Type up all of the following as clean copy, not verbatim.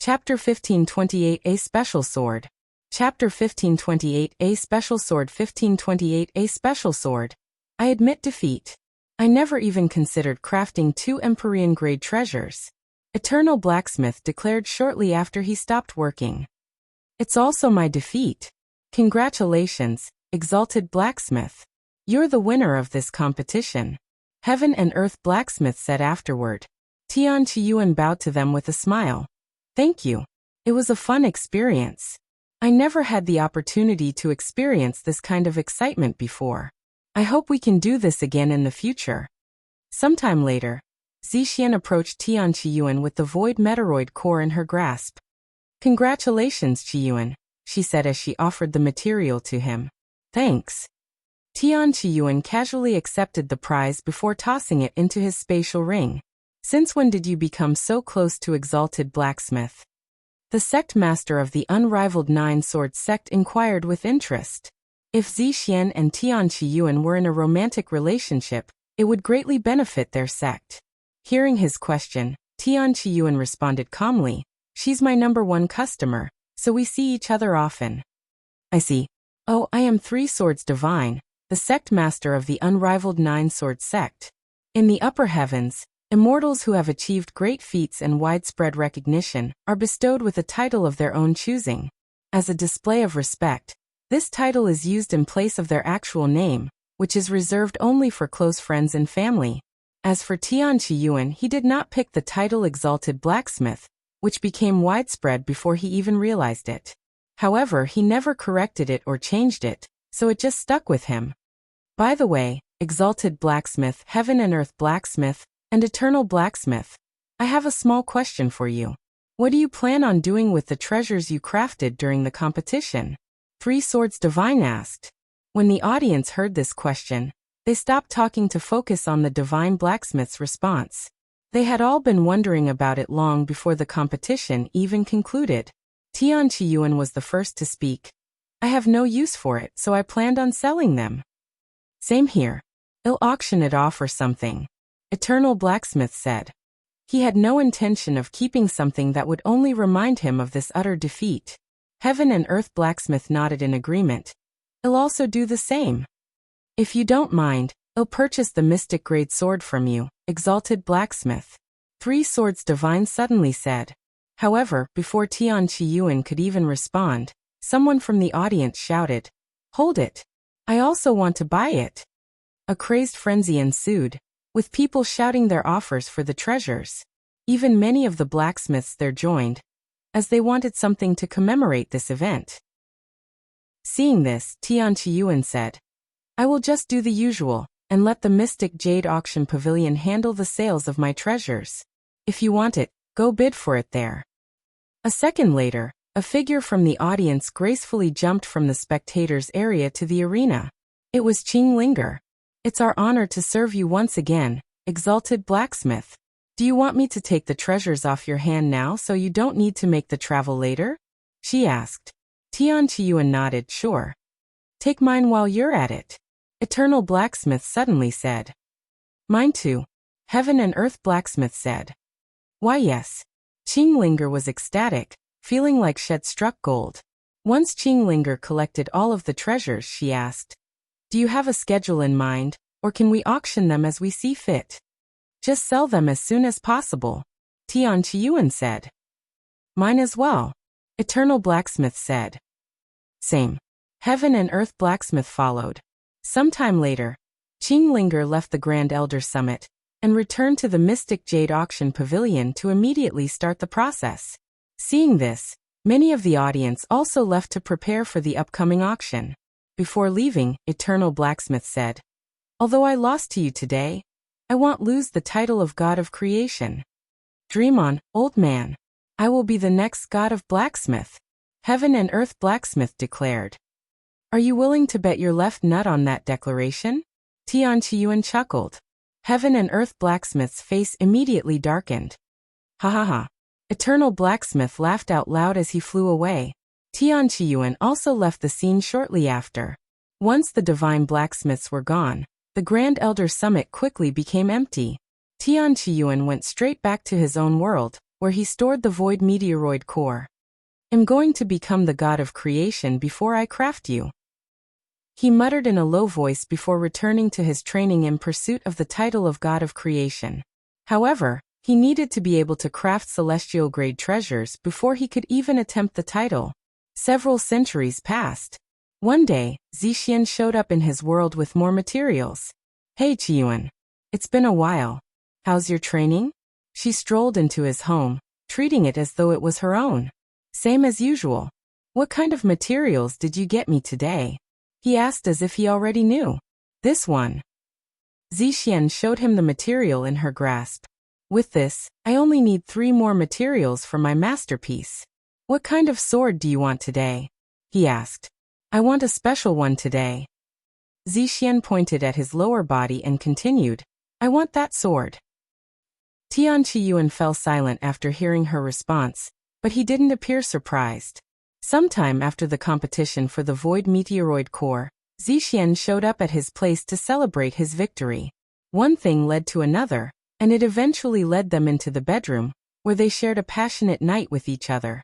Chapter 1528 A Special Sword. Chapter 1528 A Special Sword 1528 A Special Sword. I admit defeat. I never even considered crafting 2 Empyrean grade treasures. Eternal Blacksmith declared shortly after he stopped working. It's also my defeat. Congratulations, Exalted Blacksmith. You're the winner of this competition. Heaven and Earth Blacksmith said afterward. Tian Xuan bowed to them with a smile. Thank you. It was a fun experience. I never had the opportunity to experience this kind of excitement before. I hope we can do this again in the future. Sometime later, Xuan approached Tian Xuan with the void Metoroid core in her grasp. Congratulations, Xuan, she said as she offered the material to him. Thanks. Tian Xuan casually accepted the prize before tossing it into his spatial ring. Since when did you become so close to Exalted Blacksmith? The sect master of the unrivaled Nine-Sword sect inquired with interest. If Xuan and Tian Xuan were in a romantic relationship, it would greatly benefit their sect. Hearing his question, Tian Xuan responded calmly, she's my #1 customer, so we see each other often. I see. Oh, I am 3 Swords Divine, the sect master of the unrivaled Nine-Sword sect. In the upper heavens, immortals who have achieved great feats and widespread recognition are bestowed with a title of their own choosing. As a display of respect, this title is used in place of their actual name, which is reserved only for close friends and family. As for Tian Xuan, he did not pick the title Exalted Blacksmith, which became widespread before he even realized it. However, he never corrected it or changed it, so it just stuck with him. By the way, Exalted Blacksmith, Heaven and Earth Blacksmith, and Eternal Blacksmith, I have a small question for you. What do you plan on doing with the treasures you crafted during the competition? 3 Swords Divine asked. When the audience heard this question, they stopped talking to focus on the Divine Blacksmith's response. They had all been wondering about it long before the competition even concluded. Tian Xuan was the first to speak. I have no use for it, so I planned on selling them. Same here. I'll auction it off or something. Eternal Blacksmith said. He had no intention of keeping something that would only remind him of this utter defeat. Heaven and Earth Blacksmith nodded in agreement. I'll also do the same. If you don't mind, I'll purchase the Mystic Grade Sword from you, Exalted Blacksmith. 3 Swords Divine suddenly said. However, before Tian Xuan could even respond, someone from the audience shouted, Hold it! I also want to buy it! A crazed frenzy ensued, with people shouting their offers for the treasures. Even many of the blacksmiths there joined, as they wanted something to commemorate this event. Seeing this, Tian Xuan said, I will just do the usual, and let the Mystic Jade Auction Pavilion handle the sales of my treasures. If you want it, go bid for it there. A second later, a figure from the audience gracefully jumped from the spectators' area to the arena. It was Qin Long. It's our honor to serve you once again, Exalted Blacksmith. Do you want me to take the treasures off your hand now so you don't need to make the travel later? She asked. Tian Xuan nodded, sure. Take mine while you're at it. Eternal Blacksmith suddenly said. Mine too. Heaven and Earth Blacksmith said. Why yes. Qin Long was ecstatic, feeling like she'd struck gold. Once Qin Long collected all of the treasures, she asked, Do you have a schedule in mind, or can we auction them as we see fit? Just sell them as soon as possible, Tian Xuan said. Mine as well, Eternal Blacksmith said. Same. Heaven and Earth Blacksmith followed. Sometime later, Qin Long left the Grand Elder Summit and returned to the Mystic Jade Auction Pavilion to immediately start the process. Seeing this, many of the audience also left to prepare for the upcoming auction. Before leaving, Eternal Blacksmith said, Although I lost to you today, I won't lose the title of God of Creation. Dream on, old man. I will be the next God of Blacksmith, Heaven and Earth Blacksmith declared. Are you willing to bet your left nut on that declaration? Tian Xuan chuckled. Heaven and Earth Blacksmith's face immediately darkened. Ha ha ha. Eternal Blacksmith laughed out loud as he flew away. Tian Xuan also left the scene shortly after. Once the Divine Blacksmiths were gone, the Grand Elder Summit quickly became empty. Tian Xuan went straight back to his own world, where he stored the void meteoroid core. I'm going to become the god of creation before I craft you. He muttered in a low voice before returning to his training in pursuit of the title of god of creation. However, he needed to be able to craft celestial-grade treasures before he could even attempt the title. Several centuries passed. One day, Xuan showed up in his world with more materials. Hey Xuan. It's been a while. How's your training? She strolled into his home, treating it as though it was her own. Same as usual. What kind of materials did you get me today? He asked as if he already knew. This one. Xuan showed him the material in her grasp. With this, I only need 3 more materials for my masterpiece. What kind of sword do you want today? He asked. I want a special one today. Xuan pointed at his lower body and continued. I want that sword. Tian fell silent after hearing her response, but he didn't appear surprised. Sometime after the competition for the void meteoroid core, Xuan showed up at his place to celebrate his victory. One thing led to another, and it eventually led them into the bedroom, where they shared a passionate night with each other.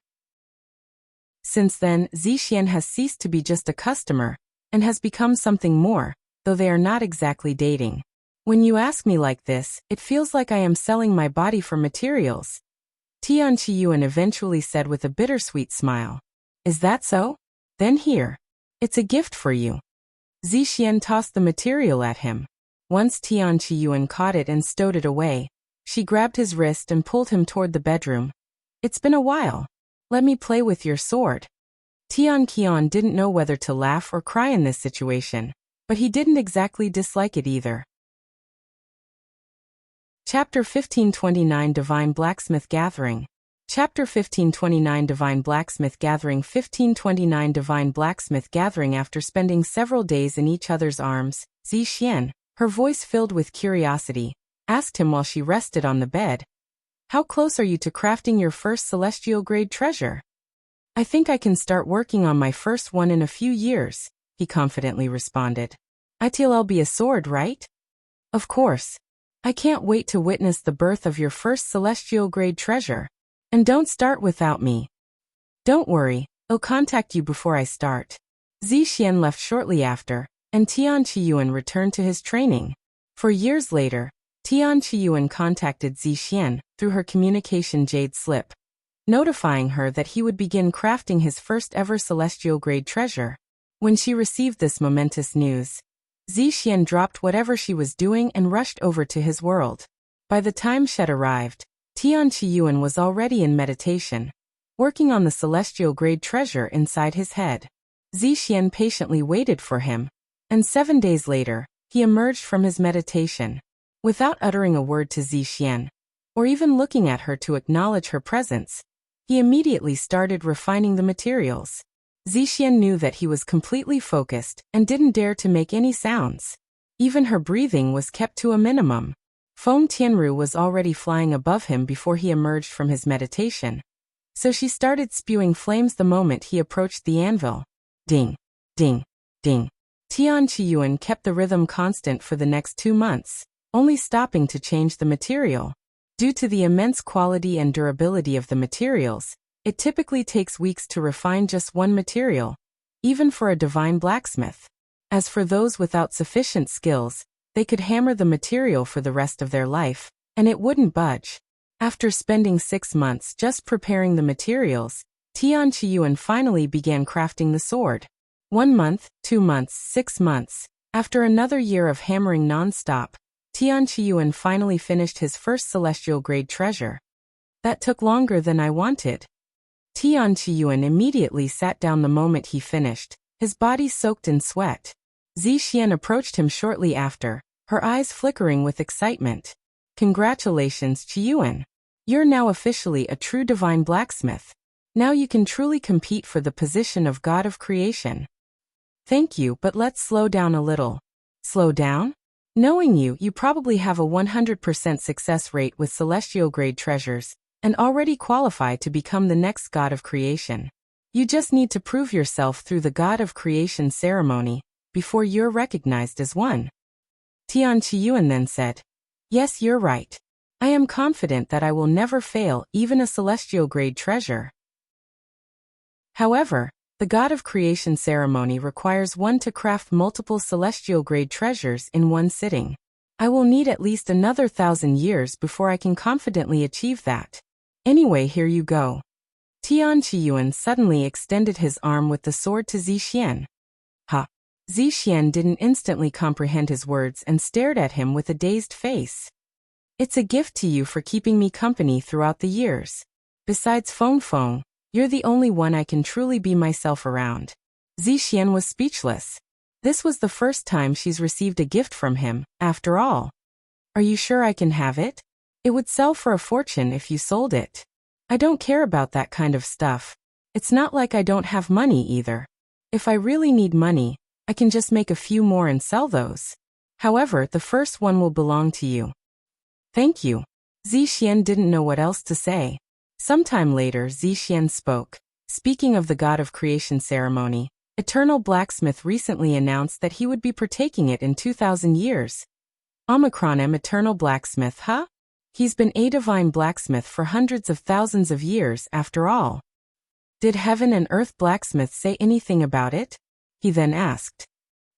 Since then, Xuan has ceased to be just a customer, and has become something more, though they are not exactly dating. When you ask me like this, it feels like I am selling my body for materials. Tian eventually said with a bittersweet smile. Is that so? Then here. It's a gift for you. Xuan tossed the material at him. Once Tian caught it and stowed it away, she grabbed his wrist and pulled him toward the bedroom. It's been a while. Let me play with your sword. Tian didn't know whether to laugh or cry in this situation, but he didn't exactly dislike it either. Chapter 1529 Divine Blacksmith Gathering. Chapter 1529 Divine Blacksmith Gathering 1529 Divine Blacksmith Gathering. After spending several days in each other's arms, Xuan, her voice filled with curiosity, asked him while she rested on the bed. How close are you to crafting your first celestial-grade treasure? I think I can start working on my first one in a few years, he confidently responded. I'll be a sword, right? Of course. I can't wait to witness the birth of your first celestial-grade treasure. And don't start without me. Don't worry, I'll contact you before I start. Xuan left shortly after, and Tian returned to his training. For years later, Tian contacted Xuan through her communication jade slip, notifying her that he would begin crafting his first ever celestial-grade treasure. When she received this momentous news, Xuan dropped whatever she was doing and rushed over to his world. By the time Shed arrived, Tian was already in meditation, working on the celestial-grade treasure inside his head. Xuan patiently waited for him, and 7 days later, he emerged from his meditation. Without uttering a word to Xuan, or even looking at her to acknowledge her presence, he immediately started refining the materials. Xuan knew that he was completely focused and didn't dare to make any sounds. Even her breathing was kept to a minimum. Foam Tianru was already flying above him before he emerged from his meditation, so she started spewing flames the moment he approached the anvil. Ding, ding, ding. Tian kept the rhythm constant for the next 2 months, only stopping to change the material. Due to the immense quality and durability of the materials, it typically takes weeks to refine just one material, even for a divine blacksmith. As for those without sufficient skills, they could hammer the material for the rest of their life, and it wouldn't budge. After spending 6 months just preparing the materials, Tian finally began crafting the sword. 1 month, 2 months, 6 months. After another year of hammering non-stop, Tian finally finished his first celestial-grade treasure. That took longer than I wanted. Tian immediately sat down the moment he finished, his body soaked in sweat. Xuan approached him shortly after, her eyes flickering with excitement. Congratulations, Xuan. You're now officially a true divine blacksmith. Now you can truly compete for the position of god of creation. Thank you, but let's slow down a little. Slow down? Knowing you, you probably have a 100% success rate with celestial-grade treasures, and already qualify to become the next god of creation. You just need to prove yourself through the god of creation ceremony, before you're recognized as one. Tian then said, Yes, you're right. I am confident that I will never fail, even a celestial-grade treasure. However, the God of Creation ceremony requires one to craft multiple celestial-grade treasures in one sitting. I will need at least another 1,000 years before I can confidently achieve that. Anyway, here you go. Tian Xuan suddenly extended his arm with the sword to Xuan. Ha! Xuan didn't instantly comprehend his words and stared at him with a dazed face. It's a gift to you for keeping me company throughout the years. Besides Feng, you're the only one I can truly be myself around. Xuan was speechless. This was the first time she's received a gift from him, after all. Are you sure I can have it? It would sell for a fortune if you sold it. I don't care about that kind of stuff. It's not like I don't have money either. If I really need money, I can just make a few more and sell those. However, the first one will belong to you. Thank you. Xuan didn't know what else to say. Sometime later, Xuan spoke. Speaking of the God of Creation ceremony, Eternal Blacksmith recently announced that he would be partaking it in 2,000 years. Omicron M. Eternal Blacksmith, huh? He's been a divine blacksmith for hundreds of thousands of years after all. Did Heaven and Earth Blacksmith say anything about it? He then asked.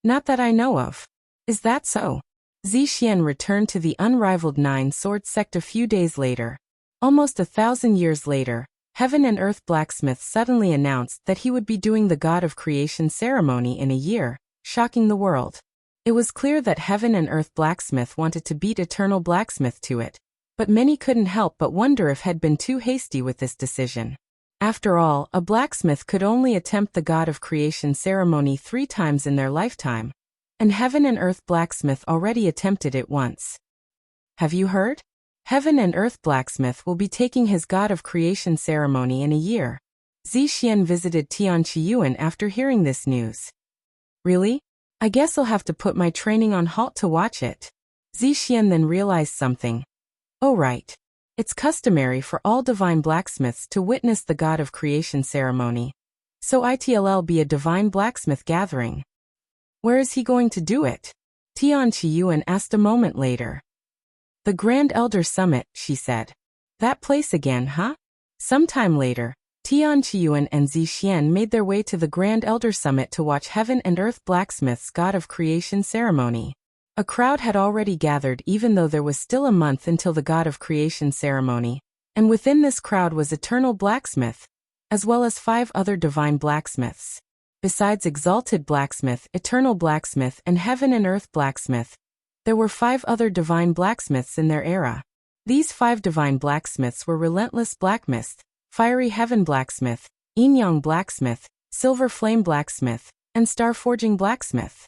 Not that I know of. Is that so? Xuan returned to the unrivaled Nine-Sword sect a few days later. Almost 1,000 years later, Heaven and Earth Blacksmith suddenly announced that he would be doing the God of Creation ceremony in a year, shocking the world. It was clear that Heaven and Earth Blacksmith wanted to beat Eternal Blacksmith to it, but many couldn't help but wonder if had been too hasty with this decision. After all, a blacksmith could only attempt the God of Creation ceremony 3 times in their lifetime, and Heaven and Earth Blacksmith already attempted it once. Have you heard? Heaven and Earth Blacksmith will be taking his God of Creation ceremony in a year. Xuan visited Tian Xuan after hearing this news. Really? I guess I'll have to put my training on halt to watch it. Xuan then realized something. Oh right. It's customary for all divine blacksmiths to witness the God of Creation ceremony. So it'll be a divine blacksmith gathering. Where is he going to do it? Tian Xuan asked a moment later. The Grand Elder Summit, she said. That place again, huh? Sometime later, Tian Xuan and Xuan made their way to the Grand Elder Summit to watch Heaven and Earth Blacksmith's God of Creation ceremony. A crowd had already gathered even though there was still a month until the God of Creation ceremony, and within this crowd was Eternal Blacksmith, as well as 5 other divine blacksmiths. Besides Exalted Blacksmith, Eternal Blacksmith, and Heaven and Earth Blacksmith, there were 5 other divine blacksmiths in their era. These 5 divine blacksmiths were Relentless Blacksmith, Fiery Heaven Blacksmith, Yin Yang Blacksmith, Silver Flame Blacksmith, and Star Forging Blacksmith.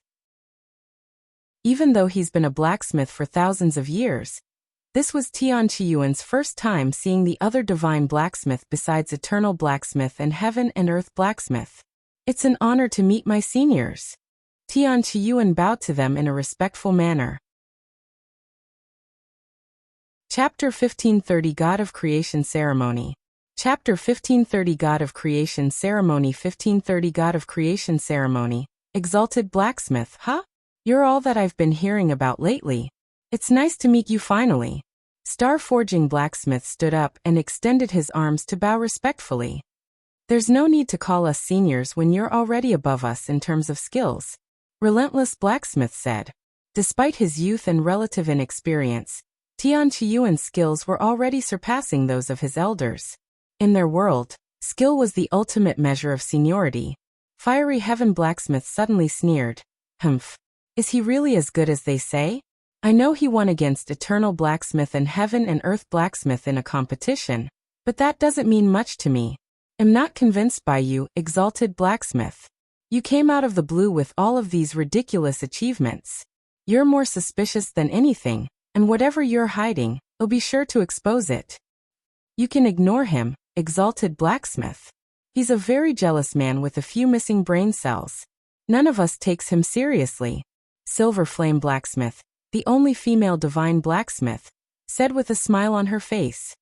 Even though he's been a blacksmith for thousands of years, this was Tian Xuan's first time seeing the other divine blacksmith besides Eternal Blacksmith and Heaven and Earth Blacksmith. It's an honor to meet my seniors. Tian Xuan bowed to them in a respectful manner. Chapter 1530 God of Creation Ceremony. Chapter 1530 God of Creation Ceremony 1530 God of Creation Ceremony. Exalted Blacksmith, huh? You're all that I've been hearing about lately. It's nice to meet you finally. Star Forging Blacksmith stood up and extended his arms to bow respectfully. There's no need to call us seniors when you're already above us in terms of skills. Relentless Blacksmith said. Despite his youth and relative inexperience, Tian Xuan's skills were already surpassing those of his elders. In their world, skill was the ultimate measure of seniority. Fiery Heaven Blacksmith suddenly sneered. Humph. Is he really as good as they say? I know he won against Eternal Blacksmith and Heaven and Earth Blacksmith in a competition, but that doesn't mean much to me. I'm not convinced by you, Exalted Blacksmith. You came out of the blue with all of these ridiculous achievements. You're more suspicious than anything, and whatever you're hiding, I'll be sure to expose it. You can ignore him, Exalted Blacksmith. He's a very jealous man with a few missing brain cells. None of us takes him seriously. Silver Flame Blacksmith, the only female divine blacksmith, said with a smile on her face.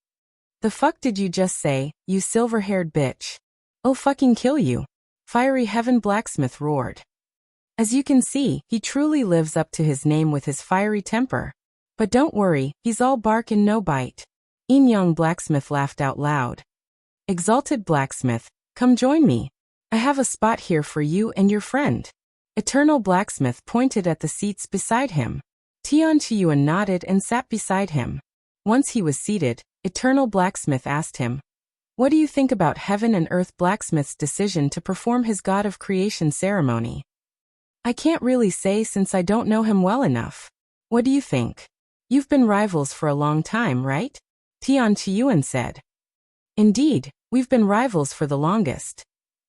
The fuck did you just say, you silver-haired bitch? I'll fucking kill you. Fiery Heaven Blacksmith roared. As you can see, he truly lives up to his name with his fiery temper. But don't worry, he's all bark and no bite. Young Blacksmith laughed out loud. Exalted Blacksmith, come join me. I have a spot here for you and your friend. Eternal Blacksmith pointed at the seats beside him. Tian nodded and sat beside him. Once he was seated, Eternal Blacksmith asked him, "What do you think about Heaven and Earth Blacksmith's decision to perform his God of Creation ceremony?" "I can't really say since I don't know him well enough. What do you think? You've been rivals for a long time, right?" Tian said. "Indeed, we've been rivals for the longest.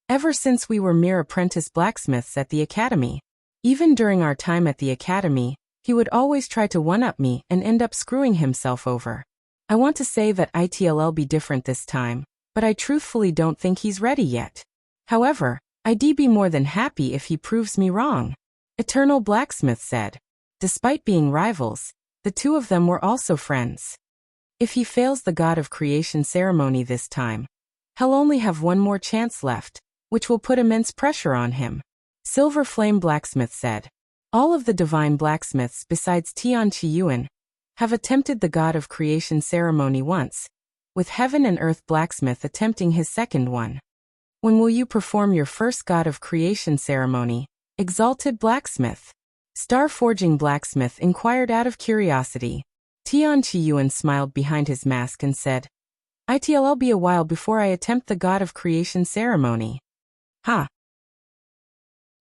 Ever since we were mere apprentice blacksmiths at the academy. Even during our time at the academy, he would always try to one-up me and end up screwing himself over. I want to say that it'll be different this time, but I truthfully don't think he's ready yet. However, I'd be more than happy if he proves me wrong," Eternal Blacksmith said. Despite being rivals, the two of them were also friends. If he fails the God of Creation ceremony this time, he'll only have one more chance left, which will put immense pressure on him. Silver Flame Blacksmith said. All of the divine blacksmiths besides Tian have attempted the God of Creation ceremony once, with Heaven and Earth Blacksmith attempting his second one. When will you perform your first God of Creation ceremony, Exalted Blacksmith? Star Forging Blacksmith inquired out of curiosity. Tian smiled behind his mask and said, "It'll be a while before I attempt the God of Creation ceremony." "Ha!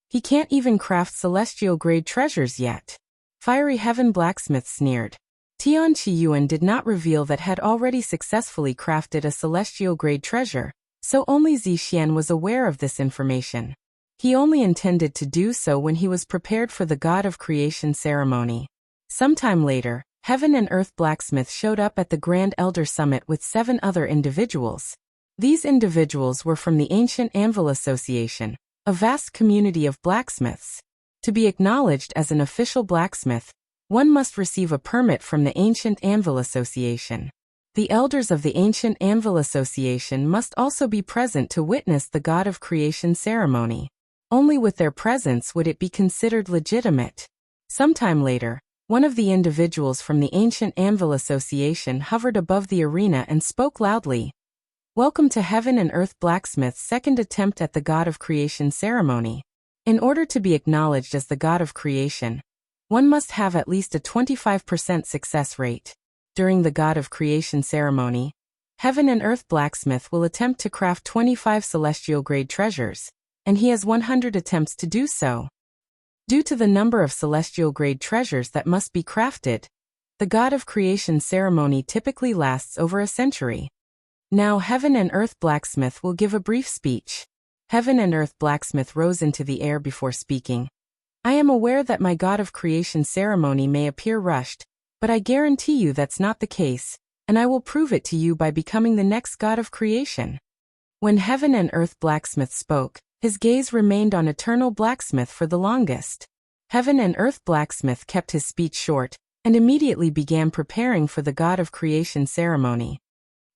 He can't even craft celestial-grade treasures yet." Fiery Heaven Blacksmith sneered. Tian did not reveal that had already successfully crafted a celestial-grade treasure, so only Xuan was aware of this information. He only intended to do so when he was prepared for the God of Creation ceremony. Sometime later, Heaven and Earth Blacksmith showed up at the Grand Elder Summit with 7 other individuals. These individuals were from the ancient Anvil Association, a vast community of blacksmiths. To be acknowledged as an official blacksmith, one must receive a permit from the Ancient Anvil Association. The elders of the Ancient Anvil Association must also be present to witness the God of Creation ceremony. Only with their presence would it be considered legitimate. Sometime later, one of the individuals from the Ancient Anvil Association hovered above the arena and spoke loudly. "Welcome to Heaven and Earth Blacksmith's second attempt at the God of Creation ceremony. In order to be acknowledged as the God of Creation, one must have at least a 25% success rate. During the God of Creation ceremony, Heaven and Earth Blacksmith will attempt to craft 25 celestial-grade treasures, and he has 100 attempts to do so. Due to the number of celestial-grade treasures that must be crafted, the God of Creation ceremony typically lasts over a century. Now Heaven and Earth Blacksmith will give a brief speech." Heaven and Earth Blacksmith rose into the air before speaking. "I am aware that my God of Creation ceremony may appear rushed, but I guarantee you that's not the case, and I will prove it to you by becoming the next God of Creation." When Heaven and Earth Blacksmith spoke, his gaze remained on Eternal Blacksmith for the longest. Heaven and Earth Blacksmith kept his speech short, and immediately began preparing for the God of Creation ceremony.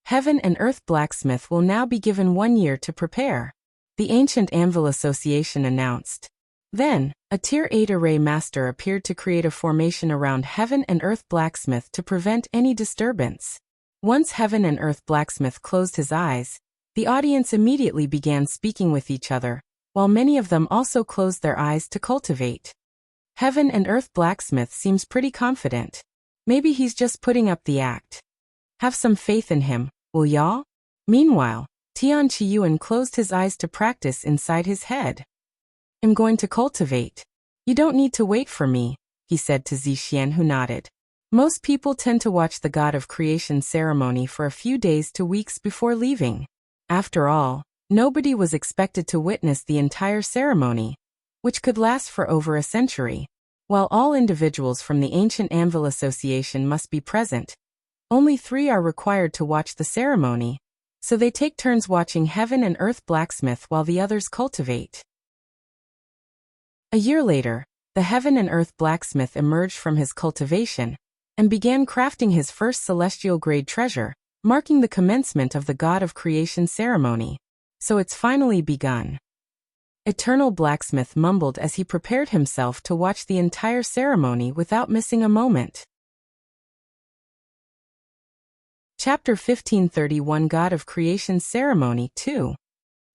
Heaven and Earth Blacksmith will now be given 1 year to prepare, the Ancient Anvil Association announced. Then, a Tier 8 array master appeared to create a formation around Heaven and Earth Blacksmith to prevent any disturbance. Once Heaven and Earth Blacksmith closed his eyes, the audience immediately began speaking with each other, while many of them also closed their eyes to cultivate. Heaven and Earth Blacksmith seems pretty confident. Maybe he's just putting up the act. Have some faith in him, will y'all? Meanwhile, Tian closed his eyes to practice inside his head. "I'm going to cultivate. You don't need to wait for me," he said to Xuan, who nodded. Most people tend to watch the God of Creation ceremony for a few days to weeks before leaving. After all, nobody was expected to witness the entire ceremony, which could last for over a century. While all individuals from the Ancient Anvil Association must be present, only 3 are required to watch the ceremony, so they take turns watching Heaven and Earth Blacksmith while the others cultivate. A year later, the Heaven and Earth Blacksmith emerged from his cultivation and began crafting his first celestial-grade treasure, marking the commencement of the God of Creation ceremony. So it's finally begun. Eternal Blacksmith mumbled as he prepared himself to watch the entire ceremony without missing a moment. Chapter 1531 God of Creation Ceremony 2.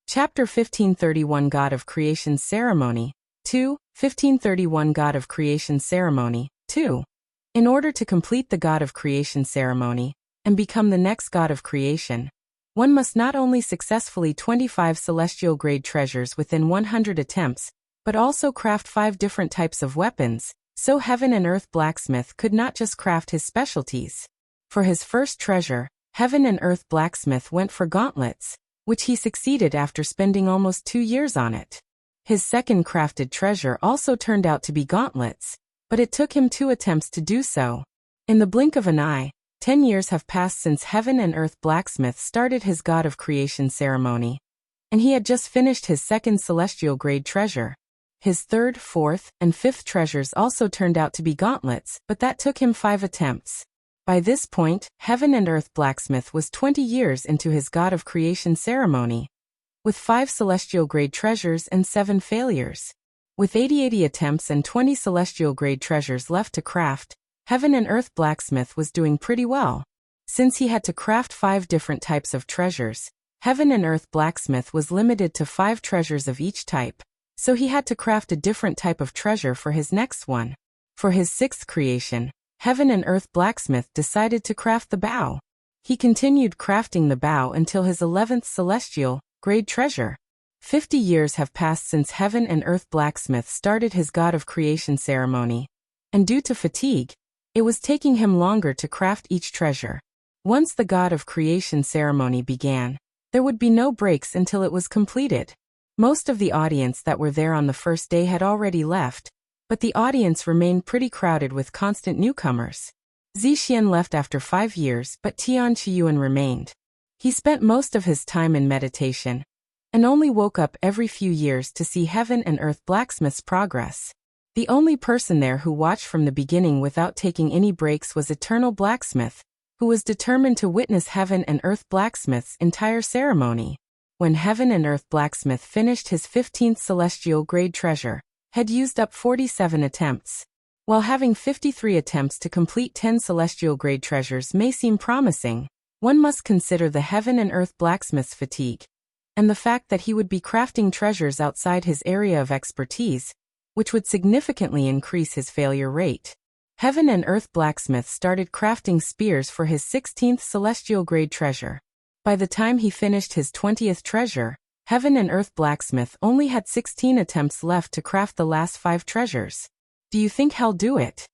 Chapter 1531 God of Creation Ceremony 2. 1531 God of Creation Ceremony 2. In order to complete the God of Creation ceremony and become the next God of Creation, one must not only successfully 25 celestial grade treasures within 100 attempts, but also craft 5 different types of weapons, so Heaven and Earth Blacksmith could not just craft his specialties. For his first treasure, Heaven and Earth Blacksmith went for gauntlets, which he succeeded after spending almost 2 years on it. His second crafted treasure also turned out to be gauntlets, but it took him 2 attempts to do so. In the blink of an eye, 10 years have passed since Heaven and Earth Blacksmith started his God of Creation ceremony, and he had just finished his second celestial grade treasure. His third, fourth, and fifth treasures also turned out to be gauntlets, but that took him 5 attempts. By this point, Heaven and Earth Blacksmith was 20 years into his God of Creation ceremony, with 5 celestial grade treasures and 7 failures. With 80 attempts and 20 celestial grade treasures left to craft, Heaven and Earth Blacksmith was doing pretty well. Since he had to craft 5 different types of treasures, Heaven and Earth Blacksmith was limited to 5 treasures of each type, so he had to craft a different type of treasure for his next one. For his 6th creation, Heaven and Earth Blacksmith decided to craft the bow. He continued crafting the bow until his 11th celestial grade treasure. 50 years have passed since Heaven and Earth Blacksmith started his God of Creation ceremony, and due to fatigue, it was taking him longer to craft each treasure. Once the God of Creation ceremony began, there would be no breaks until it was completed. Most of the audience that were there on the first day had already left, but the audience remained pretty crowded with constant newcomers. Xuan left after 5 years, but Tian remained. He spent most of his time in meditation, and only woke up every few years to see Heaven and Earth Blacksmith's progress. The only person there who watched from the beginning without taking any breaks was Eternal Blacksmith, who was determined to witness Heaven and Earth Blacksmith's entire ceremony. When Heaven and Earth Blacksmith finished his 15th celestial grade treasure, had used up 47 attempts. While having 53 attempts to complete 10 celestial grade treasures may seem promising, one must consider the Heaven and Earth Blacksmith's fatigue, and the fact that he would be crafting treasures outside his area of expertise, which would significantly increase his failure rate. Heaven and Earth Blacksmith started crafting spears for his 16th celestial grade treasure. By the time he finished his 20th treasure, Heaven and Earth Blacksmith only had 16 attempts left to craft the last 5 treasures. Do you think he'll do it?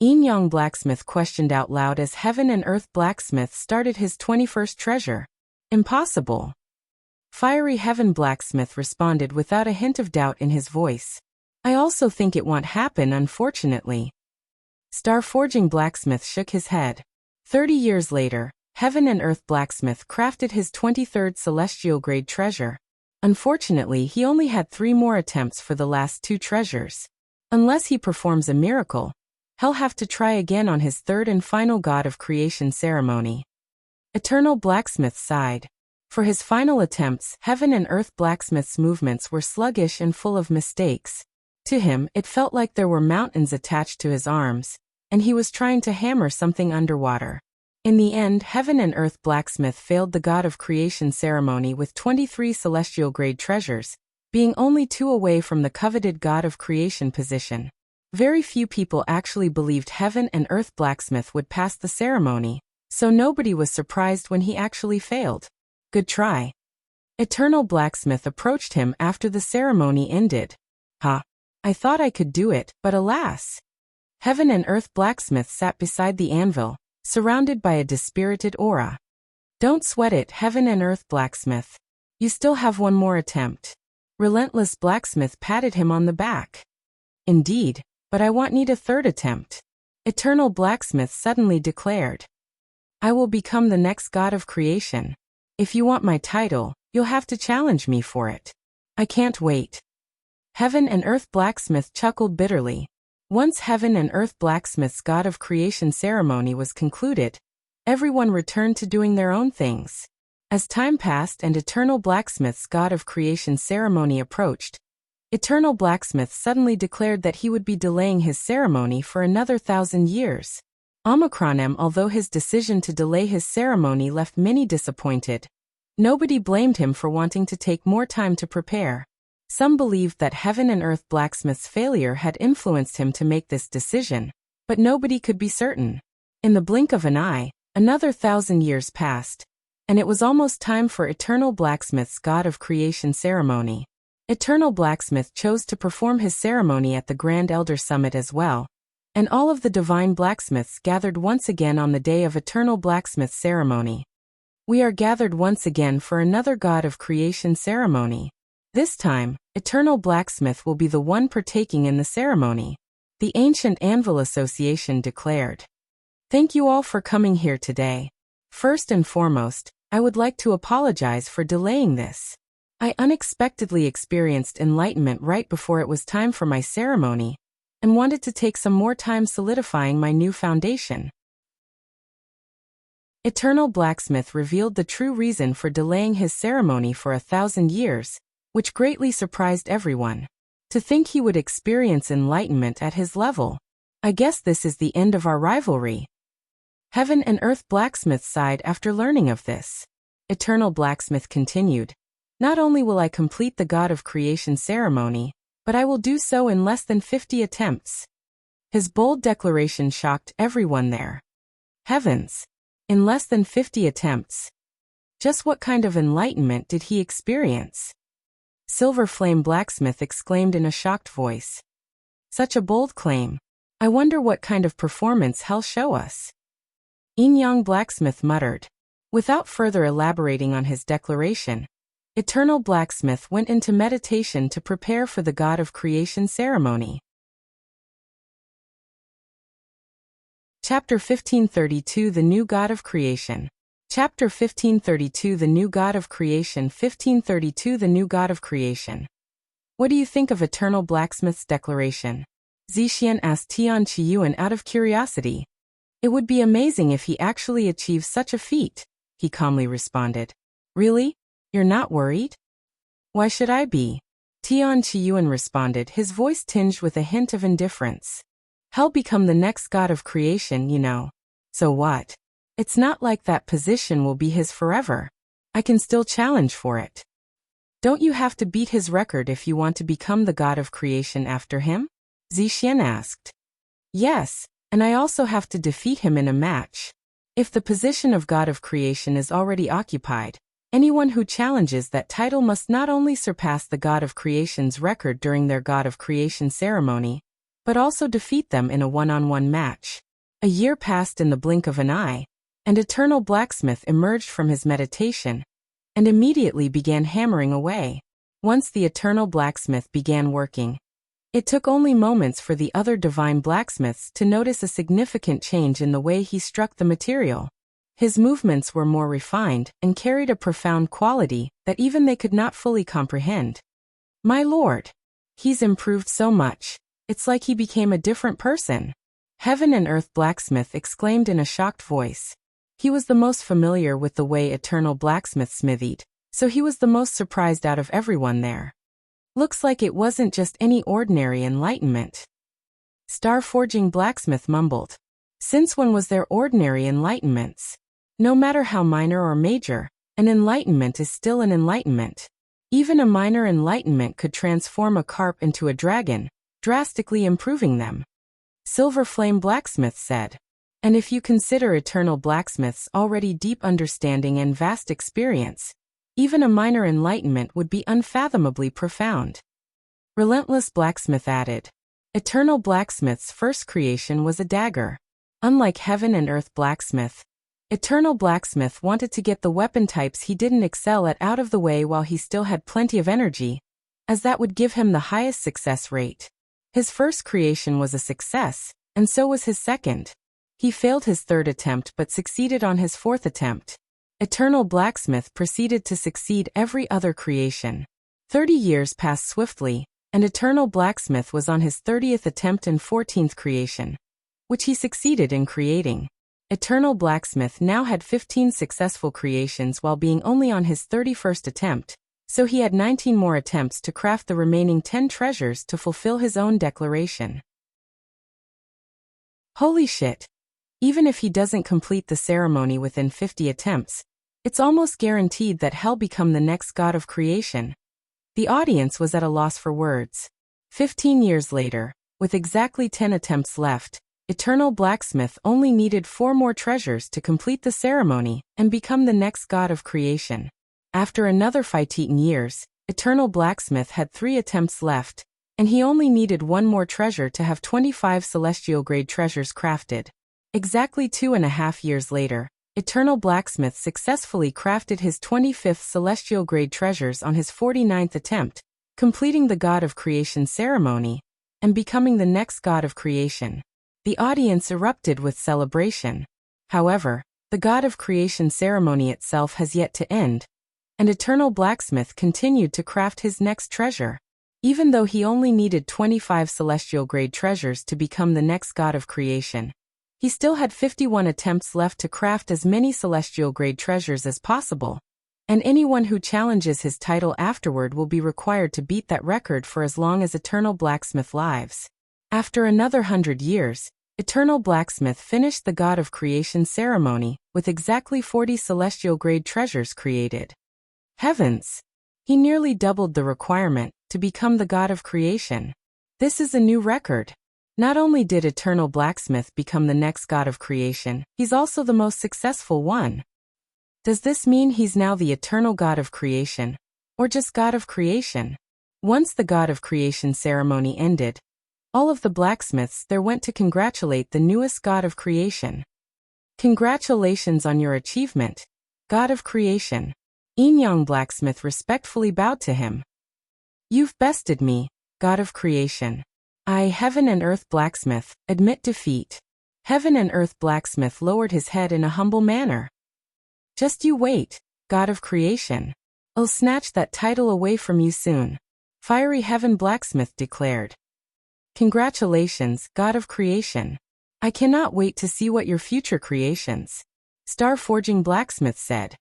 Yingzhe Blacksmith questioned out loud as Heaven and Earth Blacksmith started his 21st treasure. Impossible. Fiery Heaven Blacksmith responded without a hint of doubt in his voice. I also think it won't happen, unfortunately. Starforging Blacksmith shook his head. 30 years later, Heaven and Earth Blacksmith crafted his 23rd celestial grade treasure. Unfortunately, he only had 3 more attempts for the last 2 treasures. Unless he performs a miracle, he'll have to try again on his 3rd and final God of Creation ceremony. Eternal Blacksmith sighed. For his final attempts, Heaven and Earth Blacksmith's movements were sluggish and full of mistakes. To him, it felt like there were mountains attached to his arms, and he was trying to hammer something underwater. In the end, Heaven and Earth Blacksmith failed the God of Creation ceremony with 23 celestial grade treasures, being only 2 away from the coveted God of Creation position. Very few people actually believed Heaven and Earth Blacksmith would pass the ceremony, so nobody was surprised when he actually failed. Good try. Eternal Blacksmith approached him after the ceremony ended. I thought I could do it, but alas. Heaven and Earth Blacksmith sat beside the anvil, surrounded by a dispirited aura. Don't sweat it, Heaven and Earth Blacksmith. You still have 1 more attempt. Relentless Blacksmith patted him on the back. Indeed, but I need a 3rd attempt. Eternal Blacksmith suddenly declared. I will become the next God of Creation. If you want my title, you'll have to challenge me for it. I can't wait. Heaven and Earth Blacksmith chuckled bitterly. Once Heaven and Earth Blacksmith's God of Creation ceremony was concluded, everyone returned to doing their own things. As time passed and Eternal Blacksmith's God of Creation ceremony approached, Eternal Blacksmith suddenly declared that he would be delaying his ceremony for another 1,000 years. Omicron, although his decision to delay his ceremony left many disappointed. Nobody blamed him for wanting to take more time to prepare. Some believed that Heaven and Earth Blacksmith's failure had influenced him to make this decision, but nobody could be certain. In the blink of an eye, another 1,000 years passed, and it was almost time for Eternal Blacksmith's God of Creation ceremony. Eternal Blacksmith chose to perform his ceremony at the Grand Elder Summit as well, and all of the divine blacksmiths gathered once again on the day of Eternal Blacksmith's ceremony. We are gathered once again for another God of Creation ceremony. This time, Eternal Blacksmith will be the one partaking in the ceremony, the Ancient Anvil Association declared. Thank you all for coming here today. First and foremost, I would like to apologize for delaying this. I unexpectedly experienced enlightenment right before it was time for my ceremony, and wanted to take some more time solidifying my new foundation. Eternal Blacksmith revealed the true reason for delaying his ceremony for 1,000 years, which greatly surprised everyone. To think he would experience enlightenment at his level. I guess this is the end of our rivalry. Heaven and Earth Blacksmith sighed after learning of this. Eternal Blacksmith continued. Not only will I complete the God of Creation ceremony, but I will do so in less than 50 attempts. His bold declaration shocked everyone there. Heavens! In less than 50 attempts. Just what kind of enlightenment did he experience? Silver Flame Blacksmith exclaimed in a shocked voice. Such a bold claim. I wonder what kind of performance he'll show us. Yang Blacksmith muttered. Without further elaborating on his declaration, Eternal Blacksmith went into meditation to prepare for the God of Creation ceremony. Chapter 1532 The New God of Creation. Chapter 1532 The New God of Creation 1532 The New God of Creation. What do you think of Eternal Blacksmith's declaration? Xuan asked Tian Xuan out of curiosity. It would be amazing if he actually achieves such a feat, he calmly responded. Really? You're not worried? Why should I be? Tian Xuan responded, his voice tinged with a hint of indifference. He'll become the next God of Creation, you know. So what? It's not like that position will be his forever. I can still challenge for it. Don't you have to beat his record if you want to become the God of Creation after him? Xuan asked. Yes, and I also have to defeat him in a match. If the position of God of Creation is already occupied, anyone who challenges that title must not only surpass the God of Creation's record during their God of Creation ceremony, but also defeat them in a one-on-one match. A year passed in the blink of an eye, and Eternal Blacksmith emerged from his meditation, and immediately began hammering away. Once the Eternal Blacksmith began working, it took only moments for the other divine blacksmiths to notice a significant change in the way he struck the material. His movements were more refined and carried a profound quality that even they could not fully comprehend. My lord! He's improved so much. It's like he became a different person. Heaven and Earth Blacksmith exclaimed in a shocked voice. He was the most familiar with the way Eternal Blacksmith smithied, so he was the most surprised out of everyone there. Looks like it wasn't just any ordinary enlightenment. Star-forging Blacksmith mumbled. Since when was there ordinary enlightenments? No matter how minor or major, an enlightenment is still an enlightenment. Even a minor enlightenment could transform a carp into a dragon, drastically improving them. Silver Flame Blacksmith said. And if you consider Eternal Blacksmith's already deep understanding and vast experience, even a minor enlightenment would be unfathomably profound. Relentless Blacksmith added. Eternal Blacksmith's first creation was a dagger. Unlike Heaven and Earth Blacksmith, Eternal Blacksmith wanted to get the weapon types he didn't excel at out of the way while he still had plenty of energy, as that would give him the highest success rate. His first creation was a success, and so was his second. He failed his third attempt but succeeded on his fourth attempt. Eternal Blacksmith proceeded to succeed every other creation. 30 years passed swiftly, and Eternal Blacksmith was on his 30th attempt and 14th creation, which he succeeded in creating. Eternal Blacksmith now had 15 successful creations while being only on his 31st attempt, so he had 19 more attempts to craft the remaining 10 treasures to fulfill his own declaration. Holy shit! Even if he doesn't complete the ceremony within 50 attempts, it's almost guaranteed that he'll become the next god of creation. The audience was at a loss for words. 15 years later, with exactly 10 attempts left, Eternal Blacksmith only needed 4 more treasures to complete the ceremony and become the next god of creation. After another 15 years, Eternal Blacksmith had 3 attempts left, and he only needed 1 more treasure to have 25 celestial-grade treasures crafted. Exactly 2.5 years later, Eternal Blacksmith successfully crafted his 25th celestial-grade treasures on his 49th attempt, completing the God of Creation ceremony and becoming the next god of creation. The audience erupted with celebration. However, the God of Creation ceremony itself has yet to end, and Eternal Blacksmith continued to craft his next treasure. Even though he only needed 25 celestial-grade treasures to become the next god of creation, he still had 51 attempts left to craft as many celestial-grade treasures as possible, and anyone who challenges his title afterward will be required to beat that record for as long as Eternal Blacksmith lives. After another 100 years, Eternal Blacksmith finished the God of Creation ceremony with exactly 40 celestial-grade treasures created. Heavens! He nearly doubled the requirement to become the God of Creation. This is a new record. Not only did Eternal Blacksmith become the next God of Creation, he's also the most successful one. Does this mean he's now the Eternal God of Creation, or just God of Creation? Once the God of Creation ceremony ended, all of the blacksmiths there went to congratulate the newest God of Creation. Congratulations on your achievement, God of Creation. Yingzhe Blacksmith respectfully bowed to him. You've bested me, God of Creation. I, Heaven and Earth Blacksmith, admit defeat. Heaven and Earth Blacksmith lowered his head in a humble manner. Just you wait, God of Creation. I'll snatch that title away from you soon. Fiery Heaven Blacksmith declared. Congratulations, God of Creation. I cannot wait to see what your future creations. Star Forging Blacksmith said.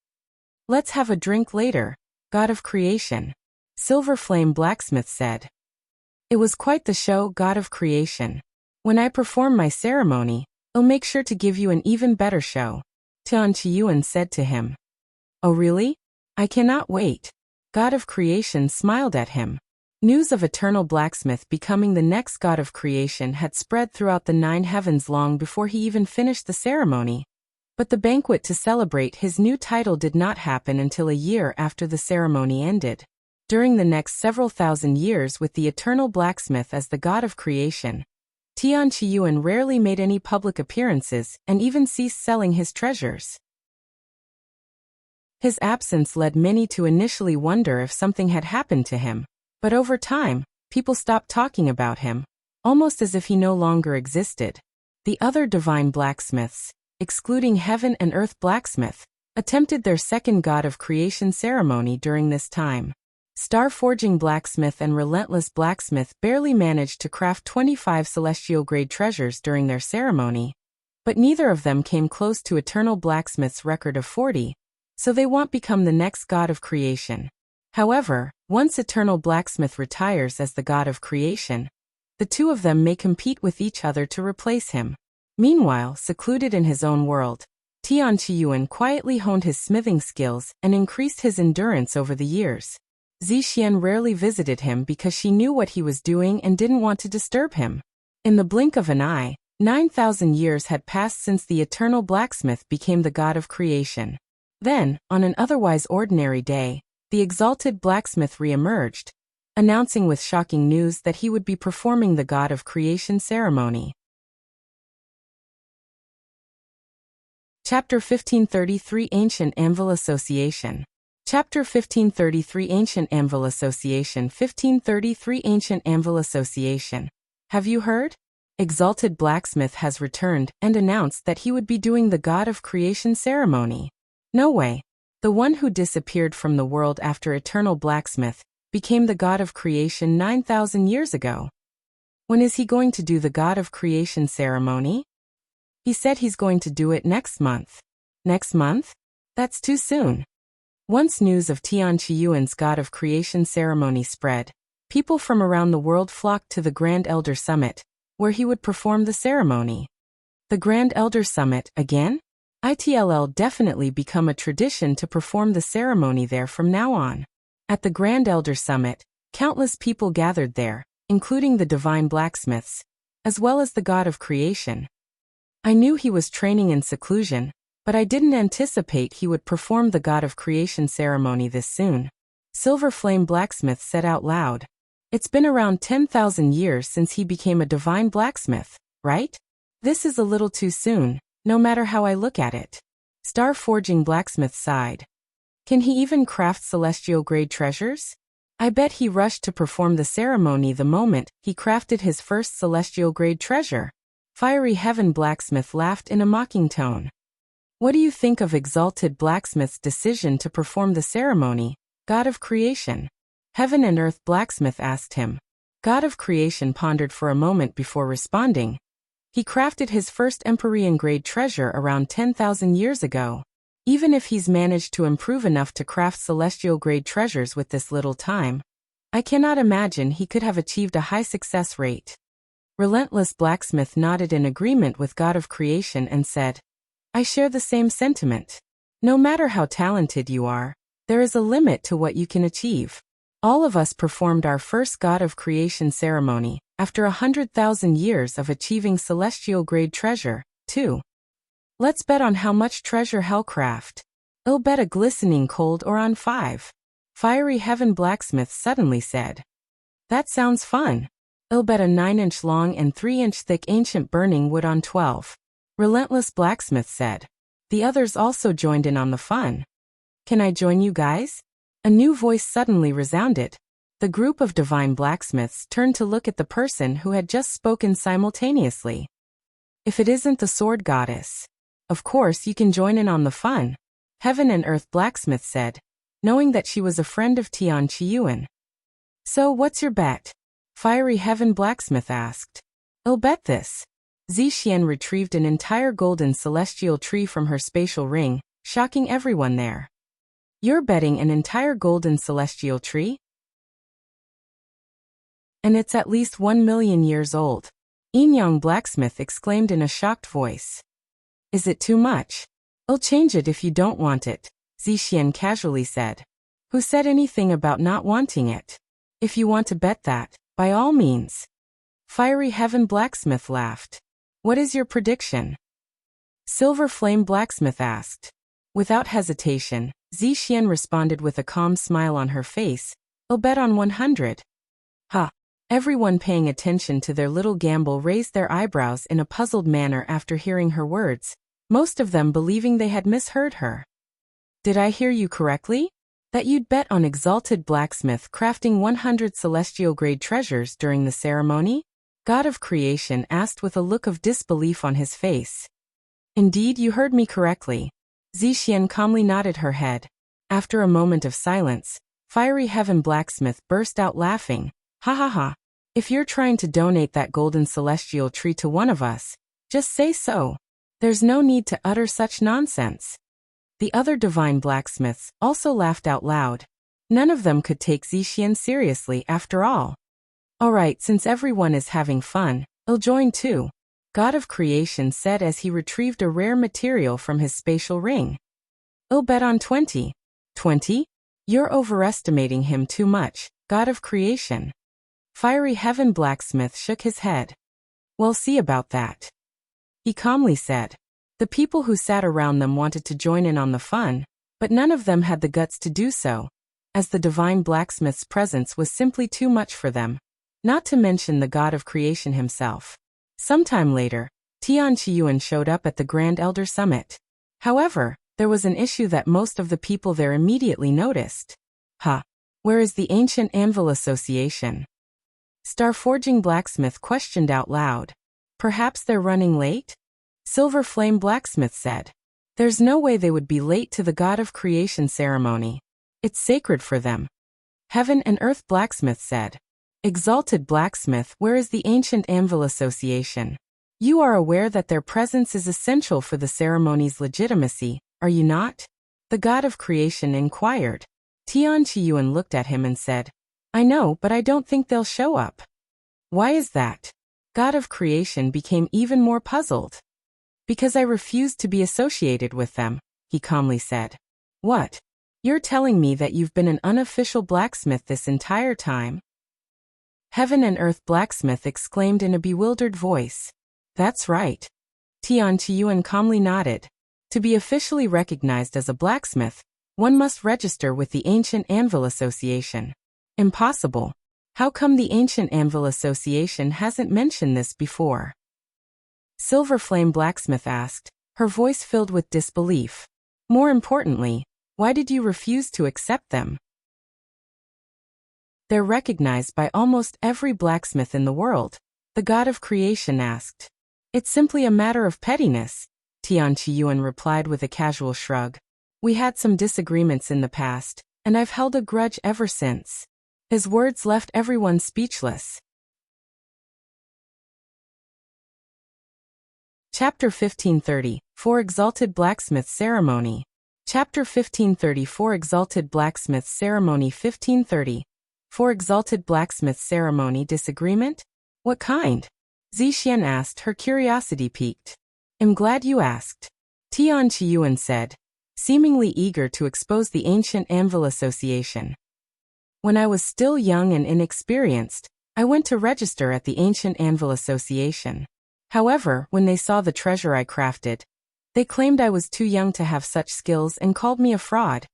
Let's have a drink later, God of Creation. Silver Flame Blacksmith said. It was quite the show, God of Creation. When I perform my ceremony, I'll make sure to give you an even better show, Tian said to him. Oh really? I cannot wait. God of Creation smiled at him. News of Eternal Blacksmith becoming the next God of Creation had spread throughout the 9 heavens long before he even finished the ceremony. But the banquet to celebrate his new title did not happen until a year after the ceremony ended. During the next several thousand years with the Eternal Blacksmith as the God of Creation, Tian rarely made any public appearances and even ceased selling his treasures. His absence led many to initially wonder if something had happened to him, but over time, people stopped talking about him, almost as if he no longer existed. The other divine blacksmiths, excluding Heaven and Earth Blacksmith, attempted their second God of Creation ceremony during this time. Star Forging Blacksmith and Relentless Blacksmith barely managed to craft 25 celestial-grade treasures during their ceremony, but neither of them came close to Eternal Blacksmith's record of 40, so they won't become the next God of Creation. However, once Eternal Blacksmith retires as the God of Creation, the two of them may compete with each other to replace him. Meanwhile, secluded in his own world, Tian quietly honed his smithing skills and increased his endurance over the years. Xuan rarely visited him because she knew what he was doing and didn't want to disturb him. In the blink of an eye, 9,000 years had passed since the Eternal Blacksmith became the God of Creation. Then, on an otherwise ordinary day, the Exalted Blacksmith re-emerged, announcing with shocking news that he would be performing the God of Creation ceremony. Chapter 1533 Ancient Anvil Association. Chapter 1533 Ancient Anvil Association 1533 Ancient Anvil Association. Have you heard? Exalted Blacksmith has returned and announced that he would be doing the God of Creation ceremony. No way. The one who disappeared from the world after Eternal Blacksmith became the God of Creation 9,000 years ago. When is he going to do the God of Creation ceremony? He said he's going to do it next month. Next month? That's too soon. Once news of Tian God of Creation ceremony spread, people from around the world flocked to the Grand Elder Summit, where he would perform the ceremony. The Grand Elder Summit, again? It'll definitely become a tradition to perform the ceremony there from now on. At the Grand Elder Summit, countless people gathered there, including the divine blacksmiths, as well as the god of creation. I knew he was training in seclusion, but I didn't anticipate he would perform the god of creation ceremony this soon. Silver Flame Blacksmith said out loud. It's been around 10,000 years since he became a divine blacksmith, right? This is a little too soon, no matter how I look at it. Star Forging Blacksmith sighed. Can he even craft celestial-grade treasures? I bet he rushed to perform the ceremony the moment he crafted his first celestial-grade treasure. Fiery Heaven Blacksmith laughed in a mocking tone. What do you think of Exalted Blacksmith's decision to perform the ceremony, God of Creation? Heaven and Earth Blacksmith asked him. God of Creation pondered for a moment before responding. He crafted his first Empyrean-grade treasure around 10,000 years ago. Even if he's managed to improve enough to craft celestial-grade treasures with this little time, I cannot imagine he could have achieved a high success rate. Relentless Blacksmith nodded in agreement with God of Creation and said, I share the same sentiment. No matter how talented you are, there is a limit to what you can achieve. All of us performed our first God of Creation ceremony, after 100,000 years of achieving celestial-grade treasure, too. Let's bet on how much treasure he'll craft. I'll bet a glistening cold ore on 5. Fiery Heaven Blacksmith suddenly said. That sounds fun. I'll bet a 9-inch long and 3-inch thick ancient burning wood on 12. Relentless Blacksmith said. The others also joined in on the fun. Can I join you guys? A new voice suddenly resounded. The group of divine blacksmiths turned to look at the person who had just spoken simultaneously. If it isn't the sword goddess. Of course you can join in on the fun. Heaven and Earth Blacksmith said, knowing that she was a friend of Tian Xuan. So what's your bet? Fiery Heaven Blacksmith asked. I'll bet this. Xuan retrieved an entire golden celestial tree from her spatial ring, shocking everyone there. You're betting an entire golden celestial tree? And it's at least 1,000,000 years old. Yang Blacksmith exclaimed in a shocked voice. Is it too much? I'll change it if you don't want it, Xuan casually said. Who said anything about not wanting it? If you want to bet that, by all means. Fiery Heaven Blacksmith laughed. What is your prediction? Silver Flame Blacksmith asked. Without hesitation, Xuan responded with a calm smile on her face. I'll bet on 100. Ha! Everyone paying attention to their little gamble raised their eyebrows in a puzzled manner after hearing her words, most of them believing they had misheard her. Did I hear you correctly? That you'd bet on Exalted Blacksmith crafting 100 celestial-grade treasures during the ceremony? God of Creation asked with a look of disbelief on his face. Indeed, you heard me correctly. Xuan calmly nodded her head. After a moment of silence, Fiery Heaven Blacksmith burst out laughing. Ha ha ha. If you're trying to donate that golden celestial tree to one of us, just say so. There's no need to utter such nonsense. The other divine blacksmiths also laughed out loud. None of them could take Xuan seriously after all. Alright, since everyone is having fun, I'll join too. God of Creation said as he retrieved a rare material from his spatial ring. I'll bet on 20. 20? You're overestimating him too much, God of Creation. Fiery Heaven Blacksmith shook his head. We'll see about that. He calmly said. The people who sat around them wanted to join in on the fun, but none of them had the guts to do so, as the divine blacksmith's presence was simply too much for them, not to mention the God of Creation himself. Sometime later, Tian Xuan showed up at the Grand Elder Summit. However, there was an issue that most of the people there immediately noticed. Where is the ancient Anvil Association? Star Forging Blacksmith questioned out loud. Perhaps they're running late? Silver Flame Blacksmith said. There's no way they would be late to the God of Creation ceremony. It's sacred for them. Heaven and Earth Blacksmith said. Exalted Blacksmith, where is the ancient Anvil Association? You are aware that their presence is essential for the ceremony's legitimacy, are you not? The God of Creation inquired. Tian Xuan looked at him and said, I know, but I don't think they'll show up. Why is that? God of Creation became even more puzzled. Because I refused to be associated with them, he calmly said. What? You're telling me that you've been an unofficial blacksmith this entire time? Heaven and Earth Blacksmith exclaimed in a bewildered voice. That's right. Tian Yuan calmly nodded. To be officially recognized as a blacksmith, one must register with the Ancient Anvil Association. Impossible. How come the Ancient Anvil Association hasn't mentioned this before? Silver Flame Blacksmith asked, her voice filled with disbelief. More importantly, why did you refuse to accept them? They're recognized by almost every blacksmith in the world, the god of creation asked. It's simply a matter of pettiness, Tian Yuan replied with a casual shrug. We had some disagreements in the past, and I've held a grudge ever since. His words left everyone speechless. Chapter 1530, For Exalted Blacksmith Ceremony. Chapter 1530, For Exalted Blacksmith Ceremony. 1530. For Exalted Blacksmith Ceremony. Disagreement? What kind? Xuan asked, her curiosity piqued. I'm glad you asked. Tian Yuan said, seemingly eager to expose the Ancient Anvil Association. When I was still young and inexperienced, I went to register at the Ancient Anvil Association. However, when they saw the treasure I crafted, they claimed I was too young to have such skills and called me a fraud,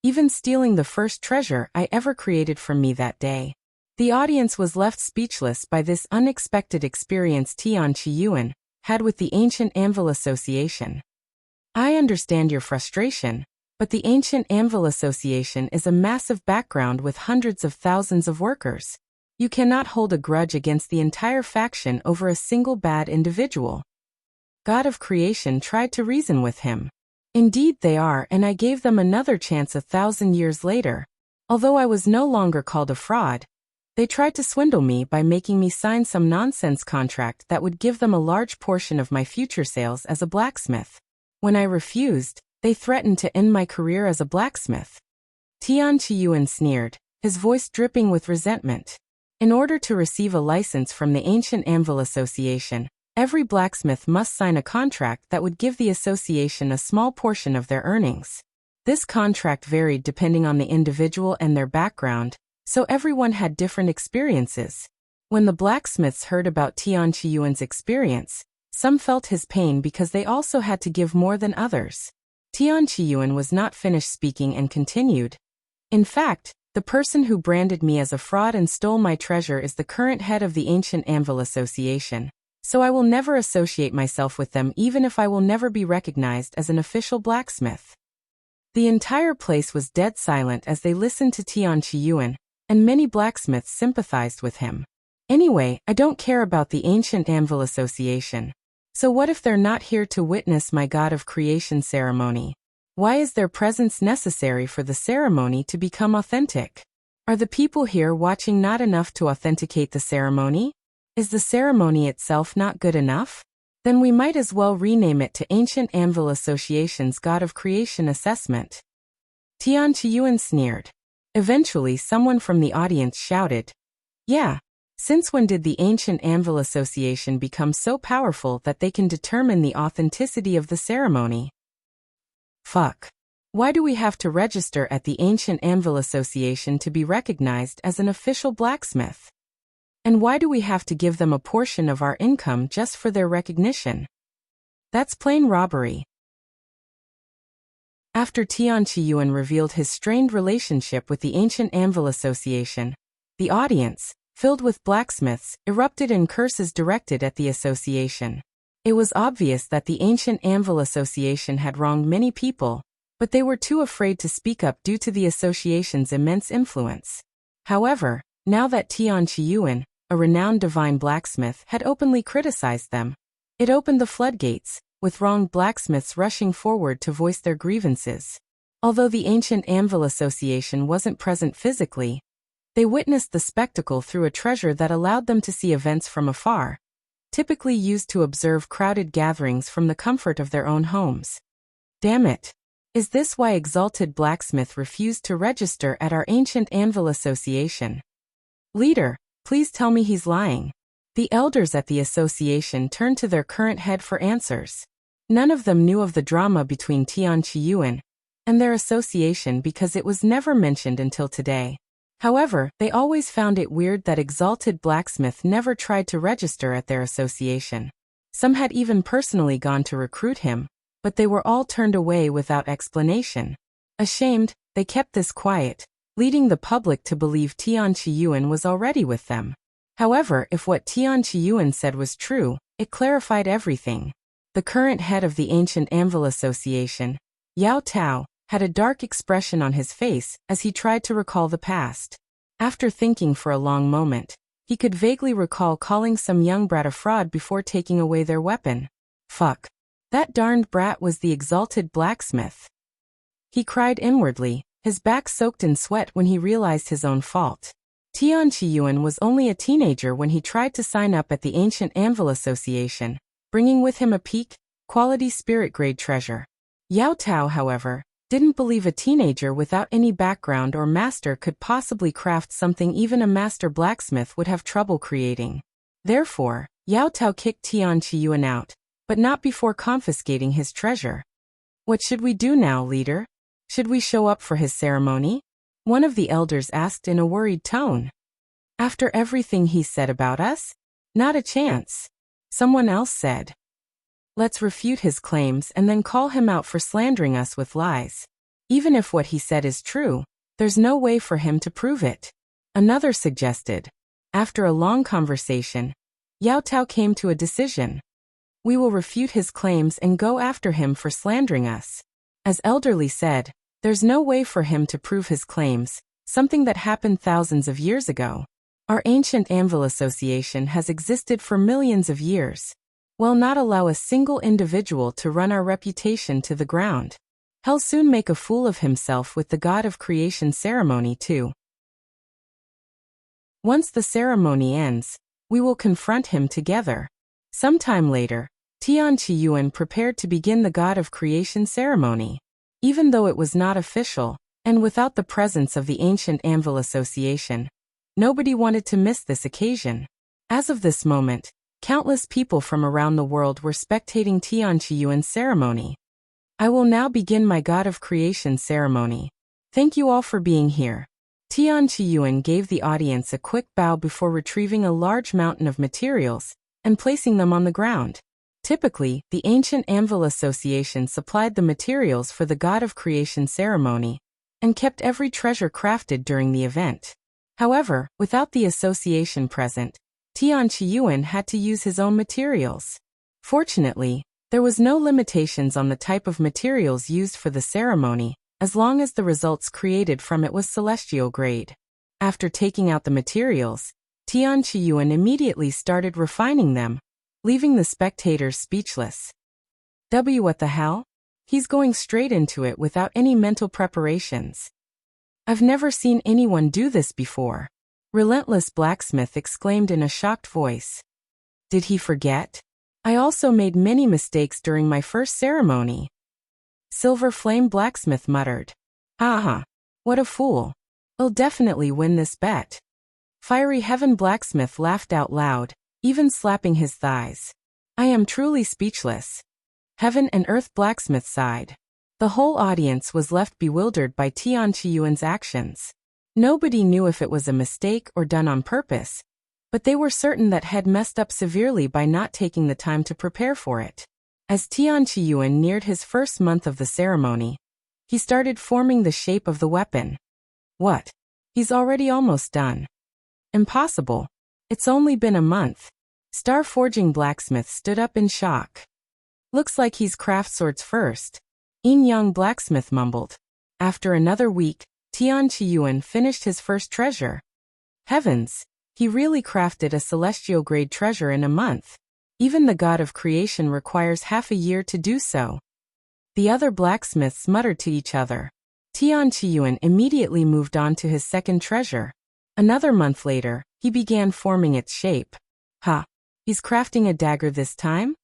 even stealing the first treasure I ever created from me that day. The audience was left speechless by this unexpected experience Tian Yuan had with the Ancient Anvil Association. I understand your frustration, but the Ancient Anvil Association is a massive background with hundreds of thousands of workers. You cannot hold a grudge against the entire faction over a single bad individual. God of Creation tried to reason with him. Indeed they are, and I gave them another chance 1,000 years later. Although I was no longer called a fraud, they tried to swindle me by making me sign some nonsense contract that would give them a large portion of my future sales as a blacksmith. When I refused, they threatened to end my career as a blacksmith. Tian Yuan sneered, his voice dripping with resentment. In order to receive a license from the Ancient Anvil Association, every blacksmith must sign a contract that would give the association a small portion of their earnings. This contract varied depending on the individual and their background, so everyone had different experiences. When the blacksmiths heard about Tian Yuan's experience, some felt his pain because they also had to give more than others. Tian Yuan was not finished speaking and continued. In fact, the person who branded me as a fraud and stole my treasure is the current head of the Ancient Anvil Association, so I will never associate myself with them even if I will never be recognized as an official blacksmith. The entire place was dead silent as they listened to Tian Yuan, and many blacksmiths sympathized with him. Anyway, I don't care about the Ancient Anvil Association. So what if they're not here to witness my God of Creation ceremony? Why is their presence necessary for the ceremony to become authentic? Are the people here watching not enough to authenticate the ceremony? Is the ceremony itself not good enough? Then we might as well rename it to Ancient Anvil Association's God of Creation Assessment. Tian Yuan sneered. Eventually someone from the audience shouted, yeah, since when did the Ancient Anvil Association become so powerful that they can determine the authenticity of the ceremony? Fuck. Why do we have to register at the Ancient Anvil Association to be recognized as an official blacksmith? And why do we have to give them a portion of our income just for their recognition? That's plain robbery. After Tian Yuan revealed his strained relationship with the Ancient Anvil Association, the audience, filled with blacksmiths, erupted in curses directed at the association. It was obvious that the Ancient Anvil Association had wronged many people, but they were too afraid to speak up due to the association's immense influence. However, now that Tian Yuan, a renowned divine blacksmith, had openly criticized them, it opened the floodgates, with wronged blacksmiths rushing forward to voice their grievances. Although the Ancient Anvil Association wasn't present physically, they witnessed the spectacle through a treasure that allowed them to see events from afar, typically used to observe crowded gatherings from the comfort of their own homes. Damn it. Is this why Exalted Blacksmith refused to register at our Ancient Anvil Association? Leader, please tell me he's lying. The elders at the association turned to their current head for answers. None of them knew of the drama between Tian Qiyuan and their association because it was never mentioned until today. However, they always found it weird that Exalted Blacksmith never tried to register at their association. Some had even personally gone to recruit him, but they were all turned away without explanation. Ashamed, they kept this quiet, leading the public to believe Tian Qiyuan was already with them. However, if what Tian Qiyuan said was true, it clarified everything. The current head of the ancient Anvil Association, Yao Tao, had a dark expression on his face as he tried to recall the past. After thinking for a long moment, he could vaguely recall calling some young brat a fraud before taking away their weapon. Fuck. That darned brat was the Exalted Blacksmith. He cried inwardly, his back soaked in sweat when he realized his own fault. Tian Qiyuan was only a teenager when he tried to sign up at the ancient Anvil Association, bringing with him a peak, quality spirit-grade treasure. Yao Tao, however, didn't believe a teenager without any background or master could possibly craft something even a master blacksmith would have trouble creating. Therefore, Yao Tao kicked Tian Qiyuan out, but not before confiscating his treasure. What should we do now, leader? Should we show up for his ceremony? One of the elders asked in a worried tone. After everything he said about us? Not a chance. Someone else said. Let's refute his claims and then call him out for slandering us with lies. Even if what he said is true, there's no way for him to prove it. Another suggested. After a long conversation, Yao Tao came to a decision. We will refute his claims and go after him for slandering us. As Elderly said, there's no way for him to prove his claims, something that happened thousands of years ago. Our ancient Anvil Association has existed for millions of years. We'll not allow a single individual to run our reputation to the ground. He'll soon make a fool of himself with the God of Creation ceremony too. Once the ceremony ends, we will confront him together. Sometime later, Tian Qiyuan prepared to begin the God of Creation ceremony. Even though it was not official, and without the presence of the ancient Anvil Association, nobody wanted to miss this occasion. As of this moment, countless people from around the world were spectating Tian Qiyuan's ceremony. I will now begin my God of Creation ceremony. Thank you all for being here. Tian Qiyuan gave the audience a quick bow before retrieving a large mountain of materials and placing them on the ground. Typically, the ancient Anvil Association supplied the materials for the God of Creation ceremony and kept every treasure crafted during the event. However, without the association present, Tian Qiyuan had to use his own materials. Fortunately, there was no limitations on the type of materials used for the ceremony, as long as the results created from it was celestial grade. After taking out the materials, Tian Qiyuan immediately started refining them, leaving the spectators speechless. What the hell? He's going straight into it without any mental preparations. I've never seen anyone do this before. Relentless Blacksmith exclaimed in a shocked voice. Did he forget? I also made many mistakes during my first ceremony. Silver Flame Blacksmith muttered. Haha. What a fool. I'll definitely win this bet. Fiery Heaven Blacksmith laughed out loud, even slapping his thighs. I am truly speechless. Heaven and Earth Blacksmith sighed. The whole audience was left bewildered by Tian Qiyuan's actions. Nobody knew if it was a mistake or done on purpose, but they were certain that had messed up severely by not taking the time to prepare for it. As Tian Qiyuan neared his first month of the ceremony, he started forming the shape of the weapon. What? He's already almost done. Impossible. It's only been a month. Star Forging Blacksmith stood up in shock. Looks like he's craft swords first. Young Blacksmith mumbled. After another week, Tian Qiyuan finished his first treasure. Heavens, he really crafted a celestial grade treasure in a month. Even the God of Creation requires half a year to do so. The other blacksmiths muttered to each other. Tian Qiyuan immediately moved on to his second treasure. Another month later, he began forming its shape. Ha! He's crafting a dagger this time?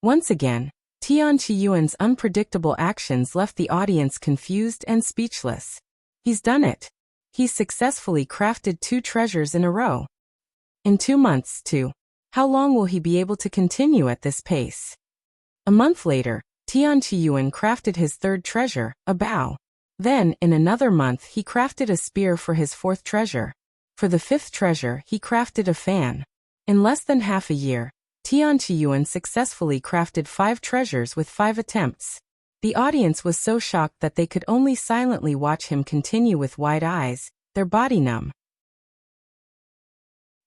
Once again, Tian Qiyuan's unpredictable actions left the audience confused and speechless. He's done it. He's successfully crafted 2 treasures in a row. In 2 months, too. How long will he be able to continue at this pace? A month later, Tian Yuan crafted his third treasure, a bow. Then, in another month he crafted a spear for his fourth treasure. For the fifth treasure he crafted a fan. In less than half a year, Tian Yuan successfully crafted 5 treasures with 5 attempts. The audience was so shocked that they could only silently watch him continue with wide eyes, their body numb.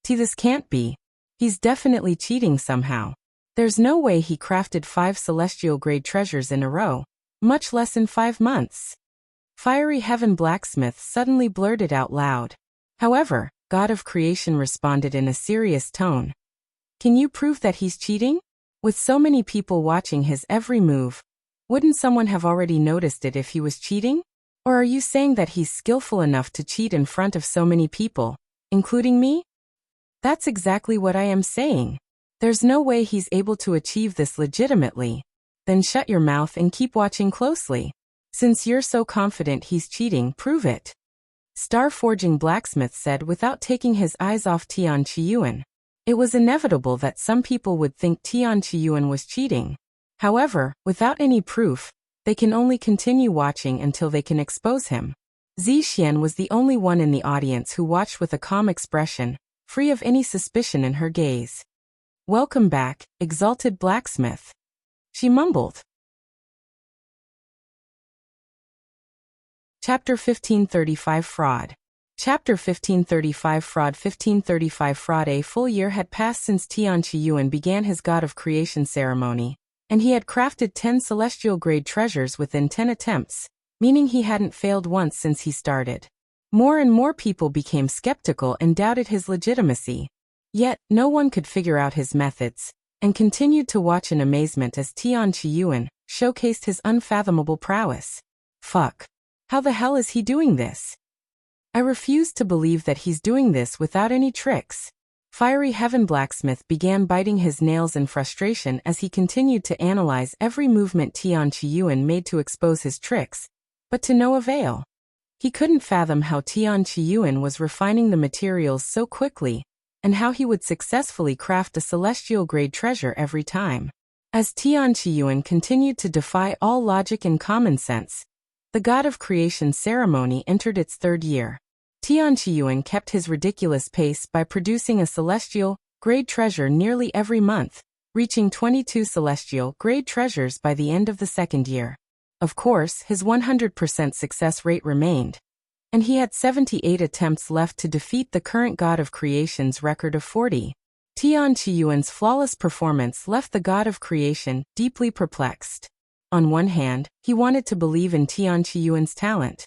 This can't be. He's definitely cheating somehow. There's no way he crafted 5 celestial-grade treasures in a row, much less in 5 months. Fiery Heaven Blacksmith suddenly blurted out loud. However, God of Creation responded in a serious tone. Can you prove that he's cheating? With so many people watching his every move, wouldn't someone have already noticed it if he was cheating? Or are you saying that he's skillful enough to cheat in front of so many people, including me? That's exactly what I am saying. There's no way he's able to achieve this legitimately. Then shut your mouth and keep watching closely. Since you're so confident he's cheating, prove it. Star-forging Blacksmith said without taking his eyes off Tian Yuan. It was inevitable that some people would think Tian Yuan was cheating. However, without any proof, they can only continue watching until they can expose him. Xuan was the only one in the audience who watched with a calm expression, free of any suspicion in her gaze. Welcome back, Exalted Blacksmith. She mumbled. Chapter 1535 Fraud. Chapter 1535 Fraud. 1535 Fraud. A full year had passed since Tian Yuan began his God of Creation ceremony, and he had crafted 10 celestial-grade treasures within 10 attempts, meaning he hadn't failed once since he started. More and more people became skeptical and doubted his legitimacy. Yet, no one could figure out his methods, and continued to watch in amazement as Tian Yuan showcased his unfathomable prowess. Fuck. How the hell is he doing this? I refuse to believe that he's doing this without any tricks. Fiery Heaven Blacksmith began biting his nails in frustration as he continued to analyze every movement Tian Yuan made to expose his tricks, but to no avail. He couldn't fathom how Tian Yuan was refining the materials so quickly, and how he would successfully craft a celestial-grade treasure every time. As Tian Yuan continued to defy all logic and common sense, the God of Creation ceremony entered its 3rd year. Tian Yuan kept his ridiculous pace by producing a celestial-grade treasure nearly every month, reaching 22 celestial-grade treasures by the end of the 2nd year. Of course, his 100% success rate remained, and he had 78 attempts left to defeat the current God of Creation's record of 40. Tian Yuan's flawless performance left the God of Creation deeply perplexed. On one hand, he wanted to believe in Tian Yuan's talent.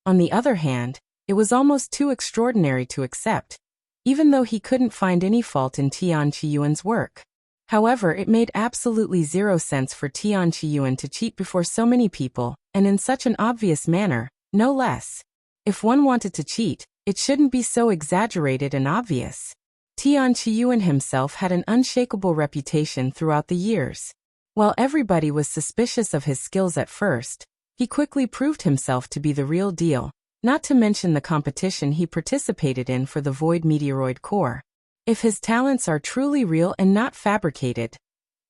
On the other hand, it was almost too extraordinary to accept, even though he couldn't find any fault in Tian Yuan's work. However, it made absolutely zero sense for Tian Yuan to cheat before so many people, and in such an obvious manner, no less. If one wanted to cheat, it shouldn't be so exaggerated and obvious. Tian Yuan himself had an unshakable reputation throughout the years. While everybody was suspicious of his skills at first, he quickly proved himself to be the real deal, not to mention the competition he participated in for the Void Meteoroid Core. If his talents are truly real and not fabricated,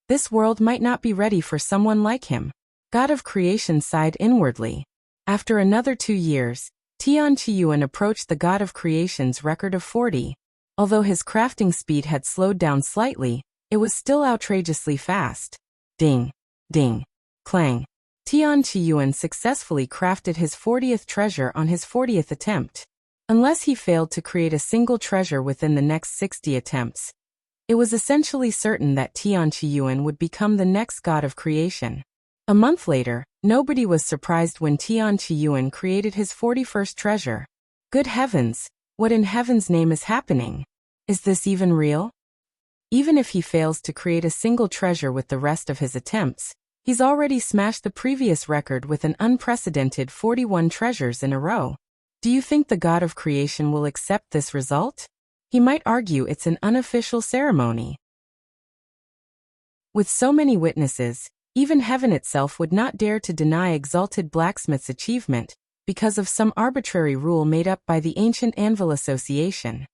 this world might not be ready for someone like him. God of Creation sighed inwardly. After another 2 years, Tian Yuan approached the God of Creation's record of 40. Although his crafting speed had slowed down slightly, it was still outrageously fast. Ding, ding, clang. Tian Yuan successfully crafted his 40th treasure on his 40th attempt. Unless he failed to create a single treasure within the next 60 attempts, it was essentially certain that Tian Yuan would become the next God of Creation. A month later, nobody was surprised when Tian Yuan created his 41st treasure. Good heavens, what in heaven's name is happening? Is this even real? Even if he fails to create a single treasure with the rest of his attempts, he's already smashed the previous record with an unprecedented 41 treasures in a row. Do you think the God of Creation will accept this result? He might argue it's an unofficial ceremony. With so many witnesses, even heaven itself would not dare to deny Exalted Blacksmith's achievement, because of some arbitrary rule made up by the ancient Anvil Association.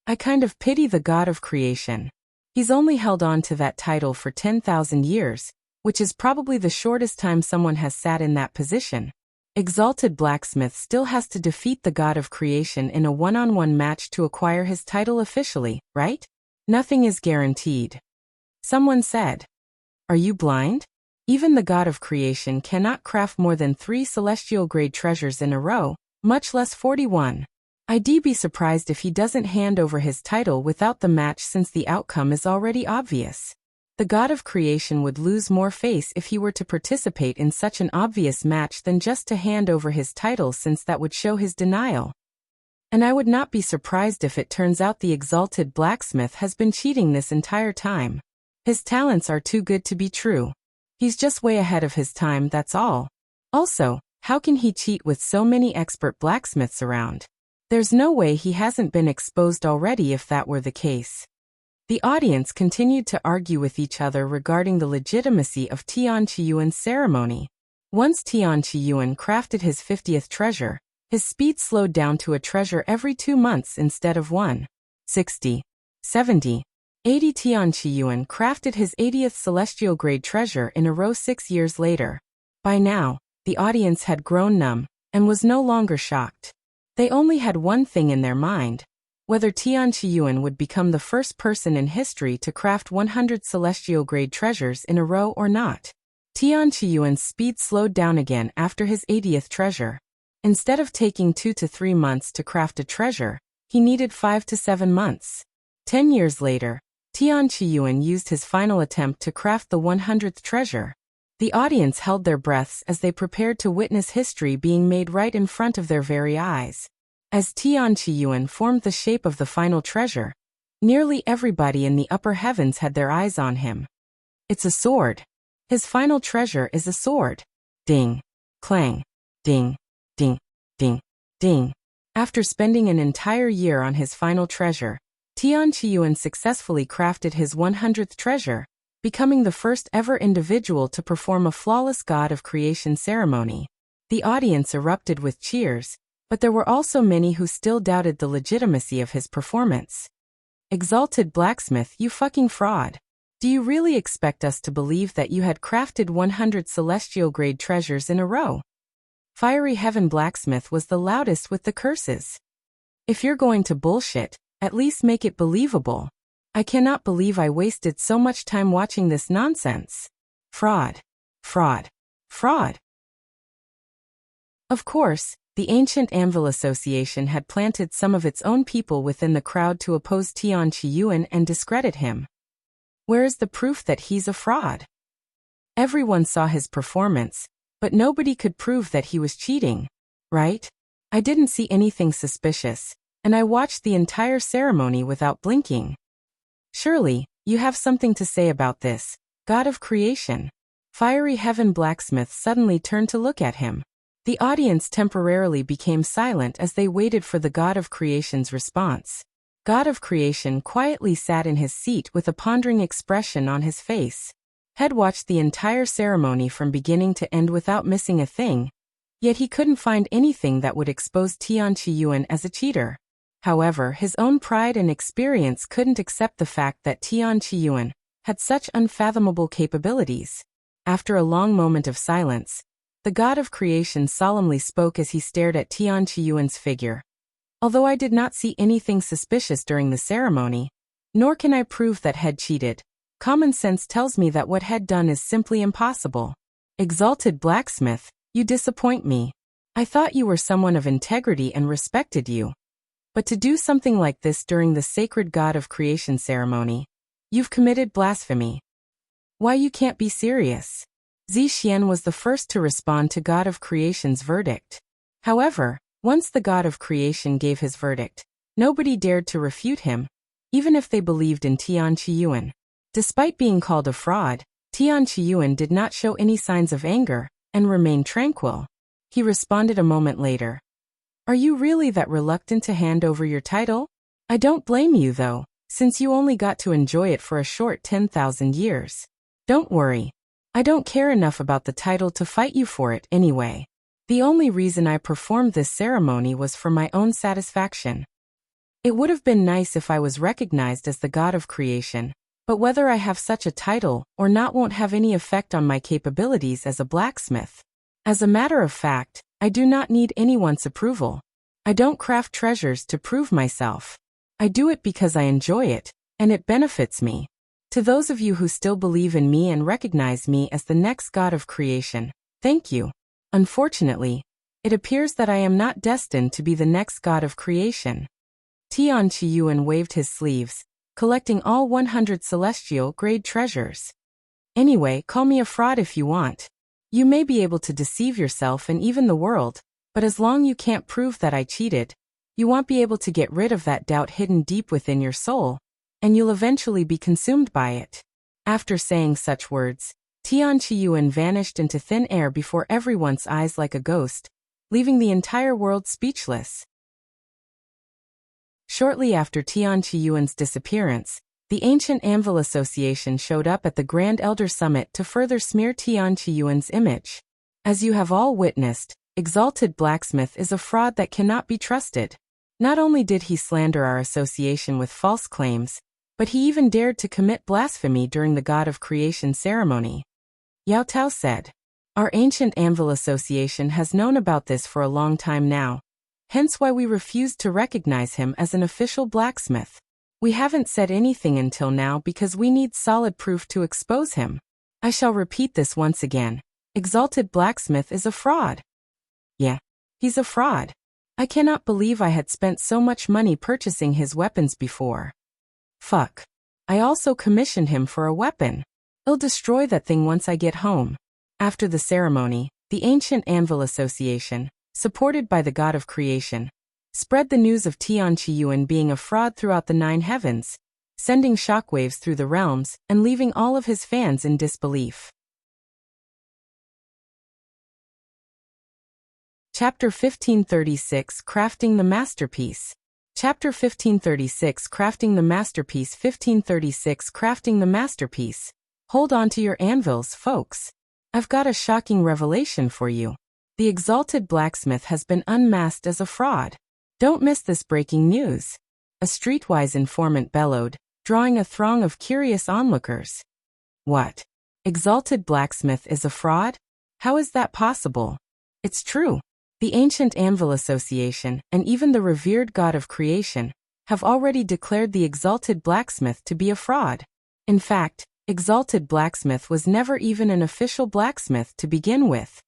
I kind of pity the God of Creation. He's only held on to that title for 10,000 years, which is probably the shortest time someone has sat in that position. Exalted Blacksmith still has to defeat the god of creation in a one-on-one match to acquire his title officially, right? Nothing is guaranteed. Someone said. Are you blind? Even the god of creation cannot craft more than 3 celestial-grade treasures in a row, much less 41. I'd be surprised if he doesn't hand over his title without the match since the outcome is already obvious. The god of creation would lose more face if he were to participate in such an obvious match than just to hand over his title, since that would show his denial. And I would not be surprised if it turns out the Exalted Blacksmith has been cheating this entire time. His talents are too good to be true. He's just way ahead of his time, that's all. Also, how can he cheat with so many expert blacksmiths around? There's no way he hasn't been exposed already if that were the case. The audience continued to argue with each other regarding the legitimacy of Tian Qiyuan's ceremony. Once Tian Qiyuan crafted his 50th treasure, his speed slowed down to a treasure every 2 months instead of 1. 60, 70, 80. Tian Qiyuan crafted his 80th celestial grade treasure in a row 6 years later. By now, the audience had grown numb and was no longer shocked. They only had one thing in their mind: whether Tian Qiyuan would become the first person in history to craft 100 celestial-grade treasures in a row or not. Tian Qiyuan's speed slowed down again after his 80th treasure. Instead of taking 2 to 3 months to craft a treasure, he needed 5 to 7 months. 10 years later, Tian Qiyuan used his final attempt to craft the 100th treasure. The audience held their breaths as they prepared to witness history being made right in front of their very eyes. As Tian Qiyuan formed the shape of the final treasure, nearly everybody in the upper heavens had their eyes on him. It's a sword. His final treasure is a sword. Ding. Clang. Ding. Ding. Ding. Ding. After spending an entire year on his final treasure, Tian Qiyuan successfully crafted his 100th treasure, becoming the first ever individual to perform a flawless god of creation ceremony. The audience erupted with cheers, but there were also many who still doubted the legitimacy of his performance. Exalted Blacksmith, you fucking fraud. Do you really expect us to believe that you had crafted 100 celestial-grade treasures in a row? Fiery Heaven Blacksmith was the loudest with the curses. If you're going to bullshit, at least make it believable. I cannot believe I wasted so much time watching this nonsense. Fraud. Fraud. Fraud. Of course, the ancient Anvil Association had planted some of its own people within the crowd to oppose Tian Qiyuan and discredit him. Where is the proof that he's a fraud? Everyone saw his performance, but nobody could prove that he was cheating, right? I didn't see anything suspicious, and I watched the entire ceremony without blinking. Surely, you have something to say about this, God of Creation. Fiery Heaven Blacksmith suddenly turned to look at him. The audience temporarily became silent as they waited for the God of Creation's response. God of Creation quietly sat in his seat with a pondering expression on his face. Had watched the entire ceremony from beginning to end without missing a thing, yet he couldn't find anything that would expose Tian Qiyuan as a cheater. However, his own pride and experience couldn't accept the fact that Tian Qiyuan had such unfathomable capabilities. After a long moment of silence, the God of Creation solemnly spoke as he stared at Tian Qiyuan's figure. Although I did not see anything suspicious during the ceremony, nor can I prove that Head cheated, common sense tells me that what Head done is simply impossible. Exalted Blacksmith, you disappoint me. I thought you were someone of integrity and respected you. But to do something like this during the sacred God of Creation ceremony, you've committed blasphemy. Why, you can't be serious. Xuan was the first to respond to God of Creation's verdict. However, once the God of Creation gave his verdict, nobody dared to refute him, even if they believed in Tian Qiyuan. Despite being called a fraud, Tian Qiyuan did not show any signs of anger and remained tranquil. He responded a moment later. Are you really that reluctant to hand over your title? I don't blame you though, since you only got to enjoy it for a short 10,000 years. Don't worry. I don't care enough about the title to fight you for it anyway. The only reason I performed this ceremony was for my own satisfaction. It would have been nice if I was recognized as the God of Creation, But whether I have such a title or not won't have any effect on my capabilities as a blacksmith. As a matter of fact, I do not need anyone's approval. I don't craft treasures to prove myself. I do it because I enjoy it, and it benefits me. To those of you who still believe in me and recognize me as the next god of creation, thank you. Unfortunately, it appears that I am not destined to be the next god of creation. Tian waved his sleeves, collecting all 100 celestial-grade treasures. Anyway, call me a fraud if you want. You may be able to deceive yourself and even the world, but as long you can't prove that I cheated, you won't be able to get rid of that doubt hidden deep within your soul, and you'll eventually be consumed by it. After saying such words, Tian vanished into thin air before everyone's eyes like a ghost, leaving the entire world speechless. Shortly after Tian Qiyuan's disappearance, the ancient Anvil Association showed up at the Grand Elder Summit to further smear Tian Qiyuan's image. As you have all witnessed, Exalted Blacksmith is a fraud that cannot be trusted. Not only did he slander our association with false claims, but he even dared to commit blasphemy during the God of Creation ceremony. Yao Tao said, "Our ancient Anvil Association has known about this for a long time now, hence why we refused to recognize him as an official blacksmith. We haven't said anything until now because we need solid proof to expose him. I shall repeat this once again. Exalted Blacksmith is a fraud." Yeah, he's a fraud. I cannot believe I had spent so much money purchasing his weapons before. Fuck. I also commissioned him for a weapon. I'll destroy that thing once I get home. After the ceremony, the ancient Anvil Association, supported by the God of Creation, spread the news of Tian Qiyuan being a fraud throughout the 9 heavens, sending shockwaves through the realms and leaving all of his fans in disbelief. Chapter 1536 Crafting the Masterpiece. Chapter 1536 Crafting the Masterpiece. 1536 Crafting the Masterpiece. Hold on to your anvils, folks. I've got a shocking revelation for you. The Exalted Blacksmith has been unmasked as a fraud. Don't miss this breaking news. A streetwise informant bellowed, drawing a throng of curious onlookers. What? Exalted Blacksmith is a fraud? How is that possible? It's true. The ancient Anvil Association, and even the revered God of Creation, have already declared the Exalted Blacksmith to be a fraud. In fact, Exalted Blacksmith was never even an official blacksmith to begin with.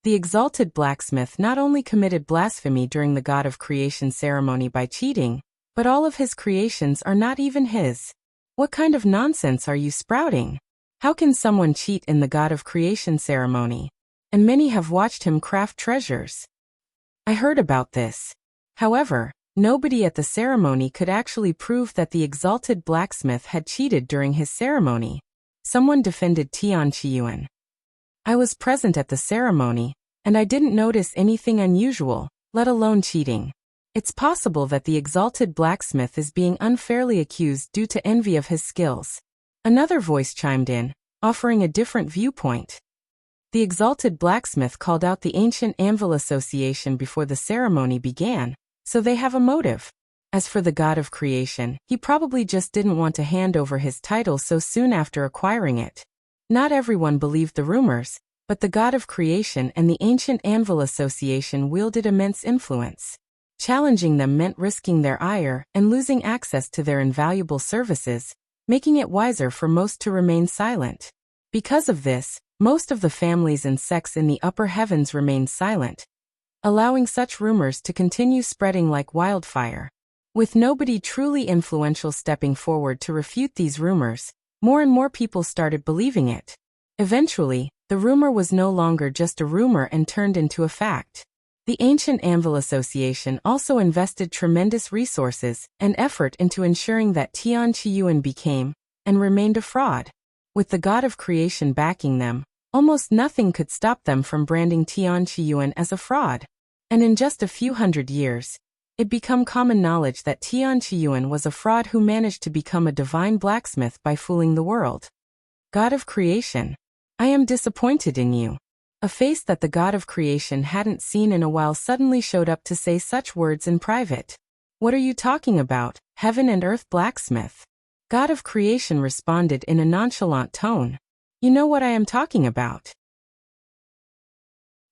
The Exalted Blacksmith not only committed blasphemy during the God of Creation ceremony by cheating, but all of his creations are not even his. What kind of nonsense are you sprouting? How can someone cheat in the God of Creation ceremony? And many have watched him craft treasures. I heard about this. However, nobody at the ceremony could actually prove that the Exalted Blacksmith had cheated during his ceremony. Someone defended Tian Qiyuan. I was present at the ceremony, and I didn't notice anything unusual, let alone cheating. It's possible that the Exalted Blacksmith is being unfairly accused due to envy of his skills. Another voice chimed in, offering a different viewpoint. The Exalted Blacksmith called out the ancient Anvil Association before the ceremony began, so they have a motive. As for the God of Creation, he probably just didn't want to hand over his title so soon after acquiring it. Not everyone believed the rumors, but the God of Creation and the ancient Anvil Association wielded immense influence. Challenging them meant risking their ire and losing access to their invaluable services, making it wiser for most to remain silent. Because of this, most of the families and sects in the upper heavens remained silent, allowing such rumors to continue spreading like wildfire. With nobody truly influential stepping forward to refute these rumors, more and more people started believing it. Eventually, the rumor was no longer just a rumor and turned into a fact. The ancient Anvil Association also invested tremendous resources and effort into ensuring that Tian Qiyuan became, and remained a fraud. With the God of Creation backing them, almost nothing could stop them from branding Tian Qiyuan as a fraud. And in just a few hundred years, it became common knowledge that Tian Qiyuan was a fraud who managed to become a divine blacksmith by fooling the world. God of Creation, I am disappointed in you. A face that the God of Creation hadn't seen in a while suddenly showed up to say such words in private. What are you talking about, heaven and earth blacksmith? God of Creation responded in a nonchalant tone. You know what I am talking about.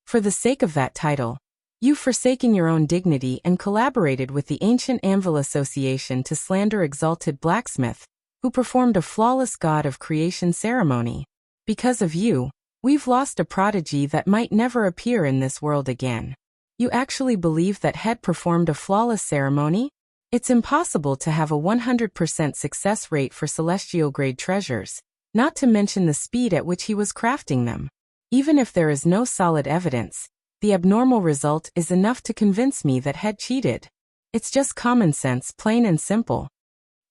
For the sake of that title, you've forsaken your own dignity and collaborated with the ancient Anvil Association to slander Exalted Blacksmith, who performed a flawless God of Creation ceremony. Because of you, we've lost a prodigy that might never appear in this world again. You actually believe that Head performed a flawless ceremony? It's impossible to have a 100% success rate for celestial-grade treasures, not to mention the speed at which he was crafting them. Even if there is no solid evidence, the abnormal result is enough to convince me that Head cheated. It's just common sense, plain and simple.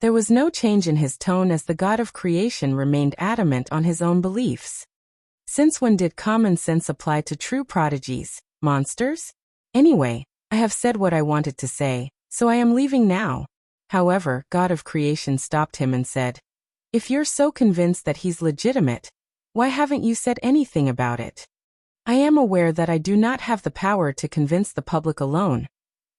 There was no change in his tone as the God of Creation remained adamant on his own beliefs. Since when did common sense apply to true prodigies, monsters? Anyway, I have said what I wanted to say, so I am leaving now. However, God of Creation stopped him and said, if you're so convinced that he's legitimate, why haven't you said anything about it? I am aware that I do not have the power to convince the public alone.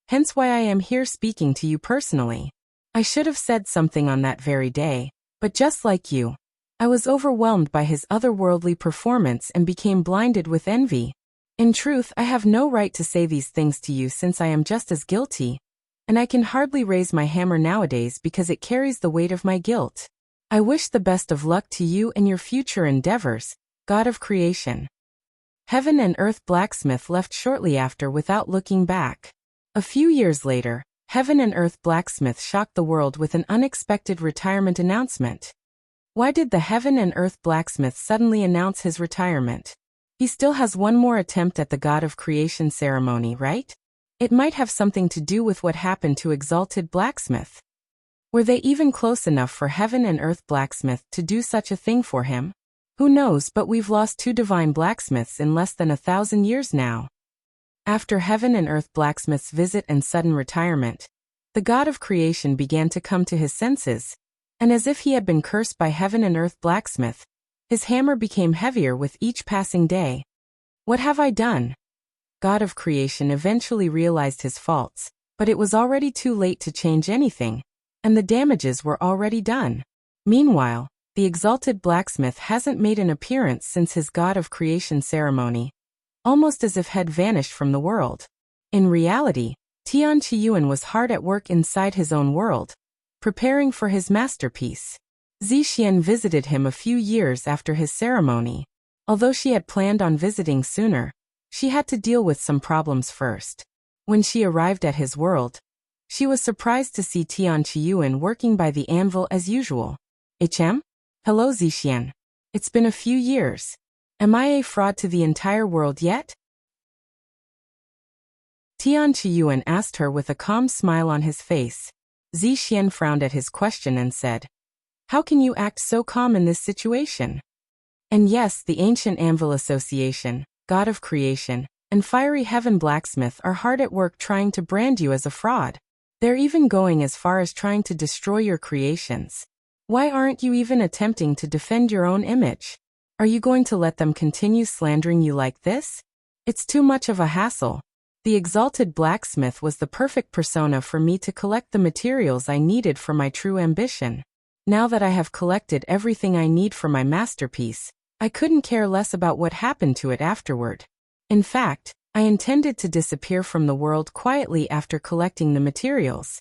Hence why I am here speaking to you personally. I should have said something on that very day, but just like you, I was overwhelmed by his otherworldly performance and became blinded with envy. In truth, I have no right to say these things to you since I am just as guilty, and I can hardly raise my hammer nowadays because it carries the weight of my guilt. I wish the best of luck to you and your future endeavors, God of Creation. Heaven and Earth Blacksmith left shortly after without looking back. A few years later, Heaven and Earth Blacksmith shocked the world with an unexpected retirement announcement. Why did the Heaven and Earth Blacksmith suddenly announce his retirement? He still has one more attempt at the God of Creation ceremony, right? It might have something to do with what happened to Exalted Blacksmith. Were they even close enough for Heaven and Earth Blacksmith to do such a thing for him? Who knows, but we've lost 2 divine blacksmiths in less than 1,000 years now. After Heaven and Earth Blacksmith's visit and sudden retirement, the God of Creation began to come to his senses, and as if he had been cursed by Heaven and Earth Blacksmith, his hammer became heavier with each passing day. What have I done? God of Creation eventually realized his faults, but it was already too late to change anything, and the damages were already done. Meanwhile, the Exalted Blacksmith hasn't made an appearance since his God of Creation ceremony, almost as if had vanished from the world. In reality, Tian was hard at work inside his own world, preparing for his masterpiece. Xuan visited him a few years after his ceremony. Although she had planned on visiting sooner, she had to deal with some problems first. When she arrived at his world, she was surprised to see Tian working by the anvil as usual. HM? Hello Xuan. It's been a few years. Am I a fraud to the entire world yet? Tian asked her with a calm smile on his face. Xuan frowned at his question and said, how can you act so calm in this situation? And yes, the ancient Anvil Association, God of Creation, and Fiery Heaven Blacksmith are hard at work trying to brand you as a fraud. They're even going as far as trying to destroy your creations. Why aren't you even attempting to defend your own image? Are you going to let them continue slandering you like this? It's too much of a hassle. The Exalted Blacksmith was the perfect persona for me to collect the materials I needed for my true ambition. Now that I have collected everything I need for my masterpiece, I couldn't care less about what happened to it afterward. In fact, I intended to disappear from the world quietly after collecting the materials.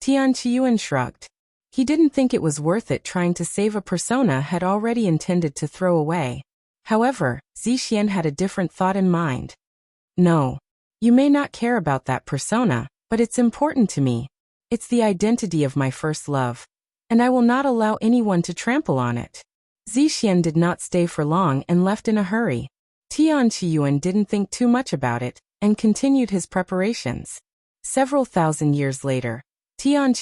Tian shrugged. He didn't think it was worth it trying to save a persona had already intended to throw away. However, Xuan had a different thought in mind. No. You may not care about that persona, but it's important to me. It's the identity of my first love, and I will not allow anyone to trample on it. Xuan did not stay for long and left in a hurry. Tian didn't think too much about it, and continued his preparations. Several thousand years later, Tian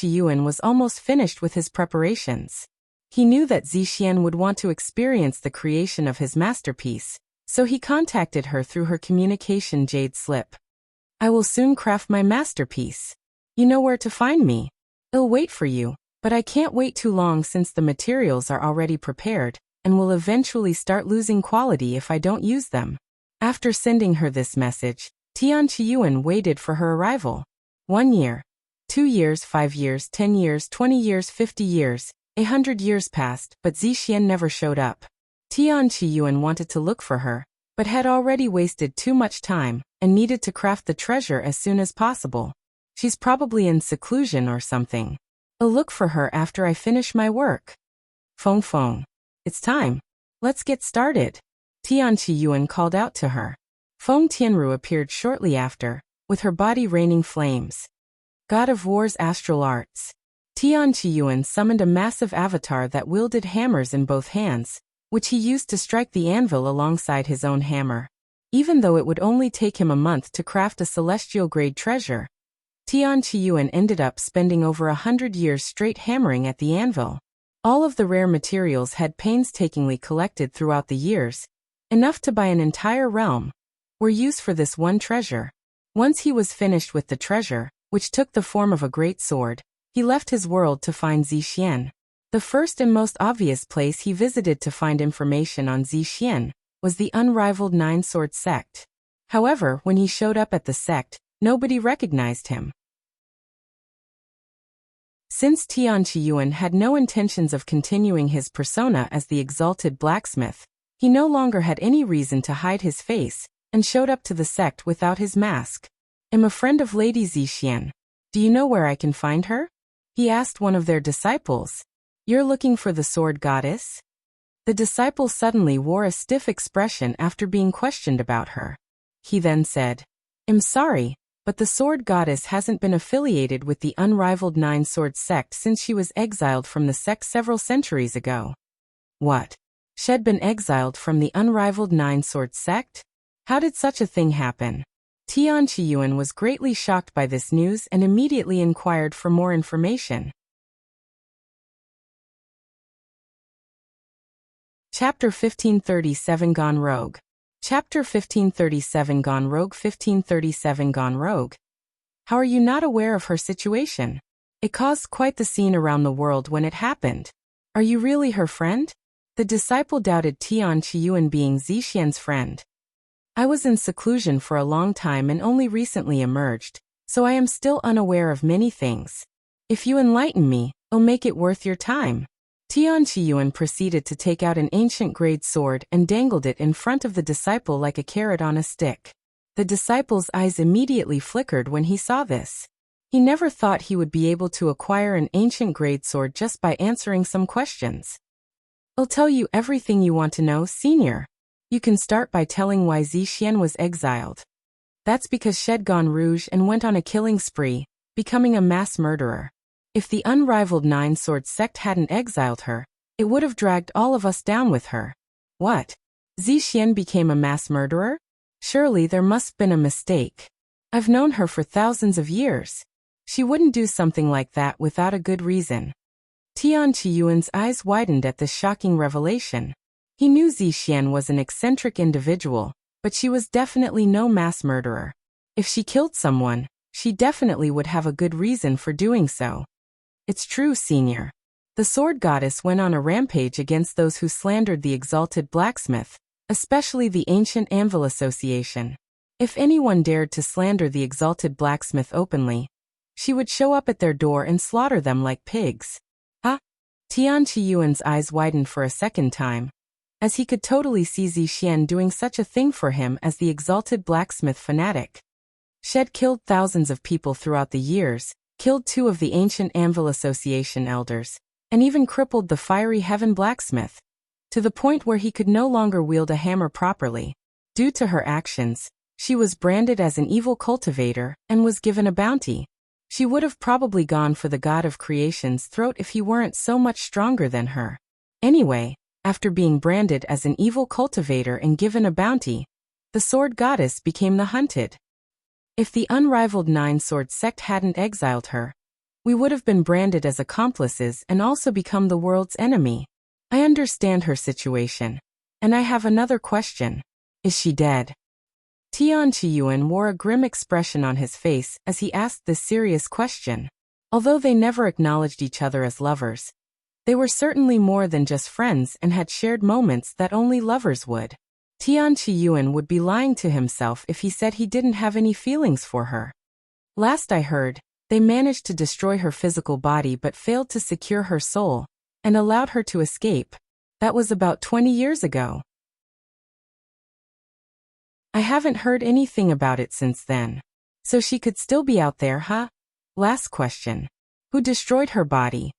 was almost finished with his preparations. He knew that Xuan would want to experience the creation of his masterpiece, so he contacted her through her communication jade slip. I will soon craft my masterpiece. You know where to find me. I'll wait for you, but I can't wait too long since the materials are already prepared, and will eventually start losing quality if I don't use them. After sending her this message, Tian waited for her arrival. 1 year. 2 years, 5 years, 10 years, 20 years, 50 years. 100 years passed, but Xuan never showed up. Tian Qiyuan wanted to look for her, but had already wasted too much time, and needed to craft the treasure as soon as possible. She's probably in seclusion or something. I'll look for her after I finish my work. Feng Feng. It's time. Let's get started. Tian Qiyuan called out to her. Feng Tianru appeared shortly after, with her body raining flames. God of War's astral arts. Tian Qiyuan summoned a massive avatar that wielded hammers in both hands, which he used to strike the anvil alongside his own hammer. Even though it would only take him a month to craft a celestial-grade treasure, Tian Qiyuan ended up spending over 100 years straight hammering at the anvil. All of the rare materials had painstakingly collected throughout the years, enough to buy an entire realm, were used for this one treasure. Once he was finished with the treasure, which took the form of a great sword, he left his world to find Xuan. The first and most obvious place he visited to find information on Xuan was the unrivaled Nine-Sword sect. However, when he showed up at the sect, nobody recognized him. Since Tian Qiyuan had no intentions of continuing his persona as the Exalted Blacksmith, he no longer had any reason to hide his face, and showed up to the sect without his mask. I'm a friend of Lady Xuan. Do you know where I can find her? He asked one of their disciples. You're looking for the sword goddess? The disciple suddenly wore a stiff expression after being questioned about her. He then said, I'm sorry, but the sword goddess hasn't been affiliated with the unrivaled Nine-Sword sect since she was exiled from the sect several centuries ago. What? She'd been exiled from the unrivaled Nine-Sword sect? How did such a thing happen? Tian Qiyuan was greatly shocked by this news and immediately inquired for more information. Chapter 1537 Gone Rogue. Chapter 1537 Gone Rogue. 1537 Gone Rogue. How are you not aware of her situation? It caused quite the scene around the world when it happened. Are you really her friend? The disciple doubted Tian Qiyuan being Xuan's friend. I was in seclusion for a long time and only recently emerged, so I am still unaware of many things. If you enlighten me, I'll make it worth your time. Tian Qiyuan proceeded to take out an ancient grade sword and dangled it in front of the disciple like a carrot on a stick. The disciple's eyes immediately flickered when he saw this. He never thought he would be able to acquire an ancient grade sword just by answering some questions. I'll tell you everything you want to know, Senior. You can start by telling why Xuan was exiled. That's because she'd gone rouge and went on a killing spree, becoming a mass murderer. If the unrivaled Nine-Sword sect hadn't exiled her, it would have dragged all of us down with her. What? Xuan became a mass murderer? Surely there must have been a mistake. I've known her for thousands of years. She wouldn't do something like that without a good reason. Tian Qiyuan's eyes widened at this shocking revelation. He knew Xuan was an eccentric individual, but she was definitely no mass murderer. If she killed someone, she definitely would have a good reason for doing so. It's true, Senior. The sword goddess went on a rampage against those who slandered the Exalted Blacksmith, especially the ancient Anvil Association. If anyone dared to slander the Exalted Blacksmith openly, she would show up at their door and slaughter them like pigs. Ah! Tian Qiyuan's eyes widened for a second time, as he could totally see Xuan doing such a thing for him as the Exalted Blacksmith fanatic. She'd killed thousands of people throughout the years, killed 2 of the ancient Anvil Association elders, and even crippled the fiery Heaven Blacksmith, to the point where he could no longer wield a hammer properly. Due to her actions, she was branded as an evil cultivator and was given a bounty. She would have probably gone for the god of creation's throat if he weren't so much stronger than her. Anyway, after being branded as an evil cultivator and given a bounty, the sword goddess became the hunted. If the unrivaled Nine-Sword sect hadn't exiled her, we would have been branded as accomplices and also become the world's enemy. I understand her situation. And I have another question. Is she dead? Tian Qiyuan wore a grim expression on his face as he asked this serious question. Although they never acknowledged each other as lovers, they were certainly more than just friends and had shared moments that only lovers would. Tian Qiyuan would be lying to himself if he said he didn't have any feelings for her. Last I heard, they managed to destroy her physical body but failed to secure her soul, and allowed her to escape. That was about 20 years ago. I haven't heard anything about it since then. So she could still be out there, huh? Last question. Who destroyed her body?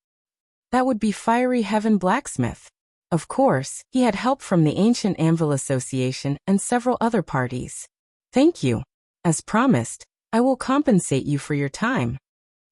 That would be Fiery Heaven Blacksmith. Of course, he had help from the Ancient Anvil Association and several other parties. Thank you. As promised, I will compensate you for your time.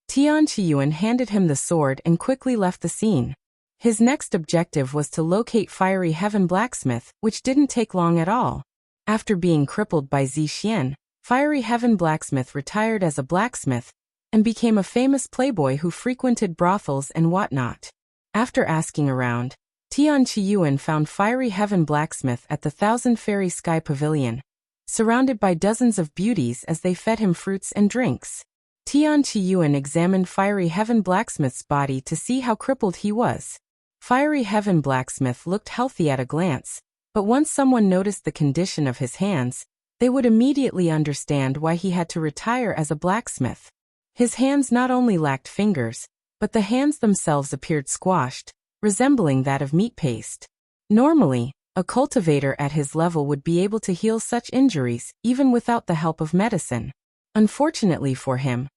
Tian Xuan handed him the sword and quickly left the scene. His next objective was to locate Fiery Heaven Blacksmith, which didn't take long at all. After being crippled by Xuan, Fiery Heaven Blacksmith retired as a blacksmith and became a famous playboy who frequented brothels and whatnot. After asking around, Tian Xuan found Fiery Heaven Blacksmith at the Thousand Fairy Sky Pavilion, surrounded by dozens of beauties as they fed him fruits and drinks. Tian Xuan examined Fiery Heaven Blacksmith's body to see how crippled he was. Fiery Heaven Blacksmith looked healthy at a glance, but once someone noticed the condition of his hands, they would immediately understand why he had to retire as a blacksmith. His hands not only lacked fingers, but the hands themselves appeared squashed, resembling that of meat paste. Normally, a cultivator at his level would be able to heal such injuries even without the help of medicine. Unfortunately for him,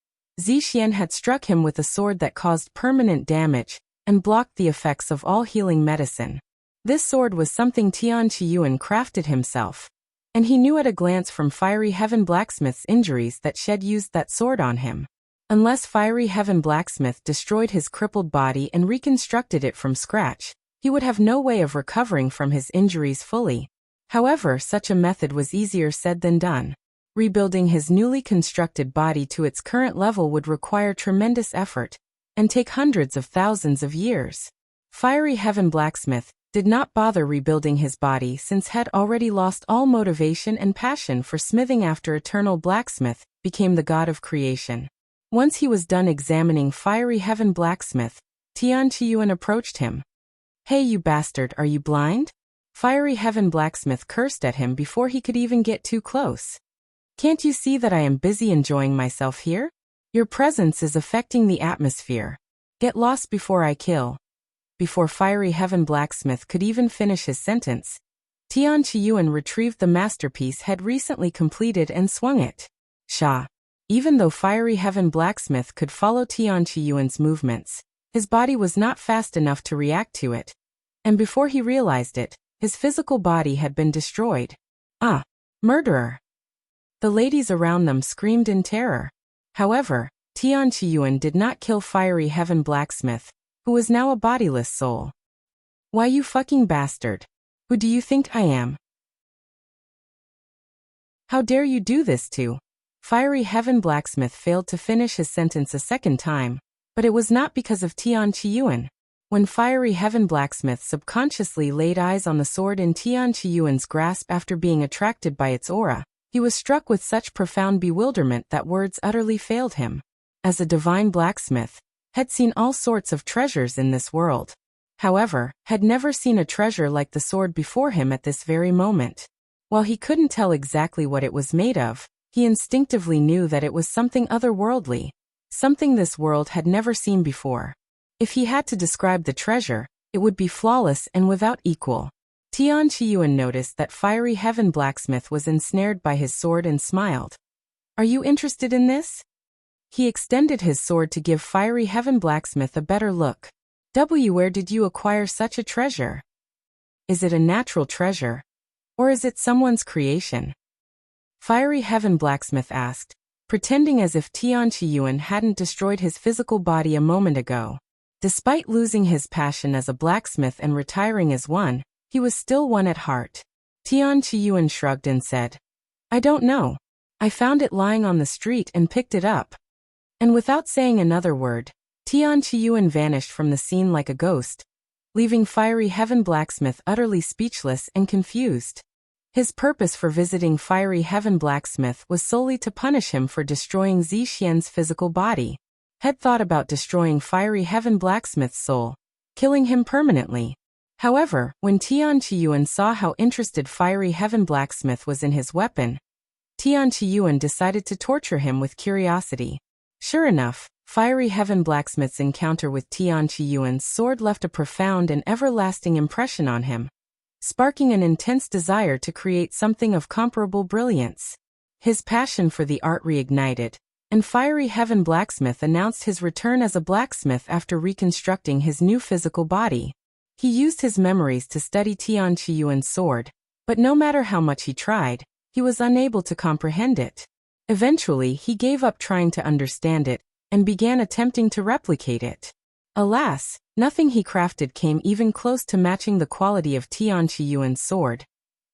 Xuan had struck him with a sword that caused permanent damage and blocked the effects of all healing medicine. This sword was something Tian Xuan crafted himself, and he knew at a glance from Fiery Heaven Blacksmith's injuries that Shed used that sword on him. Unless Fiery Heaven Blacksmith destroyed his crippled body and reconstructed it from scratch, he would have no way of recovering from his injuries fully. However, such a method was easier said than done. Rebuilding his newly constructed body to its current level would require tremendous effort and take hundreds of thousands of years. Fiery Heaven Blacksmith did not bother rebuilding his body since had already lost all motivation and passion for smithing after Eternal Blacksmith became the god of creation. Once he was done examining Fiery Heaven Blacksmith, Tian Xuan approached him. "Hey you bastard, are you blind?" Fiery Heaven Blacksmith cursed at him before he could even get too close. "Can't you see that I am busy enjoying myself here? Your presence is affecting the atmosphere. Get lost before I kill." Before Fiery Heaven Blacksmith could even finish his sentence, Tian Xuan retrieved the masterpiece had recently completed and swung it. Sha. Even though Fiery Heaven Blacksmith could follow Tian Xuan's movements, his body was not fast enough to react to it. And before he realized it, his physical body had been destroyed. Ah! Murderer! The ladies around them screamed in terror. However, Tian Xuan did not kill Fiery Heaven Blacksmith, who was now a bodiless soul. "Why you fucking bastard? Who do you think I am? How dare you do this to?" Fiery Heaven Blacksmith failed to finish his sentence a second time, but it was not because of Tian Xuan. When Fiery Heaven Blacksmith subconsciously laid eyes on the sword in Tian Xuan's grasp after being attracted by its aura, he was struck with such profound bewilderment that words utterly failed him. As a divine blacksmith, had seen all sorts of treasures in this world. However, had never seen a treasure like the sword before him at this very moment. While he couldn't tell exactly what it was made of, he instinctively knew that it was something otherworldly, something this world had never seen before. If he had to describe the treasure, it would be flawless and without equal. Tian Xuan noticed that Fiery Heaven Blacksmith was ensnared by his sword and smiled. "Are you interested in this?" He extended his sword to give Fiery Heaven Blacksmith a better look. Where did you acquire such a treasure? Is it a natural treasure? Or is it someone's creation? Fiery Heaven Blacksmith asked, pretending as if Tian Xuan hadn't destroyed his physical body a moment ago. Despite losing his passion as a blacksmith and retiring as one, he was still one at heart. Tian Xuan shrugged and said, "I don't know. I found it lying on the street and picked it up." And without saying another word, Tian Xuan vanished from the scene like a ghost, leaving Fiery Heaven Blacksmith utterly speechless and confused. His purpose for visiting Fiery Heaven Blacksmith was solely to punish him for destroying Xuan's physical body. Had thought about destroying Fiery Heaven Blacksmith's soul, killing him permanently. However, when Tian Xuan saw how interested Fiery Heaven Blacksmith was in his weapon, Tian Xuan decided to torture him with curiosity. Sure enough, Fiery Heaven Blacksmith's encounter with Tian Qiyuan's sword left a profound and everlasting impression on him, sparking an intense desire to create something of comparable brilliance. His passion for the art reignited, and Fiery Heaven Blacksmith announced his return as a blacksmith after reconstructing his new physical body. He used his memories to study Tian Qiyuan's sword, but no matter how much he tried, he was unable to comprehend it. Eventually, he gave up trying to understand it, and began attempting to replicate it. Alas, nothing he crafted came even close to matching the quality of Tian Qiyuan's sword,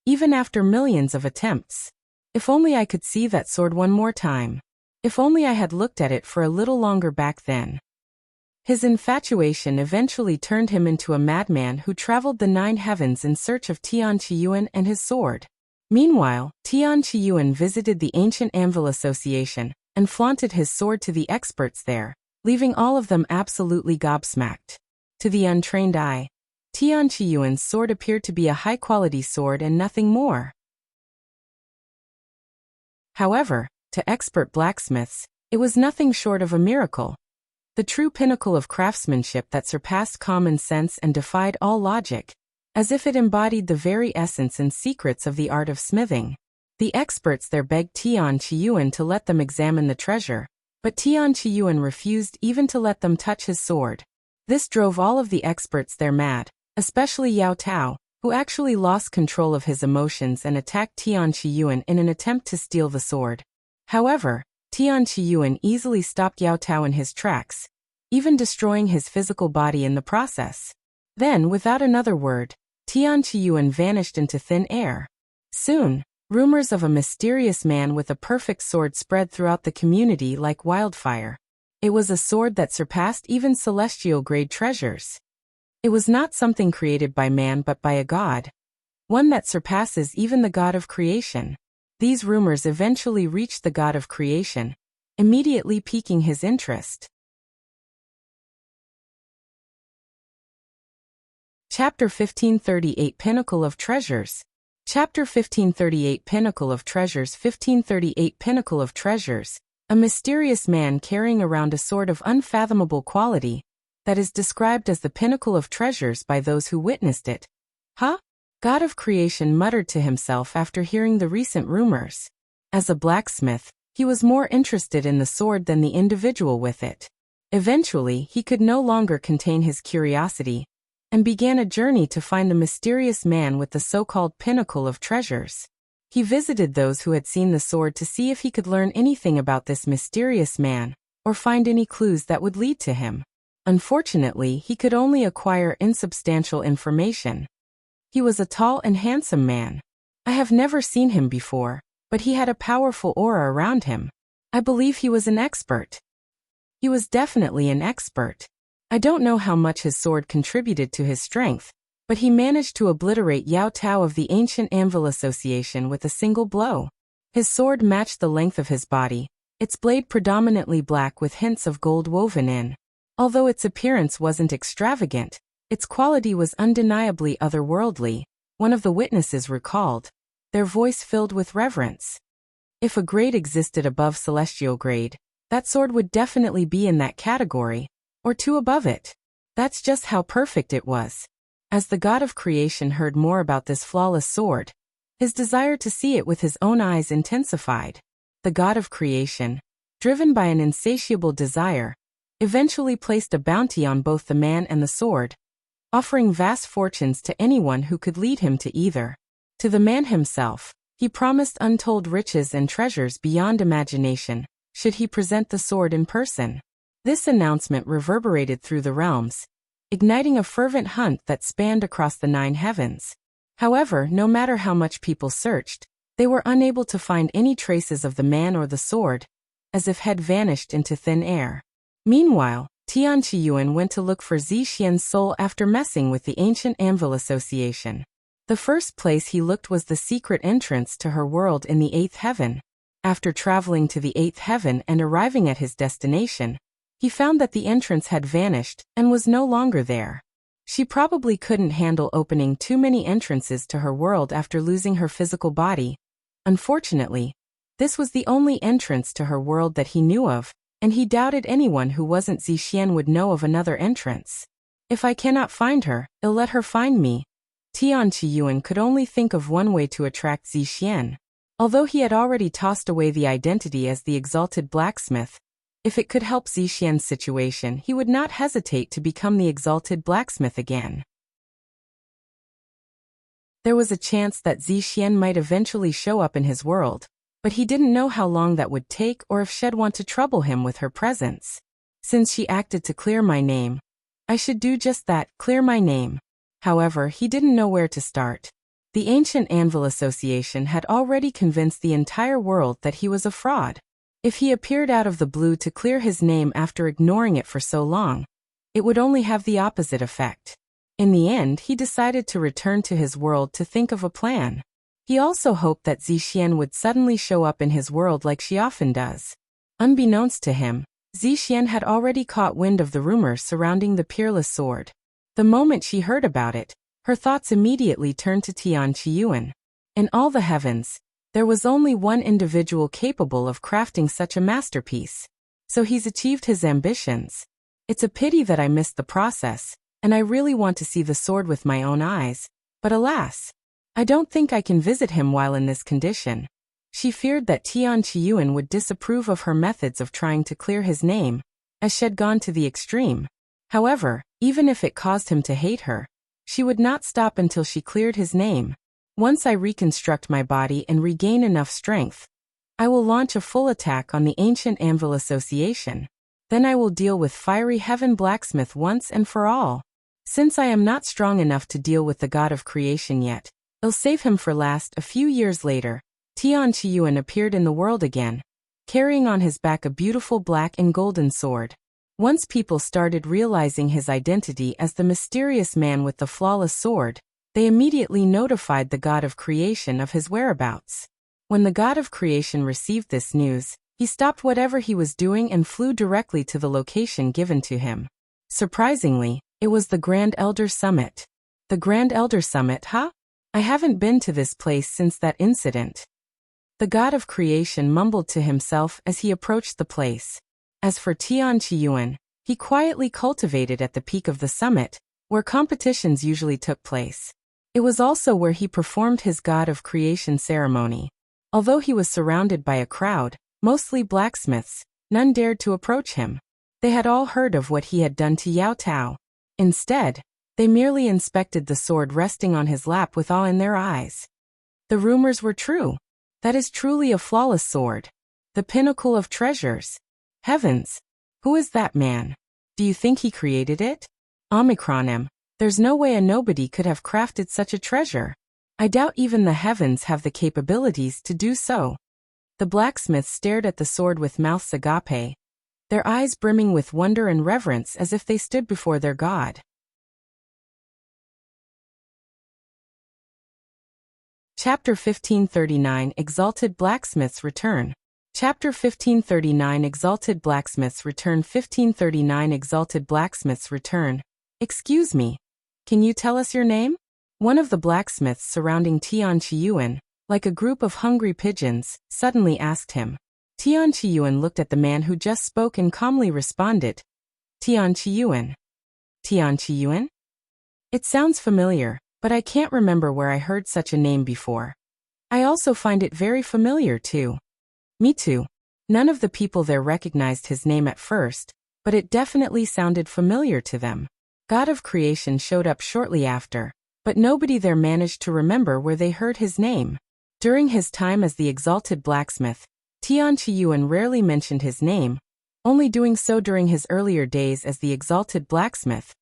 even after millions of attempts. If only I could see that sword one more time. If only I had looked at it for a little longer back then. His infatuation eventually turned him into a madman who traveled the 9 heavens in search of Tian Qiyuan and his sword. Meanwhile, Tian Qiyuan visited the ancient Anvil Association and flaunted his sword to the experts there, leaving all of them absolutely gobsmacked. To the untrained eye, Tian Qiyuan's sword appeared to be a high-quality sword and nothing more. However, to expert blacksmiths, it was nothing short of a miracle. The true pinnacle of craftsmanship that surpassed common sense and defied all logic, as if it embodied the very essence and secrets of the art of smithing. The experts there begged Tian Qiyuan to let them examine the treasure, but Tian Qiyuan refused even to let them touch his sword. This drove all of the experts there mad, especially Yao Tao, who actually lost control of his emotions and attacked Tian Qiyuan in an attempt to steal the sword. However, Tian Qiyuan easily stopped Yao Tao in his tracks, even destroying his physical body in the process. Then, without another word, Tian Qiyuan vanished into thin air. Soon, rumors of a mysterious man with a perfect sword spread throughout the community like wildfire. It was a sword that surpassed even celestial-grade treasures. It was not something created by man but by a god, one that surpasses even the god of creation. These rumors eventually reached the god of creation, immediately piquing his interest. Chapter 1538 Pinnacle of Treasures. Chapter 1538 Pinnacle of Treasures 1538 Pinnacle of Treasures. A mysterious man carrying around a sword of unfathomable quality that is described as the pinnacle of treasures by those who witnessed it. Huh? God of Creation muttered to himself after hearing the recent rumors. As a blacksmith, he was more interested in the sword than the individual with it. Eventually, he could no longer contain his curiosity, and began a journey to find the mysterious man with the so-called pinnacle of treasures. He visited those who had seen the sword to see if he could learn anything about this mysterious man, or find any clues that would lead to him. Unfortunately, he could only acquire insubstantial information. He was a tall and handsome man. I have never seen him before, but he had a powerful aura around him. I believe he was an expert. He was definitely an expert. I don't know how much his sword contributed to his strength, but he managed to obliterate Yao Tao of the ancient Anvil Association with a single blow. His sword matched the length of his body, its blade predominantly black with hints of gold woven in. Although its appearance wasn't extravagant, its quality was undeniably otherworldly, one of the witnesses recalled, their voice filled with reverence. If a grade existed above celestial grade, that sword would definitely be in that category, or 2 above it. That's just how perfect it was. As the god of creation heard more about this flawless sword, his desire to see it with his own eyes intensified. The god of creation, driven by an insatiable desire, eventually placed a bounty on both the man and the sword, offering vast fortunes to anyone who could lead him to either. To the man himself, he promised untold riches and treasures beyond imagination, should he present the sword in person. This announcement reverberated through the realms, igniting a fervent hunt that spanned across the 9 heavens. However, no matter how much people searched, they were unable to find any traces of the man or the sword, as if had vanished into thin air. Meanwhile, Tian Qiyuan went to look for Zixian's soul after messing with the ancient Anvil Association. The first place he looked was the secret entrance to her world in the 8th heaven. After traveling to the 8th heaven and arriving at his destination, he found that the entrance had vanished and was no longer there. She probably couldn't handle opening too many entrances to her world after losing her physical body. Unfortunately, this was the only entrance to her world that he knew of, and he doubted anyone who wasn't Xuan would know of another entrance. If I cannot find her, I'll let her find me. Tian Qiyuan could only think of one way to attract Xuan. Although he had already tossed away the identity as the Exalted Blacksmith, if it could help Xuan's situation, he would not hesitate to become the Exalted Blacksmith again. There was a chance that Xuan might eventually show up in his world, but he didn't know how long that would take or if she'd want to trouble him with her presence. Since she acted to clear my name, I should do just that, clear my name. However, he didn't know where to start. The ancient Anvil Association had already convinced the entire world that he was a fraud. If he appeared out of the blue to clear his name after ignoring it for so long, it would only have the opposite effect. In the end, he decided to return to his world to think of a plan. He also hoped that Xuan would suddenly show up in his world like she often does. Unbeknownst to him, Xuan had already caught wind of the rumors surrounding the peerless sword. The moment she heard about it, her thoughts immediately turned to Tian Qiyuan. In all the heavens, there was only one individual capable of crafting such a masterpiece. So he's achieved his ambitions. It's a pity that I missed the process, and I really want to see the sword with my own eyes, but alas, I don't think I can visit him while in this condition. She feared that Tian Qiyuan would disapprove of her methods of trying to clear his name, as she'd gone to the extreme. However, even if it caused him to hate her, she would not stop until she cleared his name. Once I reconstruct my body and regain enough strength, I will launch a full attack on the ancient Anvil Association. Then I will deal with Fiery Heaven Blacksmith once and for all. Since I am not strong enough to deal with the god of creation yet, I'll save him for last. A few years later, Tian Qiyuan appeared in the world again, carrying on his back a beautiful black and golden sword. Once people started realizing his identity as the mysterious man with the flawless sword, they immediately notified the god of creation of his whereabouts. When the god of creation received this news, he stopped whatever he was doing and flew directly to the location given to him. Surprisingly, it was the Grand Elder Summit. The Grand Elder Summit, huh? I haven't been to this place since that incident. The god of creation mumbled to himself as he approached the place. As for Tian Qiyuan, he quietly cultivated at the peak of the summit, where competitions usually took place. It was also where he performed his god of creation ceremony. Although he was surrounded by a crowd, mostly blacksmiths, none dared to approach him. They had all heard of what he had done to Yao Tao. Instead, they merely inspected the sword resting on his lap with awe in their eyes. The rumors were true. That is truly a flawless sword. The pinnacle of treasures. Heavens! Who is that man? Do you think he created it? Omicron. There's no way a nobody could have crafted such a treasure. I doubt even the heavens have the capabilities to do so. The blacksmith stared at the sword with mouths agape, their eyes brimming with wonder and reverence as if they stood before their god. Chapter 1539 Exalted Blacksmith's Return. Chapter 1539 Exalted Blacksmith's Return. 1539 Exalted Blacksmith's Return. Excuse me, can you tell us your name? One of the blacksmiths surrounding Tian Qiyuan, like a group of hungry pigeons, suddenly asked him. Tian Qiyuan looked at the man who just spoke and calmly responded. Tian Qiyuan. Tian Qiyuan? It sounds familiar, but I can't remember where I heard such a name before. I also find it very familiar too. Me too. None of the people there recognized his name at first, but it definitely sounded familiar to them. God of Creation showed up shortly after, but nobody there managed to remember where they heard his name. During his time as the Exalted Blacksmith, Tian Qiyuan rarely mentioned his name, only doing so during his earlier days as the Exalted Blacksmith,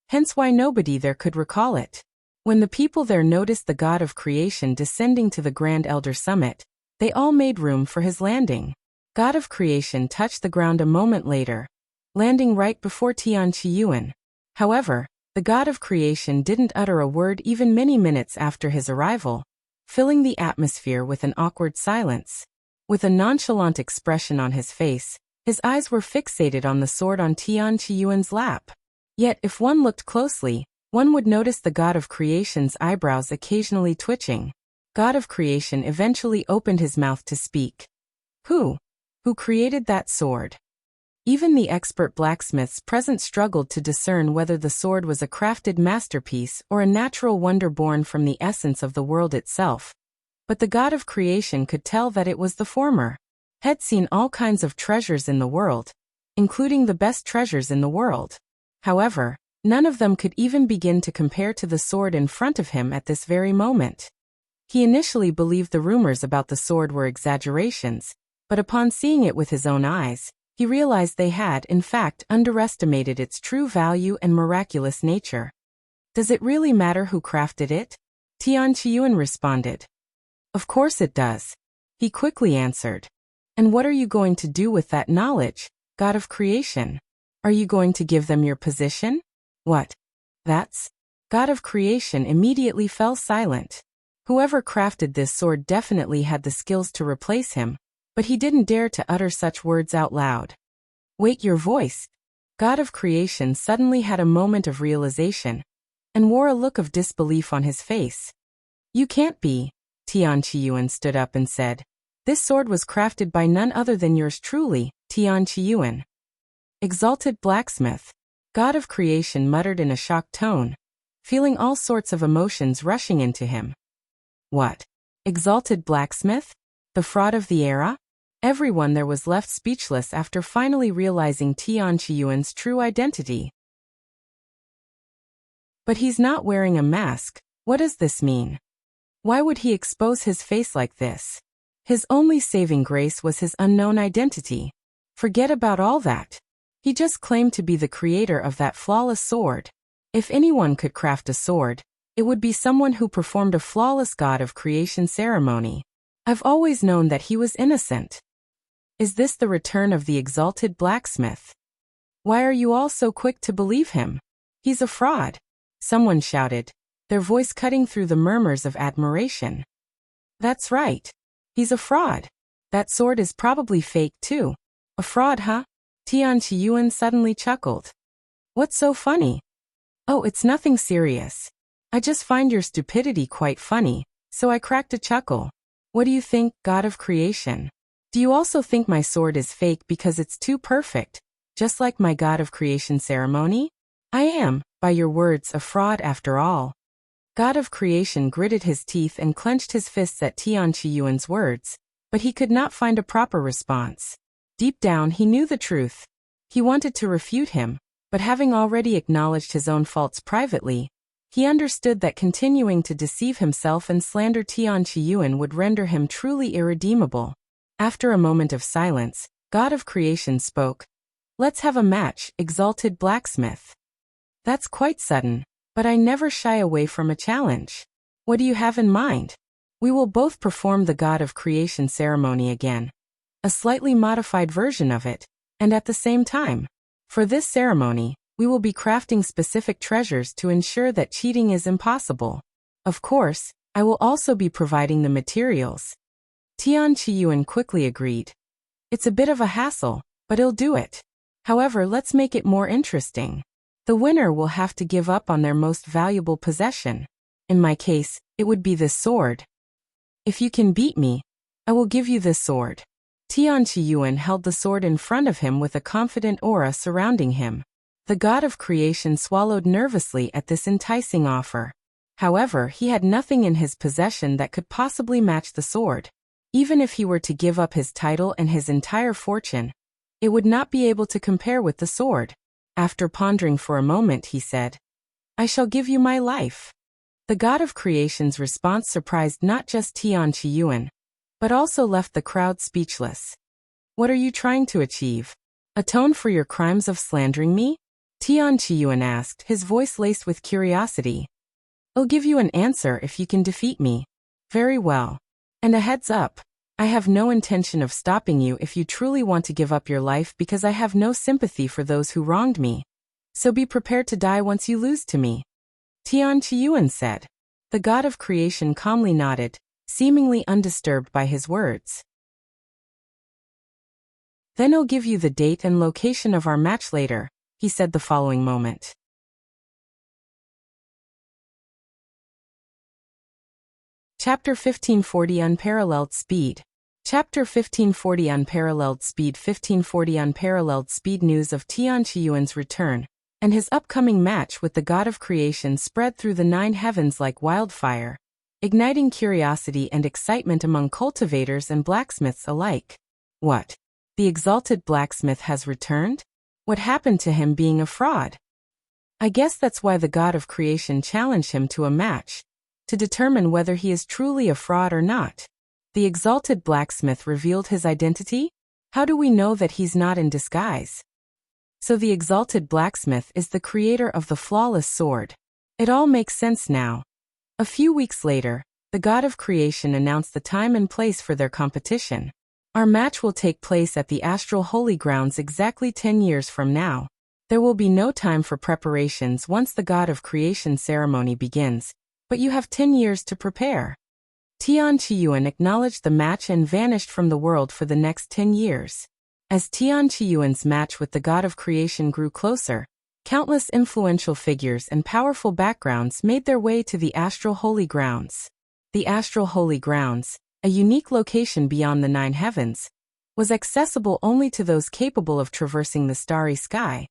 hence why nobody there could recall it. When the people there noticed the God of Creation descending to the Grand Elder Summit, they all made room for his landing. God of Creation touched the ground a moment later, landing right before Tian Qiyuan. However, the God of Creation didn't utter a word even many minutes after his arrival, filling the atmosphere with an awkward silence. With a nonchalant expression on his face, his eyes were fixated on the sword on Tian Qiyuan's lap. Yet if one looked closely, one would notice the God of Creation's eyebrows occasionally twitching. God of Creation eventually opened his mouth to speak. Who created that sword? Even the expert blacksmiths present struggled to discern whether the sword was a crafted masterpiece or a natural wonder born from the essence of the world itself. But the god of creation could tell that it was the former. Had seen all kinds of treasures in the world, including the best treasures in the world. However, none of them could even begin to compare to the sword in front of him at this very moment. He initially believed the rumors about the sword were exaggerations, but upon seeing it with his own eyes, he realized they had, in fact, underestimated its true value and miraculous nature. Does it really matter who crafted it? Xuan responded. Of course it does. He quickly answered. And what are you going to do with that knowledge, god of creation? Are you going to give them your position? What? That's? God of creation immediately fell silent. Whoever crafted this sword definitely had the skills to replace him, but he didn't dare to utter such words out loud. Wait, your voice. God of creation suddenly had a moment of realization, and wore a look of disbelief on his face. You can't be. Xuan stood up and said. This sword was crafted by none other than yours truly, Xuan. Exalted Blacksmith. God of creation muttered in a shocked tone, feeling all sorts of emotions rushing into him. What? Exalted Blacksmith? The fraud of the era? Everyone there was left speechless after finally realizing Xuan's true identity. But he's not wearing a mask. What does this mean? Why would he expose his face like this? His only saving grace was his unknown identity. Forget about all that. He just claimed to be the creator of that flawless sword. If anyone could craft a sword, it would be someone who performed a flawless god of creation ceremony. I've always known that he was innocent. Is this the return of the exalted blacksmith? Why are you all so quick to believe him? He's a fraud. Someone shouted, their voice cutting through the murmurs of admiration. That's right. He's a fraud. That sword is probably fake too. A fraud, huh? Xuan suddenly chuckled. What's so funny? Oh, it's nothing serious. I just find your stupidity quite funny, so I cracked a chuckle. What do you think, god of creation? Do you also think my sword is fake because it's too perfect, just like my god of creation ceremony? I am, by your words, a fraud after all. God of creation gritted his teeth and clenched his fists at Xuan's words, but he could not find a proper response. Deep down he knew the truth. He wanted to refute him, but having already acknowledged his own faults privately, he understood that continuing to deceive himself and slander Xuan would render him truly irredeemable. After a moment of silence, God of creation spoke. Let's have a match, exalted blacksmith. That's quite sudden, but I never shy away from a challenge. What do you have in mind? We will both perform the god of creation ceremony again. A slightly modified version of it, and at the same time. For this ceremony, we will be crafting specific treasures to ensure that cheating is impossible. Of course, I will also be providing the materials. Xuan quickly agreed. It's a bit of a hassle, but he'll do it. However, let's make it more interesting. The winner will have to give up on their most valuable possession. In my case, it would be this sword. If you can beat me, I will give you this sword. Xuan held the sword in front of him with a confident aura surrounding him. The god of creation swallowed nervously at this enticing offer. However, he had nothing in his possession that could possibly match the sword. Even if he were to give up his title and his entire fortune, it would not be able to compare with the sword. After pondering for a moment, he said, I shall give you my life. The god of creation's response surprised not just Xuan, but also left the crowd speechless. What are you trying to achieve? Atone for your crimes of slandering me? Xuan asked, his voice laced with curiosity. I'll give you an answer if you can defeat me. Very well. And a heads up, I have no intention of stopping you if you truly want to give up your life because I have no sympathy for those who wronged me. So be prepared to die once you lose to me. Xuan said. The god of creation calmly nodded, seemingly undisturbed by his words. Then I'll give you the date and location of our match later, he said the following moment. Chapter 1540 Unparalleled Speed. Chapter 1540 Unparalleled Speed 1540 Unparalleled Speed News of Tian Qiyuan's return and his upcoming match with the god of creation spread through the 9 heavens like wildfire, igniting curiosity and excitement among cultivators and blacksmiths alike. What? The Exalted Blacksmith has returned? What happened to him being a fraud? I guess that's why the god of creation challenged him to a match, to determine whether he is truly a fraud or not. The Exalted Blacksmith revealed his identity? How do we know that he's not in disguise? So the Exalted Blacksmith is the creator of the flawless sword. It all makes sense now. A few weeks later, the god of creation announced the time and place for their competition. Our match will take place at the Astral Holy Grounds exactly 10 years from now. There will be no time for preparations once the god of creation ceremony begins, but you have 10 years to prepare. Tian Qiyuan acknowledged the match and vanished from the world for the next 10 years. As Tian Qiyuan's match with the god of creation grew closer, countless influential figures and powerful backgrounds made their way to the Astral Holy Grounds. The Astral Holy Grounds, a unique location beyond the 9 heavens, was accessible only to those capable of traversing the starry sky,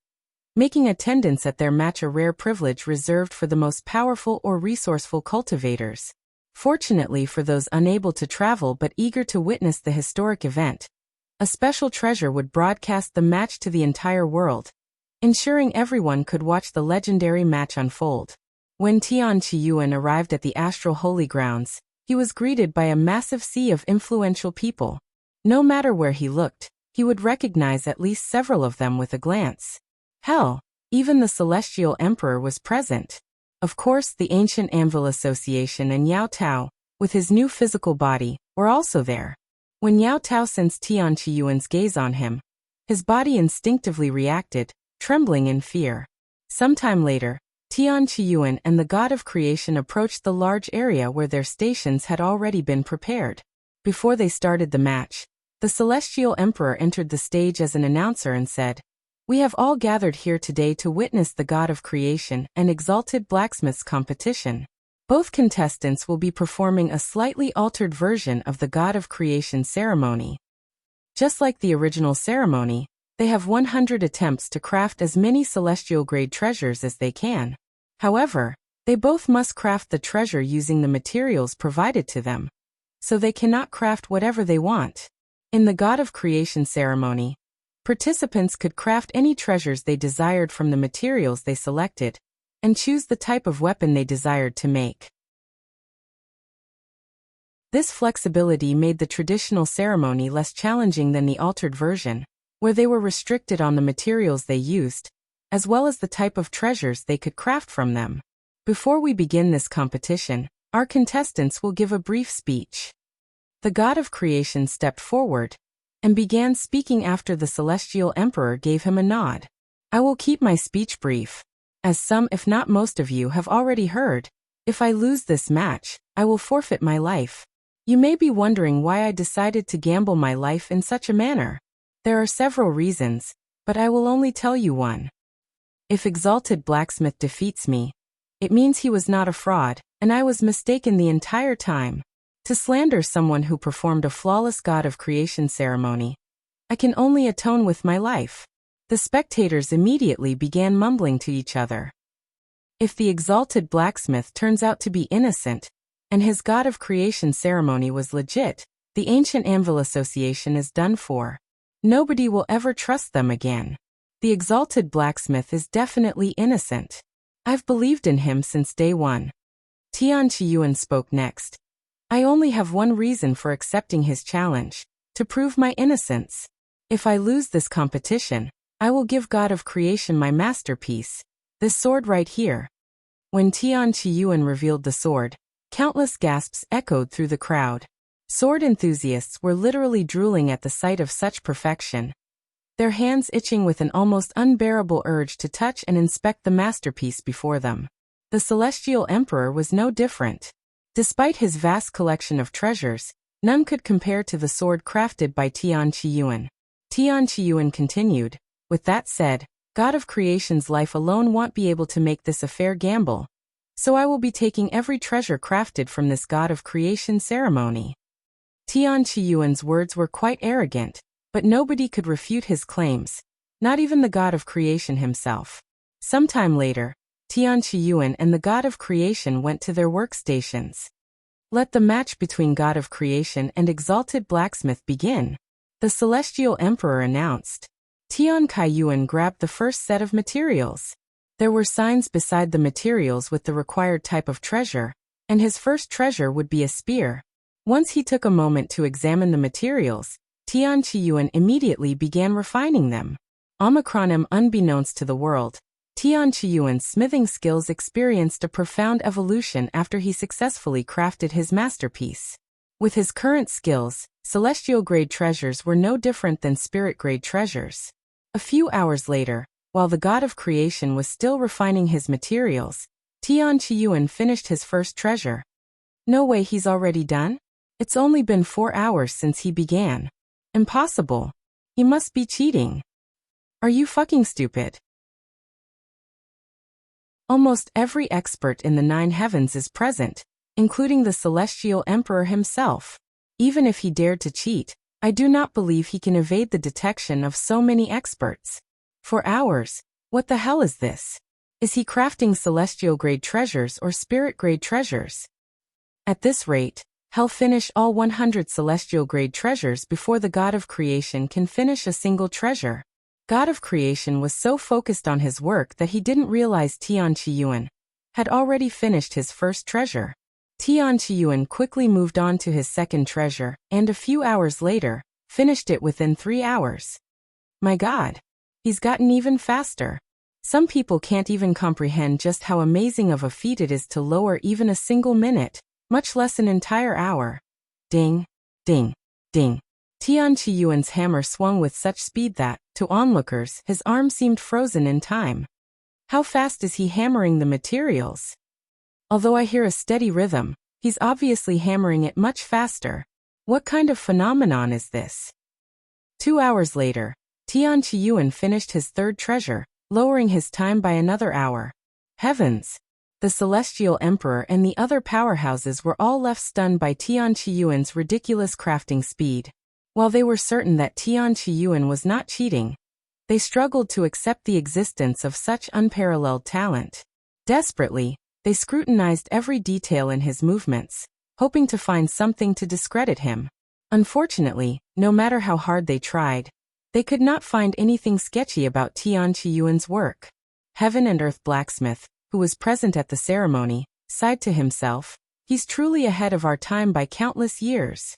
making attendance at their match a rare privilege reserved for the most powerful or resourceful cultivators. Fortunately for those unable to travel but eager to witness the historic event, a special treasure would broadcast the match to the entire world, ensuring everyone could watch the legendary match unfold. When Tian Qiyuan arrived at the Astral Holy Grounds, he was greeted by a massive sea of influential people. No matter where he looked, he would recognize at least several of them with a glance. Hell, even the Celestial Emperor was present. Of course, the ancient Anvil Association and Yao Tao, with his new physical body, were also there. When Yao Tao sensed Tian Qiyuan's gaze on him, his body instinctively reacted, trembling in fear. Sometime later, Tian Qiyuan and the god of creation approached the large area where their stations had already been prepared. Before they started the match, the Celestial Emperor entered the stage as an announcer and said, "We have all gathered here today to witness the god of creation and Exalted Blacksmith's competition. Both contestants will be performing a slightly altered version of the god of creation ceremony. Just like the original ceremony, they have 100 attempts to craft as many celestial-grade treasures as they can. However, they both must craft the treasure using the materials provided to them, so they cannot craft whatever they want. In the god of creation ceremony, participants could craft any treasures they desired from the materials they selected, and choose the type of weapon they desired to make. This flexibility made the traditional ceremony less challenging than the altered version, where they were restricted on the materials they used, as well as the type of treasures they could craft from them. Before we begin this competition, our contestants will give a brief speech. The god of creation stepped forward and began speaking after the Celestial Emperor gave him a nod. I will keep my speech brief. As some if not most of you have already heard, if I lose this match, I will forfeit my life. You may be wondering why I decided to gamble my life in such a manner. There are several reasons, but I will only tell you one. If Exalted Blacksmith defeats me, it means he was not a fraud, and I was mistaken the entire time. To slander someone who performed a flawless god of creation ceremony, I can only atone with my life. The spectators immediately began mumbling to each other. If the Exalted Blacksmith turns out to be innocent, and his god of creation ceremony was legit, the ancient Anvil Association is done for. Nobody will ever trust them again. The Exalted Blacksmith is definitely innocent. I've believed in him since day one. Tian Qiyuan spoke next. I only have one reason for accepting his challenge, to prove my innocence. If I lose this competition, I will give God of Creation my masterpiece, this sword right here. When Tian Qiyuan revealed the sword, countless gasps echoed through the crowd. Sword enthusiasts were literally drooling at the sight of such perfection, their hands itching with an almost unbearable urge to touch and inspect the masterpiece before them. The Celestial Emperor was no different. Despite his vast collection of treasures, none could compare to the sword crafted by Tian Qiyuan. Tian Qiyuan continued, with that said, God of Creation's life alone won't be able to make this a fair gamble, so I will be taking every treasure crafted from this God of Creation ceremony. Tian Qiyuan's words were quite arrogant, but nobody could refute his claims, not even the god of creation himself. Sometime later, Tian Qiyuan and the god of creation went to their workstations. Let the match between God of Creation and Exalted Blacksmith begin, the Celestial Emperor announced. Tian Qiyuan grabbed the first set of materials. There were signs beside the materials with the required type of treasure, and his first treasure would be a spear. Once he took a moment to examine the materials, Tian Qiyuan immediately began refining them. Omicronim unbeknownst to the world, Tian Qiyuan's smithing skills experienced a profound evolution after he successfully crafted his masterpiece. With his current skills, celestial-grade treasures were no different than spirit-grade treasures. A few hours later, while the god of creation was still refining his materials, Tian Qiyuan finished his first treasure. No way he's already done? It's only been 4 hours since he began. Impossible. He must be cheating. Are you fucking stupid? Almost every expert in the 9 heavens is present, including the Celestial Emperor himself. Even if he dared to cheat, I do not believe he can evade the detection of so many experts. 4 hours? What the hell is this? Is he crafting celestial-grade treasures or spirit-grade treasures? At this rate, he'll finish all 100 celestial-grade treasures before the god of creation can finish a single treasure. God of Creation was so focused on his work that he didn't realize Tian Qiyuan had already finished his first treasure. Tian Qiyuan quickly moved on to his second treasure, and a few hours later, finished it within 3 hours. My god! He's gotten even faster. Some people can't even comprehend just how amazing of a feat it is to lower even a single minute, much less an entire hour. Ding, ding, ding. Tian Qiyuan's hammer swung with such speed that, to onlookers, his arm seemed frozen in time. How fast is he hammering the materials? Although I hear a steady rhythm, he's obviously hammering it much faster. What kind of phenomenon is this? 2 hours later, Tian Qiyuan finished his third treasure, lowering his time by another hour. Heavens! The Celestial Emperor and the other powerhouses were all left stunned by Tian Qiyuan's ridiculous crafting speed. While they were certain that Tian Qiyuan was not cheating, they struggled to accept the existence of such unparalleled talent. Desperately, they scrutinized every detail in his movements, hoping to find something to discredit him. Unfortunately, no matter how hard they tried, they could not find anything sketchy about Tian Qiyuan's work. Heaven and Earth Blacksmith, who was present at the ceremony, sighed to himself, "He's truly ahead of our time by countless years.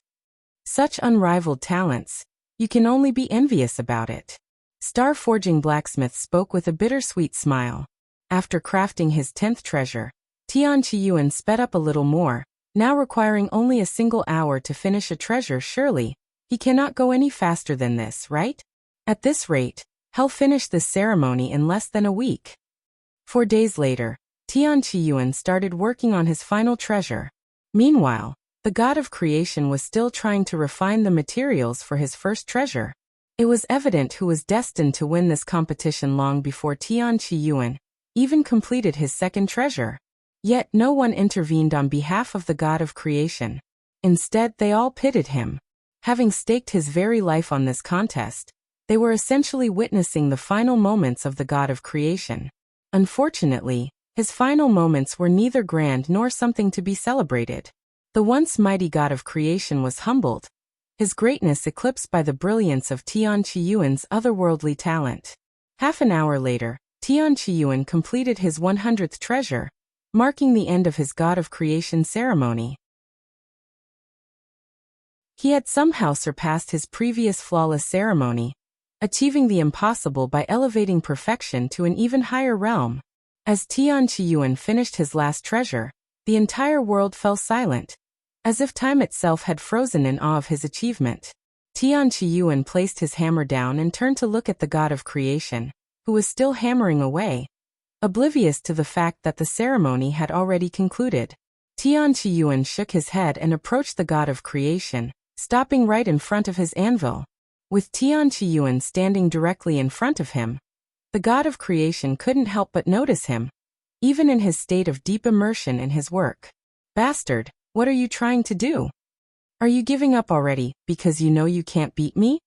Such unrivaled talents, you can only be envious about it." Star-forging Blacksmith spoke with a bittersweet smile. After crafting his 10th treasure, Tian Qiyuan sped up a little more, now requiring only a single hour to finish a treasure. Surely, he cannot go any faster than this, right? At this rate, he'll finish this ceremony in less than a week. 4 days later, Tian Qiyuan started working on his final treasure. Meanwhile, the god of creation was still trying to refine the materials for his first treasure. It was evident who was destined to win this competition long before Tian Qiyuan even completed his second treasure. Yet no one intervened on behalf of the god of creation. Instead, they all pitied him. Having staked his very life on this contest, they were essentially witnessing the final moments of the god of creation. Unfortunately, his final moments were neither grand nor something to be celebrated. The once mighty god of creation was humbled, his greatness eclipsed by the brilliance of Tian Qiyuan's otherworldly talent. Half an hour later, Tian Qiyuan completed his 100th treasure, marking the end of his god of creation ceremony. He had somehow surpassed his previous flawless ceremony, achieving the impossible by elevating perfection to an even higher realm. As Tian Qiyuan finished his last treasure, the entire world fell silent, as if time itself had frozen in awe of his achievement. Tian Qiyuan placed his hammer down and turned to look at the god of creation, who was still hammering away, oblivious to the fact that the ceremony had already concluded. Tian Qiyuan shook his head and approached the god of creation, stopping right in front of his anvil. With Tian Qiyuan standing directly in front of him, the god of creation couldn't help but notice him, even in his state of deep immersion in his work. "Bastard, what are you trying to do?" Are you giving up already, because you know you can't beat me?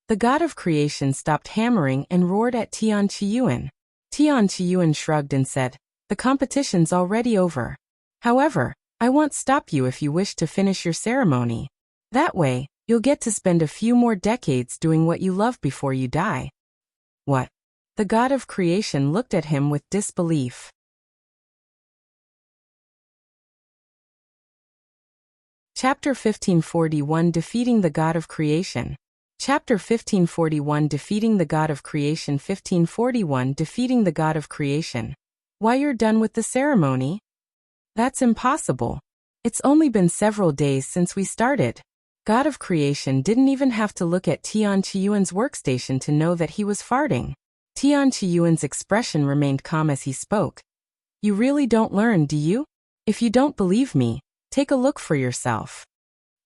The god of creation stopped hammering and roared at Tian Qiyuan. Tian Qiyuan shrugged and said, "The competition's already over. However, I won't stop you if you wish to finish your ceremony. That way, you'll get to spend a few more decades doing what you love before you die." What? The god of creation looked at him with disbelief. Chapter 1541 Defeating the God of Creation. Chapter 1541 Defeating the God of Creation. 1541 Defeating the God of Creation. Why, you're done with the ceremony? That's impossible. It's only been several days since we started. God of Creation didn't even have to look at Tian Qiyuan's workstation to know that he was farting. Tian Qiyuan's expression remained calm as he spoke. You really don't learn, do you? If you don't believe me, take a look for yourself.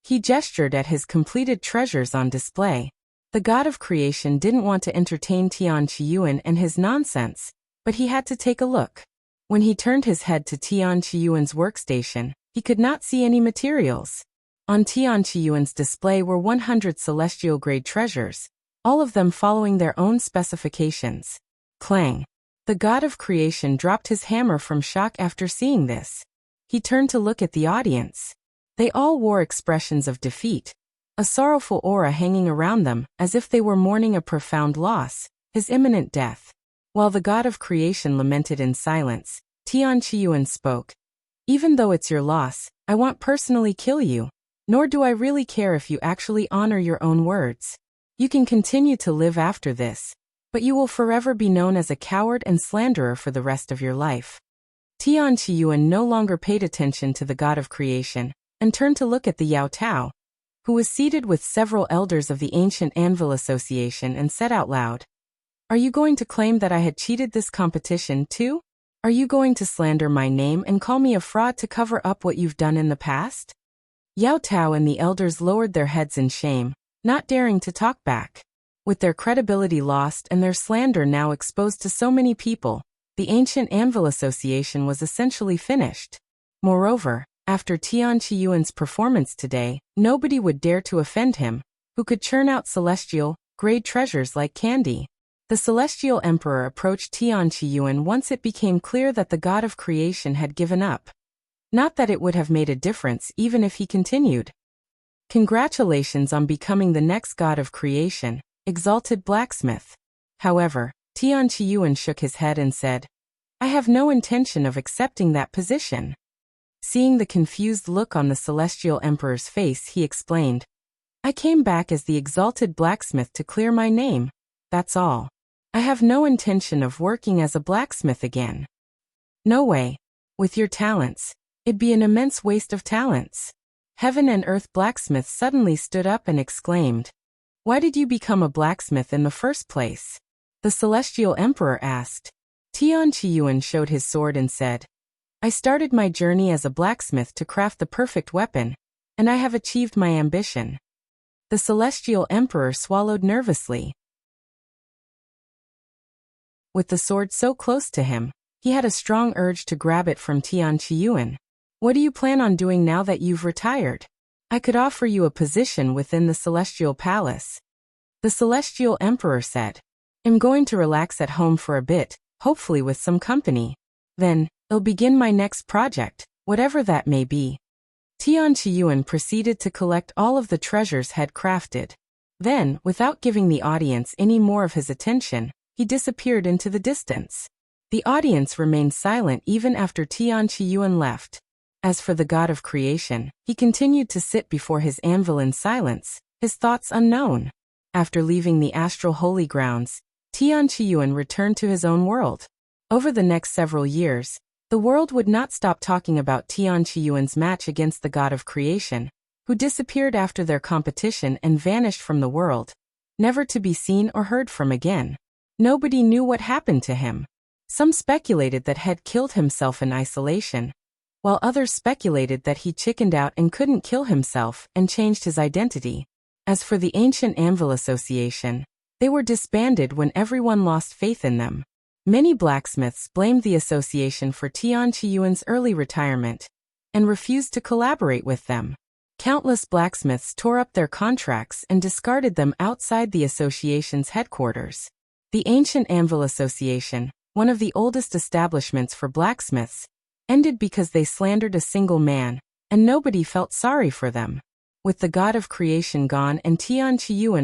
He gestured at his completed treasures on display. The god of creation didn't want to entertain Tian Qiyuan and his nonsense, but he had to take a look. When he turned his head to Tian Qiyuan's workstation, he could not see any materials. On Tian Qiyuan's display were 100 celestial-grade treasures, all of them following their own specifications. Clang! The god of creation dropped his hammer from shock after seeing this. He turned to look at the audience. They all wore expressions of defeat, a sorrowful aura hanging around them, as if they were mourning a profound loss, his imminent death. While the god of creation lamented in silence, Tian Qiyuan spoke. Even though it's your loss, I won't personally kill you, nor do I really care if you actually honor your own words. You can continue to live after this, but you will forever be known as a coward and slanderer for the rest of your life. Tian Qiyuan no longer paid attention to the god of creation, and turned to look at the Yao Tao, who was seated with several elders of the ancient Anvil Association, and said out loud, "Are you going to claim that I had cheated this competition too? Are you going to slander my name and call me a fraud to cover up what you've done in the past?" Yao Tao and the elders lowered their heads in shame, not daring to talk back. With their credibility lost and their slander now exposed to so many people, the ancient Anvil Association was essentially finished. Moreover, after Tian Qiyuan's performance today, nobody would dare to offend him, who could churn out celestial-grade treasures like candy. The Celestial Emperor approached Tian Qiyuan once it became clear that the god of creation had given up. Not that it would have made a difference even if he continued. Congratulations on becoming the next god of creation, Exalted Blacksmith. However, Tian Qiyuan shook his head and said, "I have no intention of accepting that position." Seeing the confused look on the Celestial Emperor's face, he explained, "I came back as the Exalted Blacksmith to clear my name. That's all. I have no intention of working as a blacksmith again." "No way. With your talents, it'd be an immense waste of talents." Heaven and Earth Blacksmith suddenly stood up and exclaimed, "Why did you become a blacksmith in the first place?" The Celestial Emperor asked. Tian Qiyuan showed his sword and said, "I started my journey as a blacksmith to craft the perfect weapon, and I have achieved my ambition." The Celestial Emperor swallowed nervously. With the sword so close to him, he had a strong urge to grab it from Tian Qiyuan. "What do you plan on doing now that you've retired? I could offer you a position within the Celestial Palace." The Celestial Emperor said, "I'm going to relax at home for a bit, hopefully with some company. Then, I'll begin my next project, whatever that may be." Tian Qiyuan proceeded to collect all of the treasures had crafted. Then, without giving the audience any more of his attention, he disappeared into the distance. The audience remained silent even after Tian Qiyuan left. As for the god of creation, he continued to sit before his anvil in silence, his thoughts unknown. After leaving the astral holy grounds, Tian Qiyuan returned to his own world. Over the next several years, the world would not stop talking about Tian Qiyuan's match against the god of creation, who disappeared after their competition and vanished from the world, never to be seen or heard from again. Nobody knew what happened to him. Some speculated that he had killed himself in isolation, while others speculated that he chickened out and couldn't kill himself and changed his identity. As for the ancient Anvil Association, they were disbanded when everyone lost faith in them. Many blacksmiths blamed the association for Tian Qiyuan's early retirement and refused to collaborate with them. Countless blacksmiths tore up their contracts and discarded them outside the association's headquarters. The ancient Anvil Association, one of the oldest establishments for blacksmiths, ended because they slandered a single man, and nobody felt sorry for them. With the god of creation gone and Tian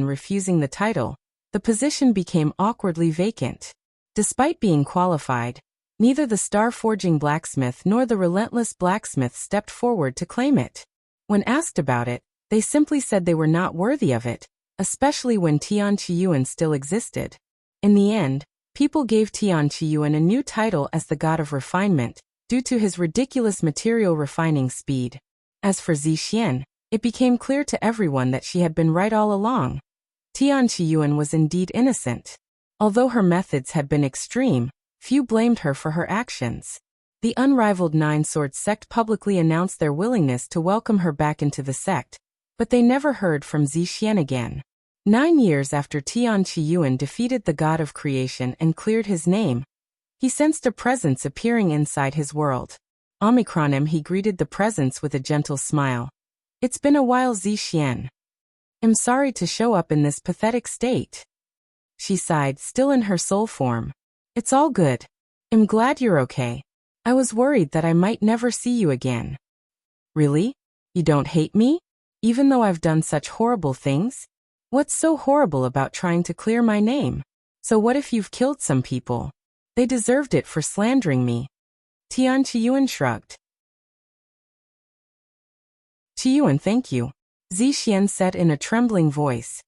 refusing the title, the position became awkwardly vacant. Despite being qualified, neither the star-forging blacksmith nor the relentless blacksmith stepped forward to claim it. When asked about it, they simply said they were not worthy of it, especially when Tian still existed. In the end, people gave Tian a new title as the god of refinement, due to his ridiculous material refining speed. As for Xuan, it became clear to everyone that she had been right all along. Tian was indeed innocent. Although her methods had been extreme, few blamed her for her actions. The unrivaled Nine-Sword sect publicly announced their willingness to welcome her back into the sect, but they never heard from Xuan again. 9 years after Tian defeated the god of creation and cleared his name, he sensed a presence appearing inside his world. Omicronim, he greeted the presence with a gentle smile. It's been a while, Xuan. I'm sorry to show up in this pathetic state. She sighed, still in her soul form. It's all good. I'm glad you're okay. I was worried that I might never see you again. Really? You don't hate me? Even though I've done such horrible things? What's so horrible about trying to clear my name? So what if you've killed some people? They deserved it for slandering me. Tian shrugged. Xuan, thank you, Xuan said in a trembling voice.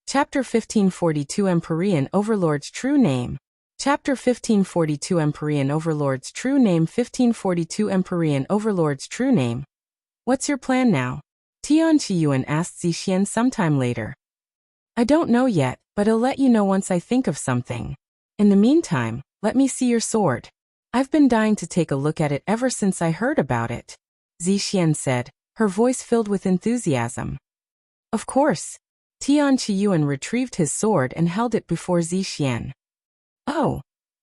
Chapter 1542 Empyrean Overlord's True Name. Chapter 1542 Empyrean Overlord's True Name 1542 Empyrean Overlord's True Name. What's your plan now? Tian asked Xuan sometime later. I don't know yet, but I'll let you know once I think of something. In the meantime, let me see your sword. I've been dying to take a look at it ever since I heard about it, Xuan said, her voice filled with enthusiasm. Of course. Tian retrieved his sword and held it before Xuan. Oh!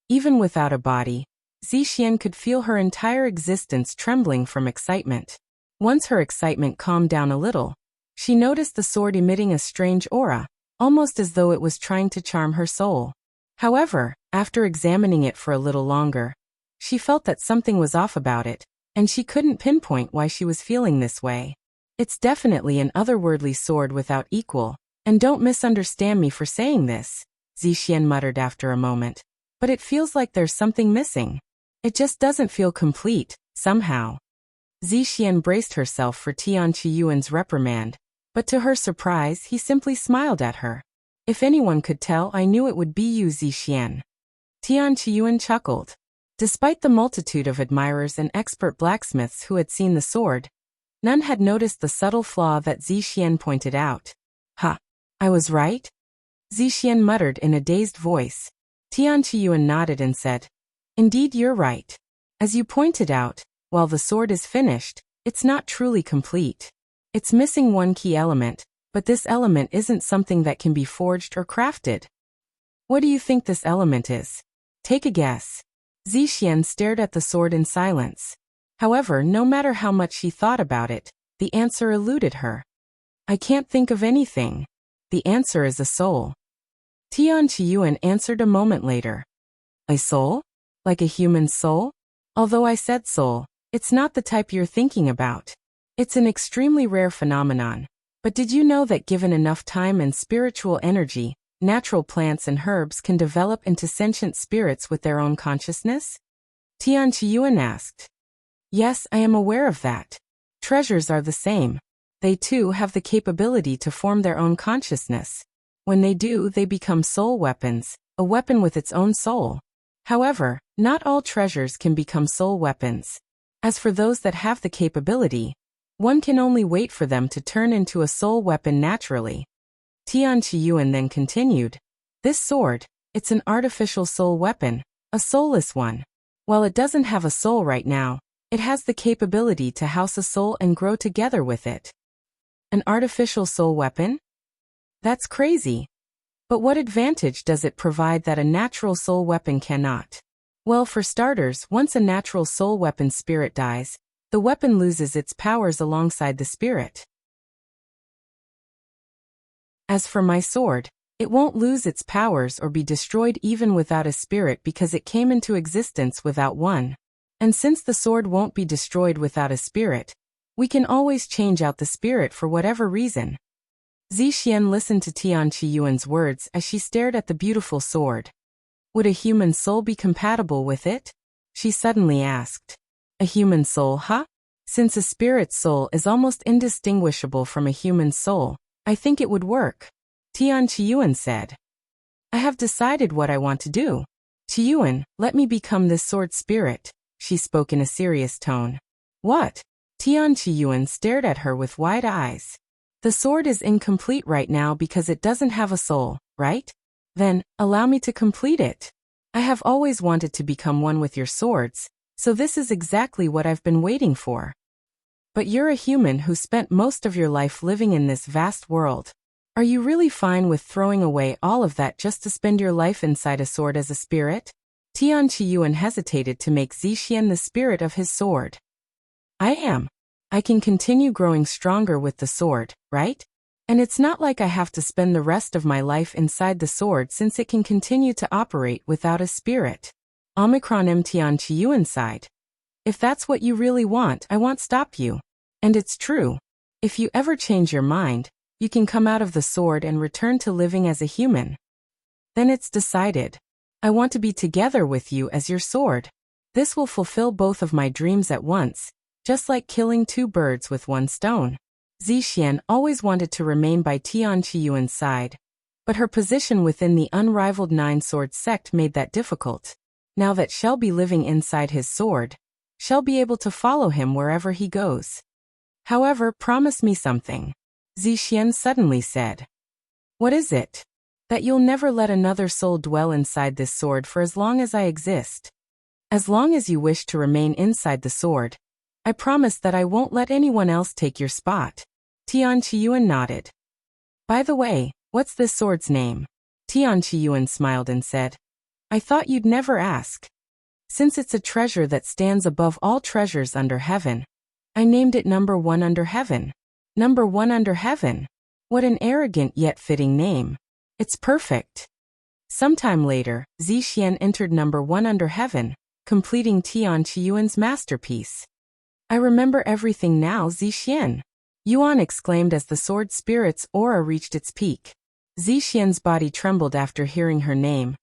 Even without a body, Xuan could feel her entire existence trembling from excitement. Once her excitement calmed down a little, she noticed the sword emitting a strange aura, almost as though it was trying to charm her soul. However, after examining it for a little longer, she felt that something was off about it, and she couldn't pinpoint why she was feeling this way. It's definitely an otherworldly sword without equal, and don't misunderstand me for saying this, Xuan muttered after a moment. But it feels like there's something missing. It just doesn't feel complete, somehow. Xuan braced herself for Tian reprimand, but to her surprise he simply smiled at her. If anyone could tell, I knew it would be you, Xuan. Tian chuckled. Despite the multitude of admirers and expert blacksmiths who had seen the sword, none had noticed the subtle flaw that Xuan pointed out. Ha! I was right? Xuan muttered in a dazed voice. Tian nodded and said, Indeed, you're right. As you pointed out, while the sword is finished, it's not truly complete. It's missing one key element, but this element isn't something that can be forged or crafted. What do you think this element is? Take a guess. Xuan stared at the sword in silence. However, no matter how much she thought about it, the answer eluded her. I can't think of anything. The answer is a soul. Tian answered a moment later. A soul? Like a human soul? Although I said soul, it's not the type you're thinking about. It's an extremely rare phenomenon. But did you know that given enough time and spiritual energy, natural plants and herbs can develop into sentient spirits with their own consciousness? Tian asked. Yes, I am aware of that. Treasures are the same. They too have the capability to form their own consciousness. When they do, they become soul weapons, a weapon with its own soul. However, not all treasures can become soul weapons. As for those that have the capability, one can only wait for them to turn into a soul weapon naturally. Tian then continued. This sword, it's an artificial soul weapon, a soulless one. While it doesn't have a soul right now, it has the capability to house a soul and grow together with it. An artificial soul weapon? That's crazy. But what advantage does it provide that a natural soul weapon cannot? Well, for starters, once a natural soul weapon spirit dies, the weapon loses its powers alongside the spirit. As for my sword, it won't lose its powers or be destroyed even without a spirit because it came into existence without one. And since the sword won't be destroyed without a spirit, we can always change out the spirit for whatever reason. Xuan listened to Tian Qiyuan's words as she stared at the beautiful sword. Would a human soul be compatible with it? She suddenly asked. A human soul, huh? Since a spirit soul is almost indistinguishable from a human soul, I think it would work. Tian Qiyuan said. I have decided what I want to do. Qiyuan, let me become this sword spirit, she spoke in a serious tone. What? Tian Qiyuan stared at her with wide eyes. The sword is incomplete right now because it doesn't have a soul, right? Then, allow me to complete it. I have always wanted to become one with your swords, so this is exactly what I've been waiting for. But you're a human who spent most of your life living in this vast world. Are you really fine with throwing away all of that just to spend your life inside a sword as a spirit? Tian Qiyuan hesitated to make Xuan the spirit of his sword. I am. I can continue growing stronger with the sword, right? And it's not like I have to spend the rest of my life inside the sword since it can continue to operate without a spirit. Omicron Tian Qiyuan sighed. If that's what you really want, I won't stop you. And it's true. If you ever change your mind, you can come out of the sword and return to living as a human. Then it's decided. I want to be together with you as your sword. This will fulfill both of my dreams at once, just like killing two birds with one stone. Xuan always wanted to remain by Tian Qiyuan's side, but her position within the unrivaled Nine-Sword sect made that difficult. Now that she'll be living inside his sword, she'll be able to follow him wherever he goes. However, promise me something. Xuan suddenly said. What is it? That you'll never let another soul dwell inside this sword for as long as I exist. As long as you wish to remain inside the sword, I promise that I won't let anyone else take your spot. Tian Qiyuan nodded. By the way, what's this sword's name? Tian Qiyuan smiled and said. I thought you'd never ask. Since it's a treasure that stands above all treasures under heaven, I named it Number 1 Under Heaven. Number 1 Under Heaven. What an arrogant yet fitting name. It's perfect. Sometime later, Xuan entered Number 1 Under Heaven, completing Tian Qiyuan's masterpiece. I remember everything now, Xuan. Yuan exclaimed as the sword spirit's aura reached its peak. Xuan's body trembled after hearing her name,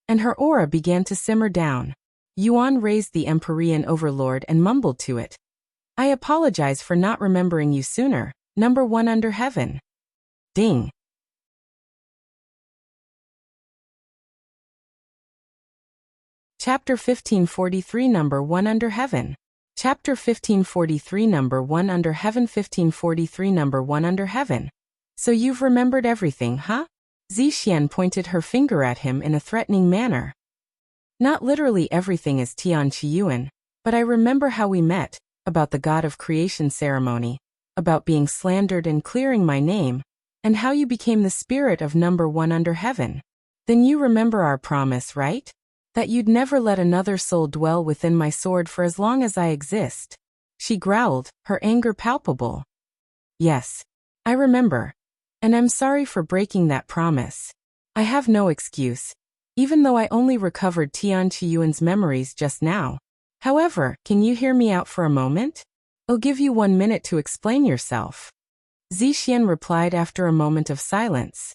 and her aura began to simmer down. Yuan raised the Empyrean Overlord and mumbled to it. I apologize for not remembering you sooner, Number 1 Under Heaven. Ding. Chapter 1543 Number 1 Under Heaven. Chapter 1543 Number 1 Under Heaven 1543 Number 1 Under Heaven. So you've remembered everything, huh? Xuan pointed her finger at him in a threatening manner. Not literally everything is Tian Qiyuan, but I remember how we met, about the God of Creation ceremony, about being slandered and clearing my name, and how you became the spirit of Number 1 Under Heaven. Then you remember our promise, right? That you'd never let another soul dwell within my sword for as long as I exist. She growled, her anger palpable. Yes, I remember. And I'm sorry for breaking that promise. I have no excuse, even though I only recovered Tian Qiyuan's memories just now. However, can you hear me out for a moment? I'll give you 1 minute to explain yourself. Xuan replied after a moment of silence.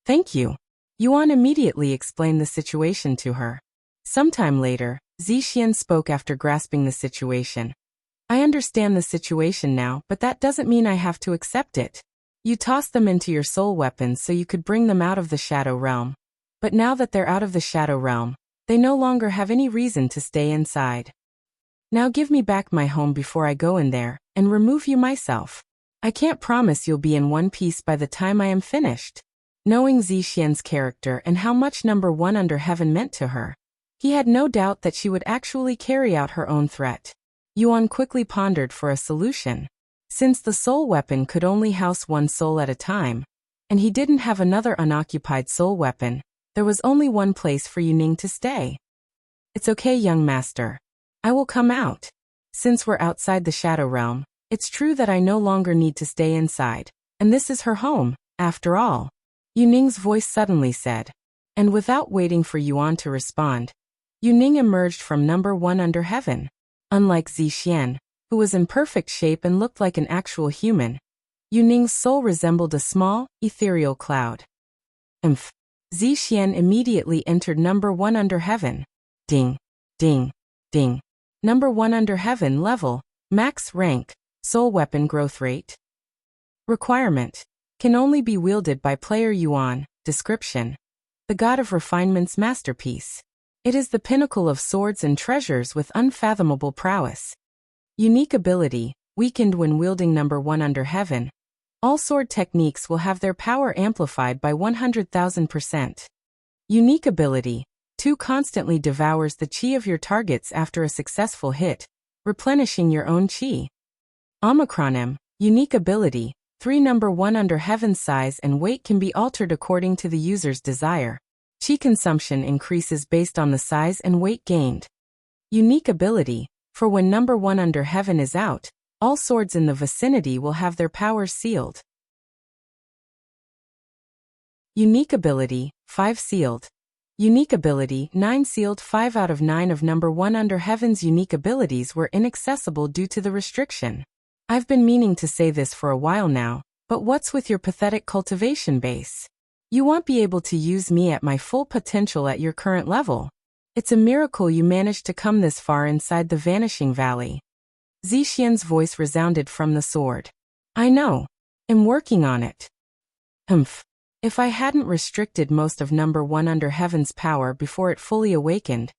Thank you. Yuan immediately explained the situation to her. Sometime later, Xuan spoke after grasping the situation. I understand the situation now, but that doesn't mean I have to accept it. You tossed them into your soul weapons so you could bring them out of the Shadow Realm. But now that they're out of the Shadow Realm, they no longer have any reason to stay inside. Now give me back my home before I go in there, and remove you myself. I can't promise you'll be in one piece by the time I am finished. Knowing Xuan's character and how much Number 1 Under Heaven meant to her, he had no doubt that she would actually carry out her own threat. Yuan quickly pondered for a solution. Since the soul weapon could only house one soul at a time, and he didn't have another unoccupied soul weapon, there was only one place for Yuning to stay. It's okay, young master. I will come out. Since we're outside the Shadow Realm, it's true that I no longer need to stay inside, and this is her home, after all. Yuning's voice suddenly said. And without waiting for Yuan to respond, Yuning emerged from number 1 under heaven. Unlike Zixian, who was in perfect shape and looked like an actual human, Yuning's soul resembled a small, ethereal cloud. Zixian immediately entered number 1 under heaven. Ding, ding, ding. Number 1 under heaven level, max rank, soul weapon growth rate. Requirement. Can only be wielded by player Yuan. Description. The god of refinement's masterpiece. It is the pinnacle of swords and treasures with unfathomable prowess. Unique ability, weakened when wielding number 1 under heaven. All sword techniques will have their power amplified by 100,000%. Unique ability, 2 constantly devours the chi of your targets after a successful hit, replenishing your own chi. Omicron. Unique ability, 3 number 1 under heaven size and weight can be altered according to the user's desire. Chi consumption increases based on the size and weight gained. Unique ability, for when number 1 under heaven is out, all swords in the vicinity will have their powers sealed. Unique ability, 5 sealed. Unique ability, 9 sealed. 5 out of 9 of number 1 under heaven's unique abilities were inaccessible due to the restriction. I've been meaning to say this for a while now, but what's with your pathetic cultivation base? You won't be able to use me at my full potential at your current level. It's a miracle you managed to come this far inside the Vanishing Valley. Zixian's voice resounded from the sword. I know. I'm working on it. If I hadn't restricted most of number 1 under heaven's power before it fully awakened,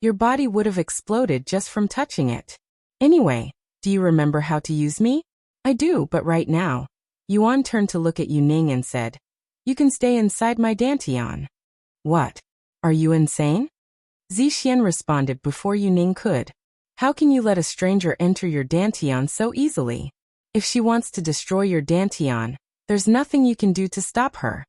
your body would have exploded just from touching it. Anyway, do you remember how to use me? I do, but right now. Yuan turned to look at Yuning and said, You can stay inside my dantian. What? Are you insane? Zixian responded before Yuning could. How can you let a stranger enter your dantian so easily? If she wants to destroy your dantian, there's nothing you can do to stop her.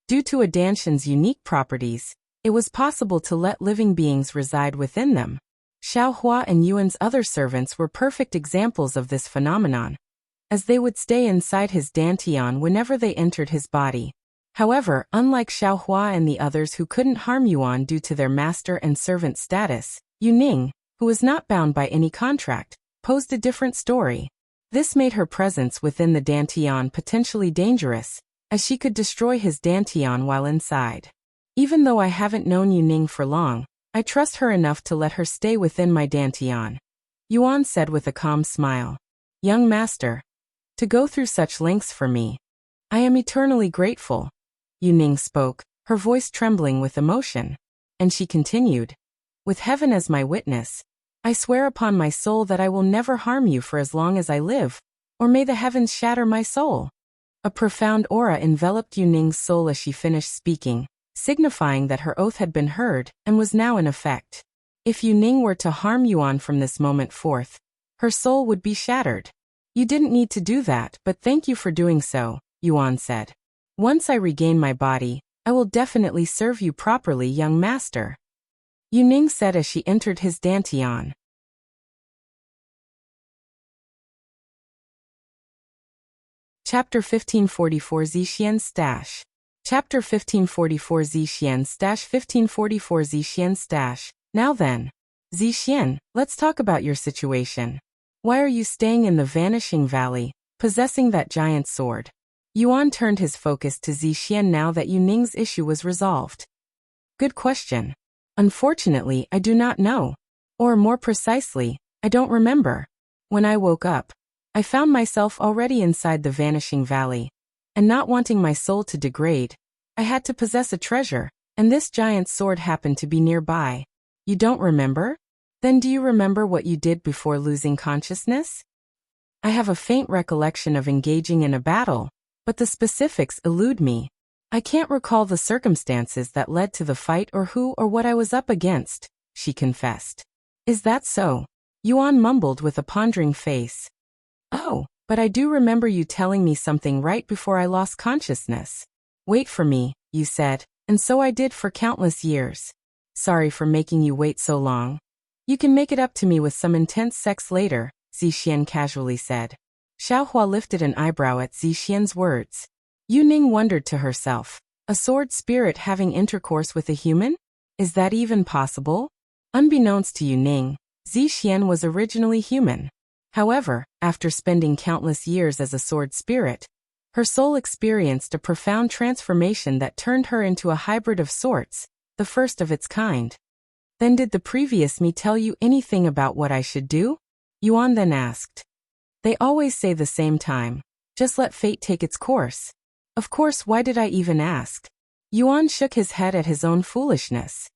Due to a dantian's unique properties, it was possible to let living beings reside within them. Xiaohua and Yuan's other servants were perfect examples of this phenomenon, as they would stay inside his dantian whenever they entered his body. However, unlike Xiaohua and the others who couldn't harm Yuan due to their master and servant status, Yuning, who was not bound by any contract, posed a different story. This made her presence within the dantian potentially dangerous, as she could destroy his dantian while inside. Even though I haven't known Yuning for long, I trust her enough to let her stay within my dantian. Yuan said with a calm smile. Young master, to go through such lengths for me, I am eternally grateful. Yuning spoke, her voice trembling with emotion. And she continued, With heaven as my witness, I swear upon my soul that I will never harm you for as long as I live, or may the heavens shatter my soul. A profound aura enveloped Yuning's soul as she finished speaking, signifying that her oath had been heard and was now in effect. If Yuning were to harm Yuan from this moment forth, her soul would be shattered. You didn't need to do that, but thank you for doing so, Yuan said. Once I regain my body, I will definitely serve you properly, young master. Yuning said as she entered his dantian. Chapter 1544 Zixian's Stash. Chapter 1544 Zixian's Stash. 1544 Zixian's Stash. Now then, Zixian, let's talk about your situation. Why are you staying in the Vanishing Valley, possessing that giant sword? Yuan turned his focus to Zixian now that Yuning's issue was resolved. Good question. Unfortunately, I do not know. Or more precisely, I don't remember. When I woke up, I found myself already inside the Vanishing Valley, and not wanting my soul to degrade, I had to possess a treasure, and this giant sword happened to be nearby. You don't remember? Then do you remember what you did before losing consciousness? I have a faint recollection of engaging in a battle, but the specifics elude me. I can't recall the circumstances that led to the fight or who or what I was up against, she confessed. Is that so? Yuan mumbled with a pondering face. Oh, but I do remember you telling me something right before I lost consciousness. Wait for me, you said, and so I did for countless years. Sorry for making you wait so long. You can make it up to me with some intense sex later, Xuan casually said. Xiaohua lifted an eyebrow at Xuan's words. Yuning wondered to herself, a sword spirit having intercourse with a human? Is that even possible? Unbeknownst to Yuning, Xuan was originally human. However, after spending countless years as a sword spirit, her soul experienced a profound transformation that turned her into a hybrid of sorts, the first of its kind. Then did the previous me tell you anything about what I should do? Yuan then asked. They always say the same time. Just let fate take its course. Of course, why did I even ask? Yuan shook his head at his own foolishness.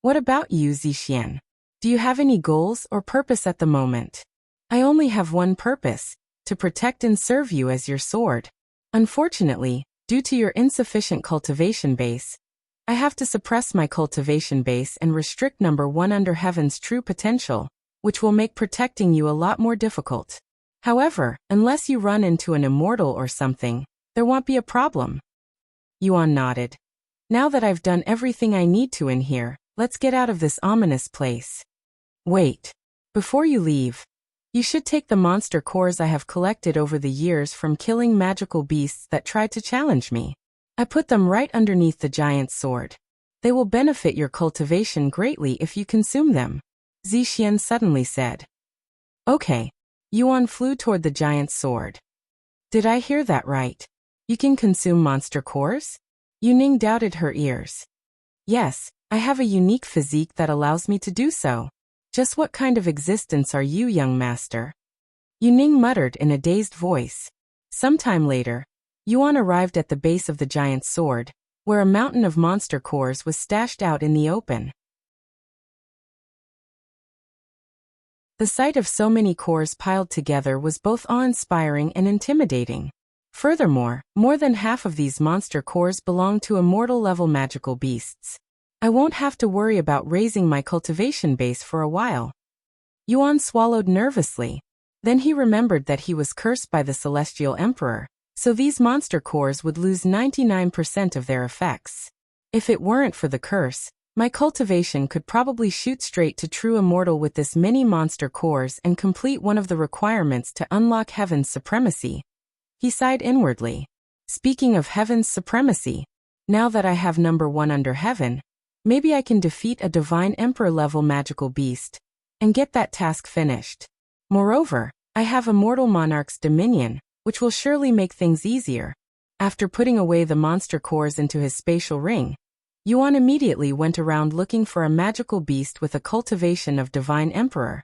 What about you, Xuan? Do you have any goals or purpose at the moment? I only have one purpose, to protect and serve you as your sword. Unfortunately, due to your insufficient cultivation base, I have to suppress my cultivation base and restrict number 1 under heaven's true potential, which will make protecting you a lot more difficult. However, unless you run into an immortal or something, there won't be a problem. Yuan nodded. Now that I've done everything I need to in here, let's get out of this ominous place. Wait. Before you leave, you should take the monster cores I have collected over the years from killing magical beasts that tried to challenge me. I put them right underneath the giant's sword. They will benefit your cultivation greatly if you consume them, Xuan suddenly said. Okay. Yuan flew toward the giant's sword. Did I hear that right? You can consume monster cores? Yuning doubted her ears. Yes, I have a unique physique that allows me to do so. Just what kind of existence are you, young master? Yuning muttered in a dazed voice. Sometime later, Yuan arrived at the base of the giant's sword, where a mountain of monster cores was stashed out in the open. The sight of so many cores piled together was both awe-inspiring and intimidating. Furthermore, more than half of these monster cores belong to immortal-level magical beasts. I won't have to worry about raising my cultivation base for a while. Yuan swallowed nervously. Then he remembered that he was cursed by the Celestial Emperor, so these monster cores would lose 99% of their effects. If it weren't for the curse, my cultivation could probably shoot straight to true immortal with this many monster cores and complete one of the requirements to unlock heaven's supremacy. He sighed inwardly. Speaking of heaven's supremacy, now that I have number 1 under heaven, maybe I can defeat a divine emperor-level magical beast and get that task finished. Moreover, I have Immortal Monarch's dominion, which will surely make things easier. After putting away the monster cores into his spatial ring, Yuan immediately went around looking for a magical beast with a cultivation of Divine Emperor,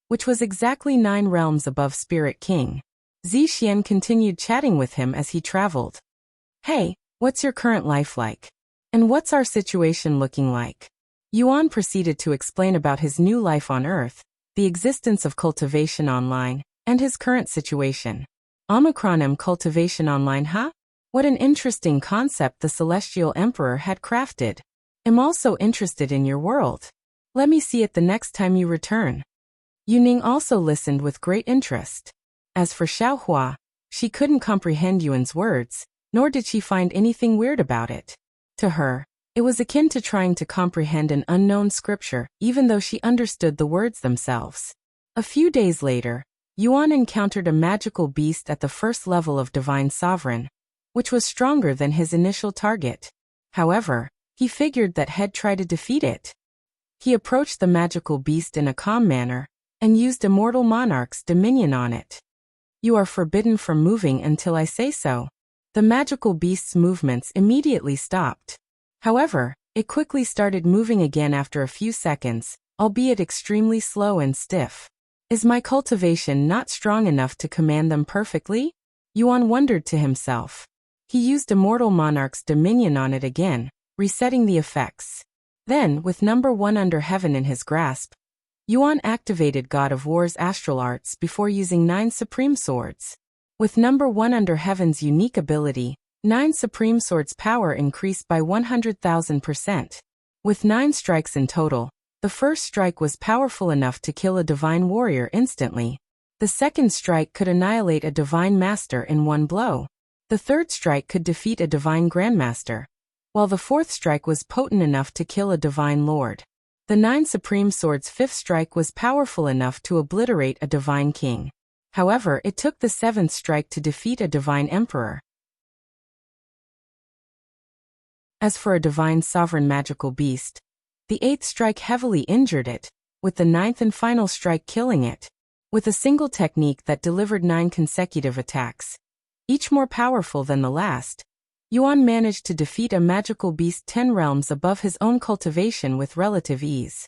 which was exactly 9 realms above Spirit King. Xuan continued chatting with him as he traveled. Hey, what's your current life like? And what's our situation looking like? Yuan proceeded to explain about his new life on Earth, the existence of cultivation online, and his current situation. Omicron cultivation online, huh? What an interesting concept the Celestial Emperor had crafted. I'm also interested in your world. Let me see it the next time you return. Yuning also listened with great interest. As for Xiaohua, she couldn't comprehend Yuan's words, nor did she find anything weird about it. To her, it was akin to trying to comprehend an unknown scripture, even though she understood the words themselves. A few days later, Yuan encountered a magical beast at the first level of Divine Sovereign, which was stronger than his initial target. However, he figured that he'd try to defeat it. He approached the magical beast in a calm manner and used Immortal Monarch's dominion on it. You are forbidden from moving until I say so. The magical beast's movements immediately stopped. However, it quickly started moving again after a few seconds, albeit extremely slow and stiff. Is my cultivation not strong enough to command them perfectly? Yuan wondered to himself. He used Immortal Monarch's dominion on it again, resetting the effects. Then, with number 1 under heaven in his grasp, Yuan activated God of War's astral arts before using 9 supreme swords. With number 1 under heaven's unique ability, 9 supreme swords' power increased by 100,000%. With 9 strikes in total, the first strike was powerful enough to kill a divine warrior instantly. The second strike could annihilate a divine master in one blow. The third strike could defeat a divine grandmaster. while the fourth strike was potent enough to kill a divine lord. The 9 Supreme Sword's fifth strike was powerful enough to obliterate a divine king. However, it took the 7th strike to defeat a divine emperor. As for a divine sovereign magical beast, the 8th strike heavily injured it, with the 9th and final strike killing it. With a single technique that delivered 9 consecutive attacks, each more powerful than the last, Xuan managed to defeat a magical beast 10 realms above his own cultivation with relative ease.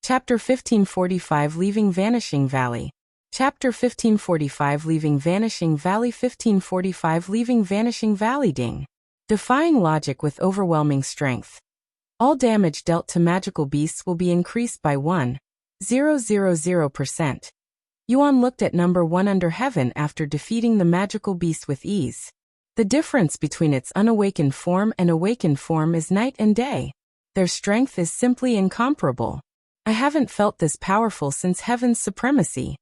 Chapter 1545 Leaving Vanishing Valley. Chapter 1545 Leaving Vanishing Valley. 1545 Leaving Vanishing Valley. Ding. Defying logic with overwhelming strength. All damage dealt to magical beasts will be increased by 1,000%. Xuan looked at number 1 under heaven after defeating the magical beast with ease. The difference between its unawakened form and awakened form is night and day. Their strength is simply incomparable. I haven't felt this powerful since heaven's supremacy.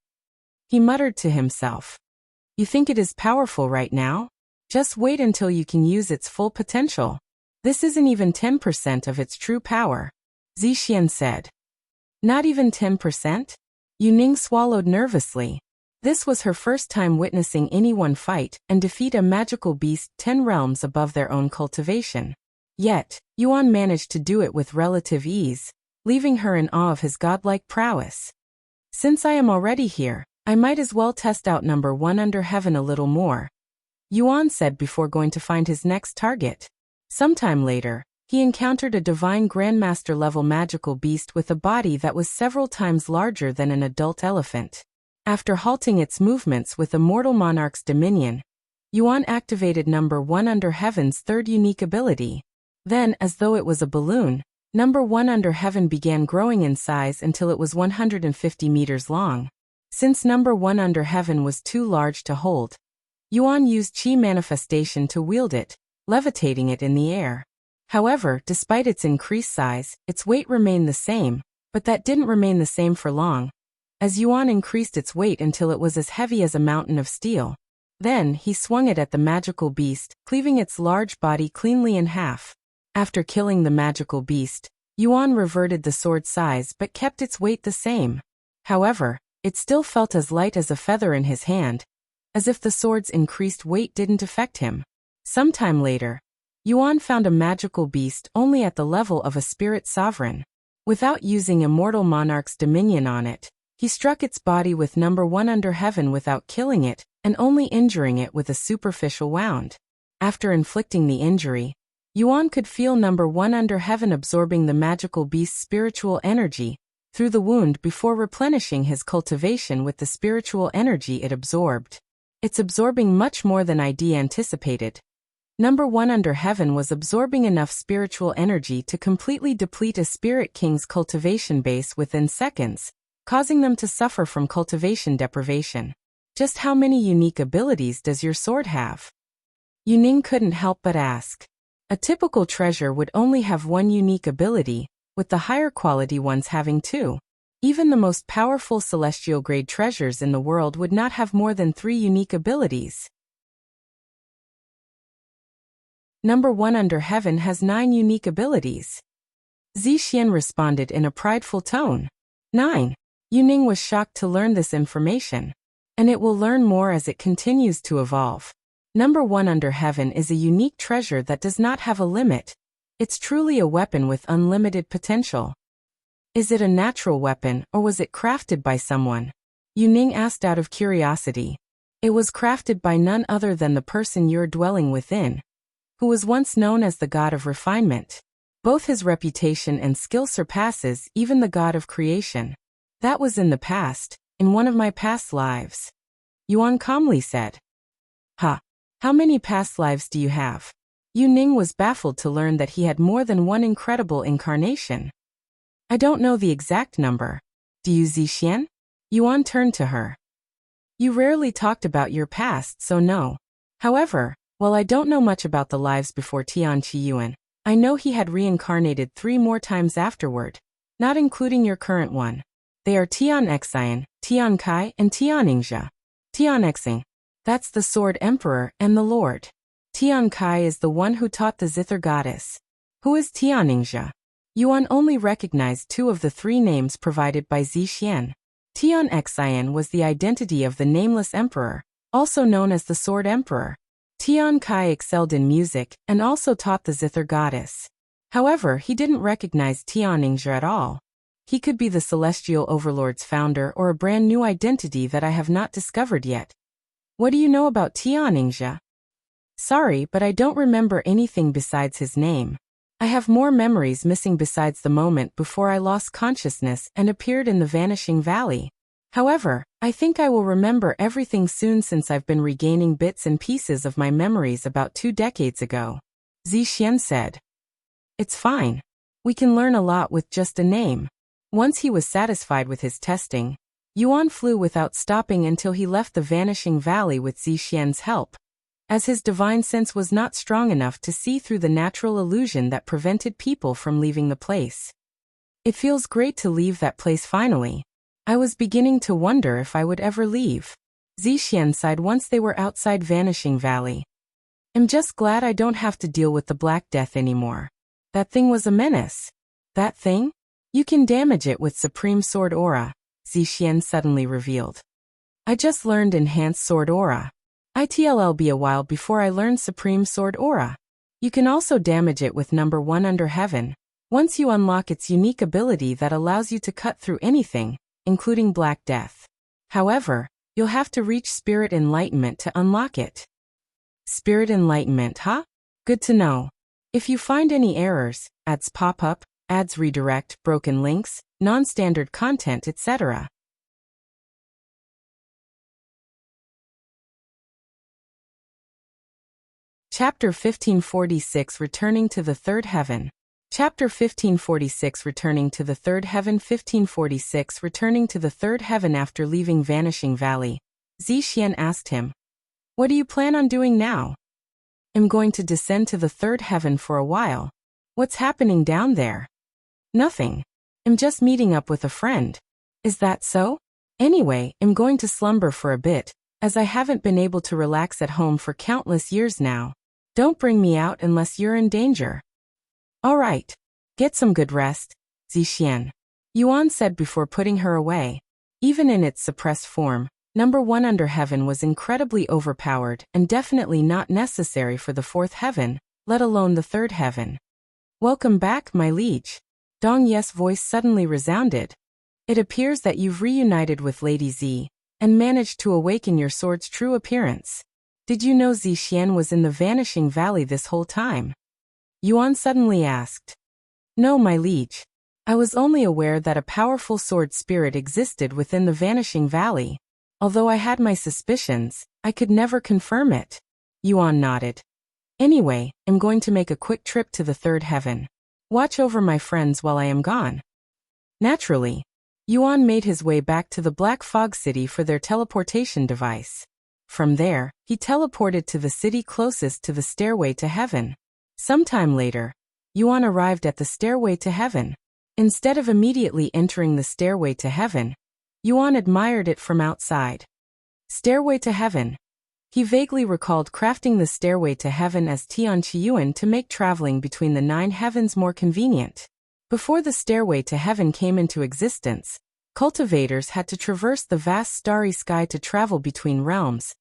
He muttered to himself. You think it is powerful right now? Just wait until you can use its full potential. This isn't even 10% of its true power, Xian said. Not even 10%? Yingzhe swallowed nervously. This was her first time witnessing anyone fight and defeat a magical beast 10 realms above their own cultivation. Yet, Xuan managed to do it with relative ease, leaving her in awe of his godlike prowess. Since I am already here, I might as well test out number 1 under heaven a little more, Xuan said before going to find his next target. Sometime later, he encountered a divine grandmaster-level magical beast with a body that was several times larger than an adult elephant. After halting its movements with Immortal Monarch's dominion, Xuan activated number 1 under heaven's third unique ability. Then, as though it was a balloon, number 1 under heaven began growing in size until it was 150 meters long. Since number 1 under heaven was too large to hold, Xuan used Qi manifestation to wield it, levitating it in the air. However, despite its increased size, its weight remained the same, but that didn't remain the same for long, as Xuan increased its weight until it was as heavy as a mountain of steel. Then, he swung it at the magical beast, cleaving its large body cleanly in half. After killing the magical beast, Xuan reverted the sword's size but kept its weight the same. However, it still felt as light as a feather in his hand, as if the sword's increased weight didn't affect him. Sometime later, Xuan found a magical beast only at the level of a spirit sovereign. Without using Immortal Monarch's dominion on it, he struck its body with number 1 under heaven without killing it, and only injuring it with a superficial wound. After inflicting the injury, Xuan could feel number 1 under heaven absorbing the magical beast's spiritual energy through the wound before replenishing his cultivation with the spiritual energy it absorbed. It's absorbing much more than I'd anticipated. Number 1 under heaven was absorbing enough spiritual energy to completely deplete a spirit king's cultivation base within seconds, causing them to suffer from cultivation deprivation. Just how many unique abilities does your sword have? Yingzhe couldn't help but ask. A typical treasure would only have 1 unique ability, with the higher quality ones having 2. Even the most powerful celestial grade treasures in the world would not have more than 3 unique abilities. Number 1 under heaven has 9 unique abilities. Xian responded in a prideful tone. 9. Yingzhe was shocked to learn this information. And it will learn more as it continues to evolve. Number 1 under heaven is a unique treasure that does not have a limit. It's truly a weapon with unlimited potential. Is it a natural weapon, or was it crafted by someone? Yingzhe asked out of curiosity. It was crafted by none other than the person you're dwelling within, who was once known as the god of refinement. Both his reputation and skill surpasses even the god of creation. That was in the past, in one of my past lives. Xuan calmly said. Ha! How many past lives do you have? Yingzhe was baffled to learn that he had more than 1 incredible incarnation. I don't know the exact number. Do you, Xian? Xuan turned to her. You rarely talked about your past, so no. However, while I don't know much about the lives before Tian Qiyuan, I know he had reincarnated 3 more times afterward, not including your current one. They are Tian Xian, Tian Kai, and Tian Yingzhe. Tian Xing, That's the Sword Emperor and the Lord. Tian Kai is the one who taught the Zither goddess. Who is Tian Yingzhe? Yuan only recognized 2 of the 3 names provided by Xuan. Tian Xuan was the identity of the nameless emperor, also known as the Sword Emperor. Tian Kai excelled in music and also taught the Zither goddess. However, he didn't recognize Tian Yingzhe at all. He could be the Celestial Overlord's founder or a brand new identity that I have not discovered yet. What do you know about Tian Yingzhe? Sorry, but I don't remember anything besides his name. I have more memories missing besides the moment before I lost consciousness and appeared in the Vanishing Valley. However, I think I will remember everything soon since I've been regaining bits and pieces of my memories about 2 decades ago. Xuan said. It's fine. We can learn a lot with just a name. Once he was satisfied with his testing, Yuan flew without stopping until he left the Vanishing Valley with Xuan's help, as his divine sense was not strong enough to see through the natural illusion that prevented people from leaving the place. It feels great to leave that place finally. I was beginning to wonder if I would ever leave. Xuan sighed once they were outside Vanishing Valley. I'm just glad I don't have to deal with the Black Death anymore. That thing was a menace. That thing? You can damage it with Supreme Sword Aura, Xuan suddenly revealed. I just learned Enhanced Sword Aura. It'll be a while before I learn Supreme Sword Aura. You can also damage it with number 1 under heaven, once you unlock its unique ability that allows you to cut through anything, including Black Death. However, you'll have to reach Spirit Enlightenment to unlock it. Spirit Enlightenment, huh? Good to know. If you find any errors, ads pop up, ads redirect, broken links, non-standard content, etc. Chapter 1546 Returning to the Third Heaven. Chapter 1546 Returning to the Third Heaven. 1546 Returning to the Third Heaven. After leaving Vanishing Valley, Xuan asked him, "What do you plan on doing now?" "I'm going to descend to the third heaven for a while." "What's happening down there?" "Nothing. I'm just meeting up with a friend." "Is that so?" "Anyway, I'm going to slumber for a bit, as I haven't been able to relax at home for countless years now. Don't bring me out unless you're in danger." "All right. Get some good rest, Xuan," Yuan said before putting her away. Even in its suppressed form, number 1 under heaven was incredibly overpowered and definitely not necessary for the 4th heaven, let alone the 3rd heaven. "Welcome back, my liege." Dong Ye's voice suddenly resounded. "It appears that you've reunited with Lady Z and managed to awaken your sword's true appearance. Did you know Xuan was in the Vanishing Valley this whole time?" Yuan suddenly asked. "No, my liege. I was only aware that a powerful sword spirit existed within the Vanishing Valley. Although I had my suspicions, I could never confirm it." Yuan nodded. "Anyway, I'm going to make a quick trip to the third heaven. Watch over my friends while I am gone." Naturally, Yuan made his way back to the Black Fog City for their teleportation device. From there, he teleported to the city closest to the Stairway to Heaven. Sometime later, Yuan arrived at the Stairway to Heaven. Instead of immediately entering the Stairway to Heaven, Yuan admired it from outside. Stairway to Heaven. He vaguely recalled crafting the Stairway to Heaven as Tian Yuan to make traveling between the 9 heavens more convenient. Before the Stairway to Heaven came into existence, cultivators had to traverse the vast starry sky to travel between realms,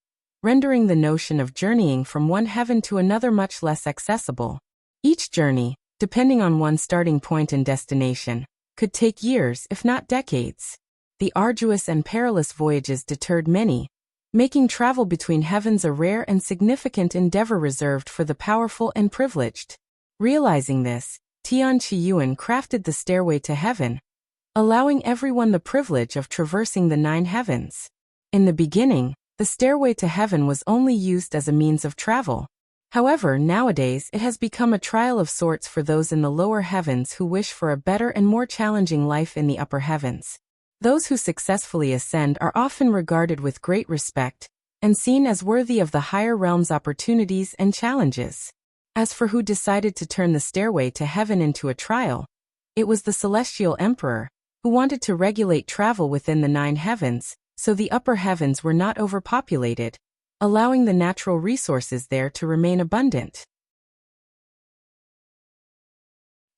rendering the notion of journeying from one heaven to another much less accessible. Each journey, depending on one's starting point and destination, could take years if not decades. The arduous and perilous voyages deterred many, making travel between heavens a rare and significant endeavor reserved for the powerful and privileged. Realizing this, Tian Yuan crafted the Stairway to Heaven, allowing everyone the privilege of traversing the 9 heavens. In the beginning, the Stairway to Heaven was only used as a means of travel. However, nowadays it has become a trial of sorts for those in the lower heavens who wish for a better and more challenging life in the upper heavens. Those who successfully ascend are often regarded with great respect and seen as worthy of the higher realms' opportunities and challenges. As for who decided to turn the Stairway to Heaven into a trial, it was the Celestial Emperor, who wanted to regulate travel within the 9 heavens, so the upper heavens were not overpopulated. allowing the natural resources there to remain abundant.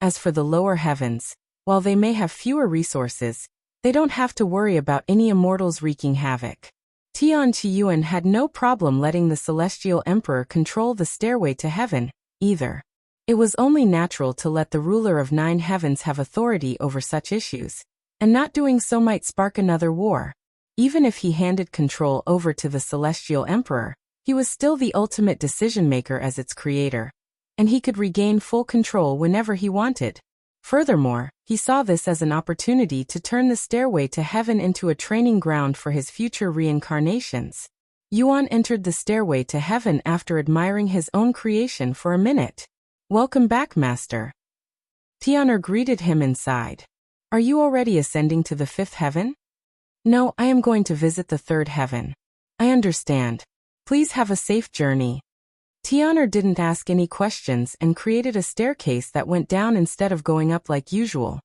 As for the lower heavens, while they may have fewer resources, they don't have to worry about any immortals wreaking havoc. Tian Yuan had no problem letting the Celestial Emperor control the stairway to heaven, either. It was only natural to let the ruler of 9 heavens have authority over such issues, and not doing so might spark another war. Even if he handed control over to the Celestial Emperor, he was still the ultimate decision-maker as its creator, and he could regain full control whenever he wanted. Furthermore, he saw this as an opportunity to turn the stairway to heaven into a training ground for his future reincarnations. Yuan entered the stairway to heaven after admiring his own creation for a minute. "Welcome back, Master." Tian greeted him inside. "Are you already ascending to the 5th heaven?" "No, I am going to visit the 3rd heaven." "I understand. Please have a safe journey." Tian didn't ask any questions and created a staircase that went down instead of going up like usual.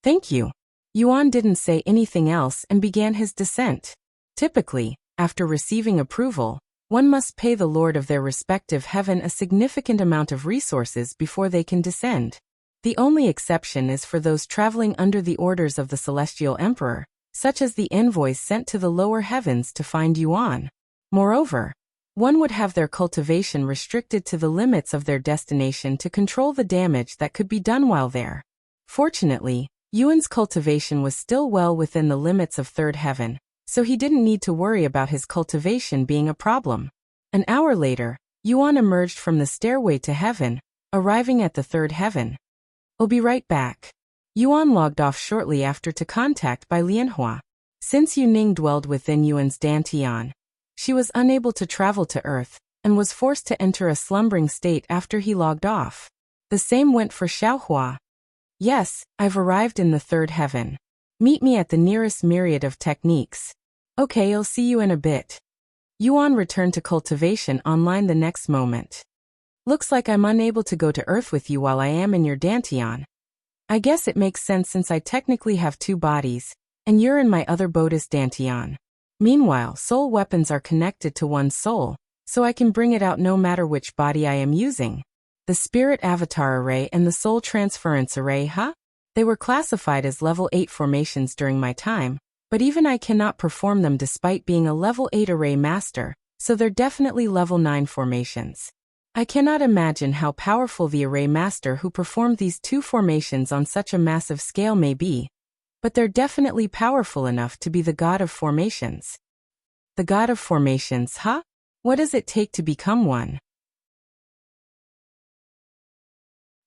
"Thank you." Yuan didn't say anything else and began his descent. Typically, after receiving approval, one must pay the lord of their respective heaven a significant amount of resources before they can descend. The only exception is for those traveling under the orders of the Celestial Emperor, such as the envoys sent to the lower heavens to find Yuan. Moreover, one would have their cultivation restricted to the limits of their destination to control the damage that could be done while there. Fortunately, Yuan's cultivation was still well within the limits of 3rd heaven, so he didn't need to worry about his cultivation being a problem. An hour later, Yuan emerged from the stairway to heaven, arriving at the 3rd heaven. "I'll be right back." Yuan logged off shortly after to contact by Lianhua. Since Yuning dwelled within Yuan's Dantian, she was unable to travel to Earth, and was forced to enter a slumbering state after he logged off. The same went for Xiaohua. "Yes, I've arrived in the 3rd heaven. Meet me at the nearest myriad of techniques." "Okay, I'll see you in a bit." Yuan returned to cultivation online the next moment. "Looks like I'm unable to go to Earth with you while I am in your Dantian. I guess it makes sense since I technically have 2 bodies, and you're in my other Bodis Dantian. Meanwhile, soul weapons are connected to one's soul, so I can bring it out no matter which body I am using. The Spirit Avatar Array and the Soul Transference Array, huh? They were classified as level 8 formations during my time, but even I cannot perform them despite being a level 8 array master, so they're definitely level 9 formations. I cannot imagine how powerful the array master who performed these 2 formations on such a massive scale may be, but they're definitely powerful enough to be the god of formations." "The god of formations, huh? What does it take to become one?"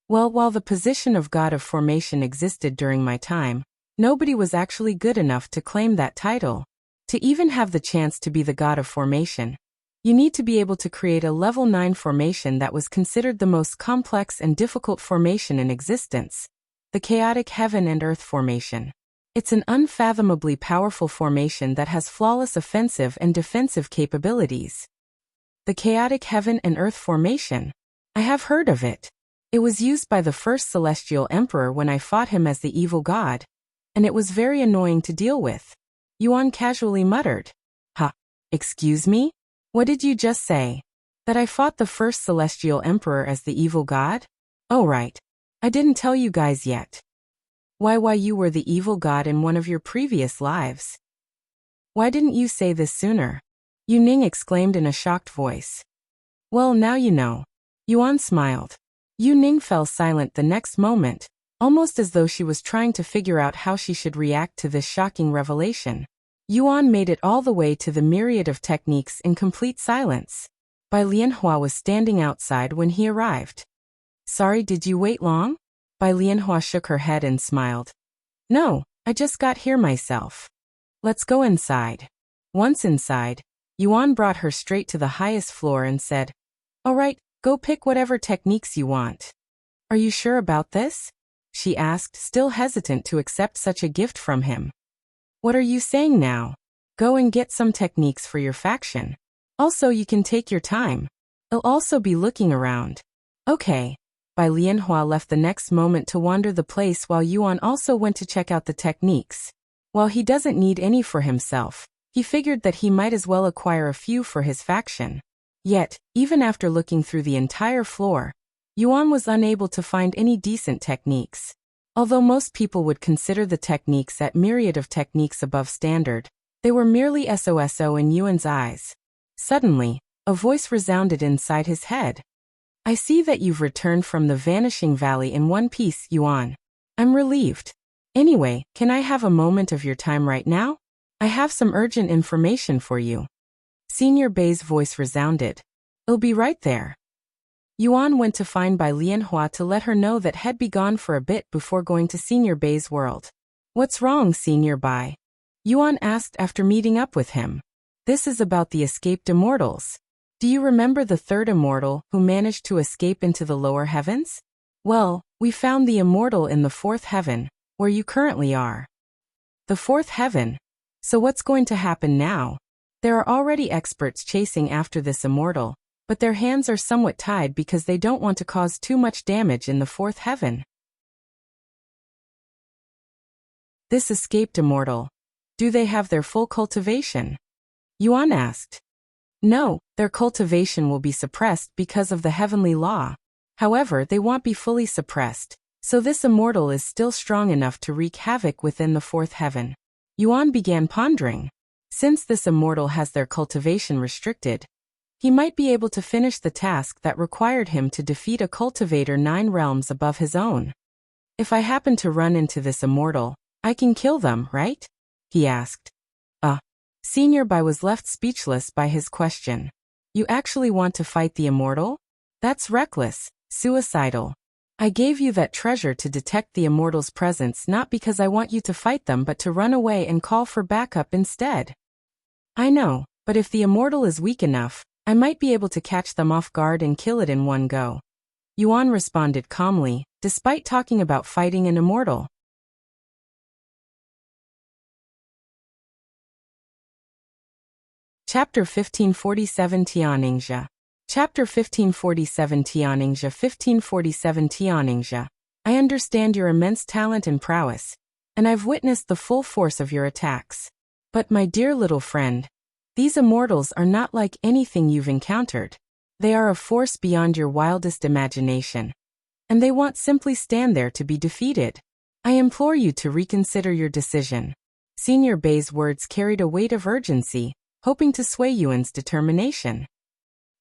Well, while the position of god of formation existed during my time, nobody was actually good enough to claim that title. To even have the chance to be the god of formation, you need to be able to create a level 9 formation that was considered the most complex and difficult formation in existence, the chaotic heaven and earth formation. It's an unfathomably powerful formation that has flawless offensive and defensive capabilities. The chaotic heaven and earth formation. I have heard of it. It was used by the first Celestial Emperor when I fought him as the evil god, and it was very annoying to deal with. Yuan casually muttered. "Ha, excuse me? What did you just say? That I fought the first Celestial Emperor as the evil god? Oh right. I didn't tell you guys yet. Why you were the evil god in one of your previous lives. Why didn't you say this sooner?" Yuning exclaimed in a shocked voice. "Well, now you know." Yuan smiled. Yuning fell silent the next moment, almost as though she was trying to figure out how she should react to this shocking revelation. Yuan made it all the way to the myriad of techniques in complete silence. Bai Lianhua was standing outside when he arrived. "Sorry, did you wait long?" Bai Lianhua shook her head and smiled. "No, I just got here myself. Let's go inside." Once inside, Yuan brought her straight to the highest floor and said, "All right, go pick whatever techniques you want." "Are you sure about this?" she asked, still hesitant to accept such a gift from him. "What are you saying now? Go and get some techniques for your faction. Also, you can take your time. I'll also be looking around." "Okay." Bai Lianhua left the next moment to wander the place while Yuan also went to check out the techniques. While he doesn't need any for himself, He figured that he might as well acquire a few for his faction. Yet, even after looking through the entire floor, Xuan was unable to find any decent techniques. Although most people would consider the techniques at myriad of techniques above standard, they were merely SOSO in Yuan's eyes. Suddenly, a voice resounded inside his head. I see that you've returned from the Vanishing Valley in one piece, Xuan. I'm relieved. Anyway, can I have a moment of your time right now? I have some urgent information for you. Senior Bai's voice resounded. I'll be right there. Xuan went to find Bai Lianhua to let her know that he'd be gone for a bit before going to Senior Bai's world. What's wrong, Senior Bai? Xuan asked after meeting up with him. This is about the escaped immortals. Do you remember the third immortal who managed to escape into the lower heavens? Well, we found the immortal in the fourth heaven, where you currently are. The fourth heaven? So what's going to happen now? There are already experts chasing after this immortal, but their hands are somewhat tied because they don't want to cause too much damage in the fourth heaven. This escaped immortal. Do they have their full cultivation? Xuan asked. No, their cultivation will be suppressed because of the heavenly law. However, they won't be fully suppressed, so this immortal is still strong enough to wreak havoc within the fourth heaven. Xuan began pondering. Since this immortal has their cultivation restricted, he might be able to finish the task that required him to defeat a cultivator 9 realms above his own. If I happen to run into this immortal, I can kill them, right? He asked. Senior Bai was left speechless by his question. You actually want to fight the immortal? That's reckless, suicidal. I gave you that treasure to detect the immortal's presence not because I want you to fight them but to run away and call for backup instead. I know, but if the immortal is weak enough, I might be able to catch them off guard and kill it in one go. Xuan responded calmly, despite talking about fighting an immortal. Chapter 1547 Yingzhe. Chapter 1547 Yingzhe 1547 Yingzhe. I understand your immense talent and prowess, and I've witnessed the full force of your attacks. But my dear little friend, these immortals are not like anything you've encountered. They are a force beyond your wildest imagination, and they won't simply stand there to be defeated. I implore you to reconsider your decision. Senior Bai's words carried a weight of urgency, hoping to sway Yuan's determination.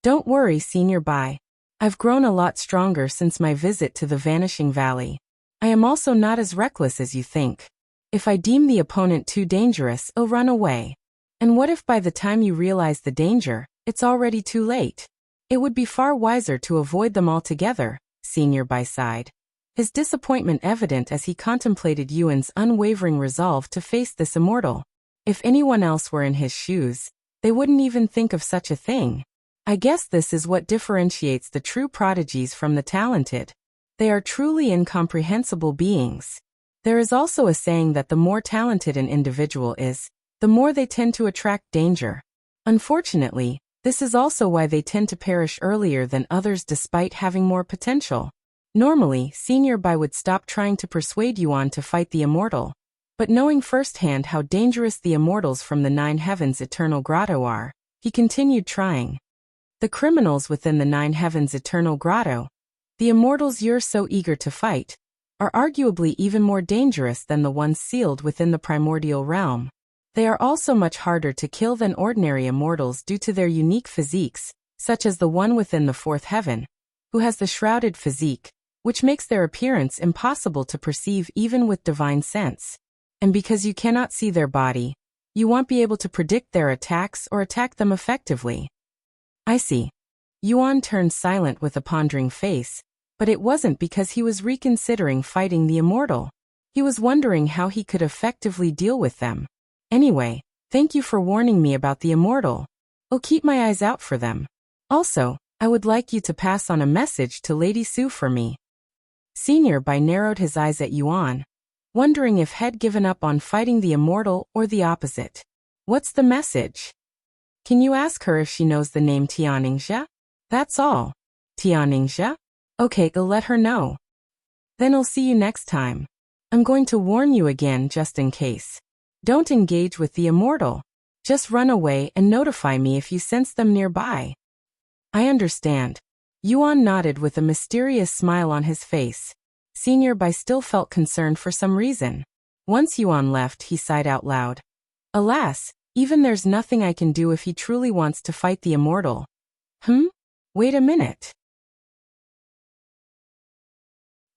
Don't worry, Senior Bai. I've grown a lot stronger since my visit to the Vanishing Valley. I am also not as reckless as you think. If I deem the opponent too dangerous, I'll run away. And what if by the time you realize the danger, it's already too late? It would be far wiser to avoid them altogether, Senior Bai sighed. His disappointment evident as he contemplated Yuan's unwavering resolve to face this immortal. If anyone else were in his shoes, they wouldn't even think of such a thing. I guess this is what differentiates the true prodigies from the talented. They are truly incomprehensible beings. There is also a saying that the more talented an individual is, the more they tend to attract danger. Unfortunately, this is also why they tend to perish earlier than others despite having more potential. Normally, Senior Bai would stop trying to persuade Yuan to fight the immortal, but knowing firsthand how dangerous the immortals from the 9 Heavens Eternal Grotto are, he continued trying. The criminals within the 9 Heavens Eternal Grotto, the immortals you're so eager to fight, are arguably even more dangerous than the ones sealed within the primordial realm. They are also much harder to kill than ordinary immortals due to their unique physiques, such as the one within the 4th heaven, who has the shrouded physique, which makes their appearance impossible to perceive even with divine sense. And because you cannot see their body, you won't be able to predict their attacks or attack them effectively. I see. Xuan turned silent with a pondering face, but it wasn't because he was reconsidering fighting the immortal. He was wondering how he could effectively deal with them. Anyway, thank you for warning me about the immortal. I'll keep my eyes out for them. Also, I would like you to pass on a message to Lady Su for me. Senior Bai narrowed his eyes at Xuan, wondering if he'd given up on fighting the immortal or the opposite. What's the message? Can you ask her if she knows the name Yingzhe? That's all. Yingzhe? Okay, I'll let her know. Then I'll see you next time. I'm going to warn you again just in case. Don't engage with the immortal. Just run away and notify me if you sense them nearby. I understand. Yuan nodded with a mysterious smile on his face. Senior Bai still felt concerned for some reason. Once Yuan left, he sighed out loud. Alas, even there's nothing I can do if he truly wants to fight the Immortal. Wait a minute.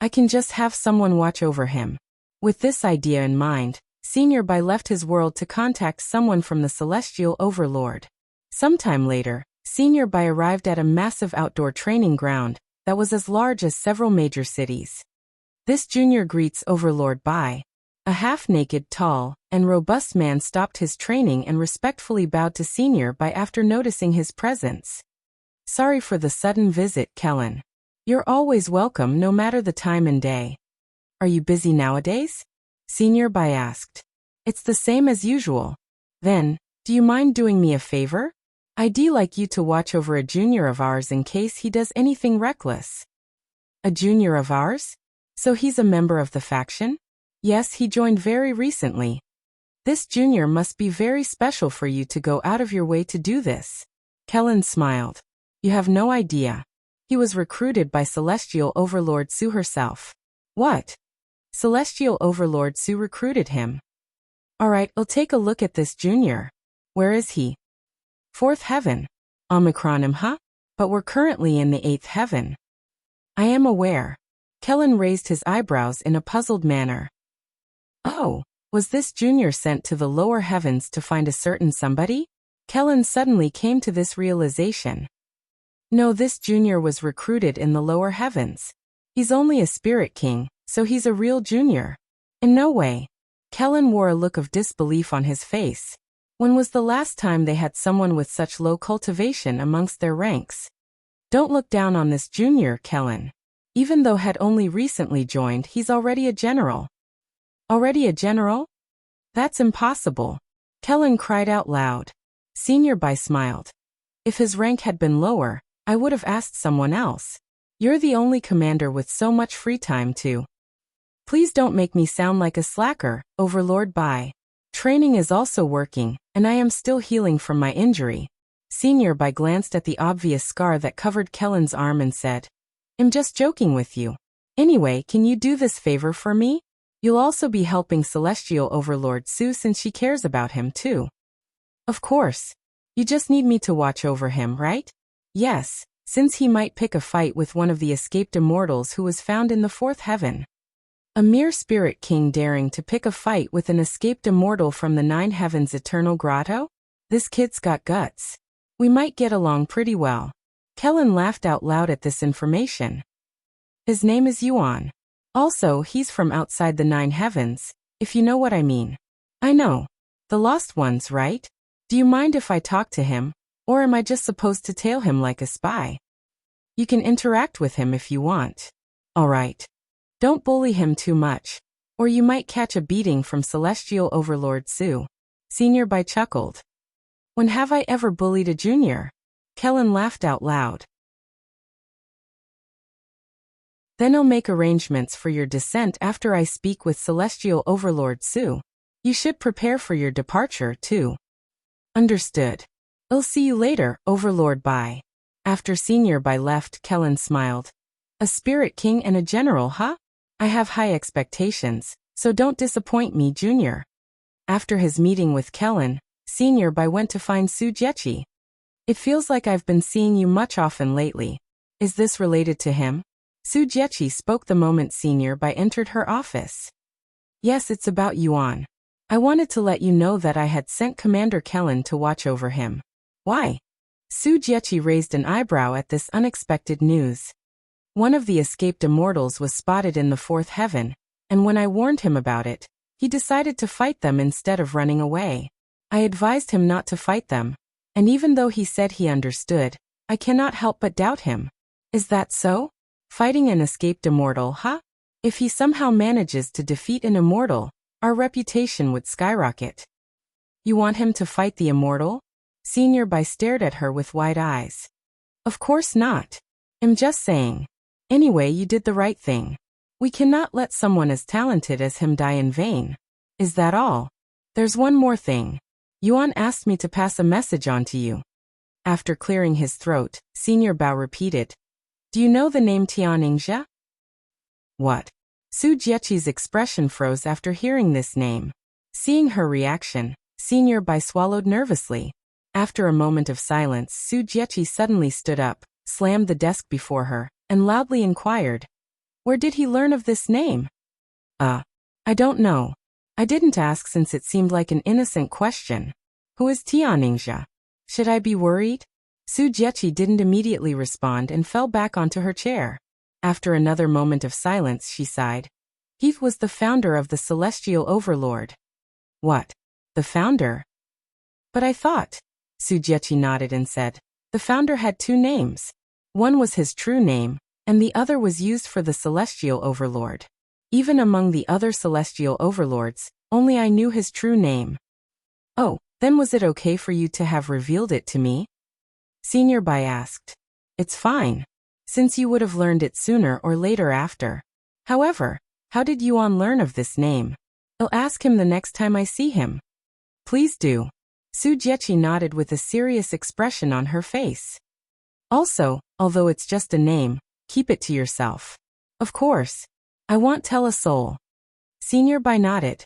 I can just have someone watch over him. With this idea in mind, Senior Bai left his world to contact someone from the celestial Overlord. Sometime later, Senior Bai arrived at a massive outdoor training ground that was as large as several major cities. This junior greets Overlord Bai. A half-naked, tall, and robust man stopped his training and respectfully bowed to Senior Bai after noticing his presence. Sorry for the sudden visit, Kellen. You're always welcome no matter the time and day. Are you busy nowadays? Senior Bai asked. It's the same as usual. Then, do you mind doing me a favor? I'd like you to watch over a junior of ours in case he does anything reckless. A junior of ours? So he's a member of the faction? Yes, he joined very recently. This junior must be very special for you to go out of your way to do this. Kellen smiled. You have no idea. He was recruited by Celestial Overlord Su herself. What? Celestial Overlord Su recruited him. Alright, I'll take a look at this junior. Where is he? 4th heaven. Omicron huh? But we're currently in the 8th heaven. I am aware. Kellen raised his eyebrows in a puzzled manner. Oh, was this junior sent to the lower heavens to find a certain somebody? Kellen suddenly came to this realization. No, this junior was recruited in the lower heavens. He's only a spirit king, so he's a real junior. In no way. Kellen wore a look of disbelief on his face. When was the last time they had someone with such low cultivation amongst their ranks? Don't look down on this junior, Kellen. Even though had only recently joined, he's already a general. Already a general? That's impossible. Kellen cried out loud. Senior Bai smiled. If his rank had been lower, I would have asked someone else. You're the only commander with so much free time too. Please don't make me sound like a slacker, Overlord Bai. Training is also working, and I am still healing from my injury. Senior Bai glanced at the obvious scar that covered Kellen's arm and said, I'm just joking with you. Anyway, can you do this favor for me? You'll also be helping Celestial Overlord Su since she cares about him too. Of course. You just need me to watch over him, right? Yes, since he might pick a fight with one of the escaped immortals who was found in the 4th heaven. A mere spirit king daring to pick a fight with an escaped immortal from the 9 heavens eternal grotto? This kid's got guts. We might get along pretty well. Kellen laughed out loud at this information. His name is Yuan. Also, he's from outside the 9 heavens, if you know what I mean. I know. The lost ones, right? Do you mind if I talk to him? Or am I just supposed to tail him like a spy? You can interact with him if you want. Alright. Don't bully him too much, or you might catch a beating from Celestial Overlord Su. Senior Bai chuckled. When have I ever bullied a junior? Kellen laughed out loud. Then I'll make arrangements for your descent after I speak with Celestial Overlord Su. You should prepare for your departure too. Understood. I'll see you later, Overlord Bai. After Senior Bai left, Kellen smiled. A spirit king and a general, huh? I have high expectations, so don't disappoint me, Junior. After his meeting with Kellen, Senior Bai went to find Su Jiechi. It feels like I've been seeing you much often lately. Is this related to him? Su Jiechi spoke the moment Senior Bai entered her office. Yes, it's about Yuan. I wanted to let you know that I had sent Commander Kellen to watch over him. Why? Su Jiechi raised an eyebrow at this unexpected news. One of the escaped immortals was spotted in the 4th heaven, and when I warned him about it, he decided to fight them instead of running away. I advised him not to fight them, and even though he said he understood, I cannot help but doubt him. Is that so? Fighting an escaped immortal, huh? If he somehow manages to defeat an immortal, our reputation would skyrocket. You want him to fight the immortal? Senior Bai stared at her with wide eyes. Of course not. I'm just saying. Anyway, you did the right thing. We cannot let someone as talented as him die in vain. Is that all? There's one more thing. Yuan asked me to pass a message on to you. After clearing his throat, Senior Bao repeated. Do you know the name Tian Yingzhe? What? Su Jieqi's expression froze after hearing this name. Seeing her reaction, Senior Bai swallowed nervously. After a moment of silence, Su Jieqi suddenly stood up, slammed the desk before her, and loudly inquired. Where did he learn of this name? I don't know. I didn't ask since it seemed like an innocent question. Who is Tian Yingzhe? Should I be worried? Su Jieqi didn't immediately respond and fell back onto her chair. After another moment of silence, she sighed. He was the founder of the Celestial Overlord. What? The founder? But I thought. Su Jieqi nodded and said. The founder had two names. One was his true name, and the other was used for the Celestial Overlord. Even among the other Celestial Overlords, only I knew his true name. Oh, then was it okay for you to have revealed it to me? Senior Bai asked. It's fine. Since you would have learned it sooner or later after. However, how did Yuan learn of this name? I'll ask him the next time I see him. Please do. Su Jieqi nodded with a serious expression on her face. Also, although it's just a name, keep it to yourself. Of course. I won't tell a soul. Senior Bai nodded.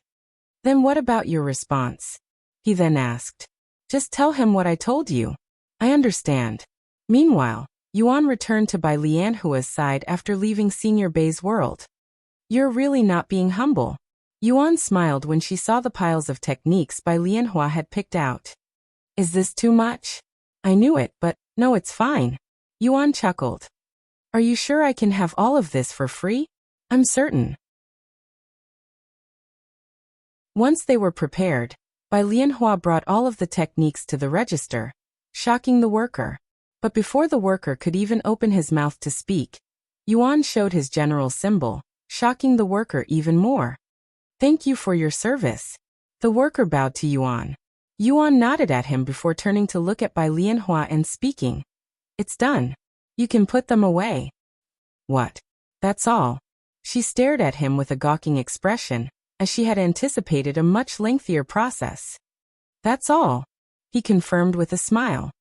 Then what about your response? He then asked. Just tell him what I told you. I understand. Meanwhile, Yuan returned to Bai Lianhua's side after leaving Senior Bai's world. You're really not being humble. Yuan smiled when she saw the piles of techniques Bai Lianhua had picked out. Is this too much? I knew it, but no, it's fine. Yuan chuckled. Are you sure I can have all of this for free? I'm certain. Once they were prepared, Bai Lianhua brought all of the techniques to the register, shocking the worker. But before the worker could even open his mouth to speak, Yuan showed his general symbol, shocking the worker even more. Thank you for your service. The worker bowed to Yuan. Yuan nodded at him before turning to look at Bai Lianhua and speaking. It's done. You can put them away. What? That's all. She stared at him with a gawking expression, as she had anticipated a much lengthier process. That's all, he confirmed with a smile.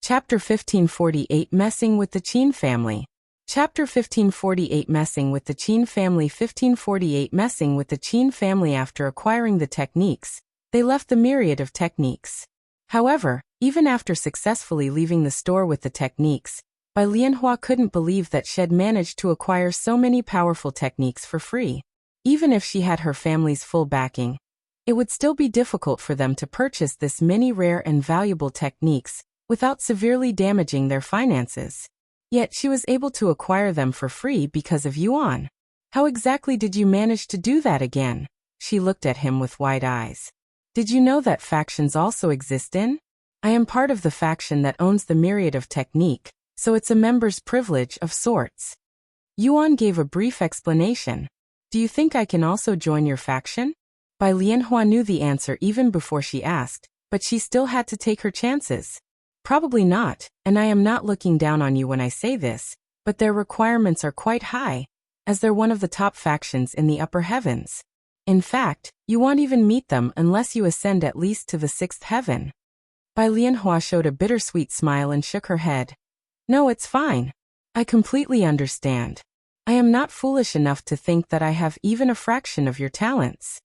Chapter 1548 Messing with the Qin Family. Chapter 1548 Messing with the Qin Family. 1548 Messing with the Qin family. After acquiring the techniques, they left the myriad of techniques. However, even after successfully leaving the store with the techniques, Bai Lianhua couldn't believe that she had managed to acquire so many powerful techniques for free. Even if she had her family's full backing, it would still be difficult for them to purchase this many rare and valuable techniques without severely damaging their finances. Yet she was able to acquire them for free because of Yuan. How exactly did you manage to do that again? She looked at him with wide eyes. Did you know that factions also exist in? I am part of the faction that owns the myriad of technique, so it's a member's privilege of sorts. Yuan gave a brief explanation. Do you think I can also join your faction? Bai Lianhua knew the answer even before she asked, but she still had to take her chances. Probably not, and I am not looking down on you when I say this, but their requirements are quite high, as they're one of the top factions in the upper heavens. In fact, you won't even meet them unless you ascend at least to the 6th heaven. Bai Lianhua showed a bittersweet smile and shook her head. No, it's fine. I completely understand. I am not foolish enough to think that I have even a fraction of your talents.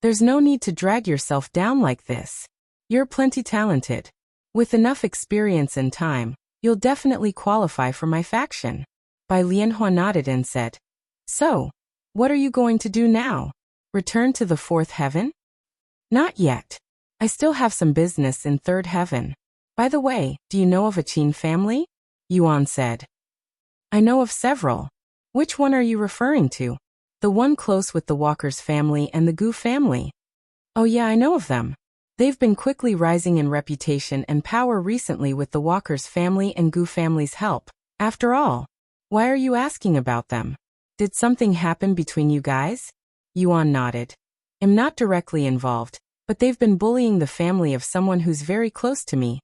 There's no need to drag yourself down like this. You're plenty talented. With enough experience and time, you'll definitely qualify for my faction. Bai Lianhua nodded and said, So, what are you going to do now? Return to the 4th heaven? Not yet. I still have some business in 3rd heaven. By the way, do you know of a Qin family? Yuan said. I know of several. Which one are you referring to? The one close with the Walker's family and the Gu family. Oh yeah, I know of them. They've been quickly rising in reputation and power recently with the Walker's family and Gu family's help. After all, why are you asking about them? Did something happen between you guys? Yuan nodded. I'm not directly involved, but they've been bullying the family of someone who's very close to me,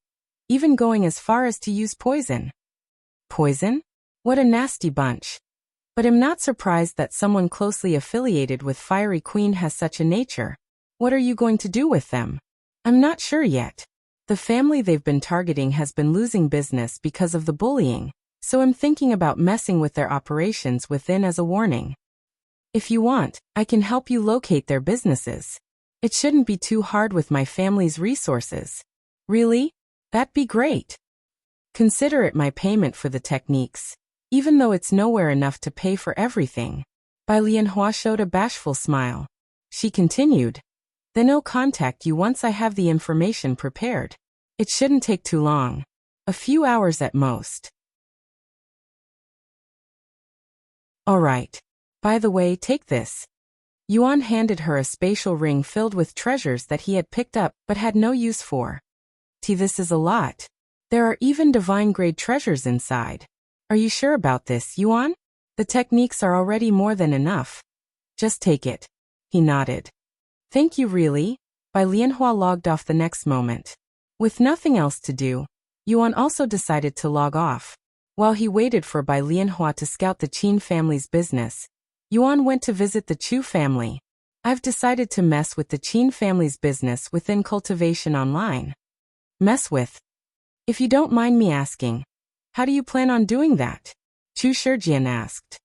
even going as far as to use poison. Poison? What a nasty bunch. But I'm not surprised that someone closely affiliated with Fiery Queen has such a nature. What are you going to do with them? I'm not sure yet. The family they've been targeting has been losing business because of the bullying, so I'm thinking about messing with their operations within as a warning. If you want, I can help you locate their businesses. It shouldn't be too hard with my family's resources. Really? That'd be great. Consider it my payment for the techniques, even though it's nowhere enough to pay for everything. Bai Lianhua showed a bashful smile. She continued, then I'll contact you once I have the information prepared. It shouldn't take too long. A few hours at most. All right. By the way, take this. Yuan handed her a spatial ring filled with treasures that he had picked up but had no use for. This is a lot. There are even divine-grade treasures inside. Are you sure about this, Yuan? The techniques are already more than enough. Just take it. He nodded. Thank you really? Bai Lianhua logged off the next moment. With nothing else to do, Yuan also decided to log off. While he waited for Bai Lianhua to scout the Qin family's business, Yuan went to visit the Chu family. I've decided to mess with the Qin family's business within Cultivation Online. Mess with? If you don't mind me asking, how do you plan on doing that? Chu Shijian asked.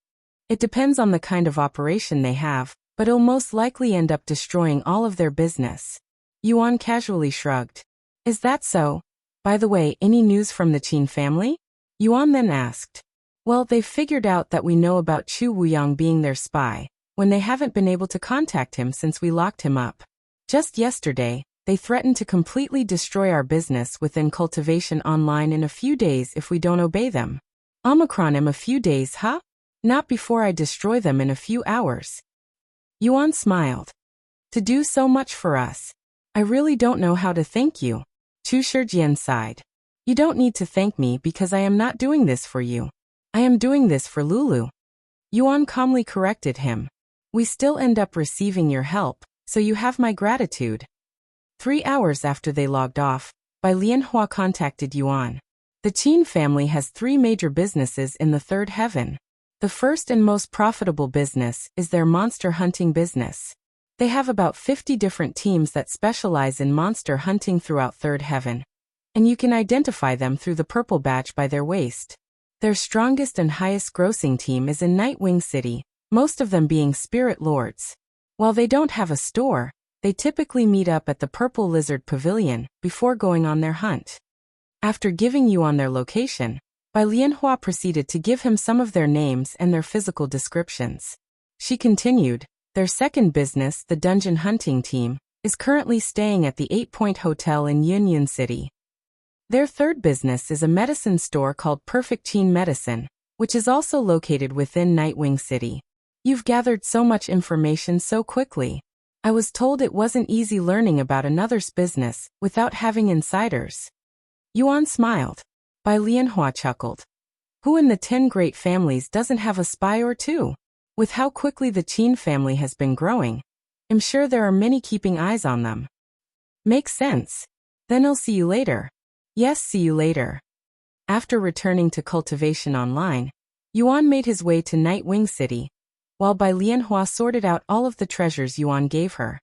It depends on the kind of operation they have, but it'll most likely end up destroying all of their business. Yuan casually shrugged. Is that so? By the way, any news from the Qin family? Yuan then asked. Well, they've figured out that we know about Chu Wuyang being their spy, when they haven't been able to contact him since we locked him up. Just yesterday, they threatened to completely destroy our business within Cultivation Online in a few days if we don't obey them. Omicron in a few days, huh? Not before I destroy them in a few hours. Yuan smiled. To do so much for us. I really don't know how to thank you. Chu Shijian sighed. You don't need to thank me because I am not doing this for you. I am doing this for Lulu. Yuan calmly corrected him. We still end up receiving your help, so you have my gratitude. 3 hours after they logged off, Bai Lianhua contacted Yuan. The Qin family has 3 major businesses in the third heaven. The first and most profitable business is their monster hunting business. They have about 50 different teams that specialize in monster hunting throughout third heaven. And you can identify them through the purple badge by their waist. Their strongest and highest grossing team is in Nightwing City, most of them being spirit lords. While they don't have a store, they typically meet up at the Purple Lizard Pavilion before going on their hunt. After giving Yuan their location, Bai Lianhua proceeded to give him some of their names and their physical descriptions. She continued, their second business, the dungeon hunting team, is currently staying at the 8-Point Hotel in Yunyun City. Their third business is a medicine store called Perfect Qin Medicine, which is also located within Nightwing City. You've gathered so much information so quickly. I was told it wasn't easy learning about another's business without having insiders. Yuan smiled. Bai Lianhua chuckled. Who in the 10 great families doesn't have a spy or two? With how quickly the Qin family has been growing, I'm sure there are many keeping eyes on them. Makes sense. Then I'll see you later. Yes, see you later. After returning to Cultivation Online, Yuan made his way to Nightwing City, while Bai Lianhua sorted out all of the treasures Yuan gave her.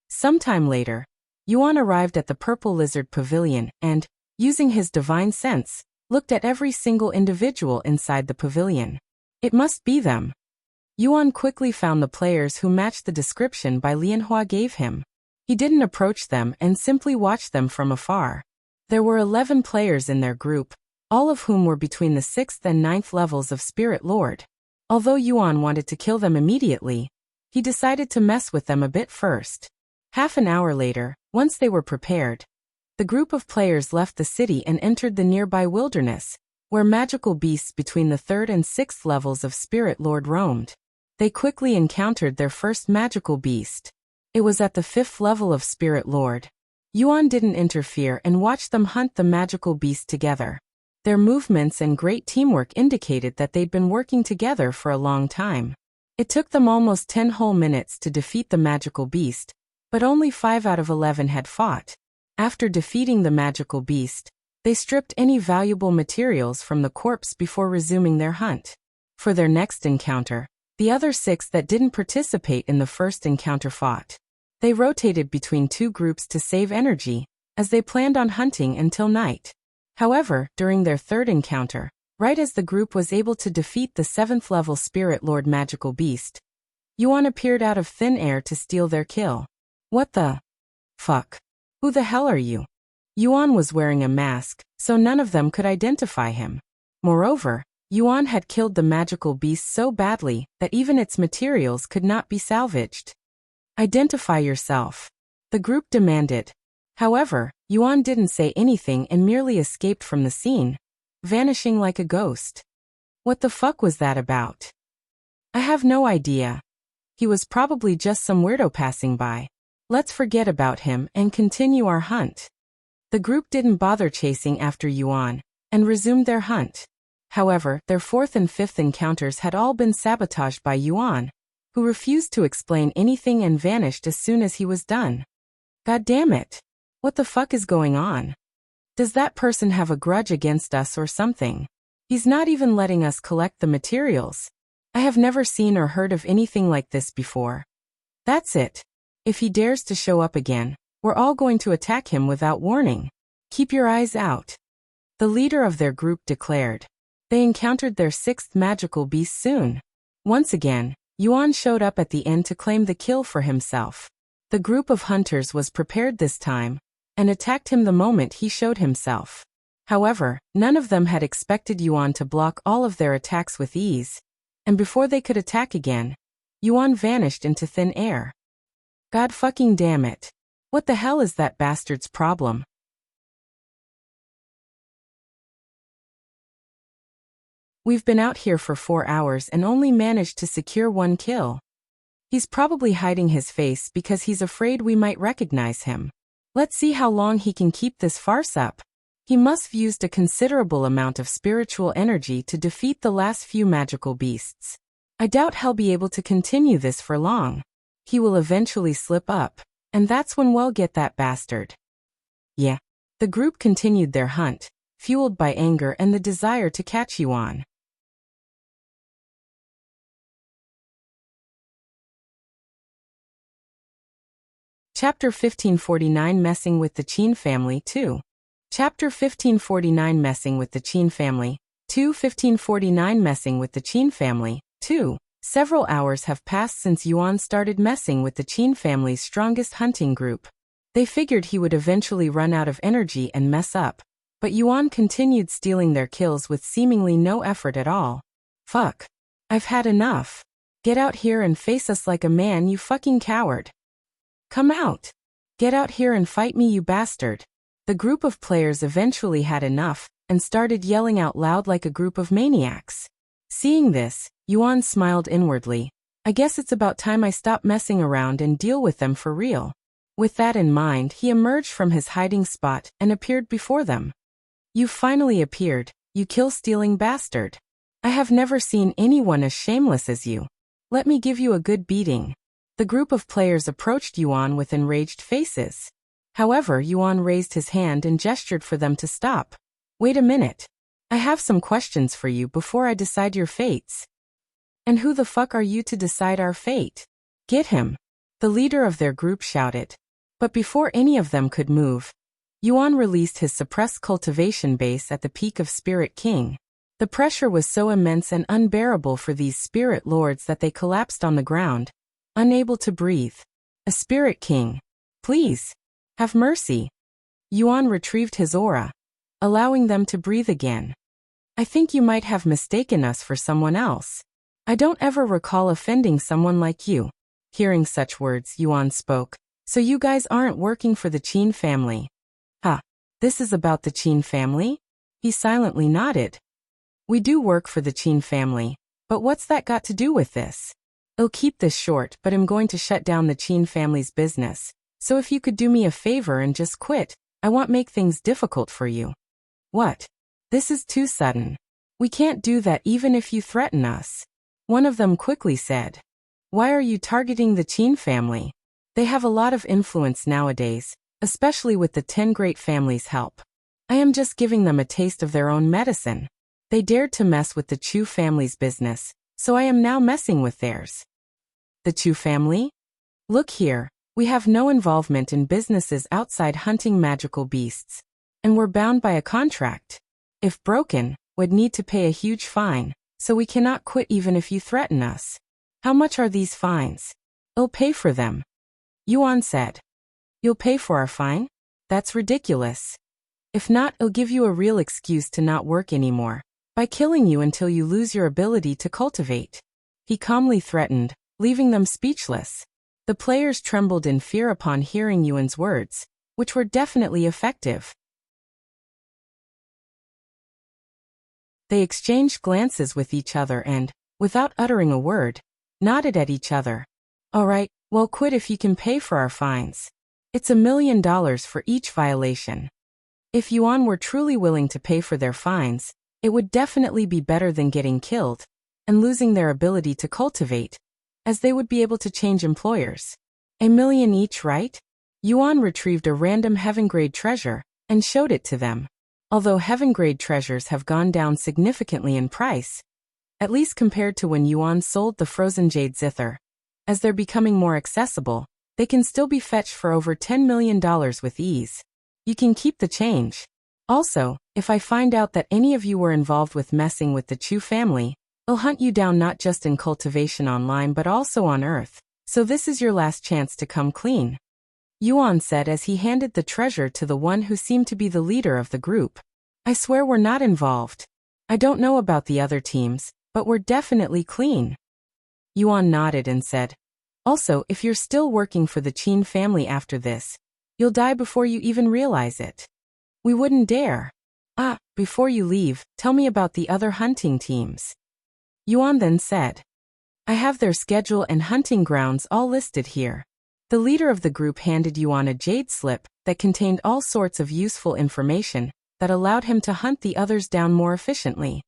Sometime later, Yuan arrived at the Purple Lizard Pavilion and, using his divine sense, looked at every single individual inside the pavilion. It must be them. Yuan quickly found the players who matched the description Bai Lianhua gave him. He didn't approach them and simply watched them from afar. There were 11 players in their group, all of whom were between the 6th and 9th levels of Spirit Lord. Although Yuan wanted to kill them immediately, he decided to mess with them a bit first. Half an hour later, once they were prepared, the group of players left the city and entered the nearby wilderness, where magical beasts between the 3rd and 6th levels of Spirit Lord roamed. They quickly encountered their first magical beast. It was at the 5th level of Spirit Lord. Yuan didn't interfere and watched them hunt the magical beast together. Their movements and great teamwork indicated that they'd been working together for a long time. It took them almost 10 whole minutes to defeat the magical beast, but only 5 out of 11 had fought. After defeating the magical beast, They stripped any valuable materials from the corpse before resuming their hunt. For their next encounter, the other 6 that didn't participate in the first encounter fought. They rotated between 2 groups to save energy, as they planned on hunting until night. However, during their third encounter, right as the group was able to defeat the 7th level Spirit Lord magical beast, Xuan appeared out of thin air to steal their kill. What the fuck? Who the hell are you? Xuan was wearing a mask, so none of them could identify him. Moreover, Xuan had killed the magical beast so badly that even its materials could not be salvaged. Identify yourself, the group demanded. However, Xuan didn't say anything and merely escaped from the scene, vanishing like a ghost. What the fuck was that about? I have no idea. He was probably just some weirdo passing by. Let's forget about him and continue our hunt. The group didn't bother chasing after Xuan and resumed their hunt. However, their 4th and 5th encounters had all been sabotaged by Xuan, who refused to explain anything and vanished as soon as he was done. God damn it. What the fuck is going on? Does that person have a grudge against us or something? He's not even letting us collect the materials. I have never seen or heard of anything like this before. That's it. If he dares to show up again, we're all going to attack him without warning. Keep your eyes out. The leader of their group declared. They encountered their 6th magical beast soon. Once again, Xuan showed up at the end to claim the kill for himself. The group of hunters was prepared this time, and attacked him the moment he showed himself. However, none of them had expected Xuan to block all of their attacks with ease, and before they could attack again, Xuan vanished into thin air. God fucking damn it. What the hell is that bastard's problem? We've been out here for 4 hours and only managed to secure 1 kill. He's probably hiding his face because he's afraid we might recognize him. Let's see how long he can keep this farce up. He must have used a considerable amount of spiritual energy to defeat the last few magical beasts. I doubt he'll be able to continue this for long. He will eventually slip up, and that's when we'll get that bastard. Yeah. The group continued their hunt, fueled by anger and the desire to catch Xuan. Chapter 1549 Messing with the Qin Family 2. Chapter 1549 Messing with the Qin Family 2. 1549 Messing with the Qin Family 2. Several hours have passed since Xuan started messing with the Qin family's strongest hunting group. They figured he would eventually run out of energy and mess up, but Xuan continued stealing their kills with seemingly no effort at all. Fuck. I've had enough. Get out here and face us like a man, you fucking coward. Come out. Get out here and fight me, you bastard. The group of players eventually had enough and started yelling out loud like a group of maniacs. Seeing this, Xuan smiled inwardly. I guess it's about time I stop messing around and deal with them for real. With that in mind, he emerged from his hiding spot and appeared before them. You finally appeared, you kill-stealing bastard. I have never seen anyone as shameless as you. Let me give you a good beating. The group of players approached Xuan with enraged faces. However, Xuan raised his hand and gestured for them to stop. Wait a minute. I have some questions for you before I decide your fates. And who the fuck are you to decide our fate? Get him. The leader of their group shouted. But before any of them could move, Xuan released his suppressed cultivation base at the peak of Spirit King. The pressure was so immense and unbearable for these spirit lords that they collapsed on the ground, unable to breathe. A Spirit King. Please. Have mercy. Xuan retrieved his aura, allowing them to breathe again. I think you might have mistaken us for someone else. I don't ever recall offending someone like you. Hearing such words, Xuan spoke. So you guys aren't working for the Qin family? Huh. This is about the Qin family? He silently nodded. We do work for the Qin family, but what's that got to do with this? I'll keep this short, but I'm going to shut down the Qin family's business. So if you could do me a favor and just quit, I won't make things difficult for you. What? This is too sudden. We can't do that even if you threaten us. One of them quickly said. Why are you targeting the Qin family? They have a lot of influence nowadays, especially with the 10 great families' help. I am just giving them a taste of their own medicine. They dared to mess with the Chu family's business, so I am now messing with theirs. The Chu family? Look here, we have no involvement in businesses outside hunting magical beasts. And we're bound by a contract. If broken, would need to pay a huge fine, so we cannot quit even if you threaten us. How much are these fines? I'll pay for them. Yuan said. You'll pay for our fine? That's ridiculous. If not, I'll give you a real excuse to not work anymore, by killing you until you lose your ability to cultivate. He calmly threatened, leaving them speechless. The players trembled in fear upon hearing Yuan's words, which were definitely effective. They exchanged glances with each other and, without uttering a word, nodded at each other. All right, well, quit if you can pay for our fines. It's $1 million for each violation. If Yuan were truly willing to pay for their fines, it would definitely be better than getting killed and losing their ability to cultivate, as they would be able to change employers. $1 million each, right? Yuan retrieved a random heaven-grade treasure and showed it to them. Although heaven-grade treasures have gone down significantly in price, at least compared to when Yuan sold the frozen jade zither, as they're becoming more accessible, they can still be fetched for over $10 million with ease. You can keep the change. Also, if I find out that any of you were involved with messing with the Chu family, I'll hunt you down not just in cultivation online but also on Earth, so this is your last chance to come clean. Yuan said as he handed the treasure to the one who seemed to be the leader of the group. I swear we're not involved. I don't know about the other teams, but we're definitely clean. Yuan nodded and said, also, if you're still working for the Qin family after this, you'll die before you even realize it. We wouldn't dare. Before you leave, tell me about the other hunting teams. Yuan then said, I have their schedule and hunting grounds all listed here. The leader of the group handed Yuan a jade slip that contained all sorts of useful information that allowed him to hunt the others down more efficiently.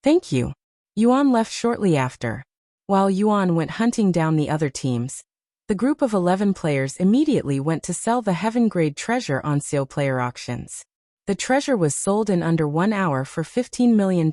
Thank you. Yuan left shortly after. While Yuan went hunting down the other teams, the group of 11 players immediately went to sell the heaven-grade treasure on sale player auctions. The treasure was sold in under 1 hour for $15 million.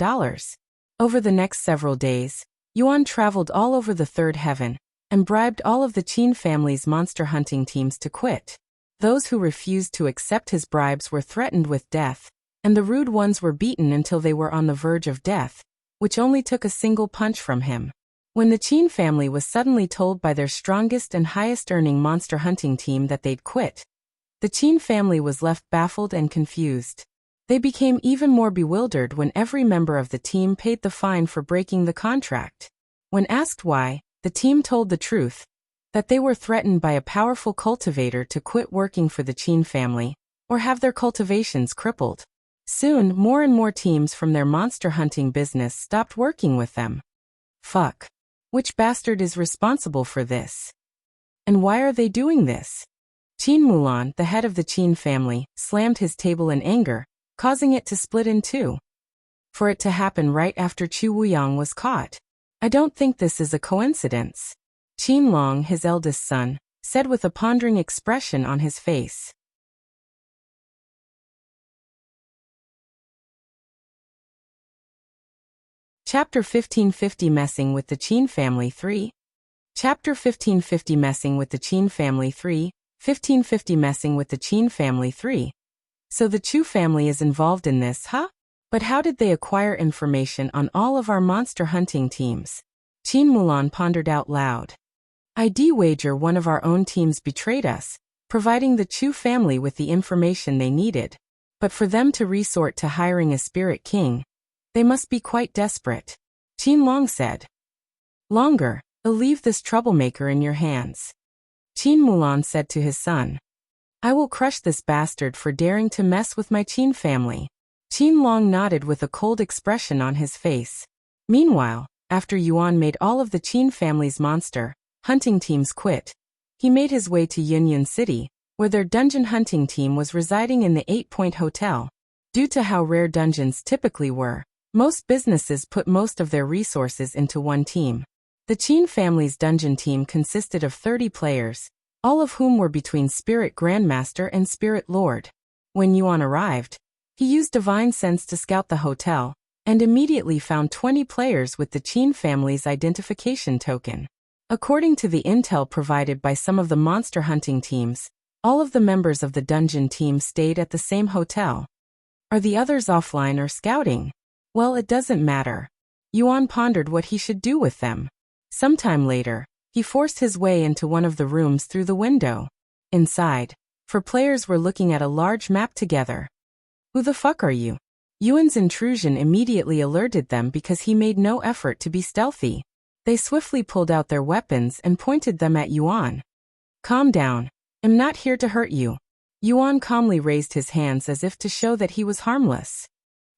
Over the next several days, Yuan traveled all over the third heaven and bribed all of the Qin family's monster hunting teams to quit. Those who refused to accept his bribes were threatened with death, and the rude ones were beaten until they were on the verge of death, which only took a single punch from him. When the Qin family was suddenly told by their strongest and highest-earning monster hunting team that they'd quit, the Qin family was left baffled and confused. They became even more bewildered when every member of the team paid the fine for breaking the contract. When asked why, the team told the truth, that they were threatened by a powerful cultivator to quit working for the Qin family, or have their cultivations crippled. Soon, more and more teams from their monster hunting business stopped working with them. Fuck. Which bastard is responsible for this? And why are they doing this? Qin Mulan, the head of the Qin family, slammed his table in anger, causing it to split in two. For it to happen right after Chu Wuyang was caught. I don't think this is a coincidence. Qin Long, his eldest son, said with a pondering expression on his face. Chapter 1550 Messing with the Qin Family 3. Chapter 1550 Messing with the Qin Family 3. 1550 Messing with the Qin Family 3. So the Chu family is involved in this, huh? But how did they acquire information on all of our monster hunting teams? Qin Mulan pondered out loud. I'd wager one of our own teams betrayed us, providing the Chu family with the information they needed. But for them to resort to hiring a spirit king, they must be quite desperate. Qin Long said. Longer, I'll leave this troublemaker in your hands. Qin Mulan said to his son. I will crush this bastard for daring to mess with my Qin family. Qin Long nodded with a cold expression on his face. Meanwhile, after Yuan made all of the Qin family's monster hunting teams quit, he made his way to Yinzhe City, where their dungeon hunting team was residing in the 8-Point Hotel. Due to how rare dungeons typically were, most businesses put most of their resources into one team. The Qin family's dungeon team consisted of 30 players, all of whom were between Spirit Grandmaster and Spirit Lord. When Yuan arrived, He used divine sense to scout the hotel, and immediately found 20 players with the Qin family's identification token. According to the intel provided by some of the monster hunting teams, all of the members of the dungeon team stayed at the same hotel. Are the others offline or scouting? Well, it doesn't matter. Xuan pondered what he should do with them. Sometime later, he forced his way into one of the rooms through the window. Inside, 4 players were looking at a large map together. Who the fuck are you? Yuan's intrusion immediately alerted them because he made no effort to be stealthy. They swiftly pulled out their weapons and pointed them at Xuan. Calm down. I'm not here to hurt you. Xuan calmly raised his hands as if to show that he was harmless.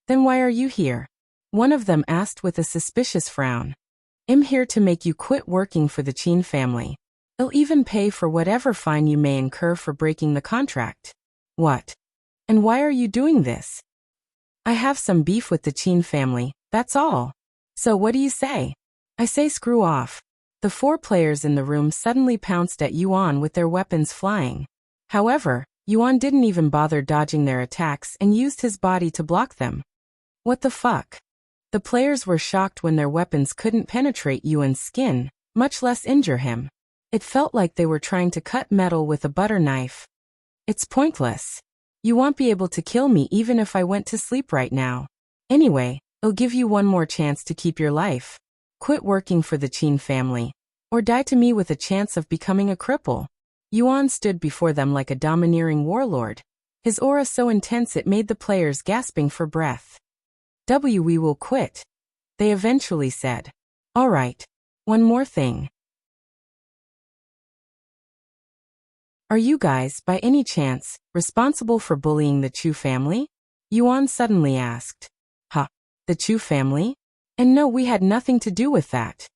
Then why are you here? One of them asked with a suspicious frown. I'm here to make you quit working for the Qin family. I'll even pay for whatever fine you may incur for breaking the contract. What? And why are you doing this? I have some beef with the Qin family, that's all. So what do you say? I say screw off. The 4 players in the room suddenly pounced at Xuan with their weapons flying. However, Xuan didn't even bother dodging their attacks and used his body to block them. What the fuck? The players were shocked when their weapons couldn't penetrate Yuan's skin, much less injure him. It felt like they were trying to cut metal with a butter knife. It's pointless. You won't be able to kill me even if I went to sleep right now. Anyway, I'll give you one more chance to keep your life. Quit working for the Qin family, or die to me with a chance of becoming a cripple. Xuan stood before them like a domineering warlord, his aura so intense it made the players gasping for breath. We will quit, they eventually said. All right, one more thing. Are you guys, by any chance, responsible for bullying the Chu family? Xuan suddenly asked. Huh, the Chu family? And no, we had nothing to do with that.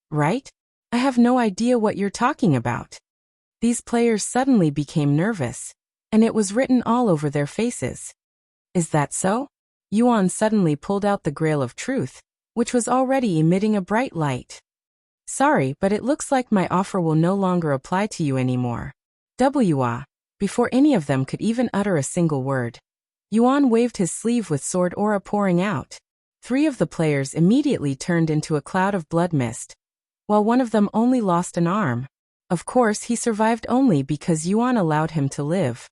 Right? I have no idea what you're talking about. These players suddenly became nervous, and it was written all over their faces. Is that so? Xuan suddenly pulled out the Grail of Truth, which was already emitting a bright light. Sorry, but it looks like my offer will no longer apply to you anymore. Before any of them could even utter a single word, Xuan waved his sleeve with sword aura pouring out. 3 of the players immediately turned into a cloud of blood mist, while one of them only lost an arm. Of course, he survived only because Xuan allowed him to live.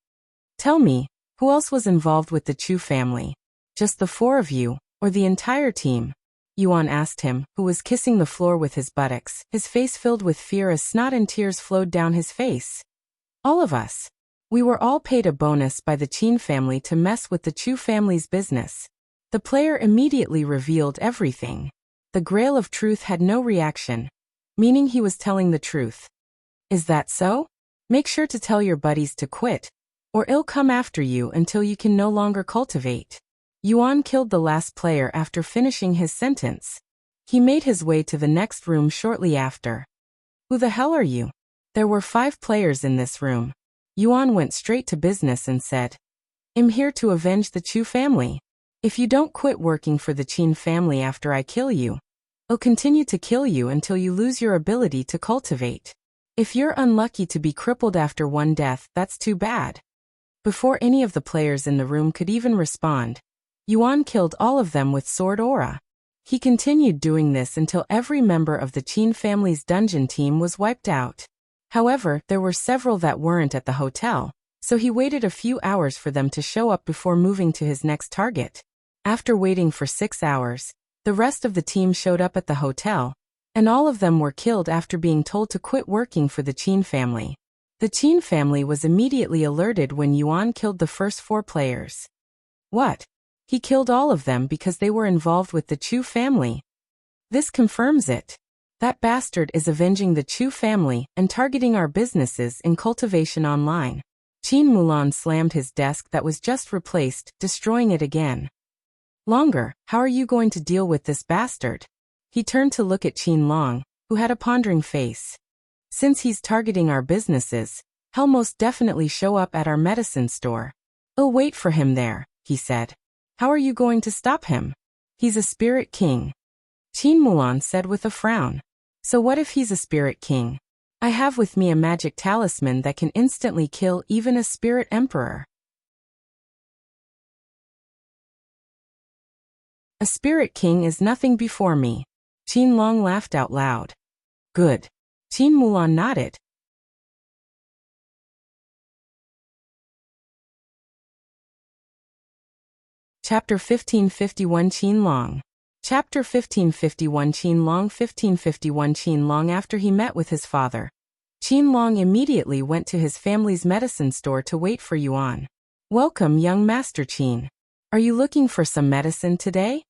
Tell me, who else was involved with the Chu family? Just the 4 of you, or the entire team? Xuan asked him, who was kissing the floor with his buttocks, his face filled with fear as snot and tears flowed down his face. All of us. We were all paid a bonus by the Qin family to mess with the Chu family's business. The player immediately revealed everything. The Grail of Truth had no reaction, meaning he was telling the truth. Is that so? Make sure to tell your buddies to quit, or it'll come after you until you can no longer cultivate. Xuan killed the last player after finishing his sentence. He made his way to the next room shortly after. Who the hell are you? There were 5 players in this room. Xuan went straight to business and said, I'm here to avenge the Chu family. If you don't quit working for the Qin family after I kill you, I'll continue to kill you until you lose your ability to cultivate. If you're unlucky to be crippled after one death, that's too bad. Before any of the players in the room could even respond, Xuan killed all of them with sword aura. He continued doing this until every member of the Qin family's dungeon team was wiped out. However, there were several that weren't at the hotel, so he waited a few hours for them to show up before moving to his next target. After waiting for 6 hours, the rest of the team showed up at the hotel, and all of them were killed after being told to quit working for the Qin family. The Qin family was immediately alerted when Xuan killed the first 4 players. What? He killed all of them because they were involved with the Chu family. This confirms it. That bastard is avenging the Chu family and targeting our businesses in cultivation online. Qin Mulan slammed his desk that was just replaced, destroying it again. Longer, how are you going to deal with this bastard? He turned to look at Qin Long, who had a pondering face. Since he's targeting our businesses, he'll most definitely show up at our medicine store. I'll wait for him there, he said. How are you going to stop him? He's a spirit king. Qin Mulan said with a frown. So what if he's a spirit king? I have with me a magic talisman that can instantly kill even a spirit emperor. A spirit king is nothing before me. Qin Long laughed out loud. Good. Qin Mulan nodded. Chapter 1551 Qin Long. Chapter 1551 Qin Long 1551 Qin Long. After he met with his father, Qin Long immediately went to his family's medicine store to wait for Yuan. Welcome, young Master Qin. Are you looking for some medicine today?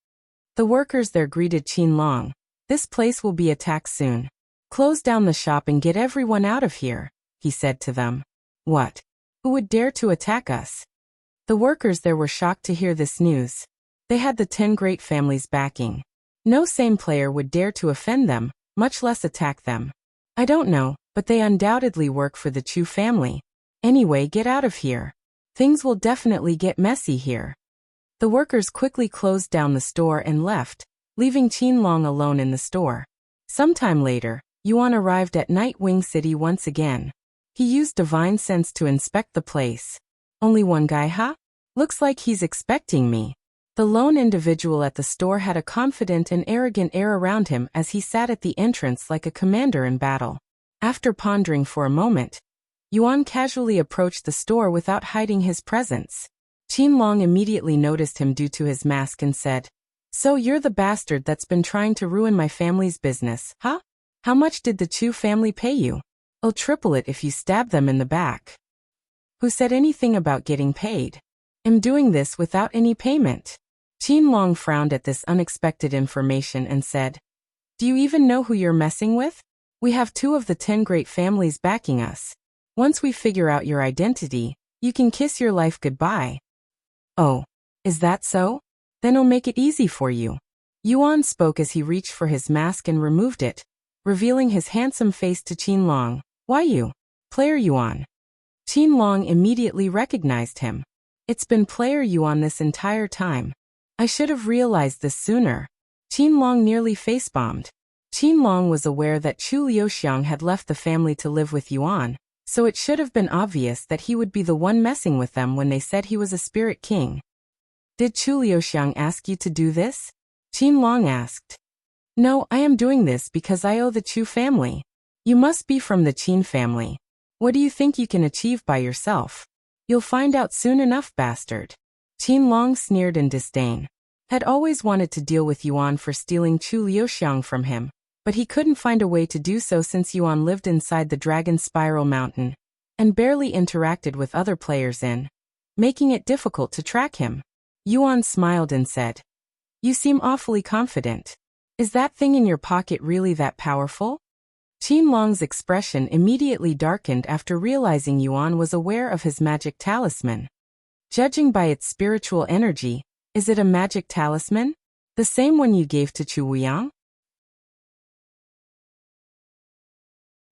The workers there greeted Qin Long. This place will be attacked soon. Close down the shop and get everyone out of here, he said to them. What? Who would dare to attack us? The workers there were shocked to hear this news. They had the 10 great families backing. No sane player would dare to offend them, much less attack them. I don't know, but they undoubtedly work for the Chu family. Anyway, get out of here. Things will definitely get messy here. The workers quickly closed down the store and left, leaving Qin Long alone in the store. Sometime later, Yuan arrived at Nightwing City once again. He used divine sense to inspect the place. Only one guy, huh? Looks like he's expecting me. The lone individual at the store had a confident and arrogant air around him as he sat at the entrance like a commander in battle. After pondering for a moment, Yuan casually approached the store without hiding his presence. Qin Long immediately noticed him due to his mask and said, So you're the bastard that's been trying to ruin my family's business, huh? How much did the Chu family pay you? I'll triple it if you stab them in the back. Who said anything about getting paid? I'm doing this without any payment. Qin Long frowned at this unexpected information and said, Do you even know who you're messing with? We have 2 of the 10 great families backing us. Once we figure out your identity, you can kiss your life goodbye. Oh, is that so? Then I'll make it easy for you. Yuan spoke as he reached for his mask and removed it, revealing his handsome face to Qin Long. Why you? Player Yuan. Qin Long immediately recognized him. It's been Player Yuan this entire time. I should have realized this sooner. Qin Long nearly face-bombed. Qin Long was aware that Chu Liuxiang had left the family to live with Yuan, so it should have been obvious that he would be the one messing with them when they said he was a spirit king. Did Chu Liuxiang ask you to do this? Qin Long asked. No, I am doing this because I owe the Chu family. You must be from the Qin family. What do you think you can achieve by yourself? You'll find out soon enough, bastard. Qin Long sneered in disdain. Had always wanted to deal with Yuan for stealing Chu Liuxiang from him, but he couldn't find a way to do so since Yuan lived inside the Dragon Spiral Mountain and barely interacted with other players making it difficult to track him. Yuan smiled and said, You seem awfully confident. Is that thing in your pocket really that powerful? Qin Long's expression immediately darkened after realizing Yuan was aware of his magic talisman. Judging by its spiritual energy, is it a magic talisman? The same one you gave to Chu Wuyang?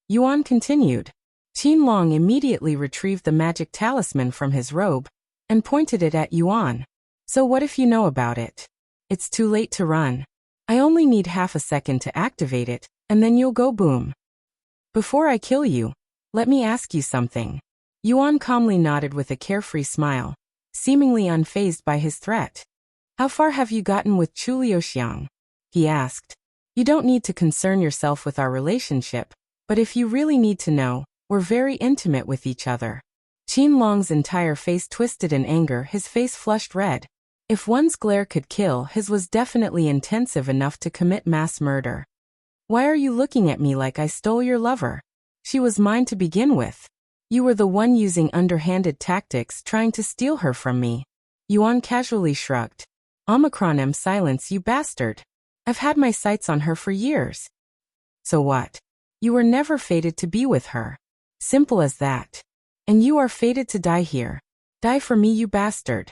Yuan continued. Qin Long immediately retrieved the magic talisman from his robe and pointed it at Yuan. So what if you know about it? It's too late to run. I only need half a second to activate it, and then you'll go boom. Before I kill you, let me ask you something. Yuan calmly nodded with a carefree smile, seemingly unfazed by his threat. How far have you gotten with Chu Liuxiang? He asked. You don't need to concern yourself with our relationship, but if you really need to know, we're very intimate with each other. Qin Long's entire face twisted in anger, his face flushed red. If one's glare could kill, his was definitely intensive enough to commit mass murder. Why are you looking at me like I stole your lover? She was mine to begin with. You were the one using underhanded tactics trying to steal her from me. Yuan casually shrugged. Omicron silence, you bastard. I've had my sights on her for years. So what? You were never fated to be with her. Simple as that. And you are fated to die here. Die for me, you bastard.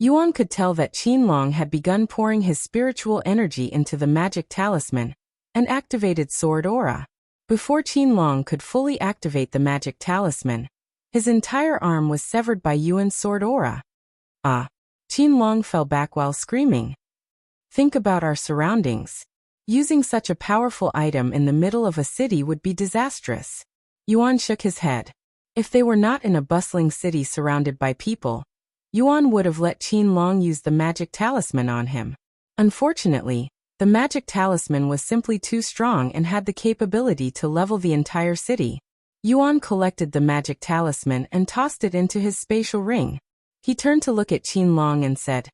Yuan could tell that Qin Long had begun pouring his spiritual energy into the magic talisman and activated sword aura. Before Qin Long could fully activate the magic talisman, his entire arm was severed by Yuan's sword aura. Qin Long fell back while screaming. Think about our surroundings. Using such a powerful item in the middle of a city would be disastrous. Yuan shook his head. If they were not in a bustling city surrounded by people, Yuan would have let Qin Long use the magic talisman on him. Unfortunately, the magic talisman was simply too strong and had the capability to level the entire city. Xuan collected the magic talisman and tossed it into his spatial ring. He turned to look at Qin Long and said,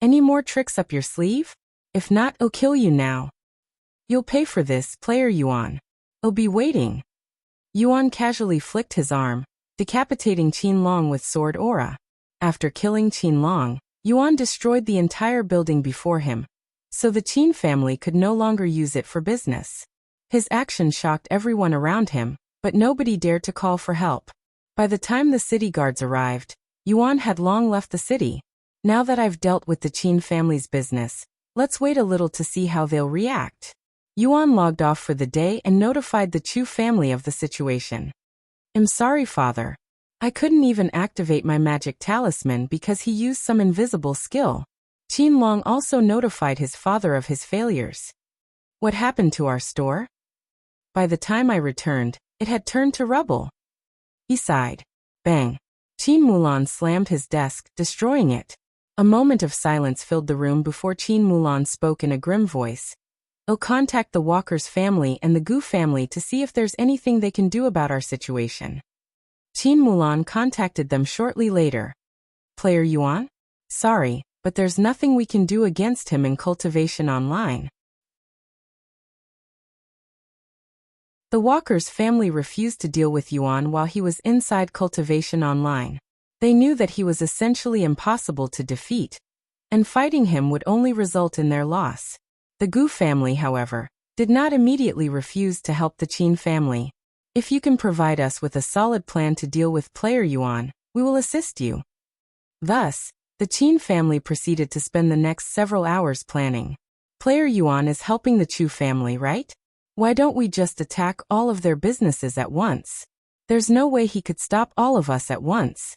"Any more tricks up your sleeve? If not, I'll kill you now. You'll pay for this, player Xuan. I'll be waiting." Xuan casually flicked his arm, decapitating Qin Long with sword aura. After killing Qin Long, Xuan destroyed the entire building before him, so the Qin family could no longer use it for business. His action shocked everyone around him, but nobody dared to call for help. By the time the city guards arrived, Xuan had long left the city. Now that I've dealt with the Qin family's business, let's wait a little to see how they'll react. Xuan logged off for the day and notified the Chu family of the situation. "I'm sorry, father. I couldn't even activate my magic talisman because he used some invisible skill." Qin Long also notified his father of his failures. "What happened to our store?" "By the time I returned, it had turned to rubble." He sighed. Bang. Qin Mulan slammed his desk, destroying it. A moment of silence filled the room before Qin Mulan spoke in a grim voice. "I'll contact the Walker's family and the Gu family to see if there's anything they can do about our situation." Qin Mulan contacted them shortly later. "Player Xuan? Sorry, but there's nothing we can do against him in Cultivation Online." The Walker's family refused to deal with Xuan while he was inside Cultivation Online. They knew that he was essentially impossible to defeat, and fighting him would only result in their loss. The Gu family, however, did not immediately refuse to help the Qin family. "If you can provide us with a solid plan to deal with player Xuan, we will assist you." Thus, the Qin family proceeded to spend the next several hours planning. "Player Xuan is helping the Chu family, right? Why don't we just attack all of their businesses at once? There's no way he could stop all of us at once.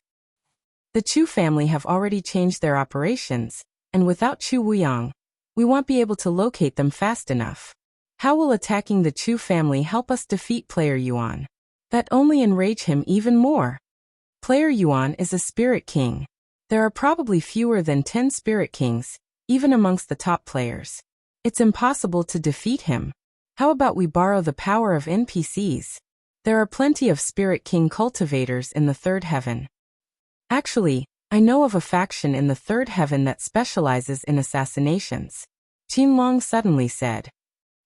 The Chu family have already changed their operations, and without Chu Wuyang, we won't be able to locate them fast enough. How will attacking the Chu family help us defeat player Xuan? That only enrage him even more. Player Xuan is a spirit king. There are probably fewer than 10 spirit kings, even amongst the top players. It's impossible to defeat him. How about we borrow the power of NPCs? There are plenty of spirit king cultivators in the third heaven. Actually, I know of a faction in the third heaven that specializes in assassinations." Qin Long suddenly said.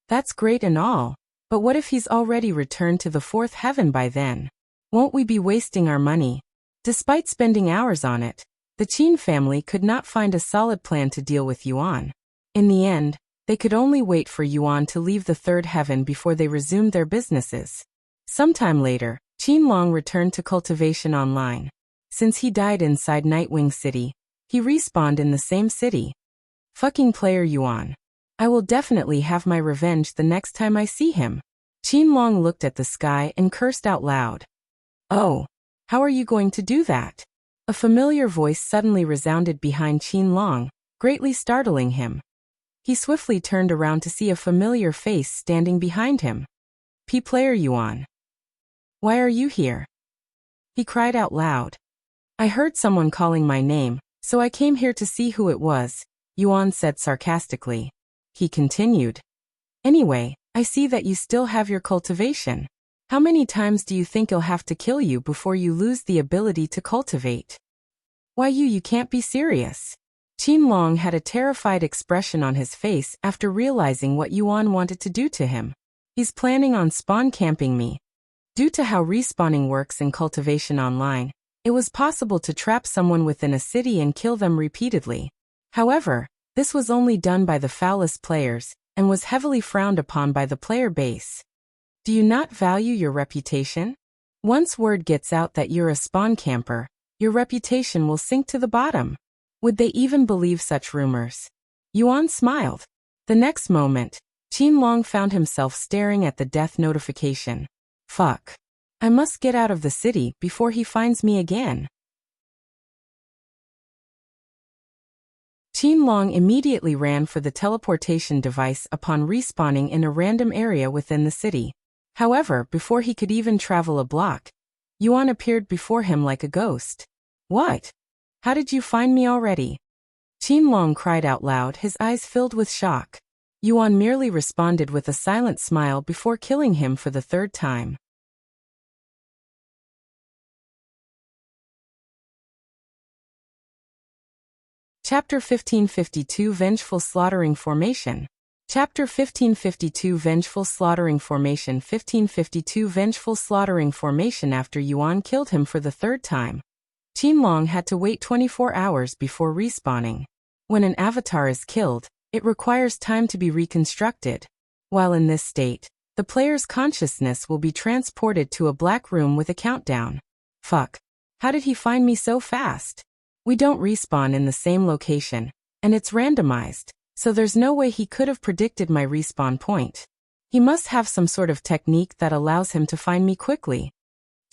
"That's great and all, but what if he's already returned to the fourth heaven by then? Won't we be wasting our money?" Despite spending hours on it, the Qin family could not find a solid plan to deal with Xuan. In the end, they could only wait for Xuan to leave the third heaven before they resumed their businesses. Sometime later, Qin Long returned to Cultivation Online. Since he died inside Nightwing City, he respawned in the same city. Fucking player Xuan. I will definitely have my revenge the next time I see him. Qin Long looked at the sky and cursed out loud. "Oh, how are you going to do that?" A familiar voice suddenly resounded behind Qin Long, greatly startling him. He swiftly turned around to see a familiar face standing behind him. Player Xuan. "Why are you here?" He cried out loud. "I heard someone calling my name, so I came here to see who it was," Xuan said sarcastically. He continued. "Anyway, I see that you still have your cultivation. How many times do you think I'll have to kill you before you lose the ability to cultivate? Why you can't be serious." Qin Long had a terrified expression on his face after realizing what Xuan wanted to do to him. "He's planning on spawn camping me." Due to how respawning works in Cultivation Online, it was possible to trap someone within a city and kill them repeatedly. However, this was only done by the foulest players, and was heavily frowned upon by the player base. Do you not value your reputation? Once word gets out that you're a spawn camper, your reputation will sink to the bottom. Would they even believe such rumors? Xuan smiled. The next moment, Qin Long found himself staring at the death notification. Fuck. I must get out of the city before he finds me again. Qin Long immediately ran for the teleportation device upon respawning in a random area within the city. However, before he could even travel a block, Xuan appeared before him like a ghost. "What? How did you find me already?" Qin Long cried out loud, his eyes filled with shock. Yuan merely responded with a silent smile before killing him for the third time. Chapter 1552 Vengeful Slaughtering Formation. Chapter 1552 Vengeful Slaughtering Formation. 1552 Vengeful Slaughtering Formation. After Yuan killed him for the third time, Qin Long had to wait 24 hours before respawning. When an avatar is killed, it requires time to be reconstructed. While in this state, the player's consciousness will be transported to a black room with a countdown. Fuck. How did he find me so fast? We don't respawn in the same location, and it's randomized, so there's no way he could have predicted my respawn point. He must have some sort of technique that allows him to find me quickly.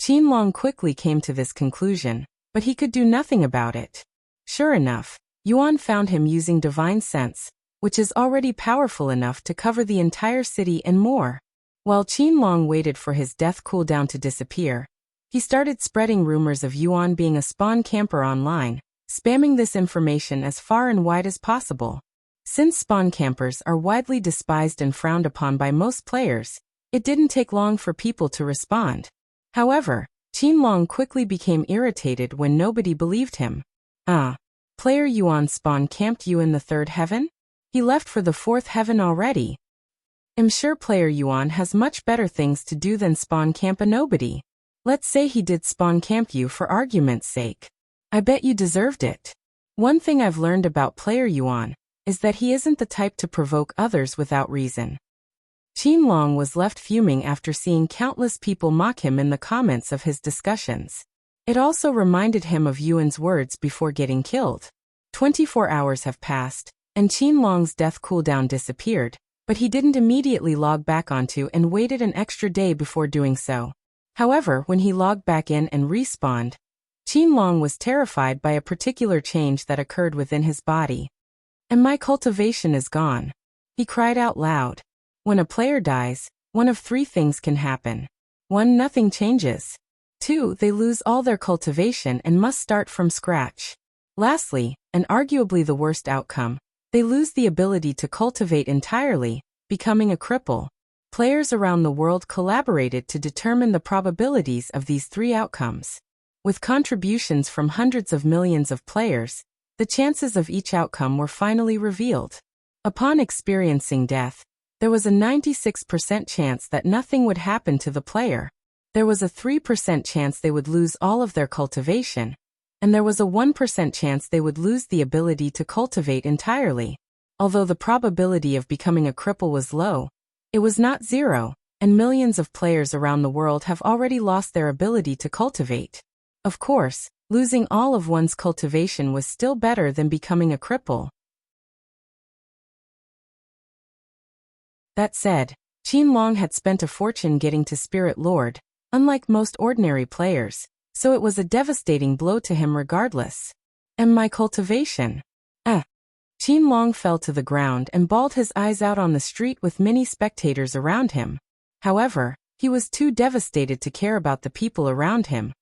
Qin Long quickly came to this conclusion, but he could do nothing about it. Sure enough, Yuan found him using divine sense, which is already powerful enough to cover the entire city and more. While Qin Long waited for his death cooldown to disappear, he started spreading rumors of Yuan being a spawn camper online, spamming this information as far and wide as possible. Since spawn campers are widely despised and frowned upon by most players, it didn't take long for people to respond. However, Qin Long quickly became irritated when nobody believed him. Player Yuan spawn camped you in the third heaven? He left for the fourth heaven already. I'm sure player Yuan has much better things to do than spawn camp a nobody. Let's say he did spawn camp you for argument's sake. I bet you deserved it. One thing I've learned about player Yuan is that he isn't the type to provoke others without reason. Qin Long was left fuming after seeing countless people mock him in the comments of his discussions. It also reminded him of Yuan's words before getting killed. 24 hours have passed, and Qin Long's death cooldown disappeared, but he didn't immediately log back onto and waited an extra day before doing so. However, when he logged back in and respawned, Qin Long was terrified by a particular change that occurred within his body. And my cultivation is gone. He cried out loud. When a player dies, one of three things can happen. 1. Nothing changes. 2. They lose all their cultivation and must start from scratch. Lastly, and arguably the worst outcome, they lose the ability to cultivate entirely, becoming a cripple. Players around the world collaborated to determine the probabilities of these three outcomes. With contributions from hundreds of millions of players, the chances of each outcome were finally revealed. Upon experiencing death, there was a 96% chance that nothing would happen to the player. There was a 3% chance they would lose all of their cultivation, and there was a 1% chance they would lose the ability to cultivate entirely. Although the probability of becoming a cripple was low, it was not zero, and millions of players around the world have already lost their ability to cultivate. Of course, losing all of one's cultivation was still better than becoming a cripple. That said, Qin Long had spent a fortune getting to Spirit Lord, unlike most ordinary players, so it was a devastating blow to him regardless. And my cultivation? Qin Long fell to the ground and bawled his eyes out on the street with many spectators around him. However, he was too devastated to care about the people around him,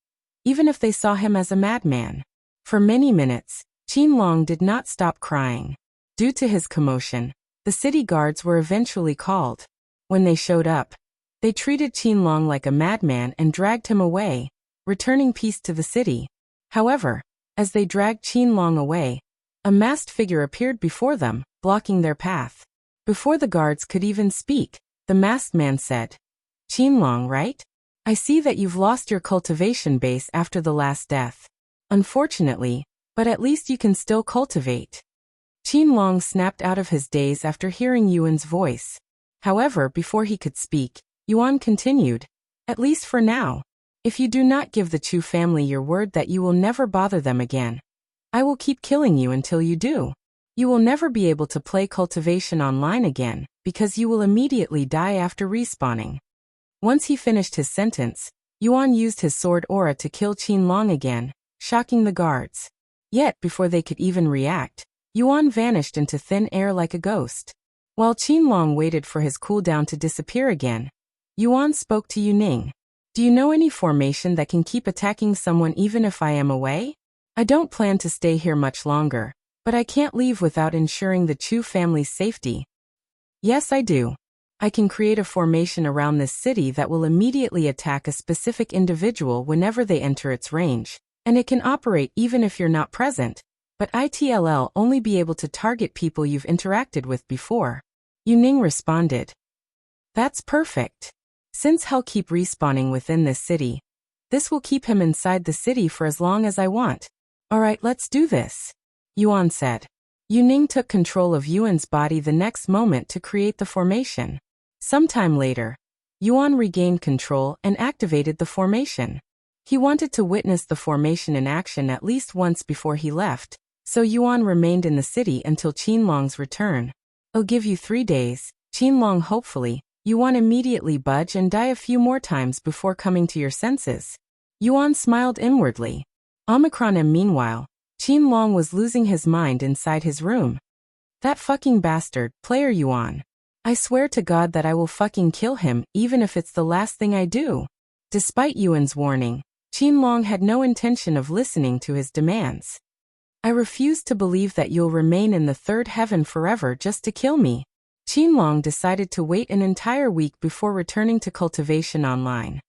even if they saw him as a madman. For many minutes, Qin Long did not stop crying. Due to his commotion, the city guards were eventually called. When they showed up, they treated Qin Long like a madman and dragged him away, returning peace to the city. However, as they dragged Qin Long away, a masked figure appeared before them, blocking their path. Before the guards could even speak, the masked man said, "Qin Long, right? I see that you've lost your cultivation base after the last death. Unfortunately, but at least you can still cultivate." Qin Long snapped out of his daze after hearing Yuan's voice. However, before he could speak, Yuan continued, "At least for now. If you do not give the Chu family your word that you will never bother them again, I will keep killing you until you do. You will never be able to play cultivation online again, because you will immediately die after respawning." Once he finished his sentence, Yuan used his sword aura to kill Qin Long again, shocking the guards. Yet, before they could even react, Yuan vanished into thin air like a ghost. While Qin Long waited for his cooldown to disappear again, Yuan spoke to Yuning. "Do you know any formation that can keep attacking someone even if I am away? I don't plan to stay here much longer, But I can't leave without ensuring the Chu family's safety. Yes, I do. I can create a formation around this city that will immediately attack a specific individual whenever they enter its range, and it can operate even if you're not present, but it'll only be able to target people you've interacted with before. Yingzhe responded. That's perfect. Since he'll keep respawning within this city, this will keep him inside the city for as long as I want. Alright, let's do this, Xuan said. Yingzhe took control of Yuan's body the next moment to create the formation. Sometime later, Xuan regained control and activated the formation. He wanted to witness the formation in action at least once before he left, so Xuan remained in the city until Qin Long's return. I'll give you 3 days, Qin Long. Hopefully, Xuan immediately budge and die a few more times before coming to your senses. Xuan smiled inwardly. Omicron. Meanwhile, Qin Long was losing his mind inside his room. That fucking bastard, player Xuan. I swear to God that I will fucking kill him, even if it's the last thing I do. Despite Yuan's warning, Qin Long had no intention of listening to his demands. I refuse to believe that you'll remain in the third heaven forever just to kill me. Qin Long decided to wait an entire week before returning to Cultivation Online.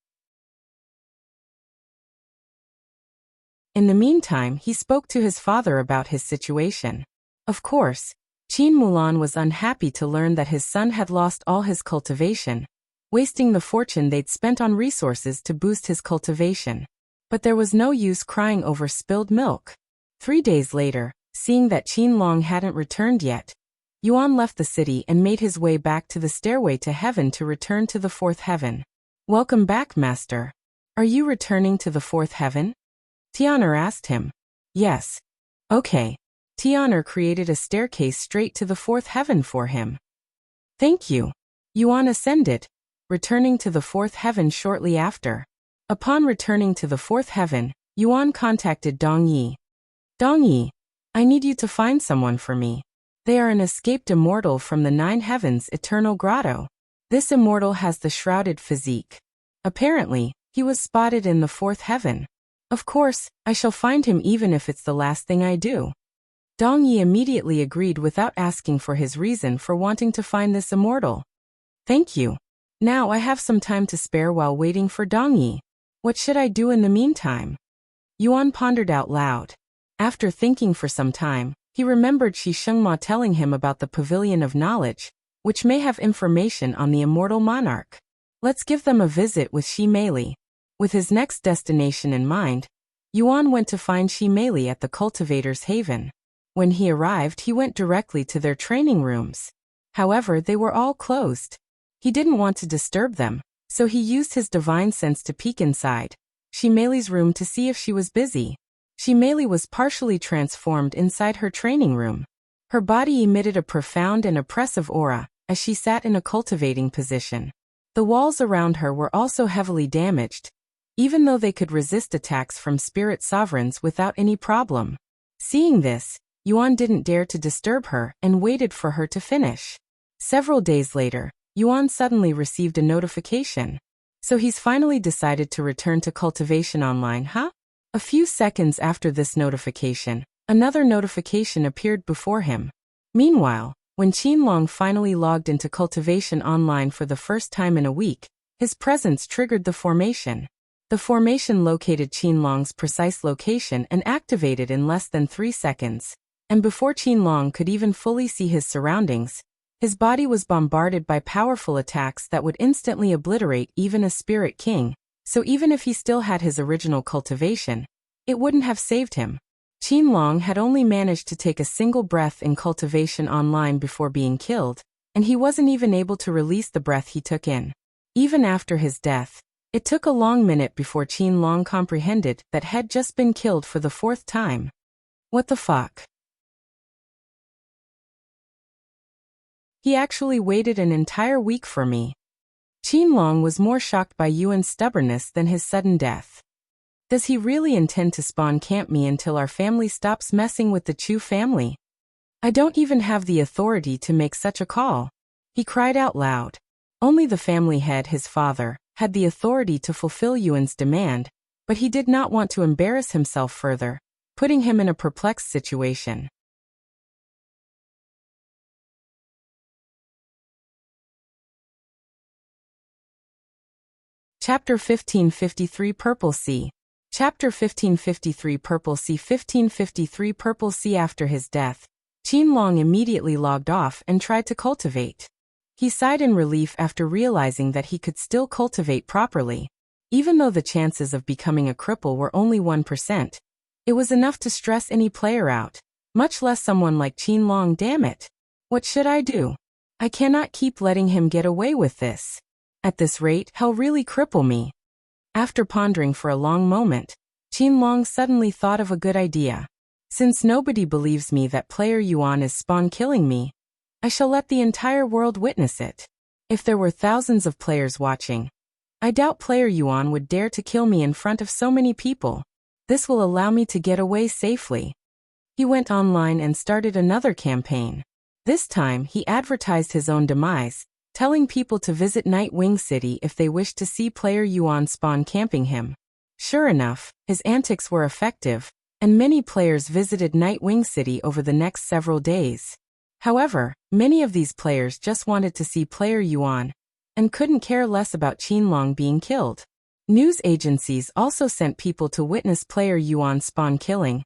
In the meantime, he spoke to his father about his situation. Of course, Qin Mulan was unhappy to learn that his son had lost all his cultivation, wasting the fortune they'd spent on resources to boost his cultivation. But there was no use crying over spilled milk. 3 days later, seeing that Qin Long hadn't returned yet, Xuan left the city and made his way back to the stairway to heaven to return to the fourth heaven. Welcome back, Master. Are you returning to the fourth heaven? Tian asked him. Yes. Okay. Tian created a staircase straight to the fourth heaven for him. Thank you. Xuan ascended, returning to the fourth heaven shortly after. Upon returning to the fourth heaven, Xuan contacted Dongyi. Dongyi, I need you to find someone for me. They are an escaped immortal from the 9 heavens eternal grotto. This immortal has the shrouded physique. Apparently, he was spotted in the fourth heaven. Of course, I shall find him even if it's the last thing I do. Dongyi immediately agreed without asking for his reason for wanting to find this immortal. Thank you. Now I have some time to spare while waiting for Dongyi. What should I do in the meantime? Xuan pondered out loud. After thinking for some time, he remembered Shishengma telling him about the Pavilion of Knowledge, which may have information on the Immortal Monarch. Let's give them a visit with Shimeli. With his next destination in mind, Xuan went to find Shimeli at the Cultivator's Haven. When he arrived, he went directly to their training rooms. However, they were all closed. He didn't want to disturb them, so he used his divine sense to peek inside Shimeli's room to see if she was busy. Shimeli was partially transformed inside her training room. Her body emitted a profound and oppressive aura as she sat in a cultivating position. The walls around her were also heavily damaged, even though they could resist attacks from spirit sovereigns without any problem. Seeing this, Xuan didn't dare to disturb her and waited for her to finish. Several days later, Xuan suddenly received a notification. So he's finally decided to return to Cultivation Online, huh? A few seconds after this notification, another notification appeared before him. Meanwhile, when Qin Long finally logged into Cultivation Online for the first time in a week, his presence triggered the formation. The formation located Qin Long's precise location and activated in less than 3 seconds. And before Qin Long could even fully see his surroundings, his body was bombarded by powerful attacks that would instantly obliterate even a spirit king, so even if he still had his original cultivation, it wouldn't have saved him. Qin Long had only managed to take a single breath in Cultivation Online before being killed, and he wasn't even able to release the breath he took in. Even after his death, it took a long minute before Qin Long comprehended that had just been killed for the 4th time. What the fuck? He actually waited an entire week for me. Qin Long was more shocked by Yuan's stubbornness than his sudden death. Does he really intend to spawn camp me until our family stops messing with the Chu family? I don't even have the authority to make such a call. He cried out loud. Only the family head, his father, had the authority to fulfill Yuan's demand, but he did not want to embarrass himself further, putting him in a perplexed situation. Chapter 1553 Purple Sea. Chapter 1553 Purple Sea 1553 Purple Sea. After his death, Qin Long immediately logged off and tried to cultivate. He sighed in relief after realizing that he could still cultivate properly. Even though the chances of becoming a cripple were only 1%, it was enough to stress any player out, much less someone like Qin Long. Damn it. What should I do? I cannot keep letting him get away with this. At this rate, he'll really cripple me. After pondering for a long moment, Qin Long suddenly thought of a good idea. Since nobody believes me that player Xuan is spawn killing me, I shall let the entire world witness it. If there were thousands of players watching, I doubt player Xuan would dare to kill me in front of so many people. This will allow me to get away safely. He went online and started another campaign. This time, he advertised his own demise, telling people to visit Night Wing City if they wished to see player Xuan spawn camping him. Sure enough, his antics were effective, and many players visited Night Wing City over the next several days. However, many of these players just wanted to see player Xuan, and couldn't care less about Qin Long being killed. News agencies also sent people to witness player Xuan spawn killing,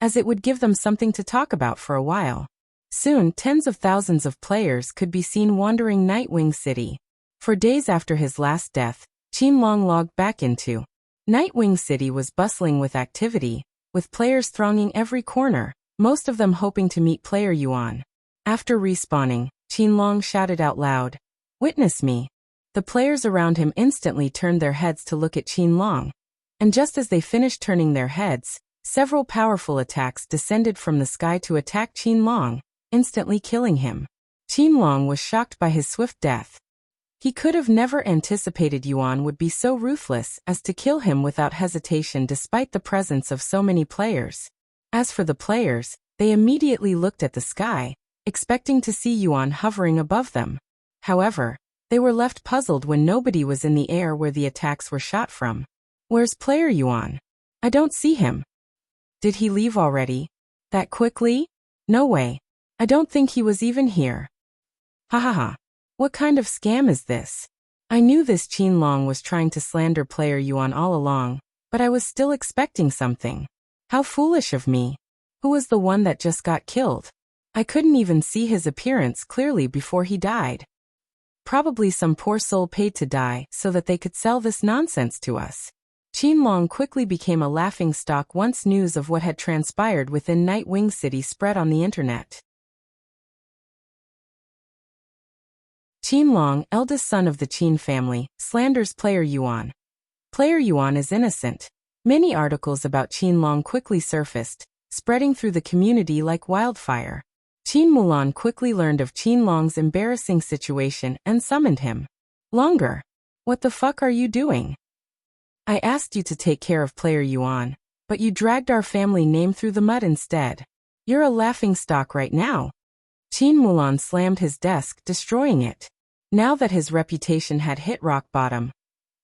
as it would give them something to talk about for a while. Soon, tens of thousands of players could be seen wandering Night Wing City. For days after his last death, Qin Long logged back into Night Wing City was bustling with activity, with players thronging every corner, most of them hoping to meet player Xuan. After respawning, Qin Long shouted out loud, "Witness me." The players around him instantly turned their heads to look at Qin Long, and just as they finished turning their heads, several powerful attacks descended from the sky to attack Qin Long, instantly killing him. Qin Long was shocked by his swift death. He could have never anticipated Xuan would be so ruthless as to kill him without hesitation despite the presence of so many players. As for the players, they immediately looked at the sky, expecting to see Xuan hovering above them. However, they were left puzzled when nobody was in the air where the attacks were shot from. Where's player Xuan? I don't see him. Did he leave already? That quickly? No way. I don't think he was even here. Ha ha ha. What kind of scam is this? I knew this Qin Long was trying to slander player Xuan all along, but I was still expecting something. How foolish of me. Who was the one that just got killed? I couldn't even see his appearance clearly before he died. Probably some poor soul paid to die so that they could sell this nonsense to us. Qin Long quickly became a laughingstock once news of what had transpired within Night Wing City spread on the internet. Qin Long, eldest son of the Qin family, slanders player Xuan. Player Xuan is innocent. Many articles about Qin Long quickly surfaced, spreading through the community like wildfire. Qin Mulan quickly learned of Qin Long's embarrassing situation and summoned him. Longer. What the fuck are you doing? I asked you to take care of player Xuan, but you dragged our family name through the mud instead. You're a laughingstock right now. Qin Mulan slammed his desk, destroying it. Now that his reputation had hit rock bottom,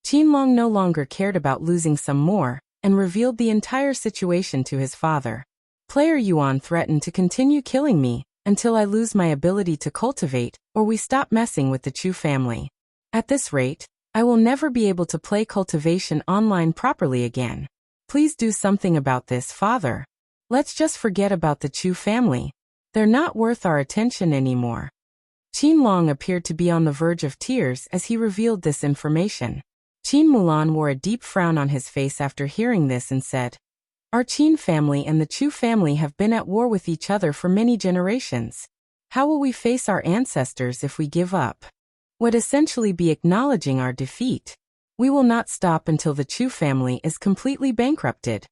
Qin Long no longer cared about losing some more, and revealed the entire situation to his father. Player Xuan threatened to continue killing me until I lose my ability to cultivate, or we stop messing with the Chu family. At this rate, I will never be able to play cultivation online properly again. Please do something about this, father. Let's just forget about the Chu family. They're not worth our attention anymore. Qin Long appeared to be on the verge of tears as he revealed this information. Qin Mulan wore a deep frown on his face after hearing this and said, "Our Qin family and the Chu family have been at war with each other for many generations. How will we face our ancestors if we give up? Would essentially be acknowledging our defeat. We will not stop until the Chu family is completely bankrupted.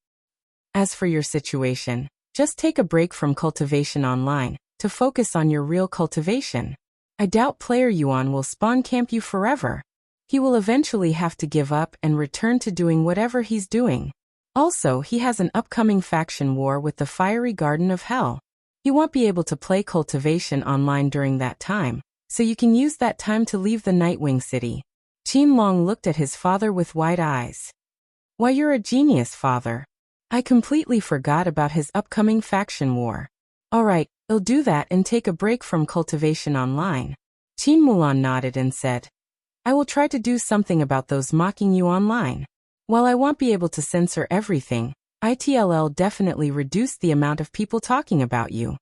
As for your situation, just take a break from cultivation online to focus on your real cultivation. I doubt player Xuan will spawn camp you forever. He will eventually have to give up and return to doing whatever he's doing. Also, he has an upcoming faction war with the Fiery Garden of Hell. He won't be able to play cultivation online during that time, so you can use that time to leave the Nightwing City." Qin Long looked at his father with wide eyes. "Why, you're a genius, father. I completely forgot about his upcoming faction war. Alright, I'll do that and take a break from cultivation online." Qin Mulan nodded and said, I will try to do something about those mocking you online. While I won't be able to censor everything, ITLL definitely reduced the amount of people talking about you.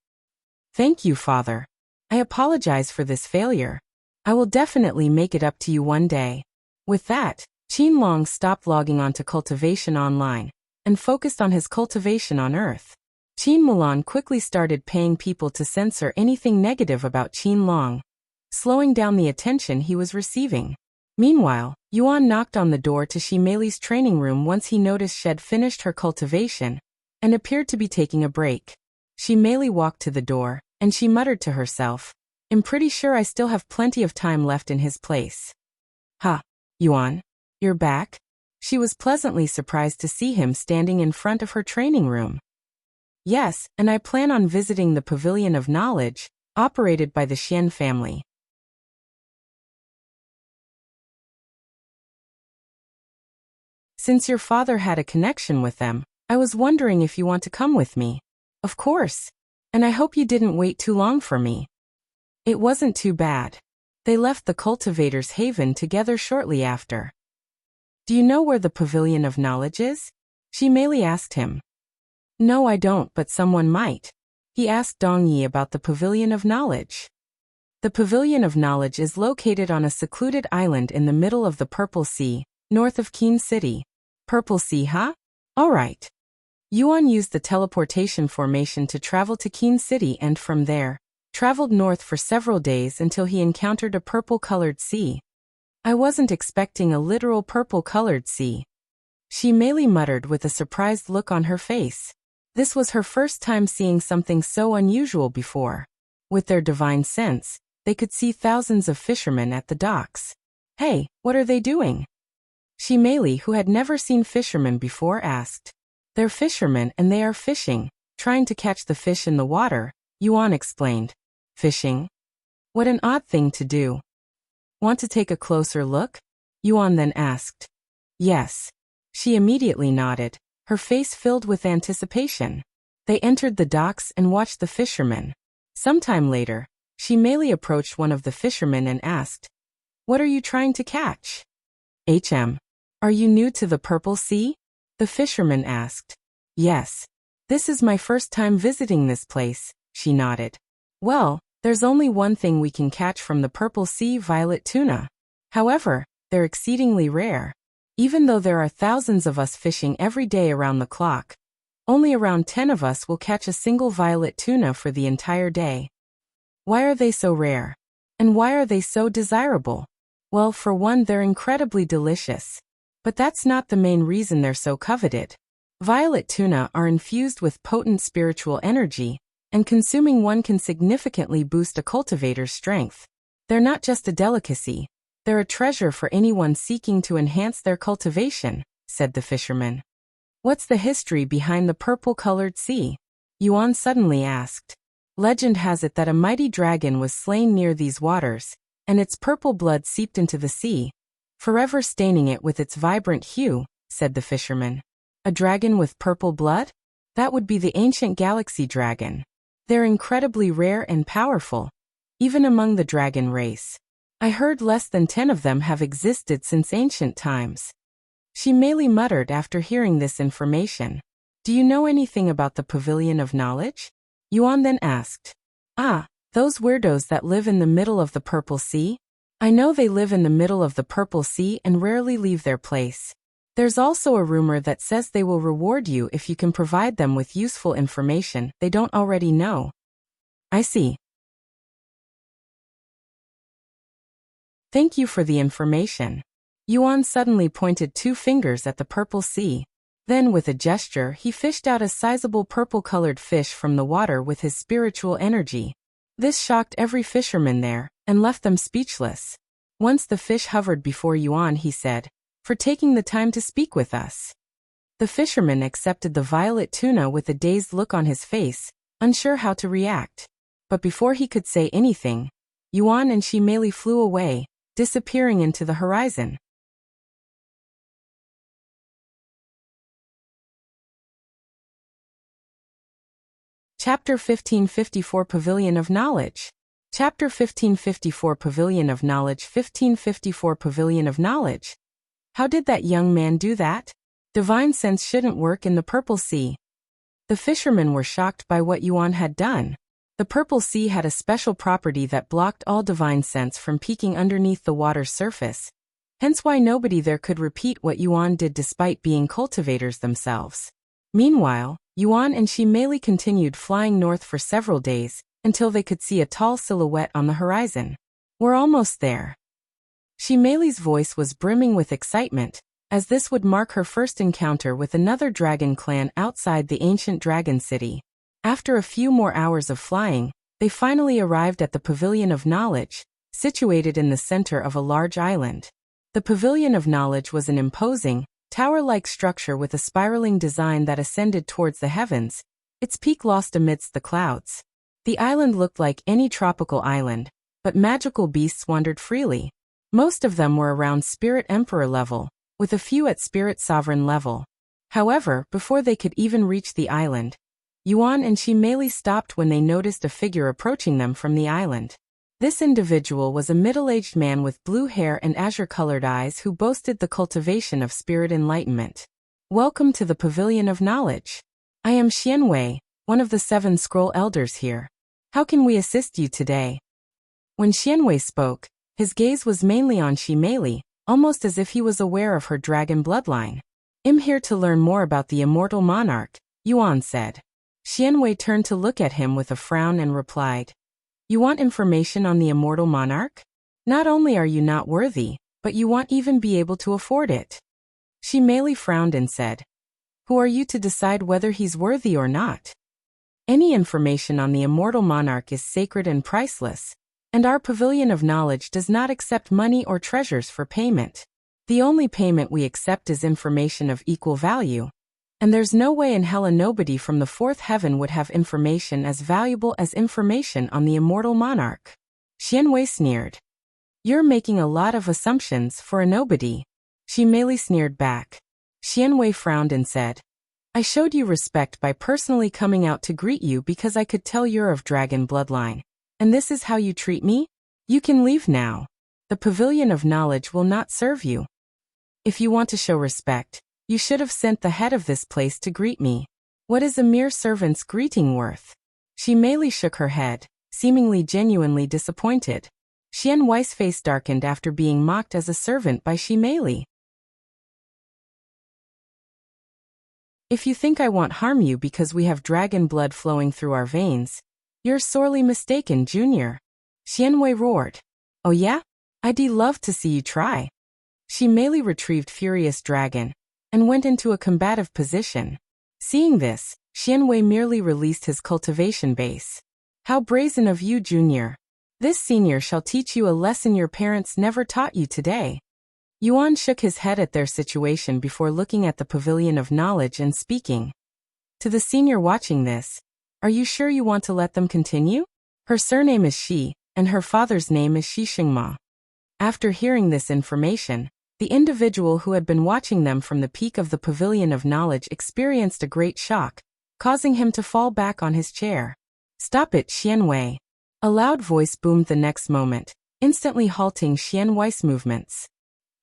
Thank you, Father. I apologize for this failure. I will definitely make it up to you one day. With that, Qin Long stopped logging onto cultivation online and focused on his cultivation on Earth. Qin Mulan quickly started paying people to censor anything negative about Qin Long, slowing down the attention he was receiving. Meanwhile, Yuan knocked on the door to Shi Mei's training room once he noticed she'd finished her cultivation and appeared to be taking a break. Shi Mei walked to the door, and she muttered to herself, "I'm pretty sure I still have plenty of time left in his place." "Ha, Yuan, you're back?" She was pleasantly surprised to see him standing in front of her training room. "Yes, and I plan on visiting the Pavilion of Knowledge, operated by the Xian family." "Since your father had a connection with them, I was wondering if you want to come with me." "Of course. And I hope you didn't wait too long for me." It wasn't too bad. They left the Cultivator's haven together shortly after. "Do you know where the Pavilion of Knowledge is?" Shi Mei asked him. "No, I don't, but someone might." He asked Dong Yi about the Pavilion of Knowledge. The Pavilion of Knowledge is located on a secluded island in the middle of the Purple Sea, north of Qin City. Purple Sea, huh? All right. Yuan used the teleportation formation to travel to Qin City and from there, traveled north for several days until he encountered a purple-colored sea. "I wasn't expecting a literal purple-colored sea," Shi Mei muttered with a surprised look on her face. This was her first time seeing something so unusual before. With their divine sense, they could see thousands of fishermen at the docks. "Hey, what are they doing?" Shi Mei, who had never seen fishermen before, asked. "They're fishermen and they are fishing, trying to catch the fish in the water," Yuan explained. "Fishing? What an odd thing to do." "Want to take a closer look?" Yuan then asked. "Yes." She immediately nodded, her face filled with anticipation. They entered the docks and watched the fishermen. Sometime later, Shi Mei approached one of the fishermen and asked, "What are you trying to catch?" Are you new to the Purple Sea?" the fisherman asked. "Yes. This is my first time visiting this place," she nodded. "Well, there's only one thing we can catch from the Purple Sea: violet tuna. However, they're exceedingly rare. Even though there are thousands of us fishing every day around the clock, only around 10 of us will catch a single violet tuna for the entire day." "Why are they so rare? And why are they so desirable?" "Well, for one, they're incredibly delicious. But that's not the main reason they're so coveted. Violet tuna are infused with potent spiritual energy, and consuming one can significantly boost a cultivator's strength. They're not just a delicacy, they're a treasure for anyone seeking to enhance their cultivation," said the fisherman. "What's the history behind the purple-colored sea?" Yuan suddenly asked. "Legend has it that a mighty dragon was slain near these waters, and its purple blood seeped into the sea, forever staining it with its vibrant hue," said the fisherman. "A dragon with purple blood? That would be the ancient galaxy dragon. They're incredibly rare and powerful, even among the dragon race. I heard less than 10 of them have existed since ancient times." Shi Mei muttered after hearing this information. "Do you know anything about the Pavilion of Knowledge?" Yuan then asked. "Ah, those weirdos that live in the middle of the Purple Sea? I know they live in the middle of the Purple Sea and rarely leave their place. There's also a rumor that says they will reward you if you can provide them with useful information they don't already know." "I see. Thank you for the information." Yuan suddenly pointed 2 fingers at the Purple Sea. Then, with a gesture, he fished out a sizable purple-colored fish from the water with his spiritual energy. This shocked every fisherman there and left them speechless. Once the fish hovered before Yuan, he said, "For taking the time to speak with us." The fisherman accepted the violet tuna with a dazed look on his face, unsure how to react. But before he could say anything, Yuan and Shi Mei flew away, disappearing into the horizon. Chapter 1554 Pavilion of Knowledge. Chapter 1554 Pavilion of Knowledge 1554 Pavilion of Knowledge. How did that young man do that? Divine sense shouldn't work in the Purple Sea. The fishermen were shocked by what Xuan had done. The Purple Sea had a special property that blocked all divine sense from peeking underneath the water's surface, hence why nobody there could repeat what Xuan did despite being cultivators themselves. Meanwhile, Xuan and Ximeli continued flying north for several days, until they could see a tall silhouette on the horizon. We're almost there. Ximeli's voice was brimming with excitement, as this would mark her first encounter with another dragon clan outside the ancient dragon city. After a few more hours of flying, they finally arrived at the Pavilion of Knowledge, situated in the center of a large island. The Pavilion of Knowledge was an imposing, tower-like structure with a spiraling design that ascended towards the heavens, its peak lost amidst the clouds. The island looked like any tropical island, but magical beasts wandered freely. Most of them were around Spirit Emperor level, with a few at Spirit Sovereign level. However, before they could even reach the island, Xuan and Ximeli stopped when they noticed a figure approaching them from the island. This individual was a middle-aged man with blue hair and azure-colored eyes who boasted the cultivation of spirit enlightenment. Welcome to the Pavilion of Knowledge. I am Xianwei, one of the 7 scroll elders here. How can we assist you today? When Xianwei spoke, his gaze was mainly on Ximeli, almost as if he was aware of her dragon bloodline. I'm here to learn more about the Immortal Monarch, Xuan said. Xianwei turned to look at him with a frown and replied, You want information on the Immortal Monarch? Not only are you not worthy, but you won't even be able to afford it. Ximeli frowned and said, Who are you to decide whether he's worthy or not? Any information on the Immortal Monarch is sacred and priceless, and our Pavilion of Knowledge does not accept money or treasures for payment. The only payment we accept is information of equal value, and there's no way in hell a nobody from the 4th heaven would have information as valuable as information on the Immortal Monarch. Xianwei sneered. You're making a lot of assumptions for a nobody. Ximeli sneered back. Xianwei frowned and said, I showed you respect by personally coming out to greet you because I could tell you're of dragon bloodline. And this is how you treat me? You can leave now. The Pavilion of Knowledge will not serve you. If you want to show respect, you should have sent the head of this place to greet me. What is a mere servant's greeting worth? Ximeli shook her head, seemingly genuinely disappointed. Xianwei's face darkened after being mocked as a servant by Ximeli. If you think I won't harm you because we have dragon blood flowing through our veins, you're sorely mistaken, Junior. Xianwei roared. Oh yeah? I'd love to see you try. Ximeli retrieved Furious Dragon and went into a combative position. Seeing this, Xianwei merely released his cultivation base. How brazen of you, Junior. This senior shall teach you a lesson your parents never taught you today. Xuan shook his head at their situation before looking at the Pavilion of Knowledge and speaking. To the senior watching this, are you sure you want to let them continue? Her surname is Shi, and her father's name is Shishengma. After hearing this information, the individual who had been watching them from the peak of the Pavilion of Knowledge experienced a great shock, causing him to fall back on his chair. Stop it, Xianwei. A loud voice boomed the next moment, instantly halting Xianwei's movements.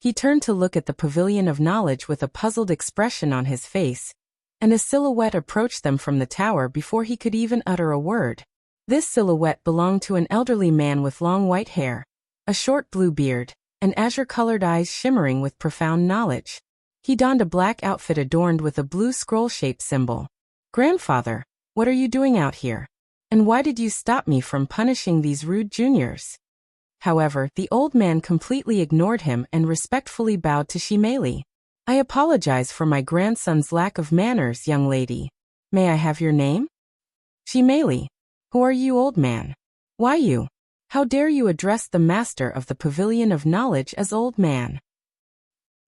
He turned to look at the Pavilion of Knowledge with a puzzled expression on his face, and a silhouette approached them from the tower before he could even utter a word. This silhouette belonged to an elderly man with long white hair, a short blue beard, and azure-colored eyes shimmering with profound knowledge. He donned a black outfit adorned with a blue scroll-shaped symbol. Grandfather, what are you doing out here? And why did you stop me from punishing these rude juniors? However, the old man completely ignored him and respectfully bowed to Ximeli. I apologize for my grandson's lack of manners, young lady. May I have your name? Ximeli. Who are you, old man? Why you? How dare you address the master of the Pavilion of Knowledge as old man?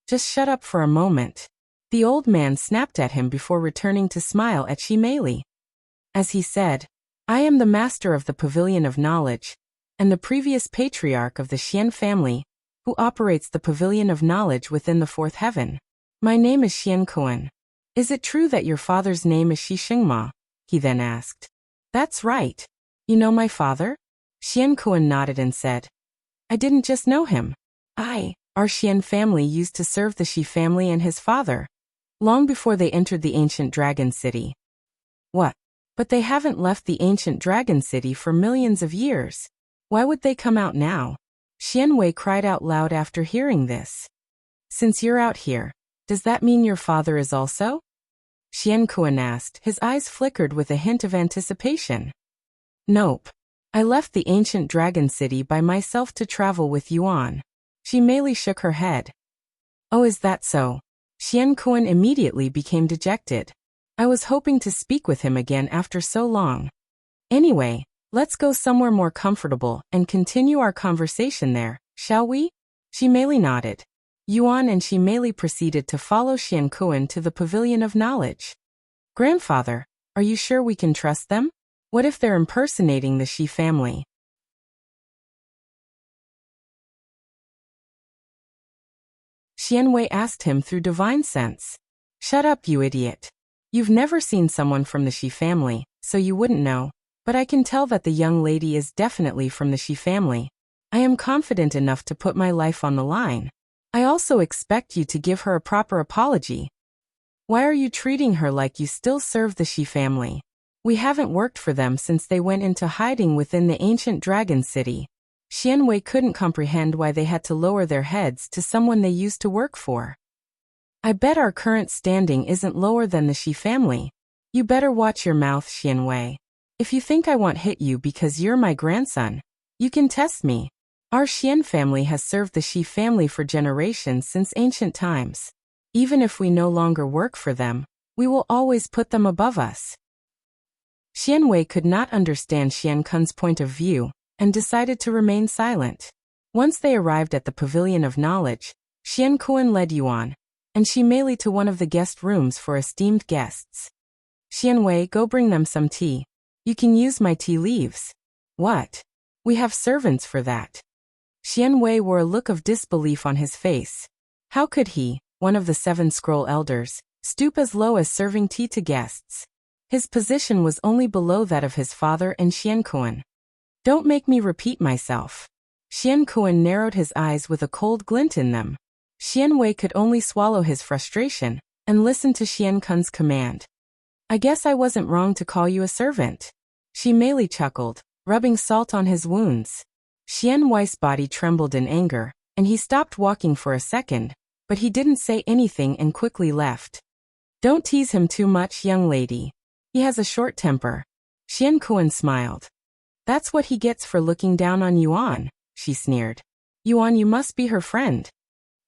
Just shut up for a moment. The old man snapped at him before returning to smile at Ximeli. As he said, I am the master of the Pavilion of Knowledge, and the previous patriarch of the Xian family, who operates the Pavilion of Knowledge within the 4th heaven. My name is Xuan. Is it true that your father's name is Shishengma? He then asked. That's right. You know my father? Xuan nodded and said, I didn't just know him. Our Qian family used to serve the Shi family and his father, long before they entered the ancient dragon city. What? But they haven't left the ancient dragon city for millions of years. Why would they come out now? Xianwei cried out loud after hearing this. Since you're out here, does that mean your father is also? Xiankuan asked, his eyes flickered with a hint of anticipation. Nope. I left the ancient dragon city by myself to travel with Yuan. She merely shook her head. Oh, is that so? Xiankuan immediately became dejected. I was hoping to speak with him again after so long. Anyway, let's go somewhere more comfortable and continue our conversation there, shall we? She merely nodded. Yuan and she merely proceeded to follow Xiankuan to the Pavilion of Knowledge. Grandfather, are you sure we can trust them? What if they're impersonating the Shi family? Xianwei asked him through divine sense. Shut up, you idiot. You've never seen someone from the Shi family, so you wouldn't know, but I can tell that the young lady is definitely from the Shi family. I am confident enough to put my life on the line. I also expect you to give her a proper apology. Why are you treating her like you still serve the Shi family? We haven't worked for them since they went into hiding within the ancient dragon city. Xianwei couldn't comprehend why they had to lower their heads to someone they used to work for. I bet our current standing isn't lower than the Shi family. You better watch your mouth, Xianwei. If you think I won't hit you because you're my grandson, you can test me. Our Xian family has served the Shi family for generations since ancient times. Even if we no longer work for them, we will always put them above us. Xianwei could not understand Xiankun's point of view, and decided to remain silent. Once they arrived at the Pavilion of Knowledge, Xiankun led Yuan, and she merely to one of the guest rooms for esteemed guests. Xianwei, go bring them some tea. You can use my tea leaves. What? We have servants for that. Xianwei wore a look of disbelief on his face. How could he, one of the 7 scroll elders, stoop as low as serving tea to guests? His position was only below that of his father and Xiankun. Don't make me repeat myself. Xiankun narrowed his eyes with a cold glint in them. Xianwei could only swallow his frustration and listen to Xiankun's command. I guess I wasn't wrong to call you a servant. She merely chuckled, rubbing salt on his wounds. Xianwei's body trembled in anger, and he stopped walking for a second, but he didn't say anything and quickly left. Don't tease him too much, young lady. He has a short temper. Xiankun smiled. That's what he gets for looking down on Yuan, she sneered. Yuan, you must be her friend.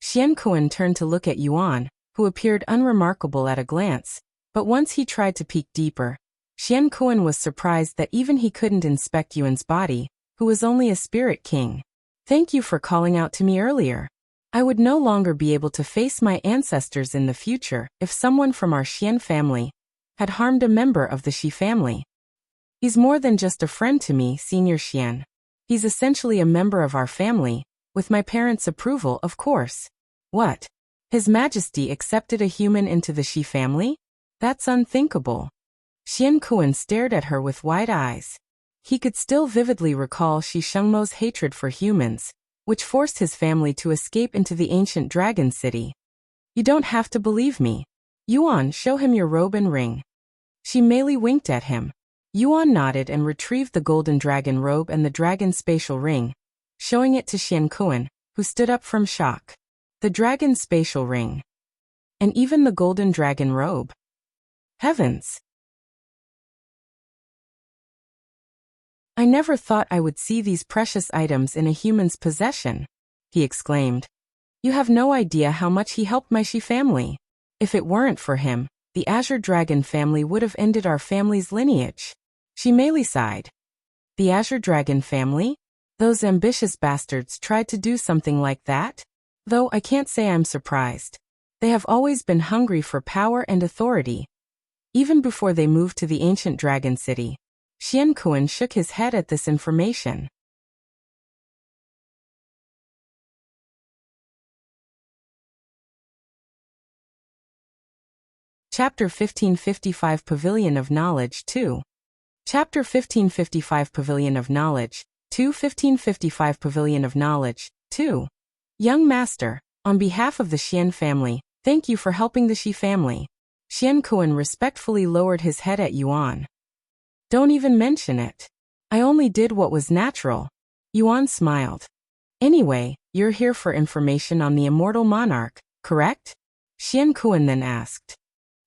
Xiankun turned to look at Yuan, who appeared unremarkable at a glance, but once he tried to peek deeper, Xiankun was surprised that even he couldn't inspect Yuan's body, who was only a spirit king. Thank you for calling out to me earlier. I would no longer be able to face my ancestors in the future if someone from our Xian family had harmed a member of the Shi family. He's more than just a friend to me, Senior Xian. He's essentially a member of our family, with my parents' approval, of course. What? His Majesty accepted a human into the Shi family? That's unthinkable. Xiankun stared at her with wide eyes. He could still vividly recall Shi Shengmo's hatred for humans, which forced his family to escape into the ancient dragon city. You don't have to believe me. Yuan, show him your robe and ring. She merely winked at him. Yuan nodded and retrieved the golden dragon robe and the dragon spatial ring, showing it to Xiankun, who stood up from shock. The dragon spatial ring. And even the golden dragon robe. Heavens! I never thought I would see these precious items in a human's possession, he exclaimed. You have no idea how much he helped my Shi family. If it weren't for him, the Azure Dragon family would have ended our family's lineage. She merely sighed. The Azure Dragon family? Those ambitious bastards tried to do something like that? Though I can't say I'm surprised. They have always been hungry for power and authority. Even before they moved to the ancient dragon city, Xiankun shook his head at this information. Chapter 1555 Pavilion of Knowledge 2. Chapter 1555 Pavilion of Knowledge. 1555 Pavilion of Knowledge. 2. Young Master, on behalf of the Xian family, thank you for helping the Xi family. Xuan respectfully lowered his head at Yuan. Don't even mention it. I only did what was natural. Yuan smiled. Anyway, you're here for information on the Immortal Monarch, correct? Xuan then asked.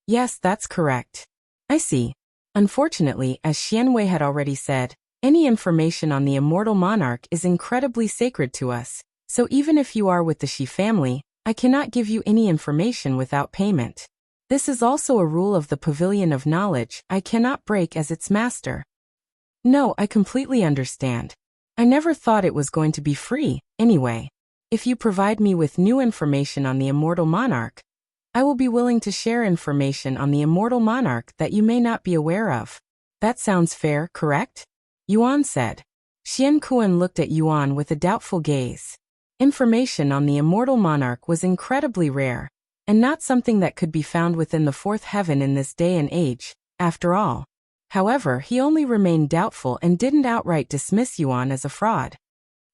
Yes, that's correct. I see. Unfortunately, as Xianwei had already said, any information on the Immortal Monarch is incredibly sacred to us, so even if you are with the Xi family, I cannot give you any information without payment. This is also a rule of the Pavilion of Knowledge I cannot break as its master. No, I completely understand. I never thought it was going to be free, anyway. If you provide me with new information on the Immortal Monarch, I will be willing to share information on the Immortal Monarch that you may not be aware of. That sounds fair, correct? Yuan said. Xuan looked at Yuan with a doubtful gaze. Information on the Immortal Monarch was incredibly rare, and not something that could be found within the fourth heaven in this day and age, after all. However, he only remained doubtful and didn't outright dismiss Yuan as a fraud.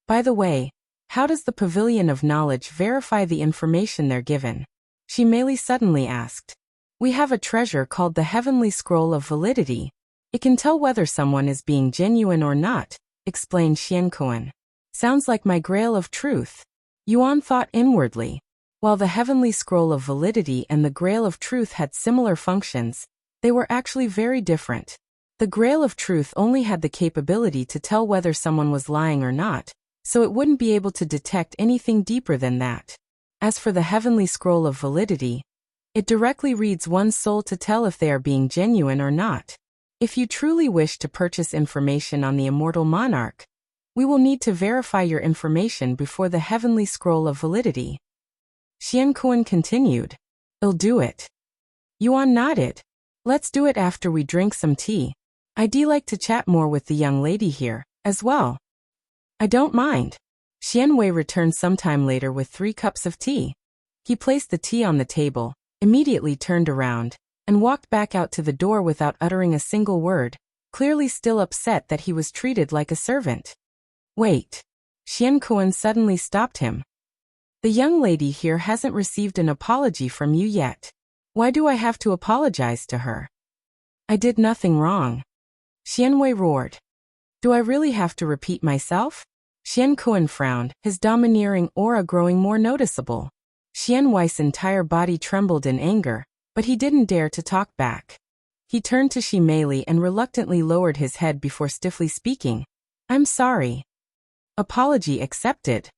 By the way, how does the Pavilion of Knowledge verify the information they're given? Shimeli suddenly asked. We have a treasure called the Heavenly Scroll of Validity. It can tell whether someone is being genuine or not, explained Xuan. Sounds like my Grail of Truth. Yuan thought inwardly. While the Heavenly Scroll of Validity and the Grail of Truth had similar functions, they were actually very different. The Grail of Truth only had the capability to tell whether someone was lying or not, so it wouldn't be able to detect anything deeper than that. As for the Heavenly Scroll of Validity, it directly reads one's soul to tell if they are being genuine or not. If you truly wish to purchase information on the Immortal Monarch, we will need to verify your information before the Heavenly Scroll of Validity. Xuan continued. I'll do it. Yuan nodded. Let's do it after we drink some tea. I'd like to chat more with the young lady here, as well. I don't mind. Xianwei returned sometime later with 3 cups of tea. He placed the tea on the table, immediately turned around, and walked back out to the door without uttering a single word, clearly still upset that he was treated like a servant. Wait. Xuan suddenly stopped him. The young lady here hasn't received an apology from you yet. Why do I have to apologize to her? I did nothing wrong. Xianwei roared. Do I really have to repeat myself? Xuan frowned, his domineering aura growing more noticeable. Xianwei's entire body trembled in anger, but he didn't dare to talk back. He turned to Shimeli and reluctantly lowered his head before stiffly speaking. I'm sorry. Apology accepted.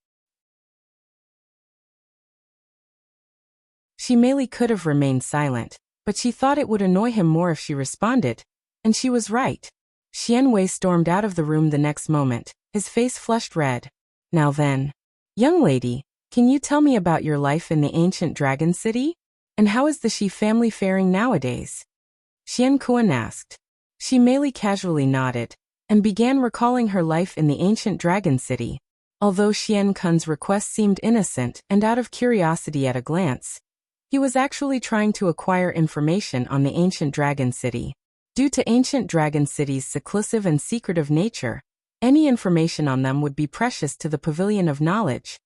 Shimeli could have remained silent, but she thought it would annoy him more if she responded, and she was right. Xianwei stormed out of the room the next moment, his face flushed red. Now then, young lady, can you tell me about your life in the ancient dragon city? And how is the Xi family faring nowadays? Xuan asked. Shimeli casually nodded, and began recalling her life in the ancient dragon city. Although Xiankun's request seemed innocent and out of curiosity at a glance, he was actually trying to acquire information on the ancient dragon city. Due to ancient dragon city's seclusive and secretive nature, any information on them would be precious to the Pavilion of Knowledge,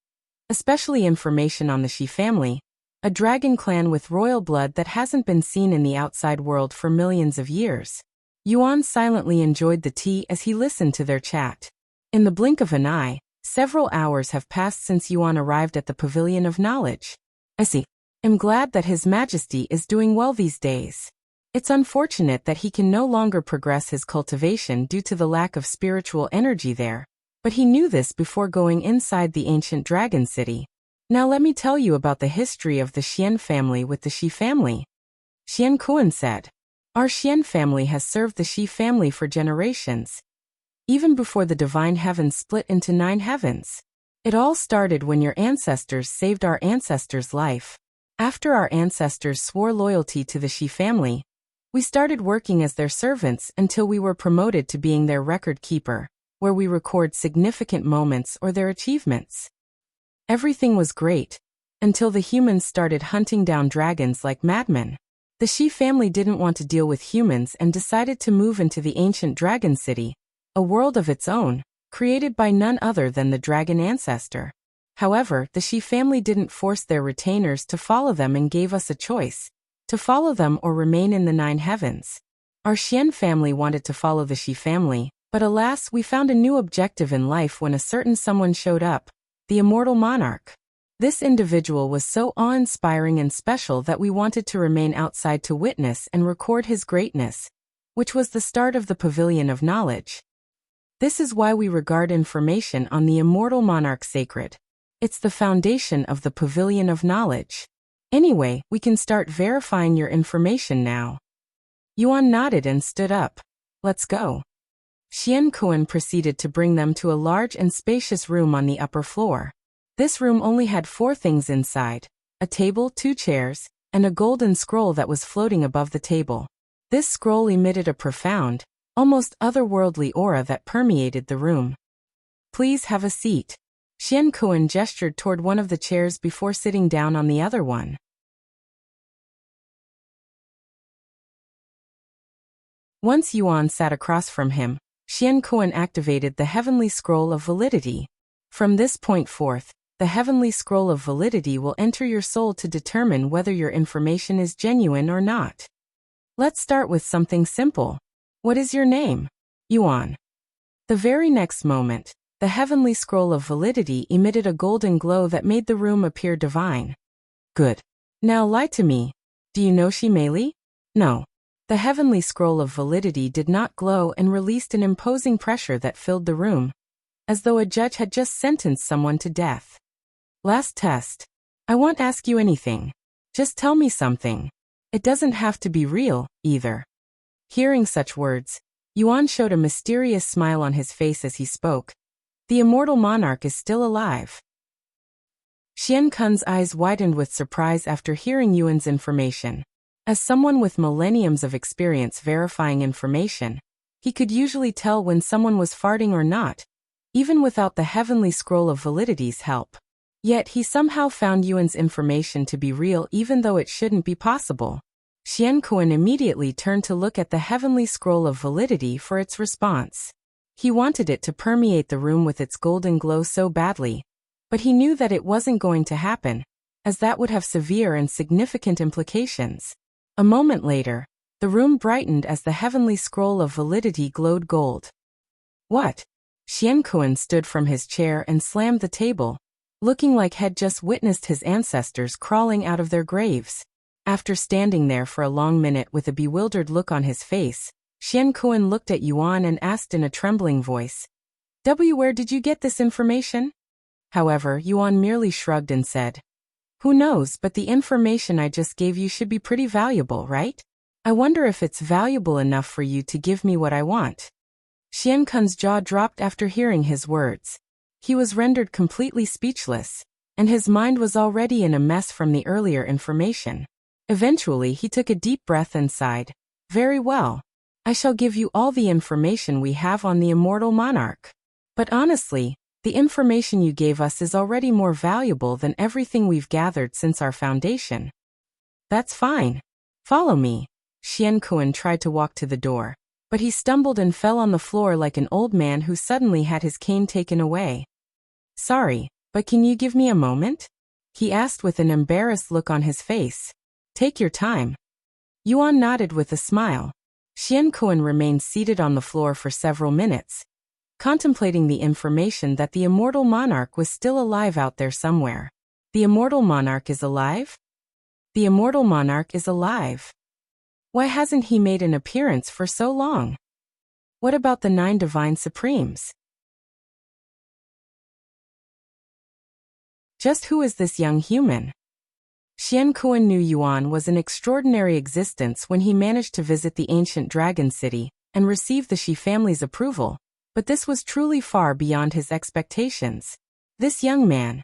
especially information on the Xi family, a dragon clan with royal blood that hasn't been seen in the outside world for millions of years. Yuan silently enjoyed the tea as he listened to their chat. In the blink of an eye, several hours have passed since Yuan arrived at the Pavilion of Knowledge. I see. I'm glad that His Majesty is doing well these days. It's unfortunate that he can no longer progress his cultivation due to the lack of spiritual energy there, but he knew this before going inside the ancient dragon city. Now let me tell you about the history of the Xian family with the Xi family. Xuan said. Our Xian family has served the Xi family for generations, even before the divine heavens split into 9 heavens. It all started when your ancestors saved our ancestors' life. After our ancestors swore loyalty to the Xi family, we started working as their servants until we were promoted to being their record keeper, where we record significant moments or their achievements. Everything was great, until the humans started hunting down dragons like madmen. The Xi family didn't want to deal with humans and decided to move into the ancient dragon city, a world of its own, created by none other than the dragon ancestor. However, the Qi family didn't force their retainers to follow them and gave us a choice, to follow them or remain in the 9 heavens. Our Xian family wanted to follow the Qi family, but alas, we found a new objective in life when a certain someone showed up, the Immortal Monarch. This individual was so awe-inspiring and special that we wanted to remain outside to witness and record his greatness, which was the start of the Pavilion of Knowledge. This is why we regard information on the Immortal Monarch sacred. It's the foundation of the Pavilion of Knowledge. Anyway, we can start verifying your information now. Xuan nodded and stood up. Let's go. Xuan proceeded to bring them to a large and spacious room on the upper floor. This room only had 4 things inside: a table, 2 chairs, and a golden scroll that was floating above the table. This scroll emitted a profound, almost otherworldly aura that permeated the room. Please have a seat. Xuan gestured toward one of the chairs before sitting down on the other one. Once Xuan sat across from him, Xuan activated the Heavenly Scroll of Validity. From this point forth, the Heavenly Scroll of Validity will enter your soul to determine whether your information is genuine or not. Let's start with something simple. What is your name? Xuan. The very next moment, the Heavenly Scroll of Validity emitted a golden glow that made the room appear divine. Good. Now lie to me. Do you know Shimeli? No. The Heavenly Scroll of Validity did not glow and released an imposing pressure that filled the room, as though a judge had just sentenced someone to death. Last test. I won't ask you anything. Just tell me something. It doesn't have to be real, either. Hearing such words, Xuan showed a mysterious smile on his face as he spoke. The Immortal Monarch is still alive. Xuan's eyes widened with surprise after hearing Yuan's information. As someone with millenniums of experience verifying information, he could usually tell when someone was farting or not, even without the Heavenly Scroll of Validity's help. Yet he somehow found Yuan's information to be real even though it shouldn't be possible. Xuan immediately turned to look at the Heavenly Scroll of Validity for its response. He wanted it to permeate the room with its golden glow so badly, but he knew that it wasn't going to happen, as that would have severe and significant implications. A moment later, the room brightened as the Heavenly Scroll of Validity glowed gold. What? Xuan stood from his chair and slammed the table, looking like he'd just witnessed his ancestors crawling out of their graves. After standing there for a long minute with a bewildered look on his face, Xuan looked at Xuan and asked in a trembling voice, Where did you get this information? However, Xuan merely shrugged and said, Who knows, but the information I just gave you should be pretty valuable, right? I wonder if it's valuable enough for you to give me what I want. Xuan's jaw dropped after hearing his words. He was rendered completely speechless, and his mind was already in a mess from the earlier information. Eventually, he took a deep breath and sighed. Very well. I shall give you all the information we have on the Immortal Monarch. But honestly, the information you gave us is already more valuable than everything we've gathered since our foundation. That's fine. Follow me. Xuan tried to walk to the door, but he stumbled and fell on the floor like an old man who suddenly had his cane taken away. Sorry, but can you give me a moment? He asked with an embarrassed look on his face. Take your time. Xuan nodded with a smile. Xuan remained seated on the floor for several minutes, contemplating the information that the Immortal Monarch was still alive out there somewhere. The Immortal Monarch is alive? The Immortal Monarch is alive. Why hasn't he made an appearance for so long? What about the 9 Divine Supremes? Just who is this young human? Xuan knew Xuan was an extraordinary existence when he managed to visit the ancient dragon city and receive the Qi family's approval, but this was truly far beyond his expectations. This young man,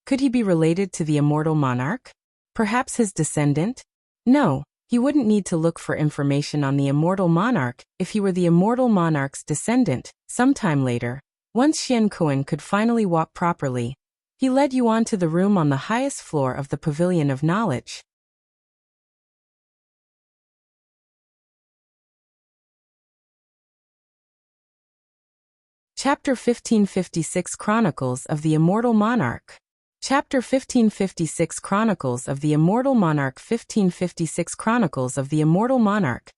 could he be related to the Immortal Monarch? Perhaps his descendant? No, he wouldn't need to look for information on the Immortal Monarch if he were the Immortal Monarch's descendant. Sometime later, once Xuan could finally walk properly, he led Xuan to the room on the highest floor of the Pavilion of Knowledge. Chapter 1556 Chronicles of the Immortal Monarch. Chapter 1556 Chronicles of the Immortal Monarch. 1556 Chronicles of the Immortal Monarch.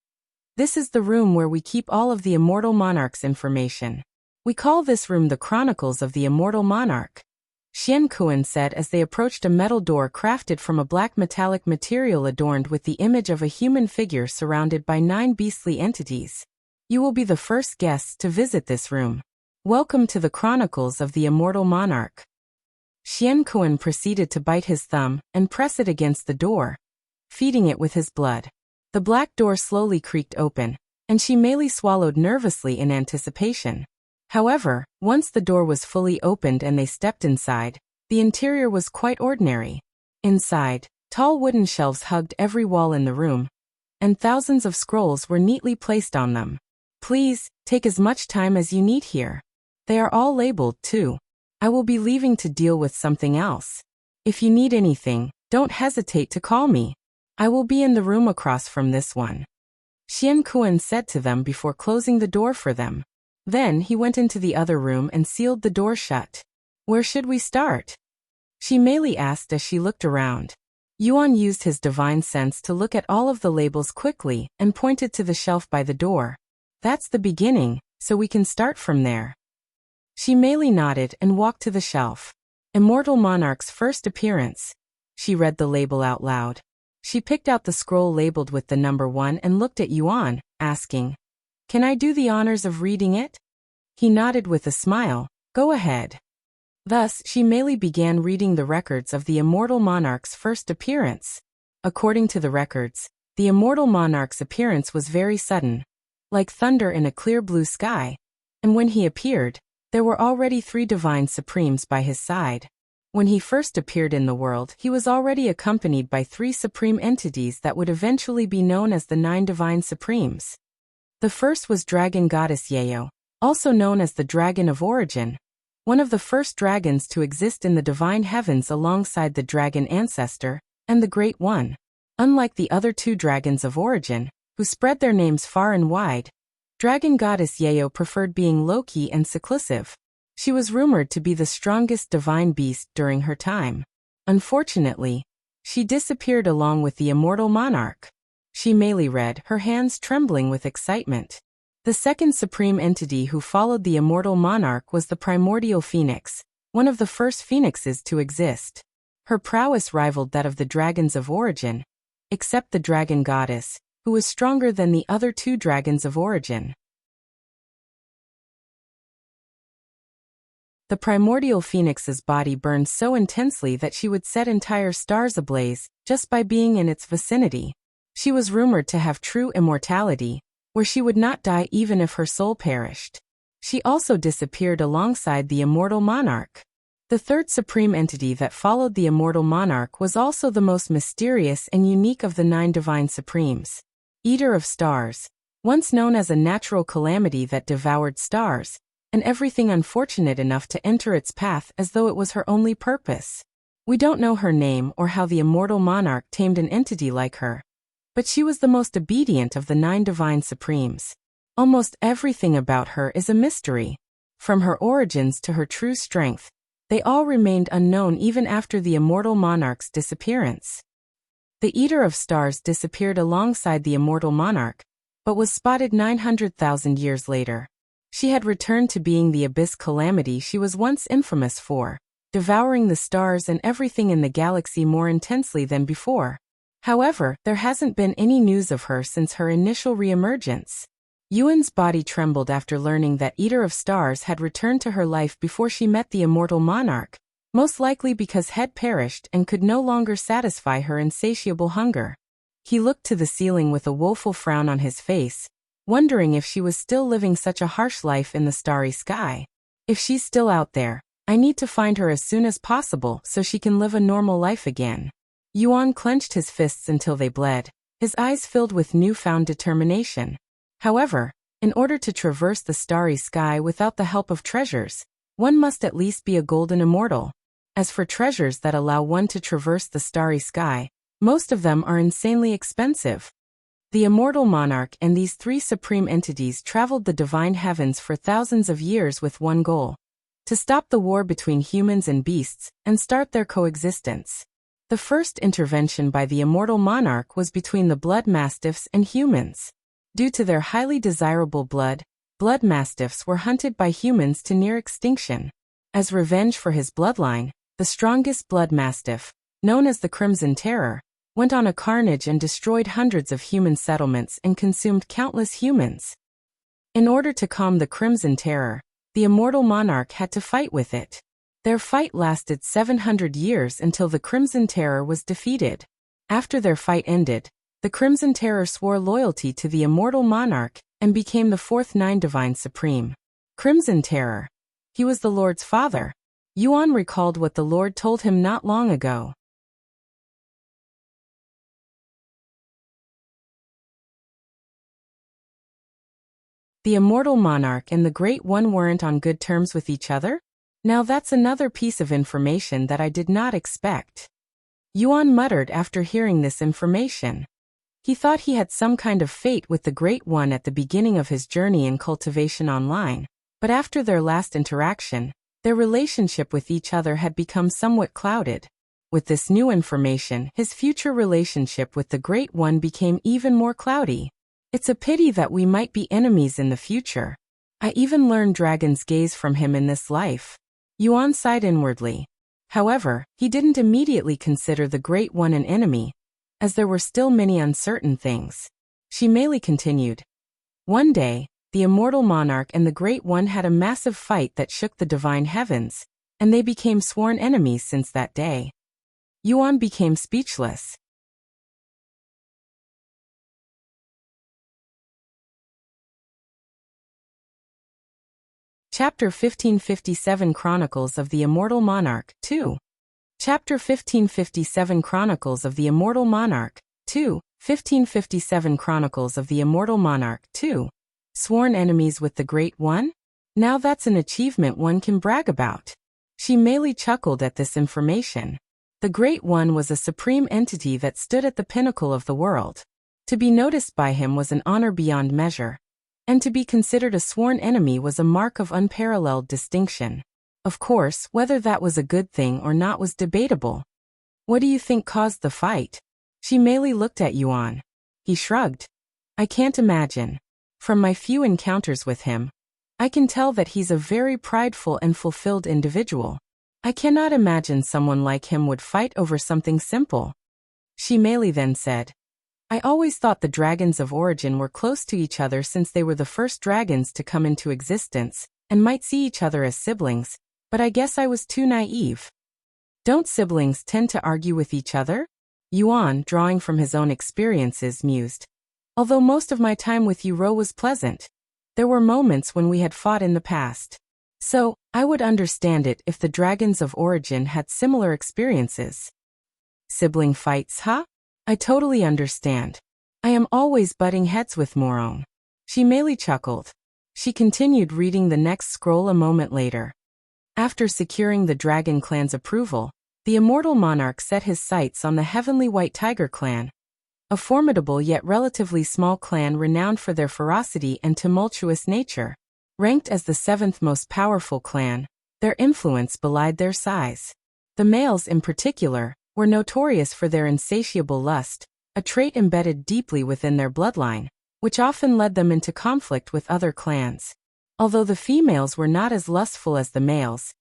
This is the room where we keep all of the Immortal Monarch's information. We call this room the Chronicles of the Immortal Monarch. Xuan said as they approached a metal door crafted from a black metallic material adorned with the image of a human figure surrounded by 9 beastly entities. You will be the first guests to visit this room. Welcome to the Chronicles of the Immortal Monarch. Xuan proceeded to bite his thumb and press it against the door, feeding it with his blood. The black door slowly creaked open, and she merely swallowed nervously in anticipation. However, once the door was fully opened and they stepped inside, the interior was quite ordinary. Inside, tall wooden shelves hugged every wall in the room, and thousands of scrolls were neatly placed on them. Please, take as much time as you need here. They are all labeled, too. I will be leaving to deal with something else. If you need anything, don't hesitate to call me. I will be in the room across from this one. Xuan said to them before closing the door for them. Then he went into the other room and sealed the door shut. Where should we start? She merely asked as she looked around. Yuan used his divine sense to look at all of the labels quickly and pointed to the shelf by the door. That's the beginning, so we can start from there. She merely nodded and walked to the shelf. Immortal Monarch's first appearance. She read the label out loud. She picked out the scroll labeled with the number 1 and looked at Yuan, asking, "Can I do the honors of reading it?" He nodded with a smile. Go ahead. Thus, she merely began reading the records of the Immortal Monarch's first appearance. According to the records, the Immortal Monarch's appearance was very sudden, like thunder in a clear blue sky, and when he appeared, there were already 3 divine supremes by his side. When he first appeared in the world, he was already accompanied by 3 supreme entities that would eventually be known as the 9 divine supremes. The first was Dragon Goddess Yayo, also known as the Dragon of Origin, one of the first dragons to exist in the divine heavens alongside the Dragon Ancestor and the Great One. Unlike the other 2 dragons of origin, who spread their names far and wide, Dragon Goddess Yayo preferred being low-key and seclusive. She was rumored to be the strongest divine beast during her time. Unfortunately, she disappeared along with the Immortal Monarch. She merely read, her hands trembling with excitement. The second supreme entity who followed the Immortal Monarch was the Primordial Phoenix, one of the first phoenixes to exist. Her prowess rivaled that of the dragons of origin, except the Dragon Goddess, who was stronger than the other 2 dragons of origin. The primordial phoenix's body burned so intensely that she would set entire stars ablaze just by being in its vicinity. She was rumored to have true immortality, where she would not die even if her soul perished. She also disappeared alongside the Immortal Monarch. The third supreme entity that followed the Immortal Monarch was also the most mysterious and unique of the 9 divine supremes. Eater of Stars, once known as a natural calamity that devoured stars, and everything unfortunate enough to enter its path as though it was her only purpose. We don't know her name or how the Immortal Monarch tamed an entity like her, but she was the most obedient of the 9 divine supremes. Almost everything about her is a mystery. From her origins to her true strength, they all remained unknown even after the Immortal Monarch's disappearance. The Eater of Stars disappeared alongside the Immortal Monarch, but was spotted 900,000 years later. She had returned to being the abyss calamity she was once infamous for, devouring the stars and everything in the galaxy more intensely than before. However, there hasn't been any news of her since her initial reemergence. Yuan's body trembled after learning that Eater of Stars had returned to her life before she met the Immortal Monarch, most likely because had perished and could no longer satisfy her insatiable hunger. He looked to the ceiling with a woeful frown on his face, wondering if she was still living such a harsh life in the starry sky. If she's still out there, I need to find her as soon as possible so she can live a normal life again. Yuan clenched his fists until they bled, his eyes filled with newfound determination. However, in order to traverse the starry sky without the help of treasures, one must at least be a golden immortal. As for treasures that allow one to traverse the starry sky, most of them are insanely expensive. The Immortal Monarch and these three supreme entities traveled the divine heavens for thousands of years with one goal: to stop the war between humans and beasts and start their coexistence. The first intervention by the Immortal Monarch was between the blood mastiffs and humans. Due to their highly desirable blood mastiffs were hunted by humans to near extinction. As revenge for his bloodline, the strongest blood mastiff, known as the Crimson Terror, went on a carnage and destroyed hundreds of human settlements and consumed countless humans. In order to calm the Crimson Terror, the Immortal Monarch had to fight with it. Their fight lasted 700 years until the Crimson Terror was defeated. After their fight ended, the Crimson Terror swore loyalty to the Immortal Monarch and became the fourth Nine Divine Supreme. Crimson Terror. He was the Lord's father. Xuan recalled what the Lord told him not long ago. The Immortal Monarch and the Great One weren't on good terms with each other? Now that's another piece of information that I did not expect. Xuan muttered after hearing this information. He thought he had some kind of fate with the Great One at the beginning of his journey in Cultivation Online, but after their last interaction, their relationship with each other had become somewhat clouded. With this new information, his future relationship with the Great One became even more cloudy. It's a pity that we might be enemies in the future. I even learned Dragon's Gaze from him in this life. Xuan sighed inwardly. However, he didn't immediately consider the Great One an enemy, as there were still many uncertain things. She merely continued. One day, the Immortal Monarch and the Great One had a massive fight that shook the divine heavens, and they became sworn enemies since that day. Xuan became speechless. Chapter 1557 Chronicles of the Immortal Monarch, 2. Chapter 1557 Chronicles of the Immortal Monarch, 2. 1557 Chronicles of the Immortal Monarch, 2. Sworn enemies with the Great One? Now that's an achievement one can brag about. She merely chuckled at this information. The Great One was a supreme entity that stood at the pinnacle of the world. To be noticed by him was an honor beyond measure. And to be considered a sworn enemy was a mark of unparalleled distinction. Of course, whether that was a good thing or not was debatable. What do you think caused the fight? She merely looked at Xuan. He shrugged. I can't imagine. From my few encounters with him, I can tell that he's a very prideful and fulfilled individual. I cannot imagine someone like him would fight over something simple. She merely then said, I always thought the dragons of origin were close to each other since they were the first dragons to come into existence, and might see each other as siblings, but I guess I was too naive. Don't siblings tend to argue with each other? Xuan, drawing from his own experiences, mused. Although most of my time with Ro was pleasant, there were moments when we had fought in the past. So, I would understand it if the dragons of origin had similar experiences. Sibling fights, huh? I totally understand. I am always butting heads with Moron. She merely chuckled. She continued reading the next scroll a moment later. After securing the Dragon Clan's approval, the Immortal Monarch set his sights on the Heavenly White Tiger Clan, a formidable yet relatively small clan renowned for their ferocity and tumultuous nature. Ranked as the seventh most powerful clan, their influence belied their size. The males in particular were notorious for their insatiable lust, a trait embedded deeply within their bloodline, which often led them into conflict with other clans. Although the females were not as lustful as the males,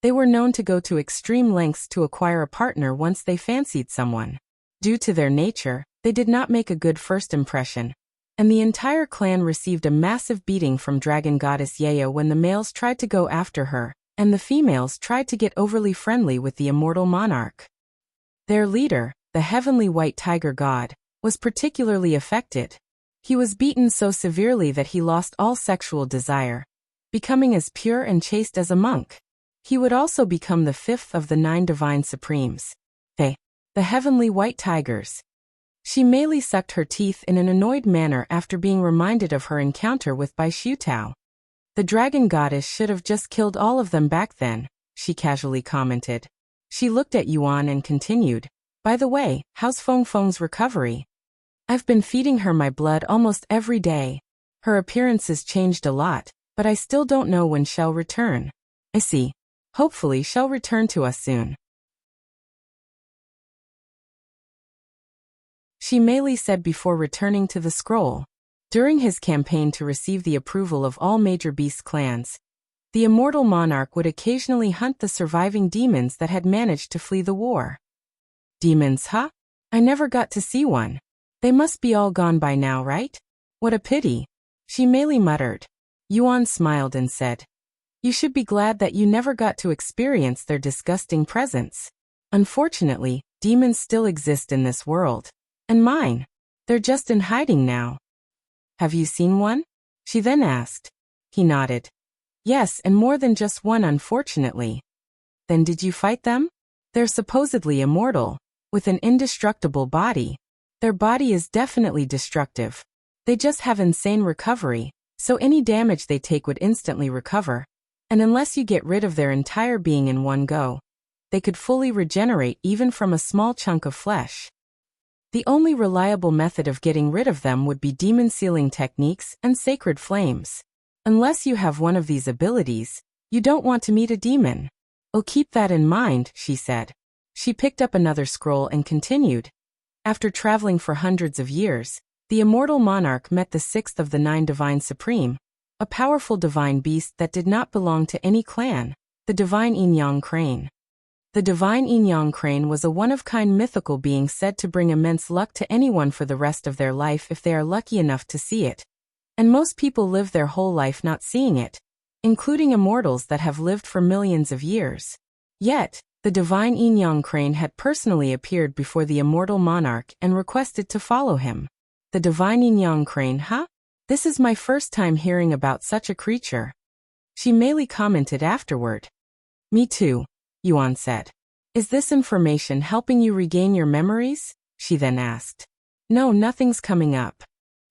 they were known to go to extreme lengths to acquire a partner once they fancied someone. Due to their nature, they did not make a good first impression, and the entire clan received a massive beating from Dragon Goddess Yaya when the males tried to go after her, and the females tried to get overly friendly with the Immortal Monarch. Their leader, the Heavenly White Tiger God, was particularly affected. He was beaten so severely that he lost all sexual desire, becoming as pure and chaste as a monk. He would also become the fifth of the 9 Divine Supremes. The Heavenly White Tigers. She merely sucked her teeth in an annoyed manner after being reminded of her encounter with Bai Xiutao. The Dragon Goddess should have just killed all of them back then, she casually commented. She looked at Xuan and continued, by the way, how's Feng Feng's recovery? I've been feeding her my blood almost every day. Her appearance has changed a lot, but I still don't know when she'll return. I see. Hopefully she'll return to us soon. Shi Meili said before returning to the scroll. During his campaign to receive the approval of all major beast clans, the Immortal Monarch would occasionally hunt the surviving demons that had managed to flee the war. Demons, huh? I never got to see one. They must be all gone by now, right? What a pity. Shi Meili muttered. Yuan smiled and said, You should be glad that you never got to experience their disgusting presence. Unfortunately, demons still exist in this world. And mine. They're just in hiding now. Have you seen one? She then asked. He nodded. Yes, and more than just one, unfortunately. Then did you fight them? They're supposedly immortal, with an indestructible body. Their body is definitely destructive. They just have insane recovery, so any damage they take would instantly recover. And unless you get rid of their entire being in one go, they could fully regenerate even from a small chunk of flesh. The only reliable method of getting rid of them would be demon sealing techniques and sacred flames. Unless you have one of these abilities, you don't want to meet a demon. Oh, keep that in mind, she said. She picked up another scroll and continued. After traveling for hundreds of years, the Immortal Monarch met the sixth of the 9 Divine Supreme, a powerful divine beast that did not belong to any clan, the Divine Yin Crane. The Divine Yin Crane was a one-of-kind mythical being said to bring immense luck to anyone for the rest of their life if they are lucky enough to see it. And most people live their whole life not seeing it, including immortals that have lived for millions of years. Yet, the Divine Yin Crane had personally appeared before the Immortal Monarch and requested to follow him. The Divine Yin Crane, huh? This is my first time hearing about such a creature. Shi Meili commented afterward. Me too, Yuan said. Is this information helping you regain your memories? She then asked. No, nothing's coming up.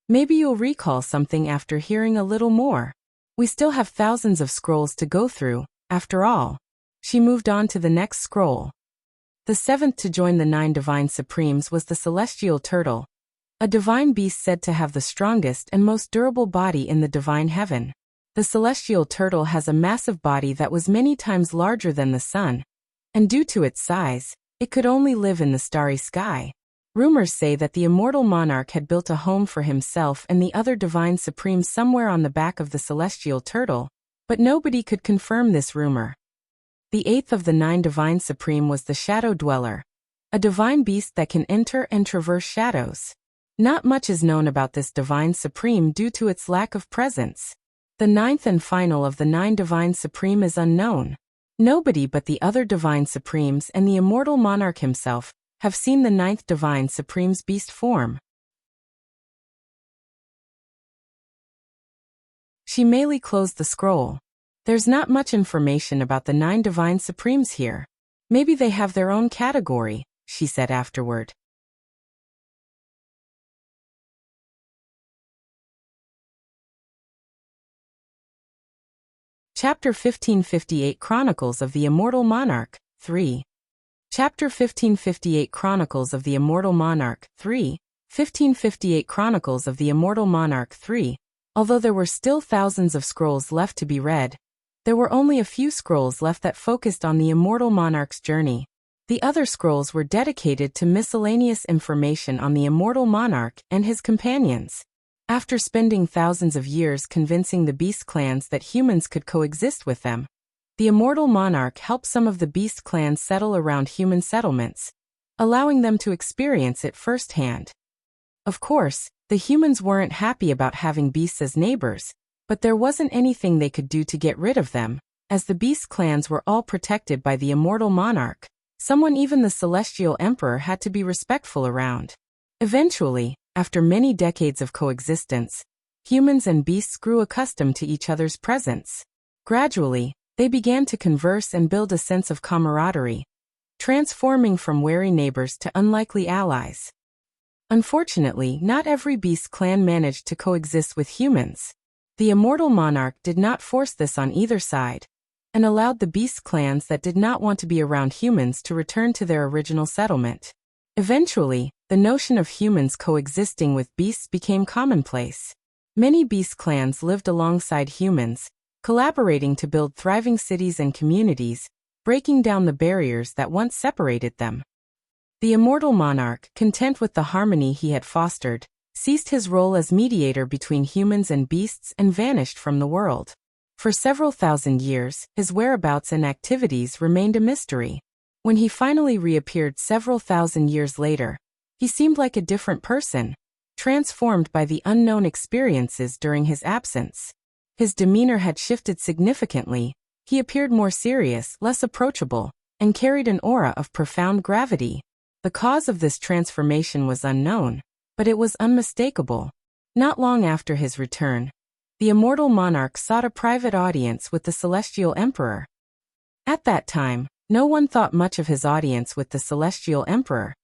Maybe you'll recall something after hearing a little more. We still have thousands of scrolls to go through, after all. She moved on to the next scroll. The seventh to join the 9 Divine Supremes was the Celestial Turtle, a divine beast said to have the strongest and most durable body in the divine heaven. The Celestial Turtle has a massive body that was many times larger than the sun, and due to its size, it could only live in the starry sky. Rumors say that the Immortal Monarch had built a home for himself and the other Divine Supremes somewhere on the back of the Celestial Turtle, but nobody could confirm this rumor. The 8th of the 9 Divine Supreme was the Shadow Dweller, a divine beast that can enter and traverse shadows. Not much is known about this Divine Supreme due to its lack of presence. The 9th and final of the 9 Divine Supreme is unknown. Nobody but the other Divine Supremes and the Immortal Monarch himself have seen the 9th Divine Supreme's beast form. Shi Meili closed the scroll. There's not much information about the 9 Divine Supremes here. Maybe they have their own category, she said afterward. Chapter 1558 Chronicles of the Immortal Monarch, 3. Chapter 1558 Chronicles of the Immortal Monarch, 3. 1558 Chronicles of the Immortal Monarch, 3. Although there were still thousands of scrolls left to be read, there were only a few scrolls left that focused on the Immortal Monarch's journey. The other scrolls were dedicated to miscellaneous information on the Immortal Monarch and his companions. After spending thousands of years convincing the beast clans that humans could coexist with them, the Immortal Monarch helped some of the beast clans settle around human settlements, allowing them to experience it firsthand. Of course, the humans weren't happy about having beasts as neighbors, but there wasn't anything they could do to get rid of them, as the beast clans were all protected by the Immortal Monarch, someone even the Celestial Emperor had to be respectful around. Eventually, after many decades of coexistence, humans and beasts grew accustomed to each other's presence. Gradually, they began to converse and build a sense of camaraderie, transforming from wary neighbors to unlikely allies. Unfortunately, not every beast clan managed to coexist with humans. The Immortal Monarch did not force this on either side, and allowed the beast clans that did not want to be around humans to return to their original settlement. Eventually, the notion of humans coexisting with beasts became commonplace. Many beast clans lived alongside humans, collaborating to build thriving cities and communities, breaking down the barriers that once separated them. The immortal monarch, content with the harmony he had fostered, ceased his role as mediator between humans and beasts and vanished from the world. For several thousand years, his whereabouts and activities remained a mystery. When he finally reappeared several thousand years later, he seemed like a different person, transformed by the unknown experiences during his absence. His demeanor had shifted significantly. He appeared more serious, less approachable, and carried an aura of profound gravity. The cause of this transformation was unknown, but it was unmistakable. Not long after his return, the immortal monarch sought a private audience with the celestial emperor. At that time, no one thought much of his audience with the celestial emperor,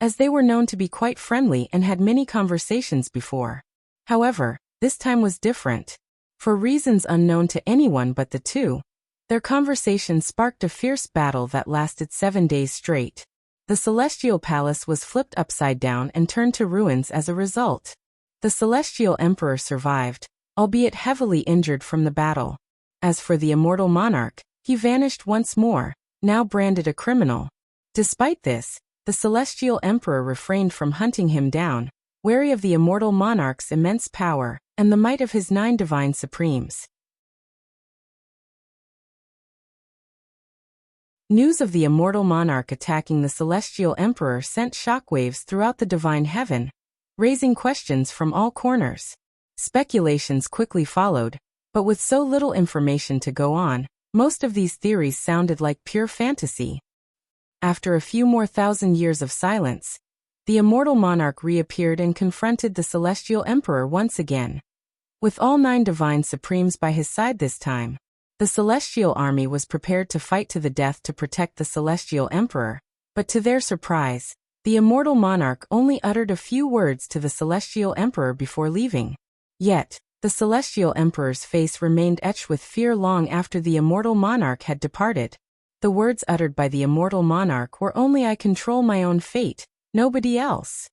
as they were known to be quite friendly and had many conversations before. However, this time was different. For reasons unknown to anyone but the two, their conversation sparked a fierce battle that lasted 7 days straight. The celestial palace was flipped upside down and turned to ruins as a result. The celestial emperor survived, albeit heavily injured from the battle. As for the immortal monarch, he vanished once more, now branded a criminal. Despite this, the celestial emperor refrained from hunting him down, wary of the immortal monarch's immense power and the might of his 9 divine supremes. News of the immortal monarch attacking the celestial emperor sent shockwaves throughout the divine heaven, raising questions from all corners. Speculations quickly followed, but with so little information to go on, most of these theories sounded like pure fantasy. After a few more thousand years of silence, the immortal monarch reappeared and confronted the celestial emperor once again. With all 9 divine supremes by his side this time, the celestial army was prepared to fight to the death to protect the celestial emperor, but to their surprise, the immortal monarch only uttered a few words to the celestial emperor before leaving. Yet, the celestial emperor's face remained etched with fear long after the immortal monarch had departed. The words uttered by the immortal monarch were only, "I control my own fate, nobody else."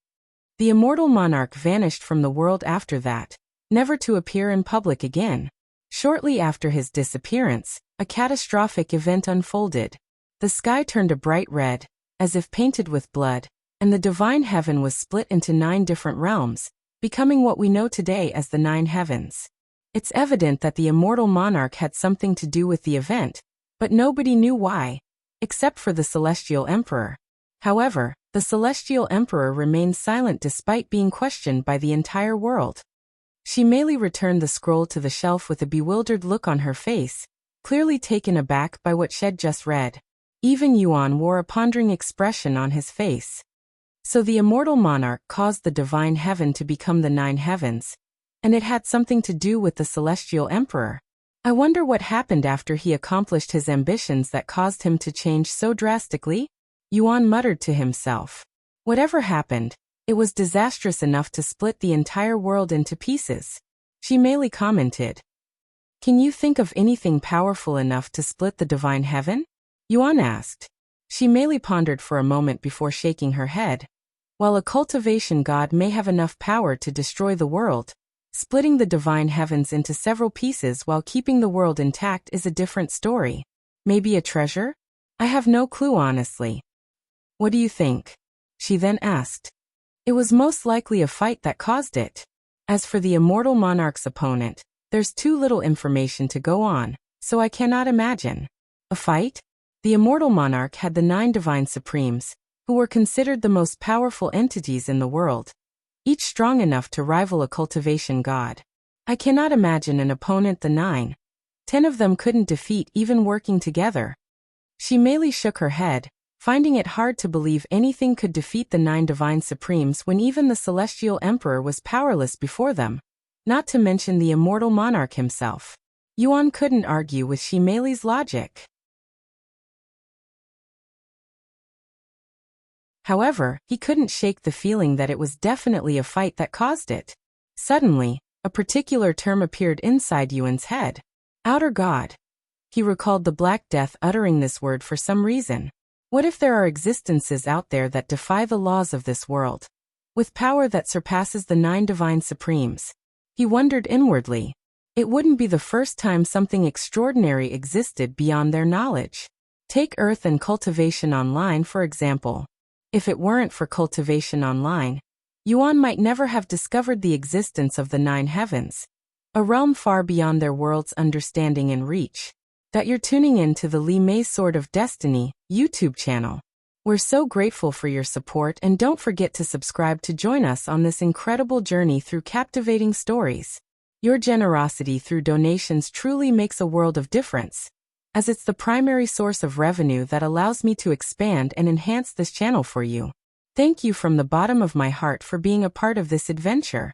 The immortal monarch vanished from the world after that, never to appear in public again. Shortly after his disappearance, a catastrophic event unfolded. The sky turned a bright red, as if painted with blood, and the divine heaven was split into 9 different realms, becoming what we know today as the 9 heavens. It's evident that the immortal monarch had something to do with the event, but nobody knew why, except for the celestial emperor. However, the celestial emperor remained silent despite being questioned by the entire world. She merely returned the scroll to the shelf with a bewildered look on her face, clearly taken aback by what she'd just read. Even Xuan wore a pondering expression on his face. So the immortal monarch caused the divine heaven to become the 9 heavens, and it had something to do with the celestial emperor. I wonder what happened after he accomplished his ambitions that caused him to change so drastically? Xuan muttered to himself. Whatever happened, it was disastrous enough to split the entire world into pieces. She merely commented. Can you think of anything powerful enough to split the divine heaven? Xuan asked. She merely pondered for a moment before shaking her head. While a cultivation god may have enough power to destroy the world, splitting the divine heavens into several pieces while keeping the world intact is a different story. Maybe a treasure? I have no clue honestly. What do you think? She then asked. It was most likely a fight that caused it. As for the immortal monarch's opponent, there's too little information to go on, so I cannot imagine. A fight? The immortal monarch had the 9 divine supremes, who were considered the most powerful entities in the world, each strong enough to rival a cultivation god. I cannot imagine an opponent the 9. 10 of them couldn't defeat even working together. She merely shook her head, finding it hard to believe anything could defeat the 9 divine supremes when even the celestial emperor was powerless before them, not to mention the immortal monarch himself. Xuan couldn't argue with Shimeli's logic. However, he couldn't shake the feeling that it was definitely a fight that caused it. Suddenly, a particular term appeared inside Yuan's head. Outer God. He recalled the Black Death uttering this word for some reason. What if there are existences out there that defy the laws of this world? with power that surpasses the 9 divine supremes. He wondered inwardly. It wouldn't be the first time something extraordinary existed beyond their knowledge. Take Earth and Cultivation Online for example. If it weren't for Cultivation Online, Yuan might never have discovered the existence of the 9 heavens, a realm far beyond their world's understanding and reach. That you're tuning in to the Li Mei Sword of Destiny YouTube channel. We're so grateful for your support, and don't forget to subscribe to join us on this incredible journey through captivating stories. Your generosity through donations truly makes a world of difference, as it's the primary source of revenue that allows me to expand and enhance this channel for you. Thank you from the bottom of my heart for being a part of this adventure.